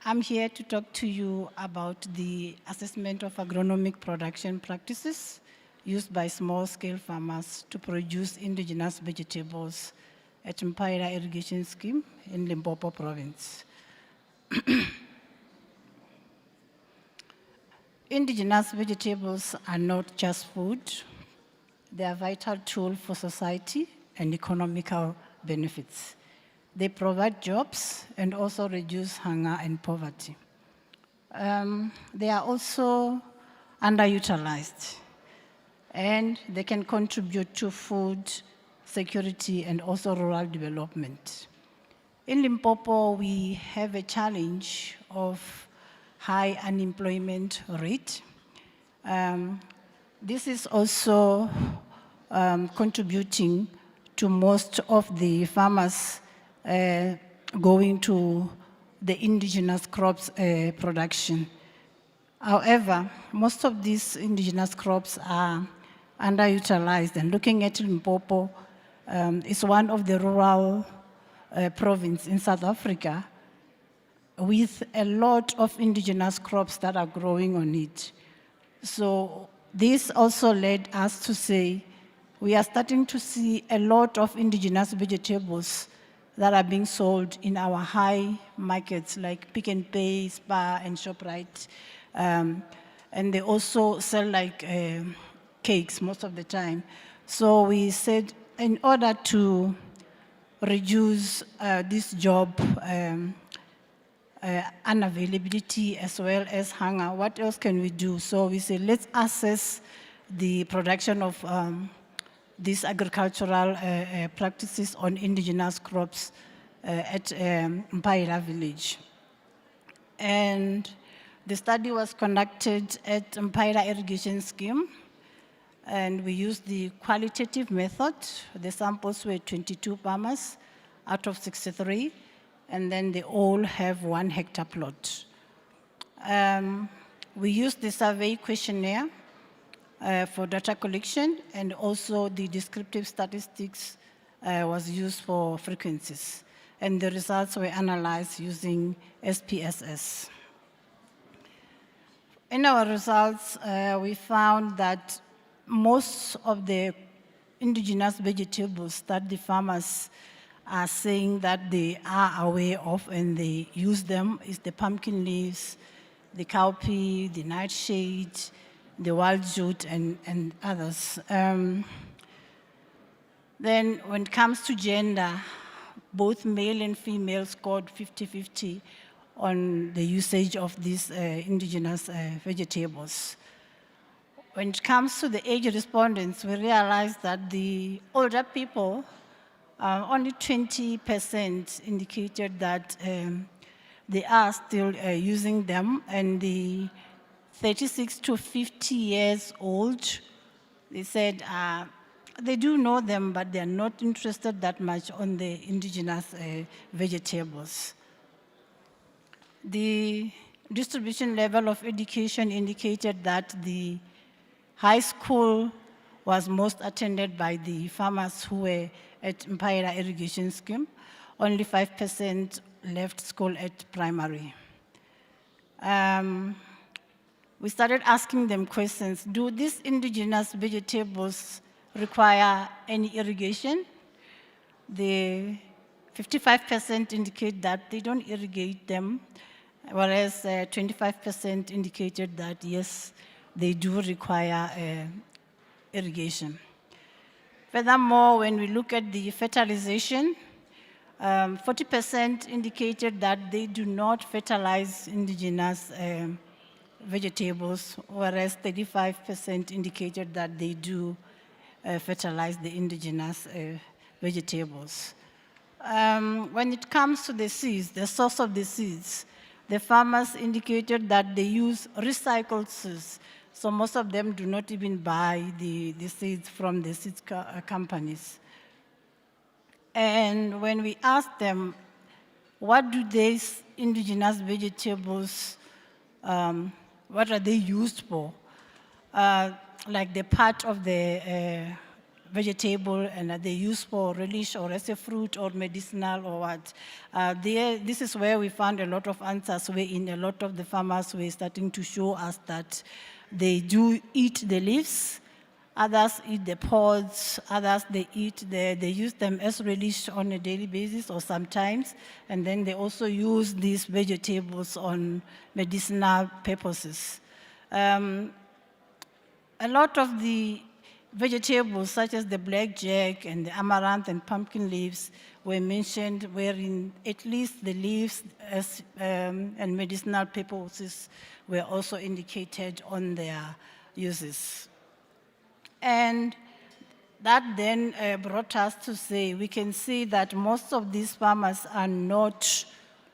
I'm here to talk to you about the assessment of agronomic production practices used by small-scale farmers to produce indigenous vegetables at Mpaira Irrigation Scheme in Limpopo Province. Indigenous vegetables are not just food. They are a vital tool for society and economical benefits. They provide jobs and also reduce hunger and poverty. They are also underutilized, and they can contribute to food security and also rural development. In Limpopo, we have a challenge of high unemployment rate. This is also contributing to most of the farmers going to the indigenous crops production. However, most of these indigenous crops are underutilized, and looking at Limpopo, it's one of the rural provinces in South Africa with a lot of indigenous crops that are growing on it. So this also led us to say we are starting to see a lot of indigenous vegetables that are being sold in our high markets like Pick n Pay, Spar, and ShopRite. And they also sell like cakes most of the time. So we said in order to reduce this job unavailability as well as hunger, what else can we do? So we said let's assess the production of these agricultural practices on indigenous crops at Mpaira village. And the study was conducted at Mpaira Irrigation Scheme, and we used the qualitative method. The samples were 22 farmers out of 63, and then they all have 1 hectare plot. We used the survey questionnaire for data collection, and also the descriptive statistics was used for frequencies. and the results were analyzed using SPSS. In our results, we found that most of the indigenous vegetables that the farmers are saying that they are aware of and they use them is the pumpkin leaves, the cowpea, the nightshade, the wild jute, and others. Then when it comes to gender, both male and female scored 50-50 on the usage of these indigenous vegetables. When it comes to the age respondents, we realized that the older people, only 20% indicated that they are still using them, and the 36 to 50 years old, they said they do know them, but they're not interested that much on the indigenous vegetables. The distribution level of education indicated that the high school was most attended by the farmers who were at Mpaira Irrigation Scheme. Only 5% left school at primary. We started asking them questions. Do these indigenous vegetables require any irrigation? The 55% indicate that they don't irrigate them, whereas 25% indicated that yes, they do require irrigation. Furthermore, when we look at the fertilization, 40% indicated that they do not fertilize indigenous vegetables, whereas 35% indicated that they do fertilize the indigenous vegetables. When it comes to the seeds, the source of the seeds, the farmers indicated that they use recycled seeds. So most of them do not even buy the seeds from the seed companies. And when we asked them, what do these indigenous vegetables, what are they used for? Like the part of the vegetable, and are they used for relish or as a fruit or medicinal or what? This is where we found a lot of answers, wherein a lot of the farmers were starting to show us that they do eat the leaves, others eat the pods, others they use them as relish on a daily basis or sometimes, and then they also use these vegetables on medicinal purposes. A lot of the vegetables such as the blackjack and the amaranth and pumpkin leaves were mentioned, wherein at least the leaves and medicinal purposes were also indicated on their uses. And that then brought us to say, we can see that most of these farmers are not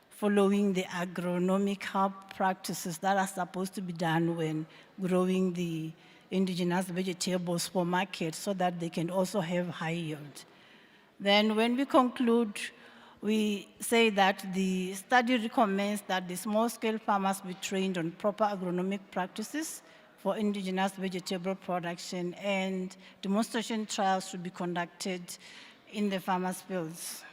following the agronomical practices that are supposed to be done when growing the indigenous vegetables for market so that they can also have high yield. Then when we conclude, we say that the study recommends that the small-scale farmers be trained on proper agronomic practices for indigenous vegetable production, and demonstration trials should be conducted in the farmers' fields.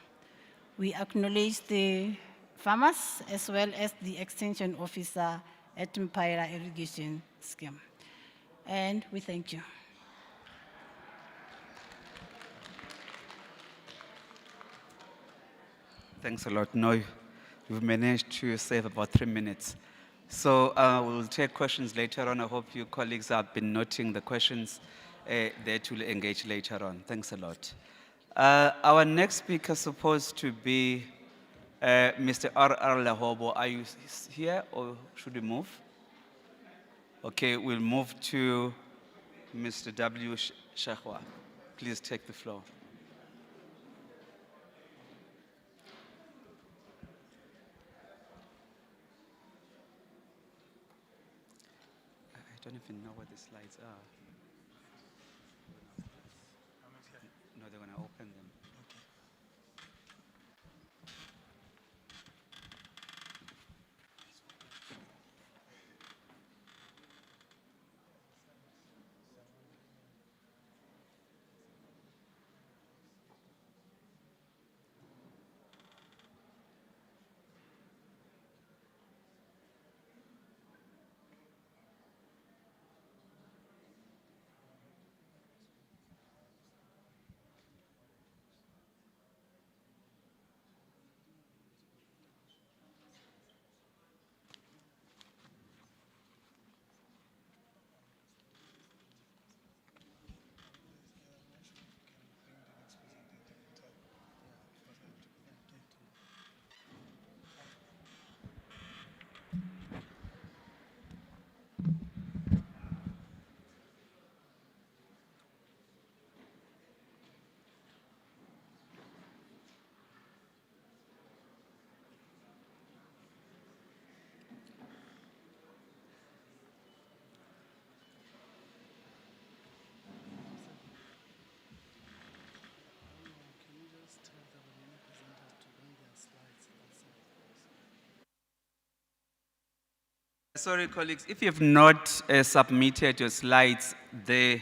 We acknowledge the farmers as well as the extension officer at Mpaira Irrigation Scheme. And we thank you. Thanks a lot. No, you've managed to save about 3 minutes. So we'll take questions later on. I hope you colleagues have been noting the questions that will engage later on. Thanks a lot. Our next speaker is supposed to be Mr. R.R. Lahobo. Are you here or should we move? Okay, we'll move to Mr. W. Shahwa. Please take the floor. I don't even know what the slides are. No, they're going to open them. Sorry, colleagues, if you have not submitted your slides there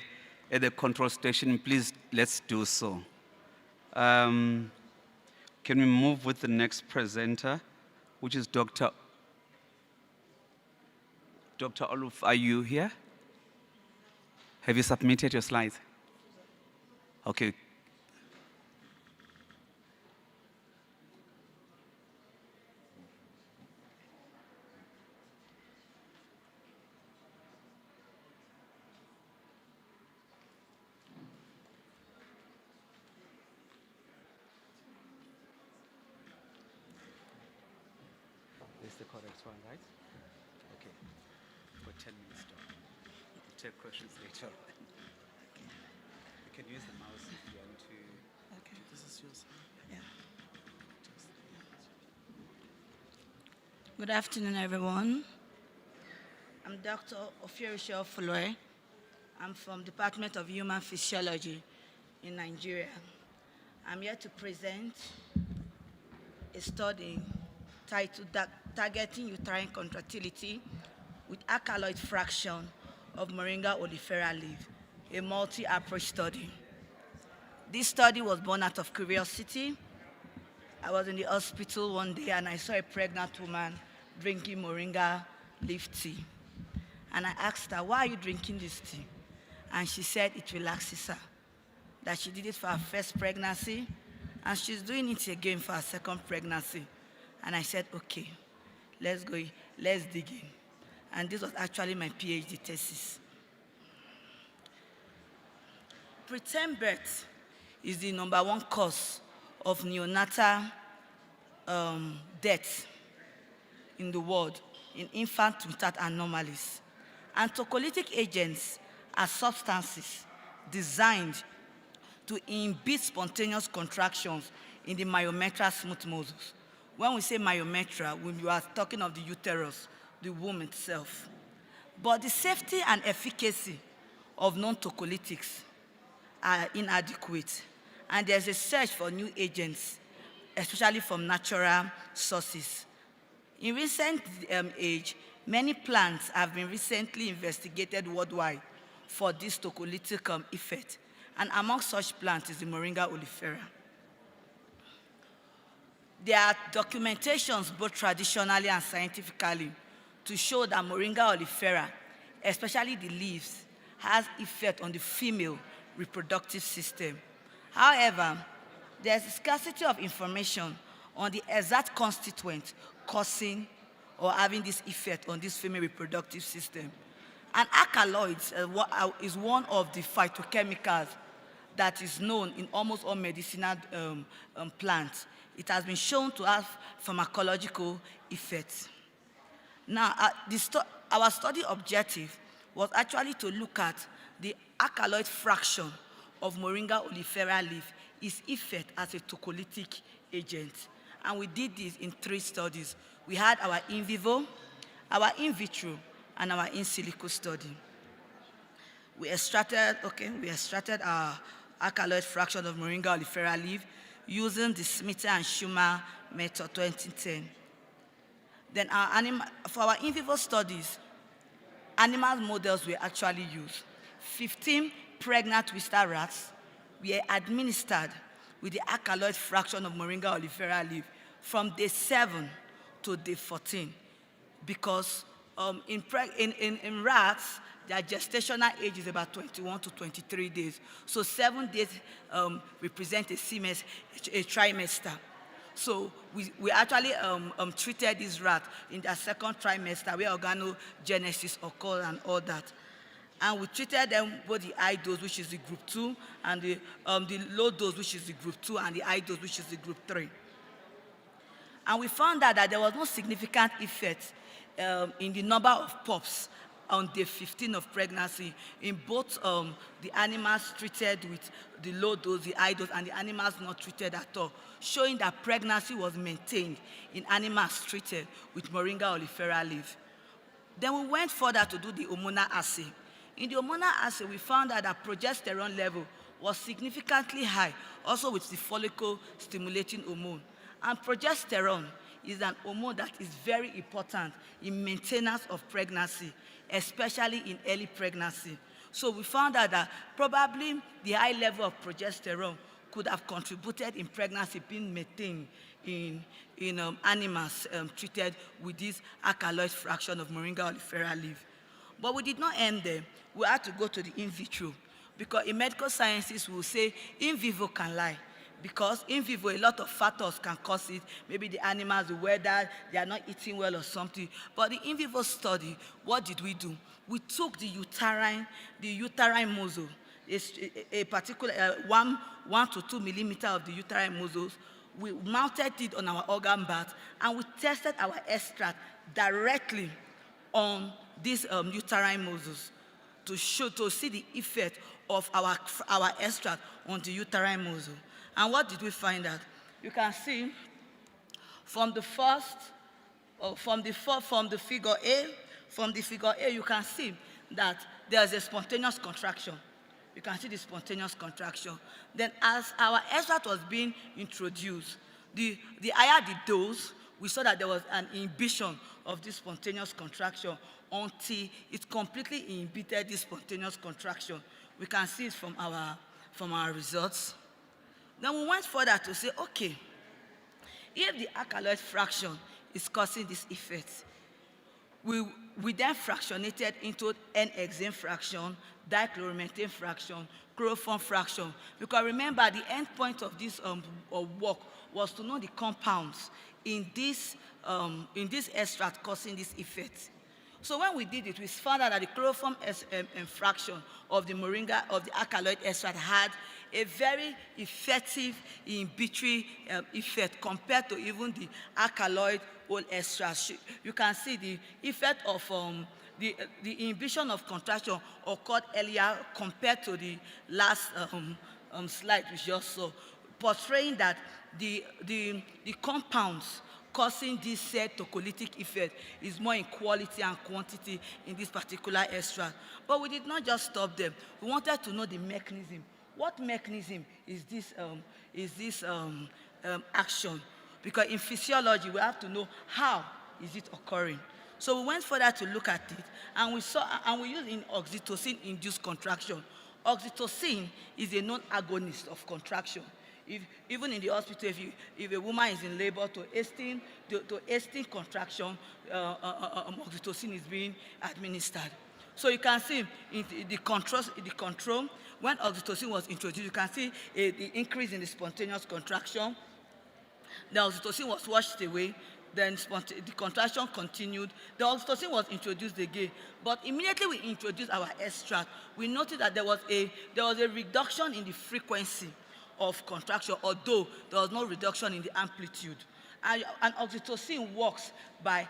at the control station, please let's do so. Can we move with the next presenter, which is Dr. Oluf? Are you here? Have you submitted your slides? Okay. This is the correct one, right? Okay. For 10 minutes, we'll take questions later. You can use the mouse if you want to. Okay, this is yours. Yeah. Good afternoon, everyone. I'm Dr. Ofierisha Fulwe. I'm from Department of Human Physiology in Nigeria. I'm here to present a study titled Targeting Uterine Contractility with Alkaloid Fraction of Moringa oleifera leaf, a multi-approach study. This study was born out of curiosity. I was in the hospital one day and I saw a pregnant woman drinking moringa leaf tea. And I asked her, why are you drinking this tea? And she said it relaxes her, that she did it for her first pregnancy, and she's doing it again for her second pregnancy. And I said, okay, let's go, let's dig in. And this was actually my PhD thesis. Preterm birth is the #1 cause of neonatal death in the world in infants without anomalies. And tocolytic agents are substances designed to inhibit spontaneous contractions in the myometrial smooth muscles. When we say myometrial, we are talking of the uterus, the womb itself. But the safety and efficacy of non-tocolytics are inadequate. And there's a search for new agents, especially from natural sources. In recent age, many plants have been recently investigated worldwide for this tocolytic effect. And among such plants is the Moringa oleifera. There are documentations both traditionally and scientifically to show that Moringa oleifera, especially the leaves, has effect on the female reproductive system. However, there's a scarcity of information on the exact constituent causing or having this effect on this female reproductive system. And alkaloids is one of the phytochemicals that is known in almost all medicinal plants. It has been shown to have pharmacological effects. Now, our study objective was actually to look at the alkaloid fraction of Moringa oleifera leaf, its effect as a tocolytic agent. And we did this in 3 studies. We had our in vivo, our in vitro, and our in silico study. We extracted our alkaloid fraction of Moringa oleifera leaf using the Smith and Schumer method 2010. Then for our in vivo studies, animal models were actually used. 15 pregnant twister rats were administered with the alkaloid fraction of Moringa oleifera leaf from day 7 to day 14, because in rats, their gestational age is about 21 to 23 days. So 7 days represent a trimester. So we actually treated these rats in their second trimester where organogenesis occurs and all that. And we treated them both the high dose, which is the group 2, and the low dose, which is the group 2, and the high dose, which is the group 3. And we found out that there was no significant effect in the number of pups on day 15 of pregnancy in both the animals treated with the low dose, the high dose, and the animals not treated at all, showing that pregnancy was maintained in animals treated with Moringa oleifera leaf. Then we went further to do the hormonal assay. In the hormonal assay, we found out that progesterone level was significantly high, also with the follicle-stimulating hormone. And progesterone is an hormone that is very important in maintenance of pregnancy, especially in early pregnancy. So we found out that probably the high level of progesterone could have contributed in pregnancy being maintained in animals treated with this alkaloid fraction of Moringa oleifera leaf. But we did not end there. We had to go to the in vitro, because in medical sciences we will say in vivo can lie, because in vivo a lot of factors can cause it. Maybe the animals, the weather, they are not eating well or something. But the in vivo study, what did we do? We took the uterine muscle, a particular 1 to 2 millimeter of the uterine muscles. We mounted it on our organ bath, and we tested our extract directly on these uterine muscles to see the effect of our extract on the uterine muscle. And what did we find out? You can see from the figure A, you can see that there's a spontaneous contraction. You can see the spontaneous contraction. Then as our extract was being introduced, the higher the dose, we saw that there was an inhibition of this spontaneous contraction until it completely inhibited this spontaneous contraction. We can see it from our results. Then we went further to say, okay, if the alkaloid fraction is causing this effect, we then fractionated into N-hexane fraction, dichlorometane fraction, chloroform fraction. Because remember, the end point of this work was to know the compounds in this extract causing this effect. So when we did it, we found out that the chloroform fraction of the Moringa, of the alkaloid extract, had a very effective inhibitory effect compared to even the alkaloid whole extract. You can see the effect of the inhibition of contraction occurred earlier compared to the last slide we just saw, portraying that the compounds causing this said tocolytic effect is more in quality and quantity in this particular extract. But we did not just stop them. We wanted to know the mechanism. What mechanism is this action? Because in physiology, we have to know how is it occurring. So we went further to look at it, and we used in oxytocin-induced contraction. Oxytocin is a known agonist of contraction. Even in the hospital, if a woman is in labor, to hasten contraction, oxytocin is being administered. So you can see in the control, when oxytocin was introduced, you can see the increase in the spontaneous contraction. The oxytocin was washed away, then the contraction continued. The oxytocin was introduced again, but immediately we introduced our extract, we noticed that there was a reduction in the frequency of contraction, although there was no reduction in the amplitude. And oxytocin works by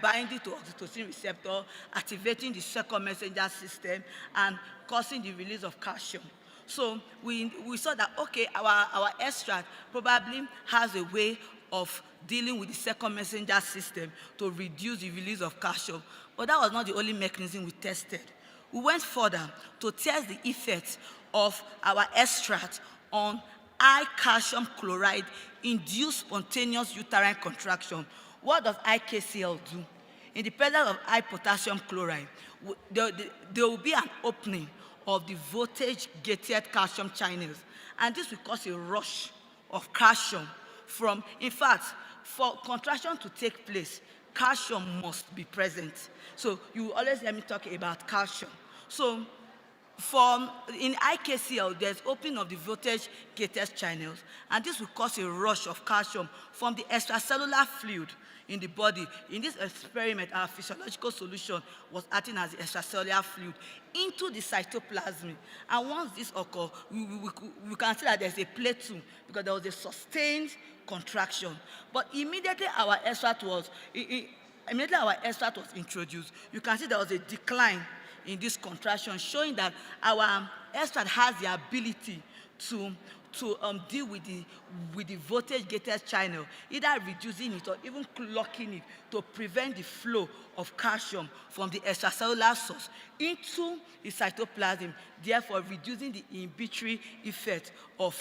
binding to oxytocin receptor, activating the second messenger system, and causing the release of calcium. So we saw that, okay, our extract probably has a way of dealing with the second messenger system to reduce the release of calcium. But that was not the only mechanism we tested. We went further to test the effects of our extract on high calcium chloride induced spontaneous uterine contraction. What does IKCl do? In the presence of high potassium chloride, there will be an opening of the voltage-gated calcium channels, and this will cause a rush of calcium from, in fact, for contraction to take place, calcium must be present. So you always hear me talk about calcium. So in IKCl, there's opening of the voltage-gated channels, and this will cause a rush of calcium from the extracellular fluid in the body. In this experiment, our physiological solution was acting as the extracellular fluid into the cytoplasm. And once this occurs, we can see that there's a plateau because there was a sustained contraction. But immediately our extract was introduced, you can see there was a decline in this contraction, showing that our extract has the ability to deal with with the voltage-gated channel, either reducing it or even clocking it to prevent the flow of calcium from the extracellular source into the cytoplasm, therefore reducing the inhibitory effect of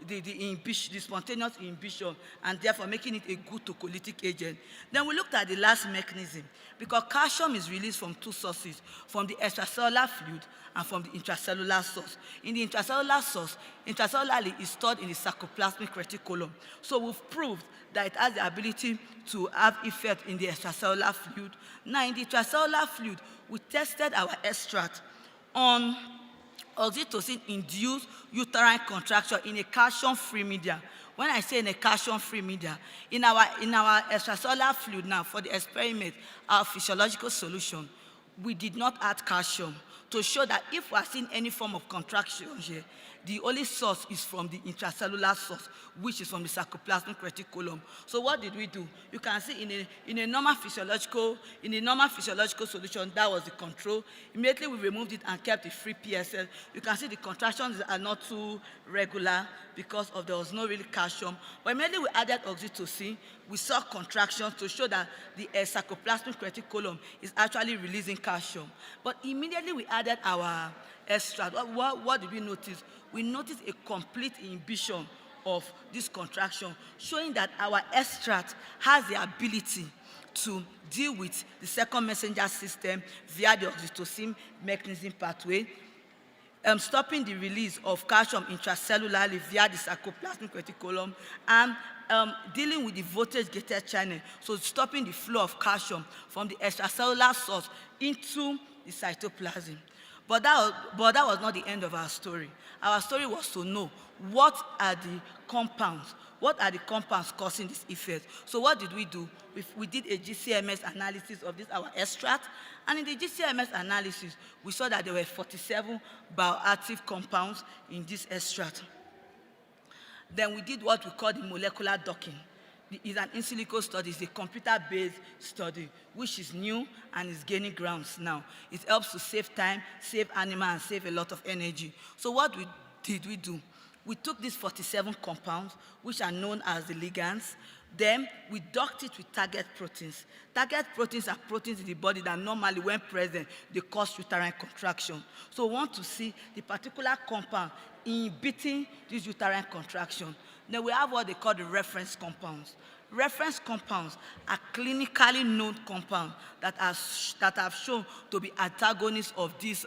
the spontaneous inhibition, and therefore making it a good tocolytic agent. Then we looked at the last mechanism, because calcium is released from two sources, from the extracellular fluid and from the intracellular source. In the intracellular source, intracellularly is stored in the sarcoplasmic reticulum. So we've proved that it has the ability to have effect in the extracellular fluid. Now in the intracellular fluid, we tested our extract on oxytocin-induced uterine contraction in a calcium-free media. When I say in a calcium-free media, in our extracellular fluid now, for the experiment, our physiological solution, we did not add calcium to show that if we are seeing any form of contraction here, the only source is from the intracellular source, which is from the sarcoplasmic reticulum. So what did we do? You can see in a normal physiological solution, that was the control. Immediately we removed it and kept the free PSL. You can see the contractions are not too regular because there was no really calcium. But immediately we added oxytocin, we saw contractions to show that the sarcoplasmic reticulum is actually releasing calcium. But immediately we added our extract. What did we notice? We noticed a complete inhibition of this contraction, showing that our extract has the ability to deal with the second messenger system via the oxytocin mechanism pathway, stopping the release of calcium intracellularly via the sarcoplasmic reticulum, and dealing with the voltage-gated channel, so stopping the flow of calcium from the extracellular source into the cytoplasm. But that was not the end of our story. Our story was to know what are the compounds causing this effect. So what did we do? We did a GCMS analysis of this, our extract, and in the GCMS analysis, we saw that there were 47 bioactive compounds in this extract. Then we did what we call the molecular docking. It's an in silico study, it's a computer-based study, which is new and is gaining grounds now. It helps to save time, save animals, and save a lot of energy. So what did we do? We took these 47 compounds, which are known as the ligands, then we docked it with target proteins. Target proteins are proteins in the body that normally, when present, they cause uterine contraction. So we want to see the particular compound inhibiting this uterine contraction. Then we have what they call the reference compounds. Reference compounds are clinically known compounds that have shown to be antagonists of this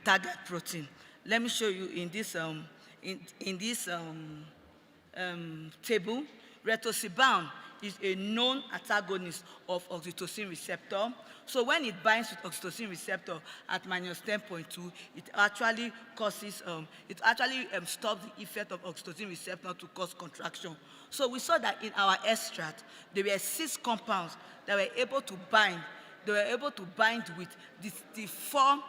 target protein. Let me show you in this table. Retosiban is a known antagonist of oxytocin receptor. So when it binds with oxytocin receptor at minus 10.2, it actually causes, stops the effect of oxytocin receptor to cause contraction. So we saw that in our extract, there were 6 compounds that were able to bind. They were able to bind with the 4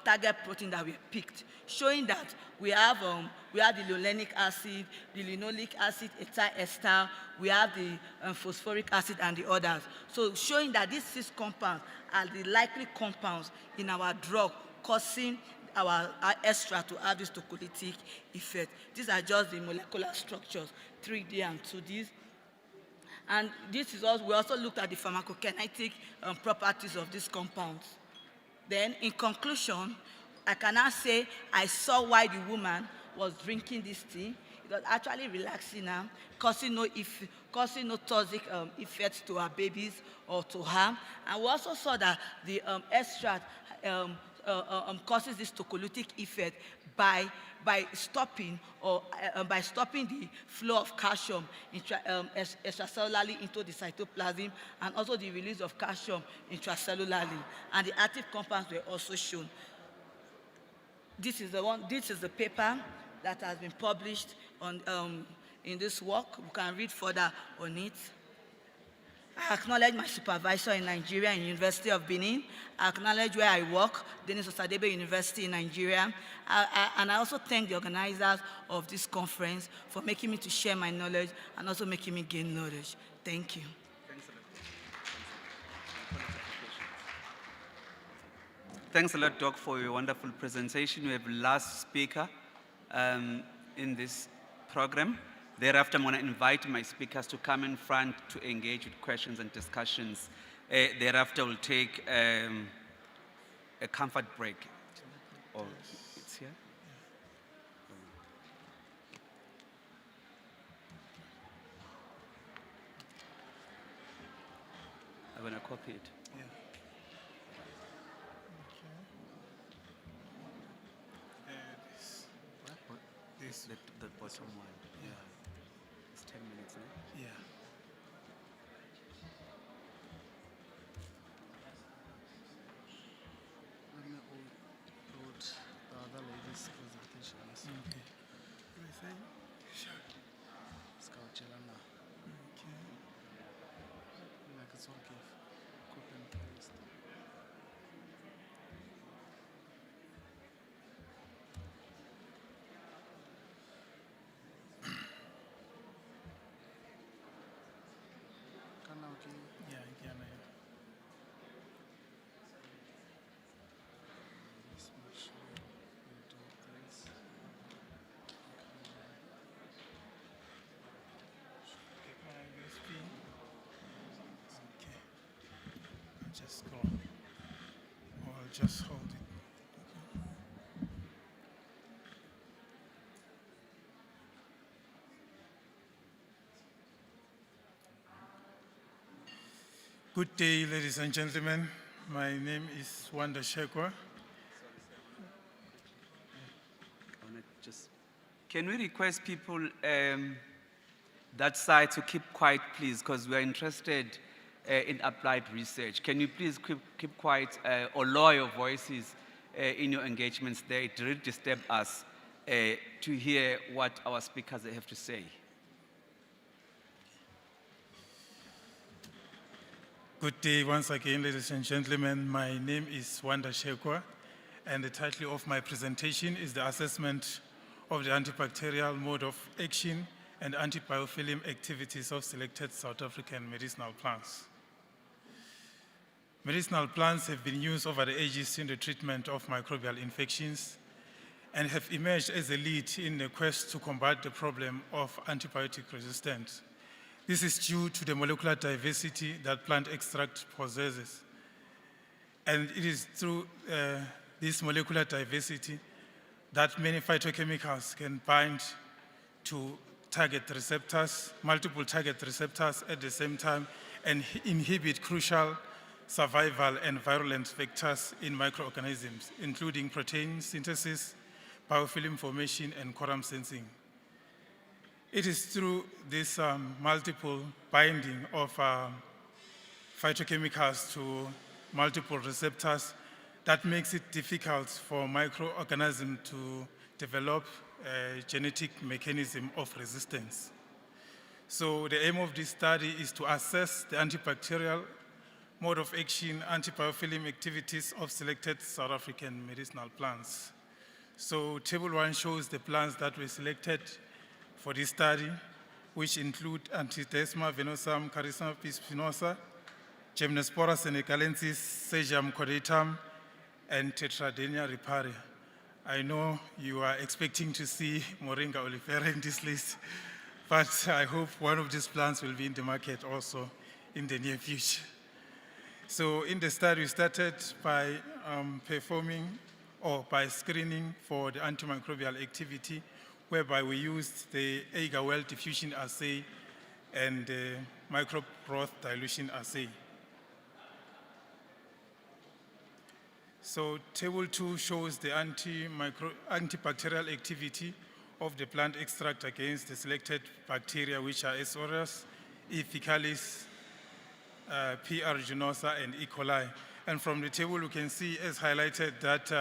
target protein that we picked, showing that we have the linoleic acid, the linoleic acid, ethyl ester, we have the phosphoric acid and the others. So showing that these 6 compounds are the likely compounds in our drug causing our extract to have this tocolytic effect. These are just the molecular structures, 3D and 2D. And this is also, we also looked at the pharmacokinetic properties of these compounds. Then, in conclusion, I can now say I saw why the woman was drinking this tea. It was actually relaxing her, causing no toxic effects to her babies or to her. And we also saw that the extract causes this tocolytic effect by stopping the flow of calcium extracellularly into the cytoplasm, and also the release of calcium intracellularly. And the active compounds were also shown. This is the paper that has been published in this work. You can read further on it. I acknowledge my supervisor in Nigeria, in University of Benin. I acknowledge where I work, Denis Osadebe University in Nigeria. And I also thank the organizers of this conference for making me to share my knowledge and also making me gain knowledge. Thank you. Thanks a lot, Doc, for your wonderful presentation. We have last speaker in this program. Thereafter, I'm going to invite my speakers to come in front to engage with questions and discussions. Thereafter, we'll take a comfort break. Oh, it's here? I'm going to copy it. Yeah. This, the bottom one. Yeah. It's 10 minutes, no? Yeah. Let me hold the other lady's presentation. Okay. What are you saying? Sure. Skauchelana. Okay. Like it's okay. Copy and paste. Yeah, I can. Let's make sure we do this. Get my USB. Okay. I'll just go. Or I'll just hold it. Good day, ladies and gentlemen. My name is Wanda Shekwa. Can we request people that side to keep quiet, please, because we are interested in applied research. Can you please keep quiet or lower your voices in your engagements there? It really disturbs us to hear what our speakers have to say. Good day once again, ladies and gentlemen. My name is Wanda Shekwa, and the title of my presentation is the assessment of the antibacterial mode of action and antibiofilm activities of selected South African medicinal plants. Medicinal plants have been used over the ages in the treatment of microbial infections and have emerged as a lead in the quest to combat the problem of antibiotic resistance. This is due to the molecular diversity that plant extract possesses. And it is through this molecular diversity that many phytochemicals can bind to target receptors, multiple target receptors at the same time, and inhibit crucial survival and virulent vectors in microorganisms, including protein synthesis, biofilm formation, and quorum sensing. It is through this multiple binding of phytochemicals to multiple receptors that makes it difficult for microorganisms to develop a genetic mechanism of resistance. So the aim of this study is to assess the antibacterial mode of action, antibiofilm activities of selected South African medicinal plants. So table 1 shows the plants that were selected for this study, which include Antidesma venosum carissima spinosa, Gymnospora senecalensis, Sejam cordatum, and Tetradenia riparia. I know you are expecting to see Moringa oleifera in this list, but I hope one of these plants will be in the market also in the near future. So in the study, we started by by screening for the antimicrobial activity, whereby we used the Agar-Well diffusion assay and the microbe broth dilution assay. So table 2 shows the antibacterial activity of the plant extract against the selected bacteria, which are S. aureus, E. faecalis, P. aeruginosa, and E. coli. And from the table, you can see, as highlighted, that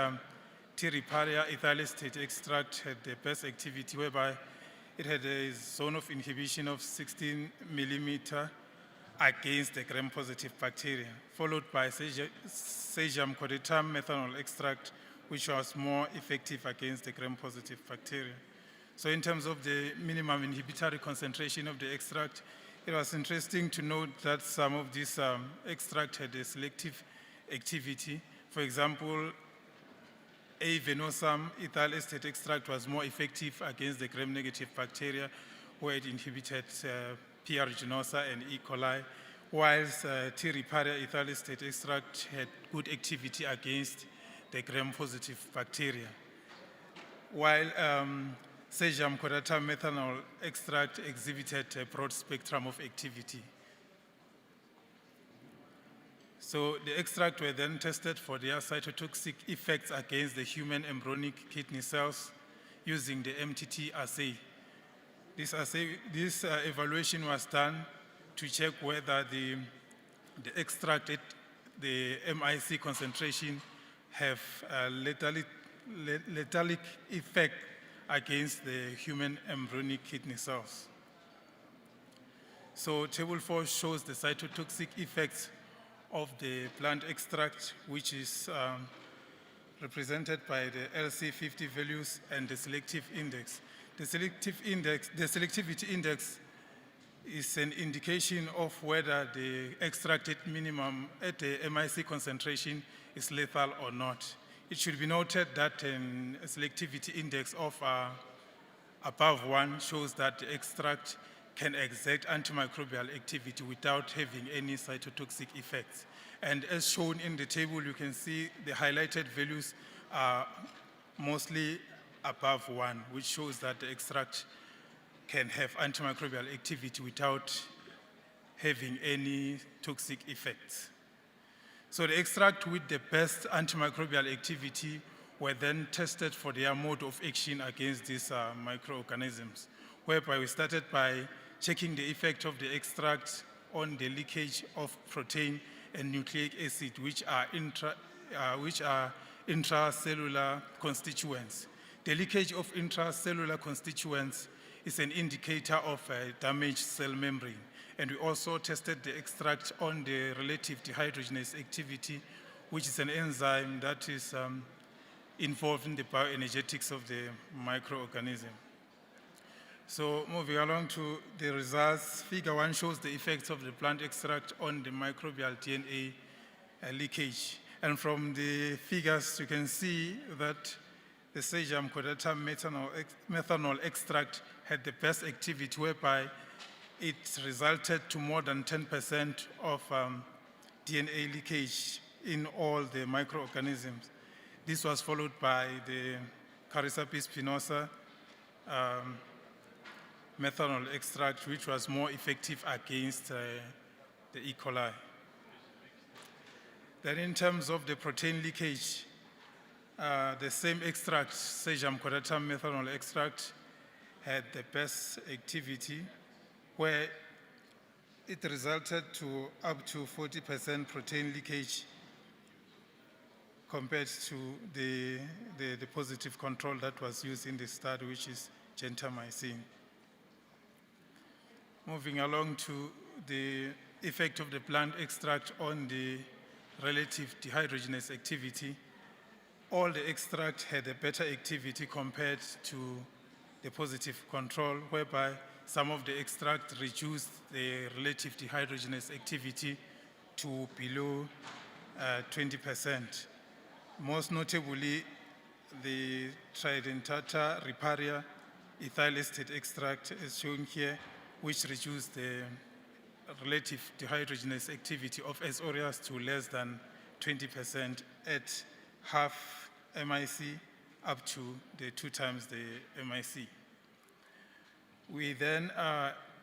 T. riparia ethyl acetate extract had the best activity, whereby it had a zone of inhibition of 16 millimeter against the gram-positive bacteria, followed by Sejam cordatum methanol extract, which was more effective against the gram-positive bacteria. So in terms of the minimum inhibitory concentration of the extract, it was interesting to note that some of these extract had a selective activity. For example, A. venosum ethyl acetate extract was more effective against the gram-negative bacteria, where it inhibited P. aeruginosa and E. coli, whilst T. riparia ethyl acetate extract had good activity against the gram-positive bacteria. While Cesium cordatum methanol extract exhibited a broad spectrum of activity. So the extract were then tested for their cytotoxic effects against the human embryonic kidney cells using the MTT assay. This evaluation was done to check whether the extract, the MIC concentration have a letalic effect against the human embryonic kidney cells. So table 4 shows the cytotoxic effects of the plant extract, which is represented by the LC50 values and the selective index. The selectivity index is an indication of whether the extracted minimum at the MIC concentration is lethal or not. It should be noted that a selectivity index of above 1 shows that the extract can exert antimicrobial activity without having any cytotoxic effects. And as shown in the table, you can see the highlighted values are mostly above 1, which shows that the extract can have antimicrobial activity without having any toxic effects. So the extract with the best antimicrobial activity were then tested for their mode of action against these microorganisms, whereby we started by checking the effect of the extract on the leakage of protein and nucleic acid, which are intracellular constituents. The leakage of intracellular constituents is an indicator of a damaged cell membrane. And we also tested the extract on the relative dehydrogenase activity, which is an enzyme that is involved in the bioenergetics of the microorganism. So moving along to the results, figure 1 shows the effects of the plant extract on the microbial DNA leakage. And from the figures, you can see that the Cesium cordatum methanol extract had the best activity, whereby it resulted to more than 10% of DNA leakage in all the microorganisms. This was followed by the Carisapis spinosa methanol extract, which was more effective against the E. coli. Then in terms of the protein leakage, the same extract, Cesium cordatum methanol extract, had the best activity, where it resulted to up to 40% protein leakage compared to the positive control that was used in the study, which is gentamicin. Moving along to the effect of the plant extract on the relative dehydrogenase activity, all the extract had a better activity compared to the positive control, whereby some of the extract reduced the relative dehydrogenase activity to below 20%. Most notably, the Tridentata riparia ethyl acetate extract is shown here, which reduced the relative dehydrogenase activity of S. aureus to less than 20% at half MIC up to the 2 times the MIC. We then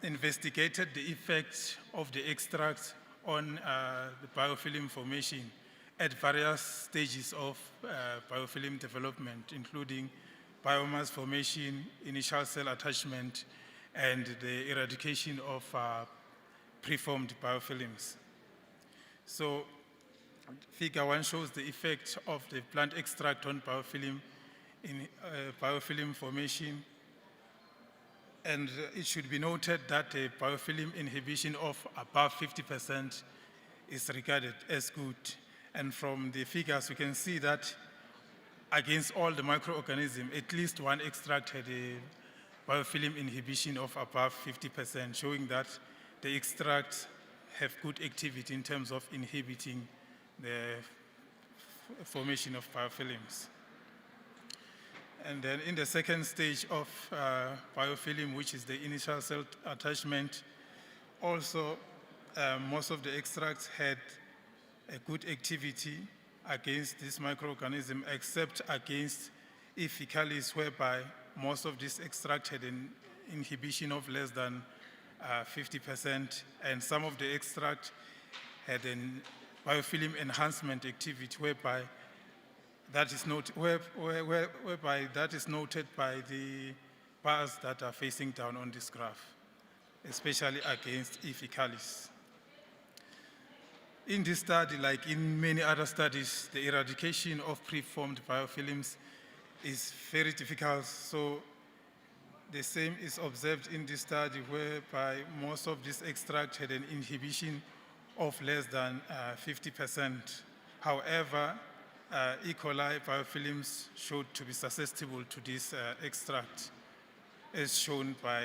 investigated the effect of the extract on the biofilm formation at various stages of biofilm development, including biomass formation, initial cell attachment, and the eradication of preformed biofilms. So figure 1 shows the effect of the plant extract on biofilm in biofilm formation. And it should be noted that the biofilm inhibition of above 50% is regarded as good. And from the figures, you can see that against all the microorganisms, at least one extract had a biofilm inhibition of above 50%, showing that the extracts have good activity in terms of inhibiting the formation of biofilms. And then in the second stage of biofilm, which is the initial cell attachment, also most of the extracts had a good activity against this microorganism, except against E. faecalis, whereby most of this extract had an inhibition of less than 50%, and some of the extract had an biofilm enhancement activity, whereby that is whereby that is noted by the bars that are facing down on this graph, especially against E. faecalis. In this study, like in many other studies, the eradication of preformed biofilms is very difficult. So the same is observed in this study, whereby most of this extract had an inhibition of less than 50%. However, E. coli biofilms showed to be susceptible to this extract, as shown by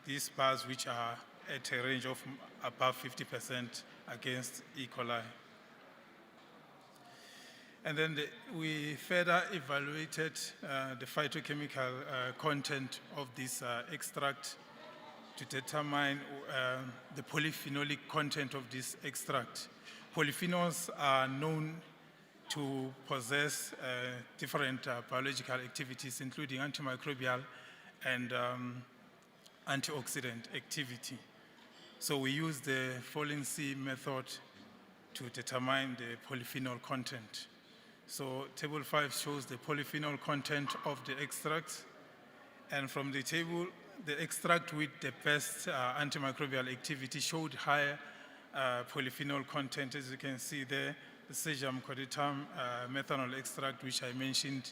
these bars, which are at a range of above 50% against E. coli. And then we further evaluated the phytochemical content of this extract to determine the polyphenolic content of this extract. Polyphenols are known to possess different biological activities, including antimicrobial and antioxidant activity. So we use the Fallen C method to determine the polyphenol content. So table 5 shows the polyphenol content of the extract. And from the table, the extract with the best antimicrobial activity showed higher polyphenol content. As you can see there, the Sejam cordatum methanol extract, which I mentioned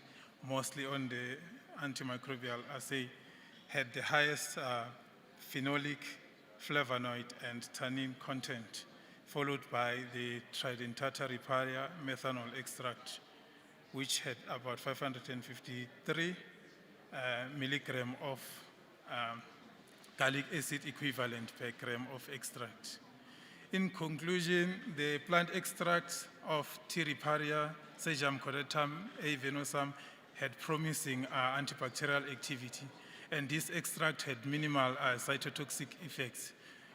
mostly on the antimicrobial assay, had the highest phenolic, flavonoid, and tannin content, followed by the tridentata riparia methanol extract, which had about 553 milligram of garlic acid equivalent per gram of extract. In conclusion, the plant extracts of T. riparia, Sejam cordatum, A. venosum had promising antibacterial activity, and this extract had minimal cytotoxic effects.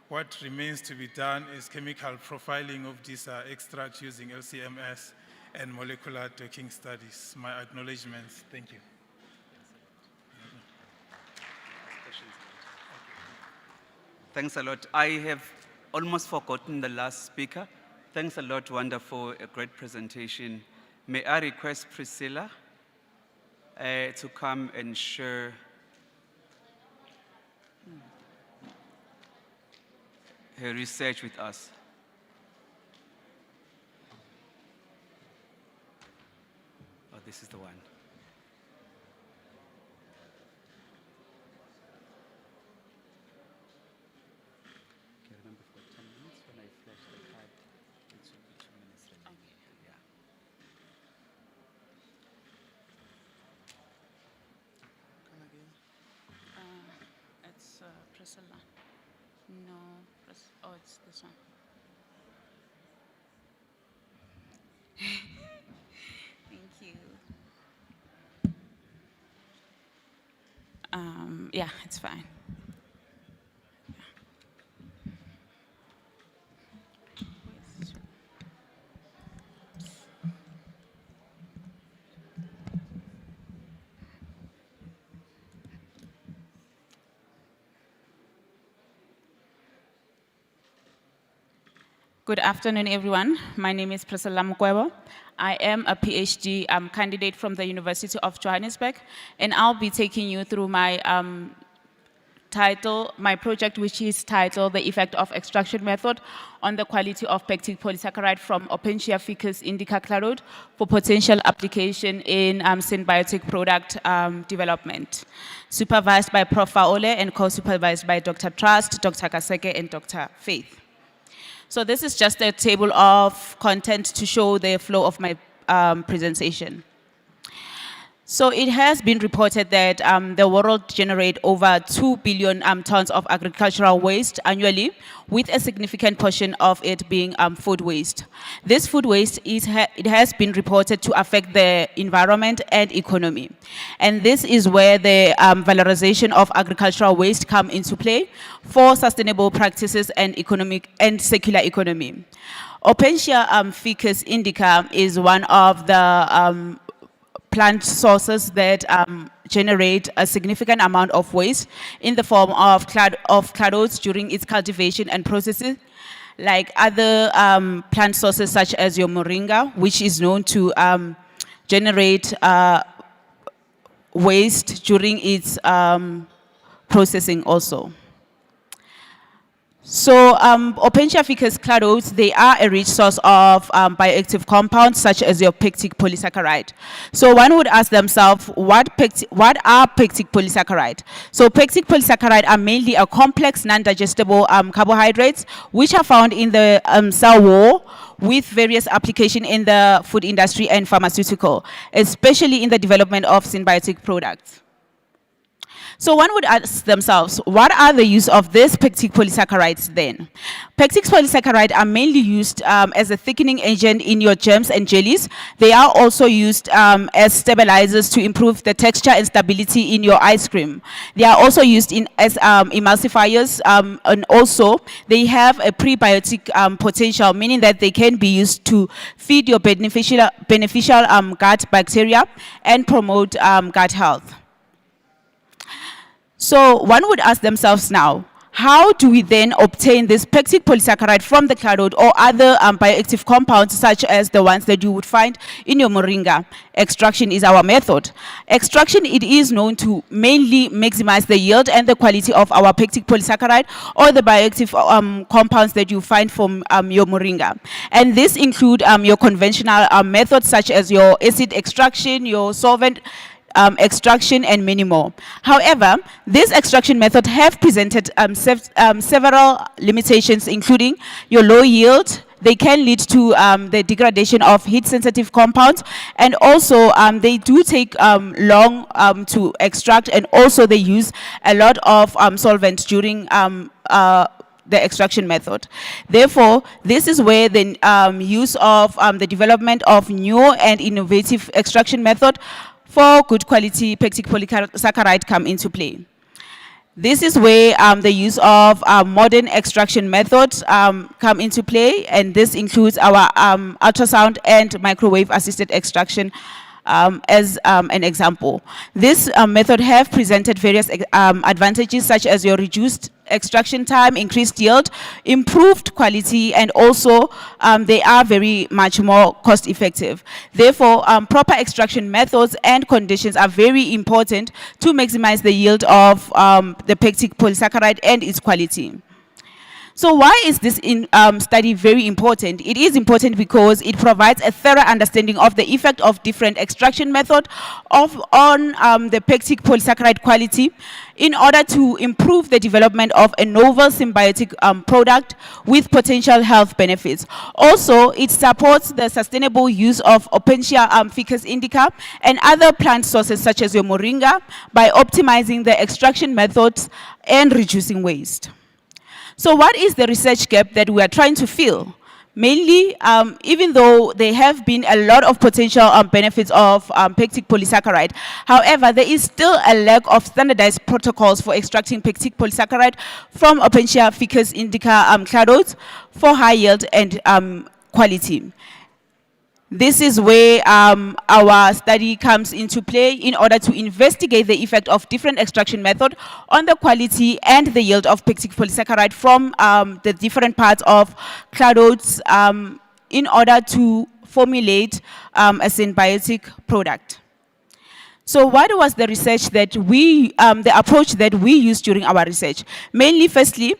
What remains to be done is chemical profiling of this extract using LCMS and molecular docking studies. My acknowledgements. Thank you. Thanks a lot. I have almost forgotten the last speaker. Thanks a lot, Wanda, for a great presentation. May I request Priscilla to come and share her research with us. Oh, this is the one. Okay, remember for 10 minutes when I flash the card, it should be 2 minutes remaining. Okay. Yeah. Come again. It's Priscilla. No, oh, it's this one. Thank you. Yeah, it's fine. Good afternoon, everyone. My name is Priscilla Mukwebo. I am a PhD candidate from the University of Johannesburg, and I'll be taking you through my my project, which is titled The Effect of Extraction Method on the Quality of Pectic Polysaccharide from Opentia ficus indica clarode for potential application in symbiotic product development. Supervised by Prof. Faole and co-supervised by Dr. Trust, Dr. Kaseke, and Dr. Faith. So this is just a table of content to show the flow of my presentation. So it has been reported that the world generate over 2 billion tons of agricultural waste annually, with a significant portion of it being food waste. This food waste it has been reported to affect the environment and economy. And this is where the valorization of agricultural waste come into play for sustainable practices and economic and circular economy. Opentia ficus indica is one of the plant sources that generate a significant amount of waste in the form of cladodes during its cultivation and processing, like other plant sources such as your moringa, which is known to generate waste during its processing also. So Opentia ficus cladodes, they are a rich source of bioactive compounds such as your pectic polysaccharide. So one would ask themselves, what are pectic polysaccharide? So pectic polysaccharide are mainly a complex non-digestible carbohydrates which are found in the cell wall, with various applications in the food industry and pharmaceutical, especially in the development of symbiotic products. So one would ask themselves, what are the use of these pectic polysaccharides then? Pectic polysaccharides are mainly used as a thickening agent in your jams and jellies. They are also used as stabilizers to improve the texture and stability in your ice cream. They are also used as emulsifiers, and also they have a prebiotic potential, meaning that they can be used to feed your beneficial gut bacteria and promote gut health. So one would ask themselves now, how do we then obtain this pectic polysaccharide from the cladode or other bioactive compounds such as the ones that you would find in your moringa? Extraction is our method. Extraction, it is known to mainly maximize the yield and the quality of our pectic polysaccharide or the bioactive compounds that you find from your moringa. And this include your conventional methods such as your acid extraction, your solvent extraction, and many more. However, this extraction method have presented several limitations, including your low yield. They can lead to the degradation of heat-sensitive compounds, and also they do take long to extract, and also they use a lot of solvents during the extraction method. Therefore, this is where the use of the development of new and innovative extraction method for good quality pectic polysaccharide come into play. This is where the use of modern extraction methods come into play, and this includes our ultrasound and microwave assisted extraction as an example. This method have presented various advantages such as your reduced extraction time, increased yield, improved quality, and also they are very much more cost effective. Therefore, proper extraction methods and conditions are very important to maximize the yield of the pectic polysaccharide and its quality. So why is this study very important? It is important because it provides a thorough understanding of the effect of different extraction methods on the pectic polysaccharide quality in order to improve the development of a novel symbiotic product with potential health benefits. Also, it supports the sustainable use of Opentia ficus indica and other plant sources such as your moringa by optimizing the extraction methods and reducing waste. So what is the research gap that we are trying to fill? Mainly, even though there have been a lot of potential benefits of pectic polysaccharide, however, there is still a lack of standardized protocols for extracting pectic polysaccharide from Opentia ficus indica cladodes for high yield and quality. This is where our study comes into play in order to investigate the effect of different extraction methods on the quality and the yield of pectic polysaccharide from the different parts of cladodes in order to formulate a symbiotic product. So what was the research that the approach that we used during our research? Mainly, firstly,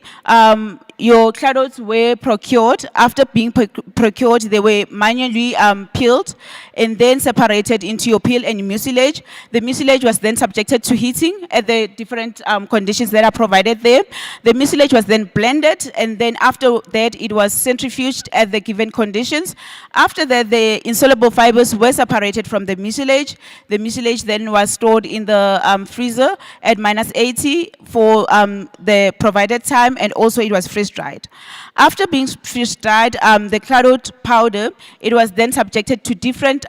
your cladodes were procured. After being procured, they were manually peeled and then separated into your peel and mucilage. The mucilage was then subjected to heating at the different conditions that are provided there. The mucilage was then blended, and then after that, it was centrifuged at the given conditions. After that, the insoluble fibers were separated from the mucilage. The mucilage then was stored in the freezer at -80 for the provided time, and also it was freeze-dried. After being freeze-dried, the clarode powder, it was then subjected to different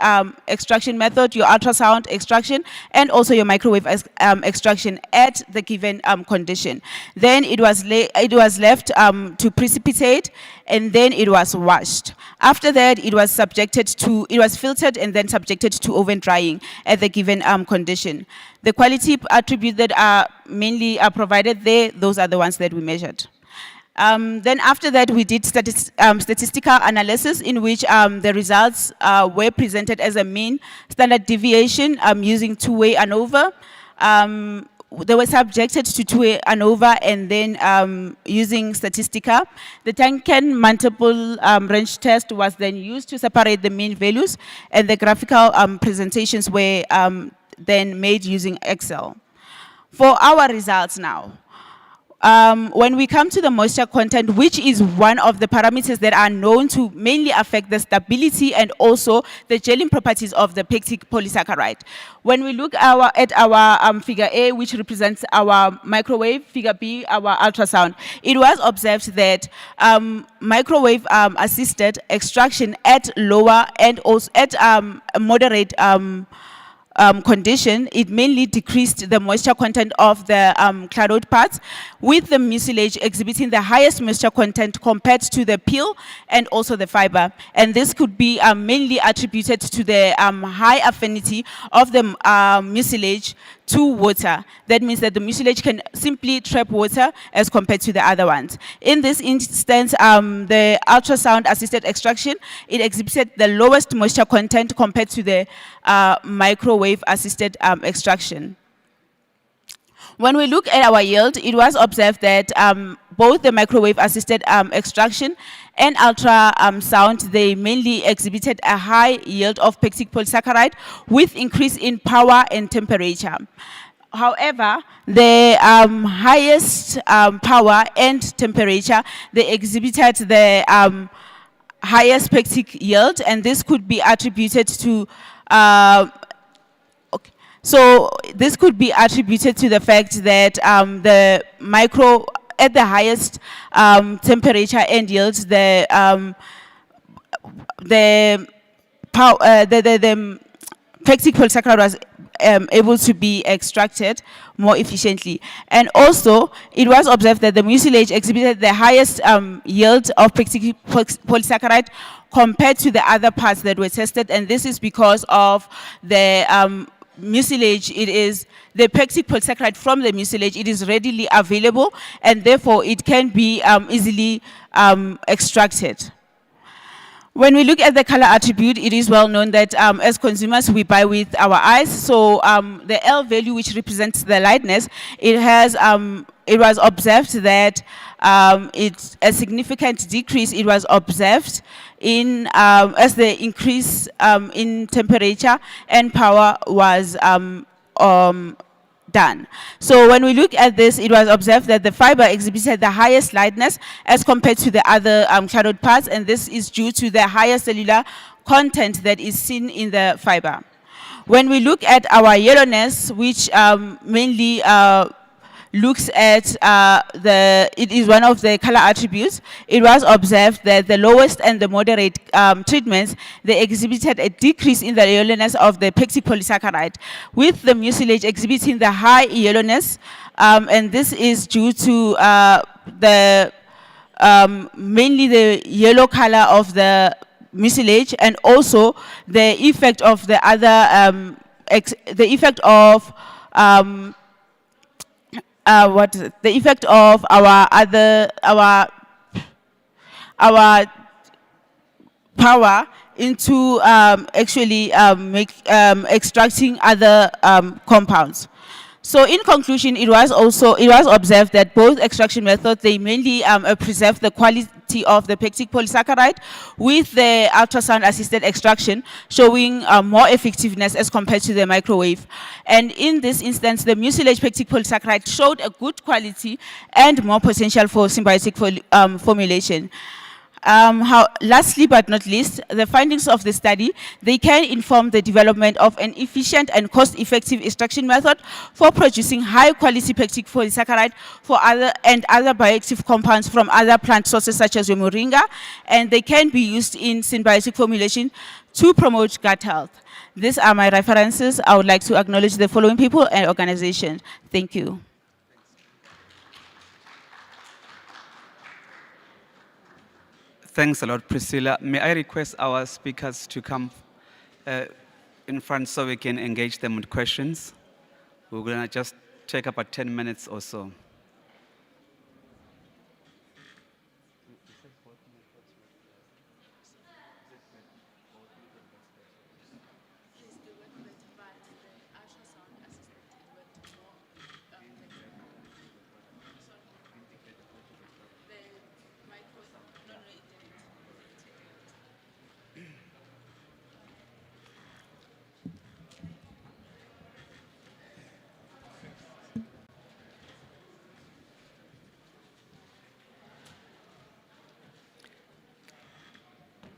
extraction method, your ultrasound extraction, and also your microwave extraction at the given condition. Then it was left to precipitate, and then it was washed. After that, it was filtered and then subjected to oven drying at the given condition. The quality attributes that are mainly provided there, those are the ones that we measured. Then after that, we did statistical analysis in which the results were presented as a mean standard deviation using two-way ANOVA. They were subjected to two-way ANOVA and then using statistica. The Tankan multiple range test was then used to separate the mean values, and the graphical presentations were then made using Excel. For our results now, when we come to the moisture content, which is one of the parameters that are known to mainly affect the stability and also the gelling properties of the pectic polysaccharide. When we look at our figure A, which represents our microwave, figure B, our ultrasound, it was observed that microwave assisted extraction at lower and also at a moderate condition, it mainly decreased the moisture content of the clarode parts, with the mucilage exhibiting the highest moisture content compared to the peel and also the fiber. And this could be mainly attributed to the high affinity of the mucilage to water. That means that the mucilage can simply trap water as compared to the other ones. In this instance, the ultrasound assisted extraction, it exhibited the lowest moisture content compared to the microwave assisted extraction. When we look at our yield, it was observed that both the microwave assisted extraction and ultrasound, they mainly exhibited a high yield of pectic polysaccharide with increase in power and temperature. However, the highest power and temperature, they exhibited the highest pectic yield, and this could be attributed to So this could be attributed to the fact that at the highest temperature and yields, the pectic polysaccharide was able to be extracted more efficiently. And also, it was observed that the mucilage exhibited the highest yield of pectic polysaccharide compared to the other parts that were tested, and this is because of the mucilage. It is the pectic polysaccharide from the mucilage, it is readily available, and therefore it can be easily extracted. When we look at the color attribute, it is well known that as consumers we buy with our eyes. So the L value, which represents the lightness, it was observed that it's a significant decrease. It was observed in as the increase in temperature and power was done. So when we look at this, it was observed that the fiber exhibited the highest lightness as compared to the other clarode parts, and this is due to the higher cellular content that is seen in the fiber. When we look at our yellowness, which mainly looks at it is one of the color attributes, it was observed that the lowest and the moderate treatments, they exhibited a decrease in the yellowness of the pectic polysaccharide, with the mucilage exhibiting the high yellowness, and this is due to mainly the yellow color of the mucilage, and also the effect of the other, the effect of the effect of our power into actually extracting other compounds. So in conclusion, it was observed that both extraction methods, they mainly preserve the quality of the pectic polysaccharide, with the ultrasound assisted extraction showing more effectiveness as compared to the microwave. And in this instance, the mucilage pectic polysaccharide showed a good quality and more potential for symbiotic formulation. Lastly but not least, the findings of the study, they can inform the development of an efficient and cost-effective extraction method for producing high-quality pectic polysaccharide for other bioactive compounds from other plant sources such as moringa, and they can be used in symbiotic formulation to promote gut health. These are my references. I would like to acknowledge the following people and organizations. Thank you. Thanks a lot, Priscilla. May I request our speakers to come in front so we can engage them with questions? We're going to just take about 10 minutes or so.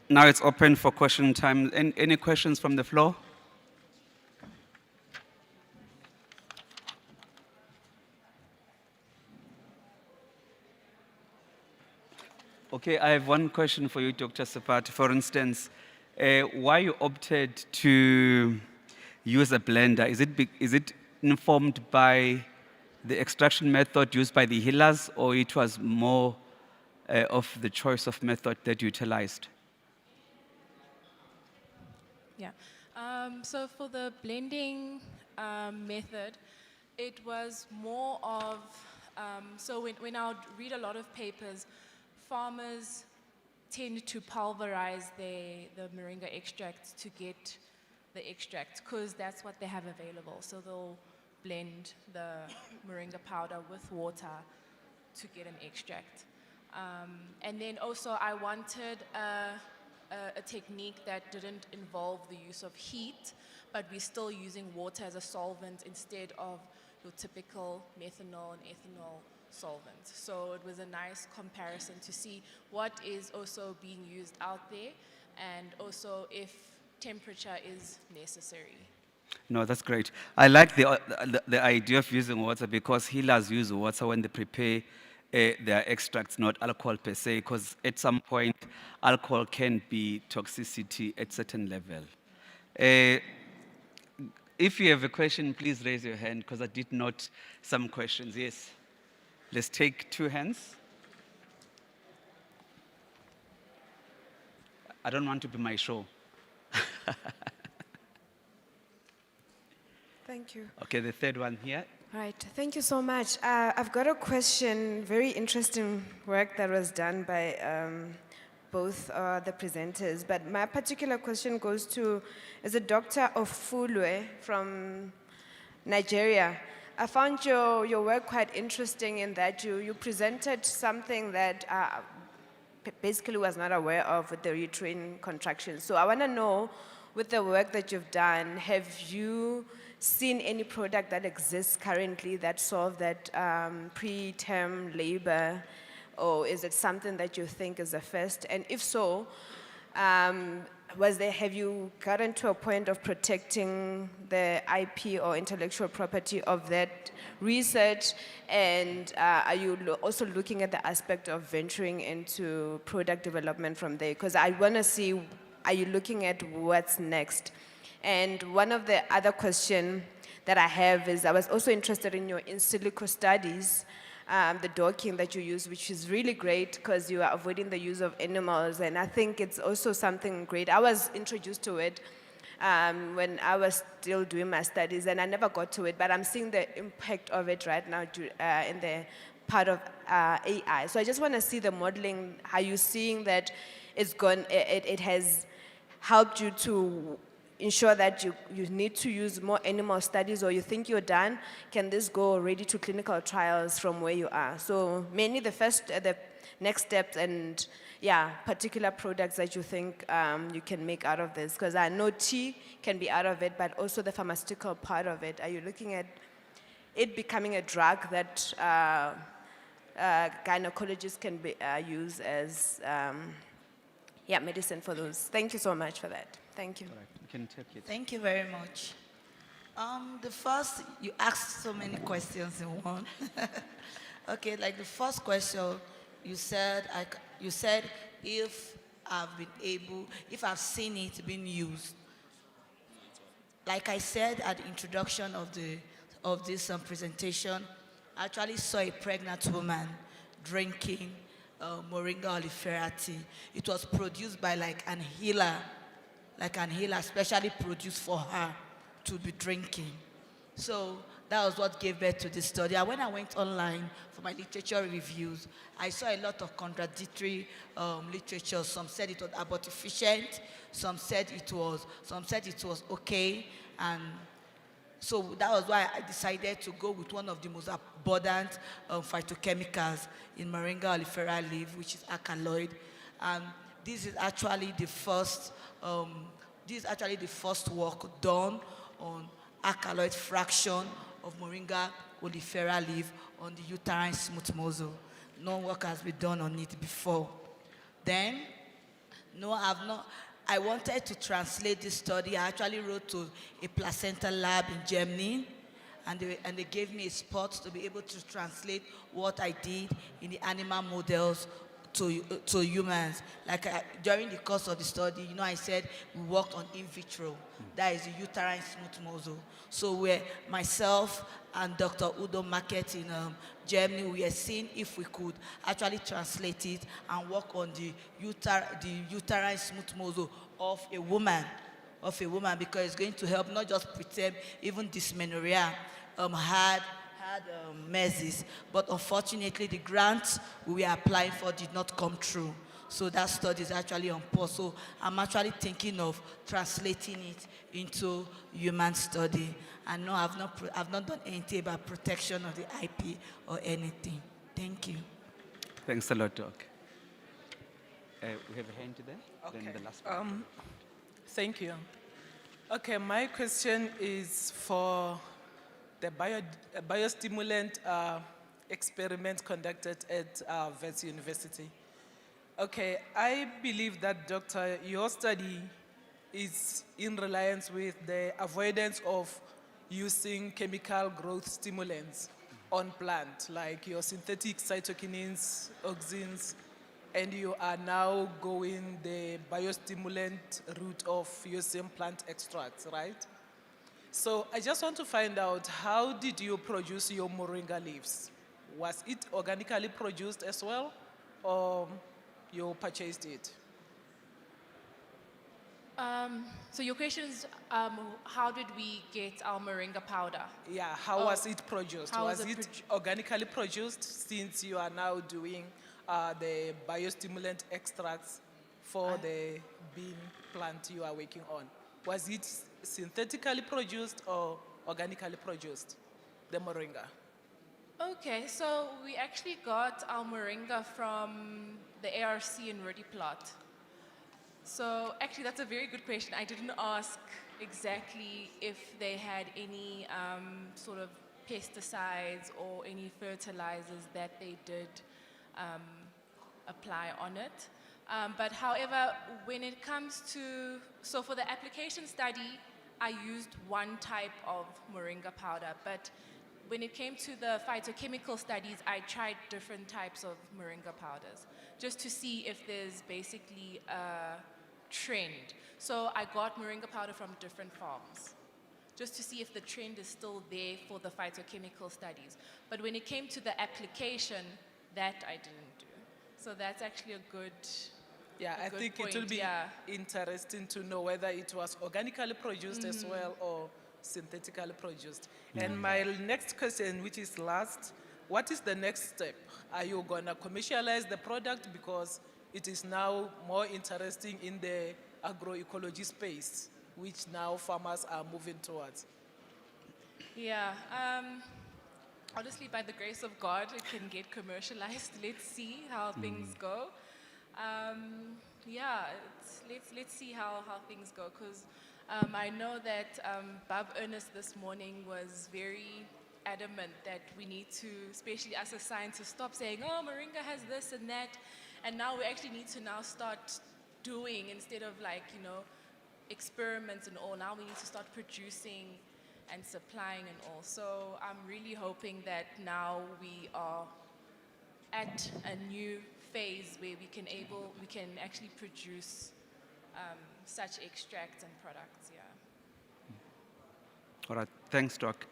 Now it's open for question time. Any questions from the floor? Okay, I have one question for you, Dr. Sapati. For instance, why you opted to use a blender? Is it informed by the extraction method used by the healers, or it was more of the choice of method that you utilized? Yeah. So for the blending method, it was more of, so when I would read a lot of papers, farmers tend to pulverize the moringa extract to get the extract because that's what they have available. So they'll blend the moringa powder with water to get an extract. And then also I wanted a technique that didn't involve the use of heat, but we're still using water as a solvent instead of your typical methanol and ethanol solvent. So it was a nice comparison to see what is also being used out there and also if temperature is necessary. No, that's great. I like the idea of using water because healers use water when they prepare their extracts, not alcohol per se, because at some point, alcohol can be toxicity at certain level. If you have a question, please raise your hand, because I did note some questions. Yes. Let's take 2 hands. I don't want to be my show. Thank you. Okay, the third one here. Right, thank you so much. I've got a question, very interesting work that was done by both the presenters, but my particular question goes to, as a doctor of Fulwe from Nigeria. I found your work quite interesting in that you presented something that basically was not aware of with the uterine contractions. So I want to know, with the work that you've done, have you seen any product that exists currently that solve that preterm labor, or is it something that you think is a first? And if so, have you gotten to a point of protecting the IP or intellectual property of that research? And are you also looking at the aspect of venturing into product development from there? Because I want to see, are you looking at what's next? And one of the other questions that I have is, I was also interested in your in silico studies, the docking that you use, which is really great because you are avoiding the use of animals, and I think it's also something great. I was introduced to it when I was still doing my studies, and I never got to it, but I'm seeing the impact of it right now in the part of AI. So I just want to see the modeling, how you're seeing that it has helped you to ensure that you need to use more animal studies, or you think you're done, can this go already to clinical trials from where you are? So mainly the next steps and particular products that you think you can make out of this, because I know tea can be out of it, but also the pharmaceutical part of it. Are you looking at it becoming a drug that gynecologists can use as yeah, medicine for those. Thank you so much for that. Thank you. All right, you can take it. Thank you very much. The first, you asked so many questions in one. Okay, like the first question, you said, you said if I've been able, if I've seen it being used. Like I said at the introduction of this presentation, I actually saw a pregnant woman drinking Moringa oleifera tea. It was produced by like an healer, specially produced for her to be drinking. So that was what gave birth to this study. And when I went online for my literature reviews, I saw a lot of contradictory literature. Some said it was abort efficient, some said it was okay, and so that was why I decided to go with one of the most abundant phytochemicals in Moringa oleifera leaf, which is alkaloid. And this is actually the first work done on alkaloid fraction of Moringa oleifera leaf on the uterine smooth muscle. No work has been done on it before. Then, no, I wanted to translate this study. I actually wrote to a placenta lab in Germany, and they gave me a spot to be able to translate what I did in the animal models to humans. Like during the course of the study, I said we worked on in vitro. That is the uterine smooth muscle. So where myself and Dr. Udo Market in Germany, we are seeing if we could actually translate it and work on the uterine smooth muscle of a woman, because it's going to help not just preterm, even dysmenorrhea, had measles, but unfortunately the grant we were applying for did not come true. So that study is actually on pause. So I'm actually thinking of translating it into human study. And no, I've not done anything about protection of the IP or anything. Thank you. Thanks a lot, Doc. We have a hand there. Okay. Then the last one. Thank you. Okay, my question is for the biostimulant experiment conducted at Wits University. Okay, I believe that, Doctor, your study is in reliance with the avoidance of using chemical growth stimulants on plant, like your synthetic cytokinins, auxins, and you are now going the biostimulant route of using plant extracts, right? So I just want to find out, how did you produce your moringa leaves? Was it organically produced as well, or you purchased it? So your question is, how did we get our moringa powder? Yeah, how was it produced? How Was it organically produced, since you are now doing the biostimulant extracts for the bean plant you are working on? Was it synthetically produced or organically produced, the moringa? Okay, so we actually got our moringa from the ARC in Roodeplaat. So actually, that's a very good question. I didn't ask exactly if they had any sort of pesticides or any fertilizers that they did apply on it. But however, when it comes to, so for the application study, I used one type of moringa powder, but when it came to the phytochemical studies, I tried different types of moringa powders, just to see if there's basically a trend. So I got moringa powder from different farms, just to see if the trend is still there for the phytochemical studies. But when it came to the application, that I didn't do. So that's actually a good Yeah, I think it will be interesting to know whether it was organically produced as well or synthetically produced. And my next question, which is last, what is the next step? Are you going to commercialize the product, because it is now more interesting in the agroecology space, which now farmers are moving towards? Yeah, honestly, by the grace of God, it can get commercialized. Let's see how things go. Yeah, let's see how things go, because I know that Bob Ernest this morning was very adamant that we need to, especially as a scientist, stop saying, oh, moringa has this and that, and now we actually need to now start doing instead of like, experiments and all. Now we need to start producing and supplying and all. So I'm really hoping that now we are at a new phase where we can actually produce such extracts and products, yeah. All right, thanks, Doc.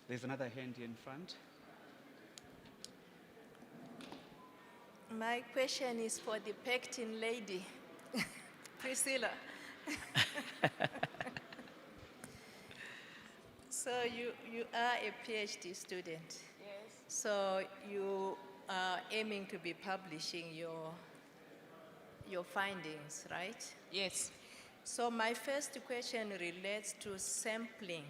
There's another hand here in front. My question is for the pectin lady, Priscilla. So you are a PhD student. Yes. So you are aiming to be publishing your findings, right? Yes. So my first question relates to sampling.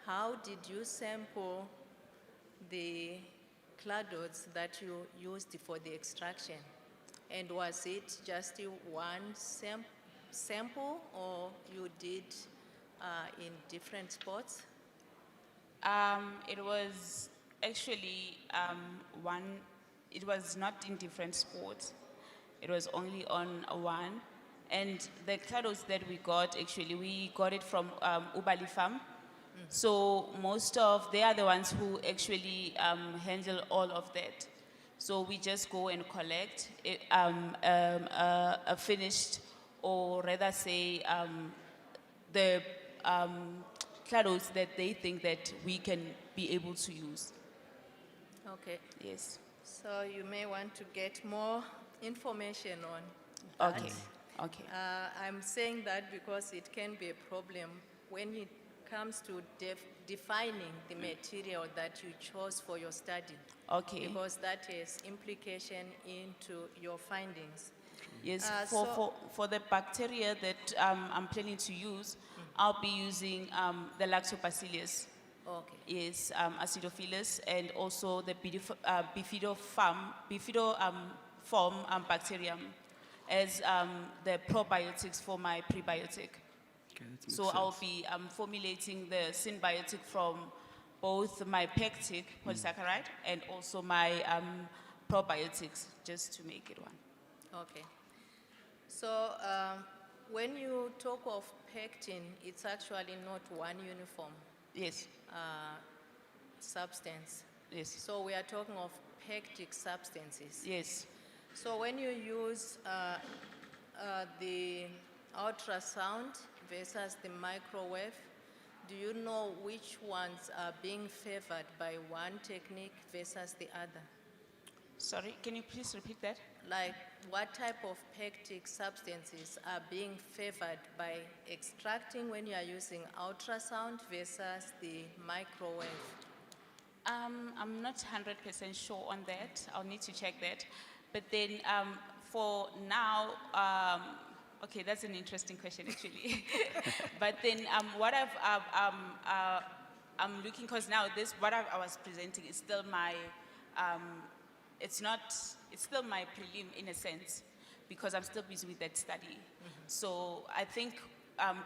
How did you sample the cladodes that you used for the extraction? And was it just one sample, or you did in different spots? It was actually it was not in different spots. It was only on one. And the cladodes that we got, actually, we got it from Ubali Farm. So they are the ones who actually handle all of that. So we just go and collect a finished, or rather say, the cladodes that they think that we can be able to use. Okay. Yes. So you may want to get more information on that. Okay. Okay. I'm saying that because it can be a problem when it comes to defining the material that you chose for your study. Okay. Because that has implication into your findings. Yes, for the bacteria that I'm planning to use, I'll be using the lactobacillus. Okay. Yes, acidophilus, and also the bifidoform bacterium as the probiotics for my prebiotic. Okay, that makes So sense. I'll be formulating the symbiotic from both my pectic polysaccharide and also my probiotics, just to make it one. Okay. So when you talk of pectin, it's actually not one uniform Yes. substance. Yes. So we are talking of pectic substances. Yes. So when you use the ultrasound versus the microwave, do you know which ones are being favored by one technique versus the other? Sorry, can you please repeat that? Like what type of pectic substances are being favored by extracting when you are using ultrasound versus the microwave? I'm not 100% sure on that. I'll need to check that. But then for now, okay, that's an interesting question actually. But then what I'm looking, because now what I was presenting is still my, it's still my prelim in a sense, because I'm still busy with that study. So I think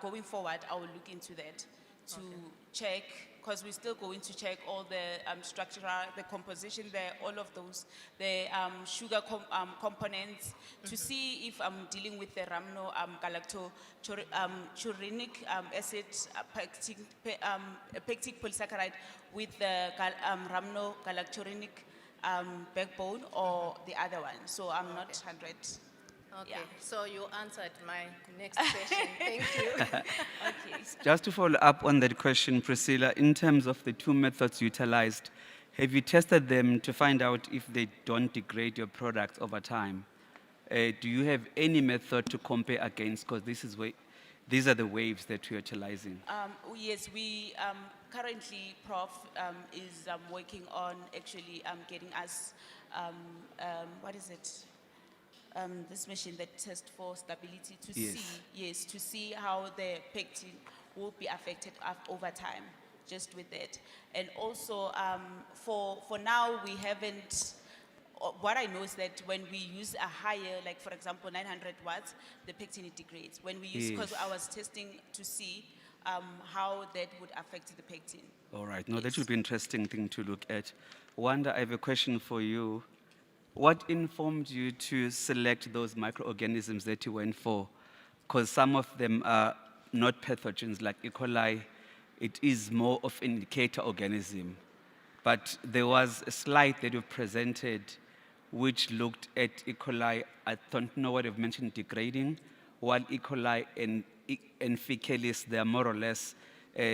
going forward, I will look into that to check, because we're still going to check all the structural, the composition there, all of those, the sugar components, to see if I'm dealing with the rhamno galactocurinic acid pectic polysaccharide with the rhamno galacturinic backbone or the other one. So I'm not 100. Okay, Yeah. so you answered my next question. Thank you. Okay. Just to follow up on that question, Priscilla, in terms of the two methods utilized, have you tested them to find out if they don't degrade your product over time? Do you have any method to compare against? Because these are the waves that we're utilizing. Yes, we currently, Prof, is working on actually getting us, what is it? This machine that tests for stability to Yes. to see how the pectin will be affected over time, just with that. And also, for now, we haven't, what I know is that when we use a higher, like for example, 900 watts, the pectin it degrades. When we use, because Yes. I was testing to see how that would affect the pectin. All right, no, that would be an interesting thing to look at. Wanda, I have a question for you. What informed you to select those microorganisms that you went for? Because some of them are not pathogens like E. coli. It is more of an indicator organism. But there was a slide that you presented which looked at E. coli. I don't know what you've mentioned, degrading, while E. coli and Faecalis, they are more or less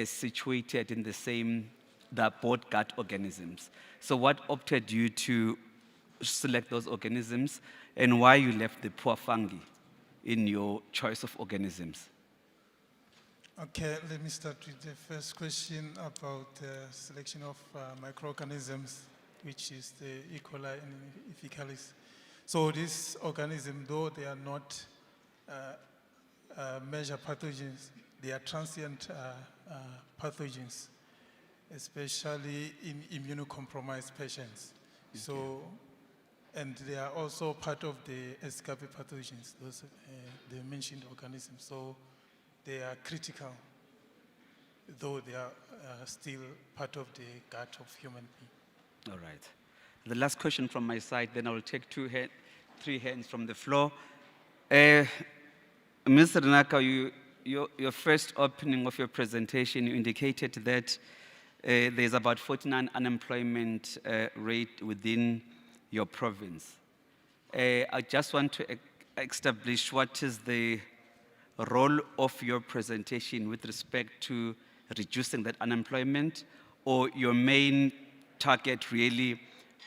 situated in the same, they're both gut organisms. So what opted you to select those organisms, and why you left the poor fungi in your choice of organisms? Okay, let me start with the first question about the selection of microorganisms, which is the E. coli and Faecalis. So these organisms, though they are not major pathogens, they are transient pathogens, especially in immunocompromised patients. So, and they are also part of the escape pathogens, those the mentioned organisms. So they are critical, though they are still part of the gut of human being. All right. The last question from my side, then I will take three hands from the floor. Mr. Naka, your first opening of your presentation, you indicated that there's about 49 unemployment rate within your province. I just want to establish what is the role of your presentation with respect to reducing that unemployment, or your main target really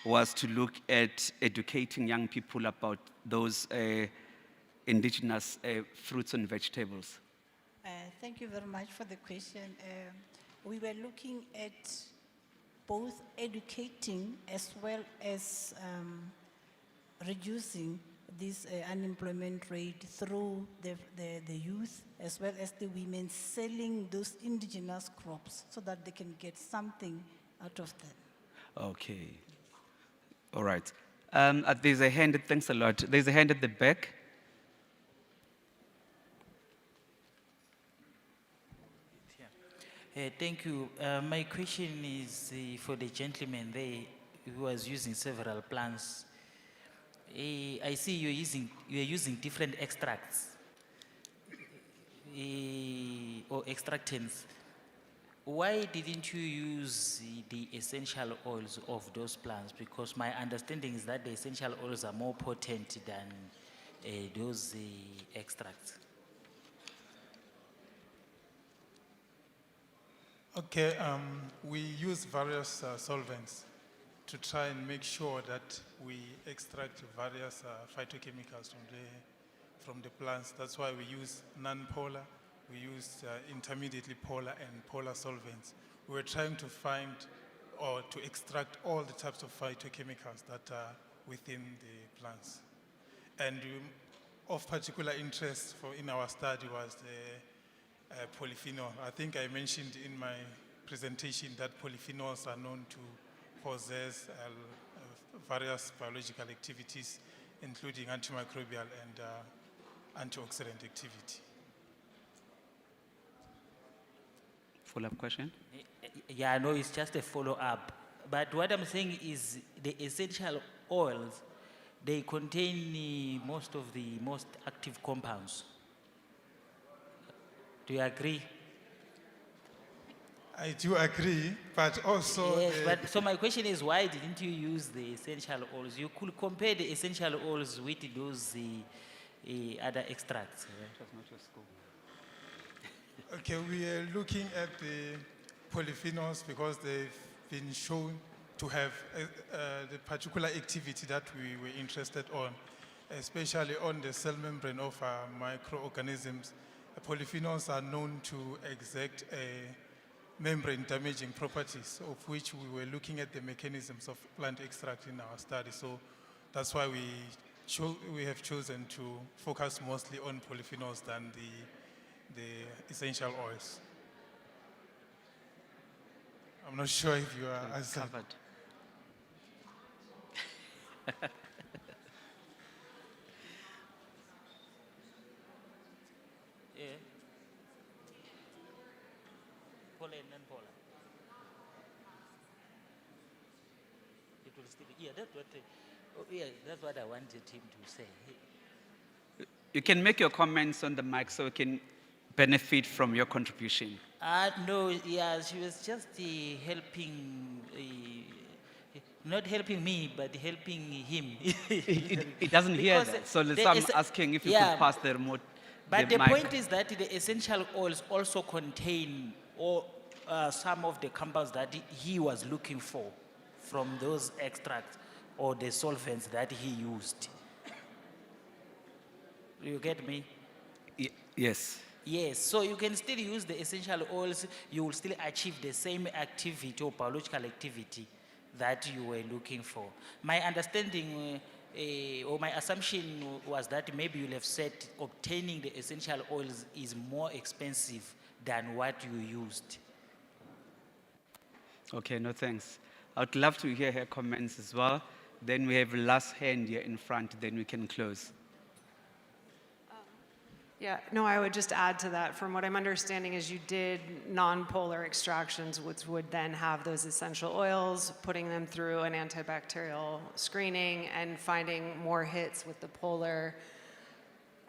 was to look at educating young people about those indigenous fruits and vegetables? Thank you very much for the question. We were looking at both educating as well as reducing this unemployment rate through the youth as well as the women selling those indigenous crops so that they can get something out of them. Okay. All right. There's a hand, thanks a lot. There's a hand at the back. Thank you. My question is for the gentleman there who was using several plants. I see you're using different extracts or extractants. Why didn't you use the essential oils of those plants? Because my understanding is that the essential oils are more potent than those extracts. Okay, we use various solvents to try and make sure that we extract various phytochemicals from the plants. That's why we use non-polar, we use intermediately polar and polar solvents. We were trying to find or to extract all the types of phytochemicals that are within the plants. And of particular interest in our study was the polyphenol. I think I mentioned in my presentation that polyphenols are known to possess various biological activities, including antimicrobial and antioxidant activity. Follow-up question? Yeah, no, it's just a follow-up. But what I'm saying is the essential oils, they contain most of the most active compounds. Do you agree? I do agree, but also... Yes, but so my question is, why didn't you use the essential oils? You could compare the essential oils with those other extracts. Okay, we are looking at the polyphenols because they've been shown to have the particular activity that we were interested on, especially on the cell membrane of microorganisms. Polyphenols are known to exert membrane damaging properties, of which we were looking at the mechanisms of plant extract in our study. So that's why we have chosen to focus mostly on polyphenols than the essential oils. I'm not sure if you are covered. Yeah. Polar and non-polar. It will still, yeah, that's what Oh, yeah, that's what I wanted him to say. You can make your comments on the mic so we can benefit from your contribution. No, yeah, she was just helping, not helping me, but helping him. It doesn't hear Because that, so the I'm es- asking if you yeah, could pass the remote. But the mic. point is that the essential oils also contain some of the compounds that he was looking for from those extracts or the solvents that he used. You get me? Yes. Yes, so you can still use the essential oils, you will still achieve the same activity or biological activity that you were looking for. My understanding or my assumption was that maybe you'll have said obtaining the essential oils is more expensive than what you used. Okay, no thanks. I would love to hear her comments as well. Then we have last hand here in front, then we can close. Yeah, no, I would just add to that. From what I'm understanding is you did non-polar extractions, which would then have those essential oils, putting them through an antibacterial screening and finding more hits with the polar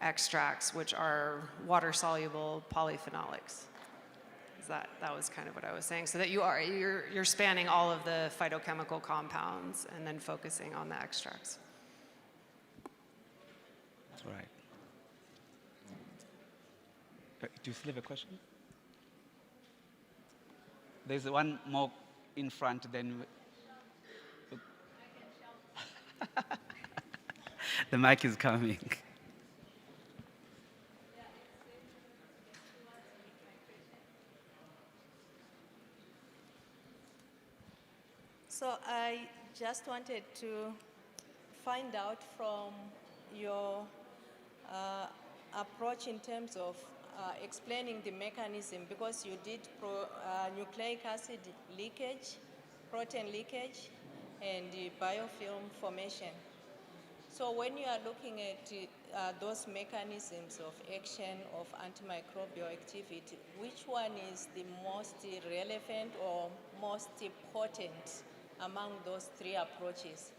extracts, which are water-soluble polyphenolics. That was kind of what I was saying. So that you're spanning all of the phytochemical compounds and then focusing on the extracts. All right. Do you still have a question? There's one more in front, then. The mic is coming. So I just wanted to find out from your approach in terms of explaining the mechanism, because you did nucleic acid leakage, protein leakage, and the biofilm formation. So when you are looking at those mechanisms of action of antimicrobial activity, which one is the most relevant or most potent among those three approaches?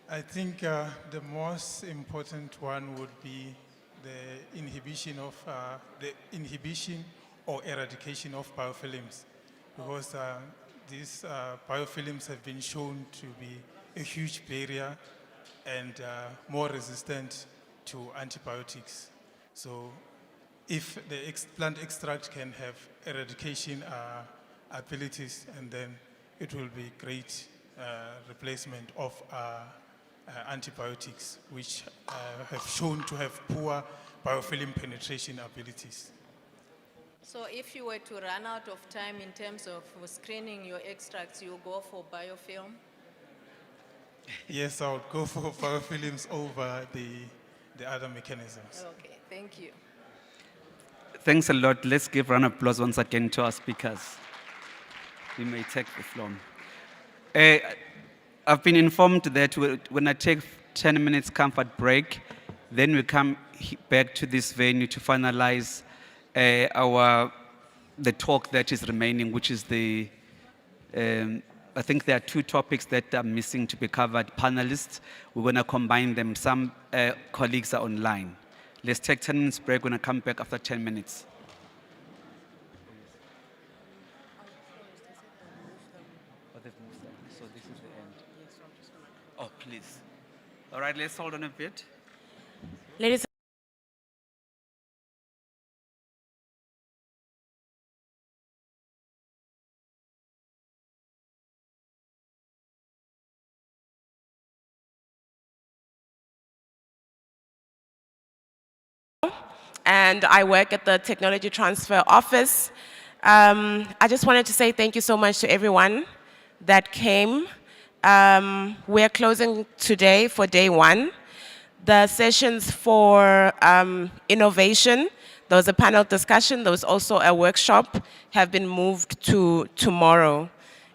I think the most important one would be the inhibition or eradication of biofilms, because these biofilms have been shown to be a huge barrier and more resistant to antibiotics. So if the plant extract can have eradication abilities, and then it will be great replacement of antibiotics, which have shown to have poor biofilm penetration abilities. So if you were to run out of time in terms of screening your extracts, you go for biofilm? Yes, I would go for biofilms over the other mechanisms. Okay, thank you. Thanks a lot. Let's give a round of applause once again to our speakers. We may take the floor. I've been informed that when I take 10 minutes comfort break, then we come back to this venue to finalize the talk that is remaining, which is I think there are two topics that are missing to be covered. Panelists, we're going to combine them. Some colleagues are online. Let's take 10 minutes break. We're going to come back after 10 minutes. So this is the end. Oh, please. All right, let's hold on a bit. Ladies and I work at the Technology Transfer Office. I just wanted to say thank you so much to everyone that came. We're closing today for day one. The sessions for innovation, there was a panel discussion, there was also a workshop, have been moved to tomorrow.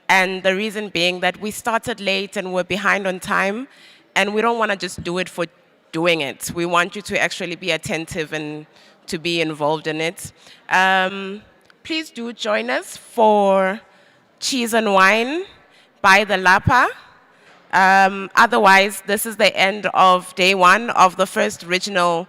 And the reason being that we started late and we're behind on time, and we don't want to just do it for doing it. We want you to actually be attentive and to be involved in it. Please do join us for cheese and wine by the Lapa. Otherwise, this is the end of day one of the first Regional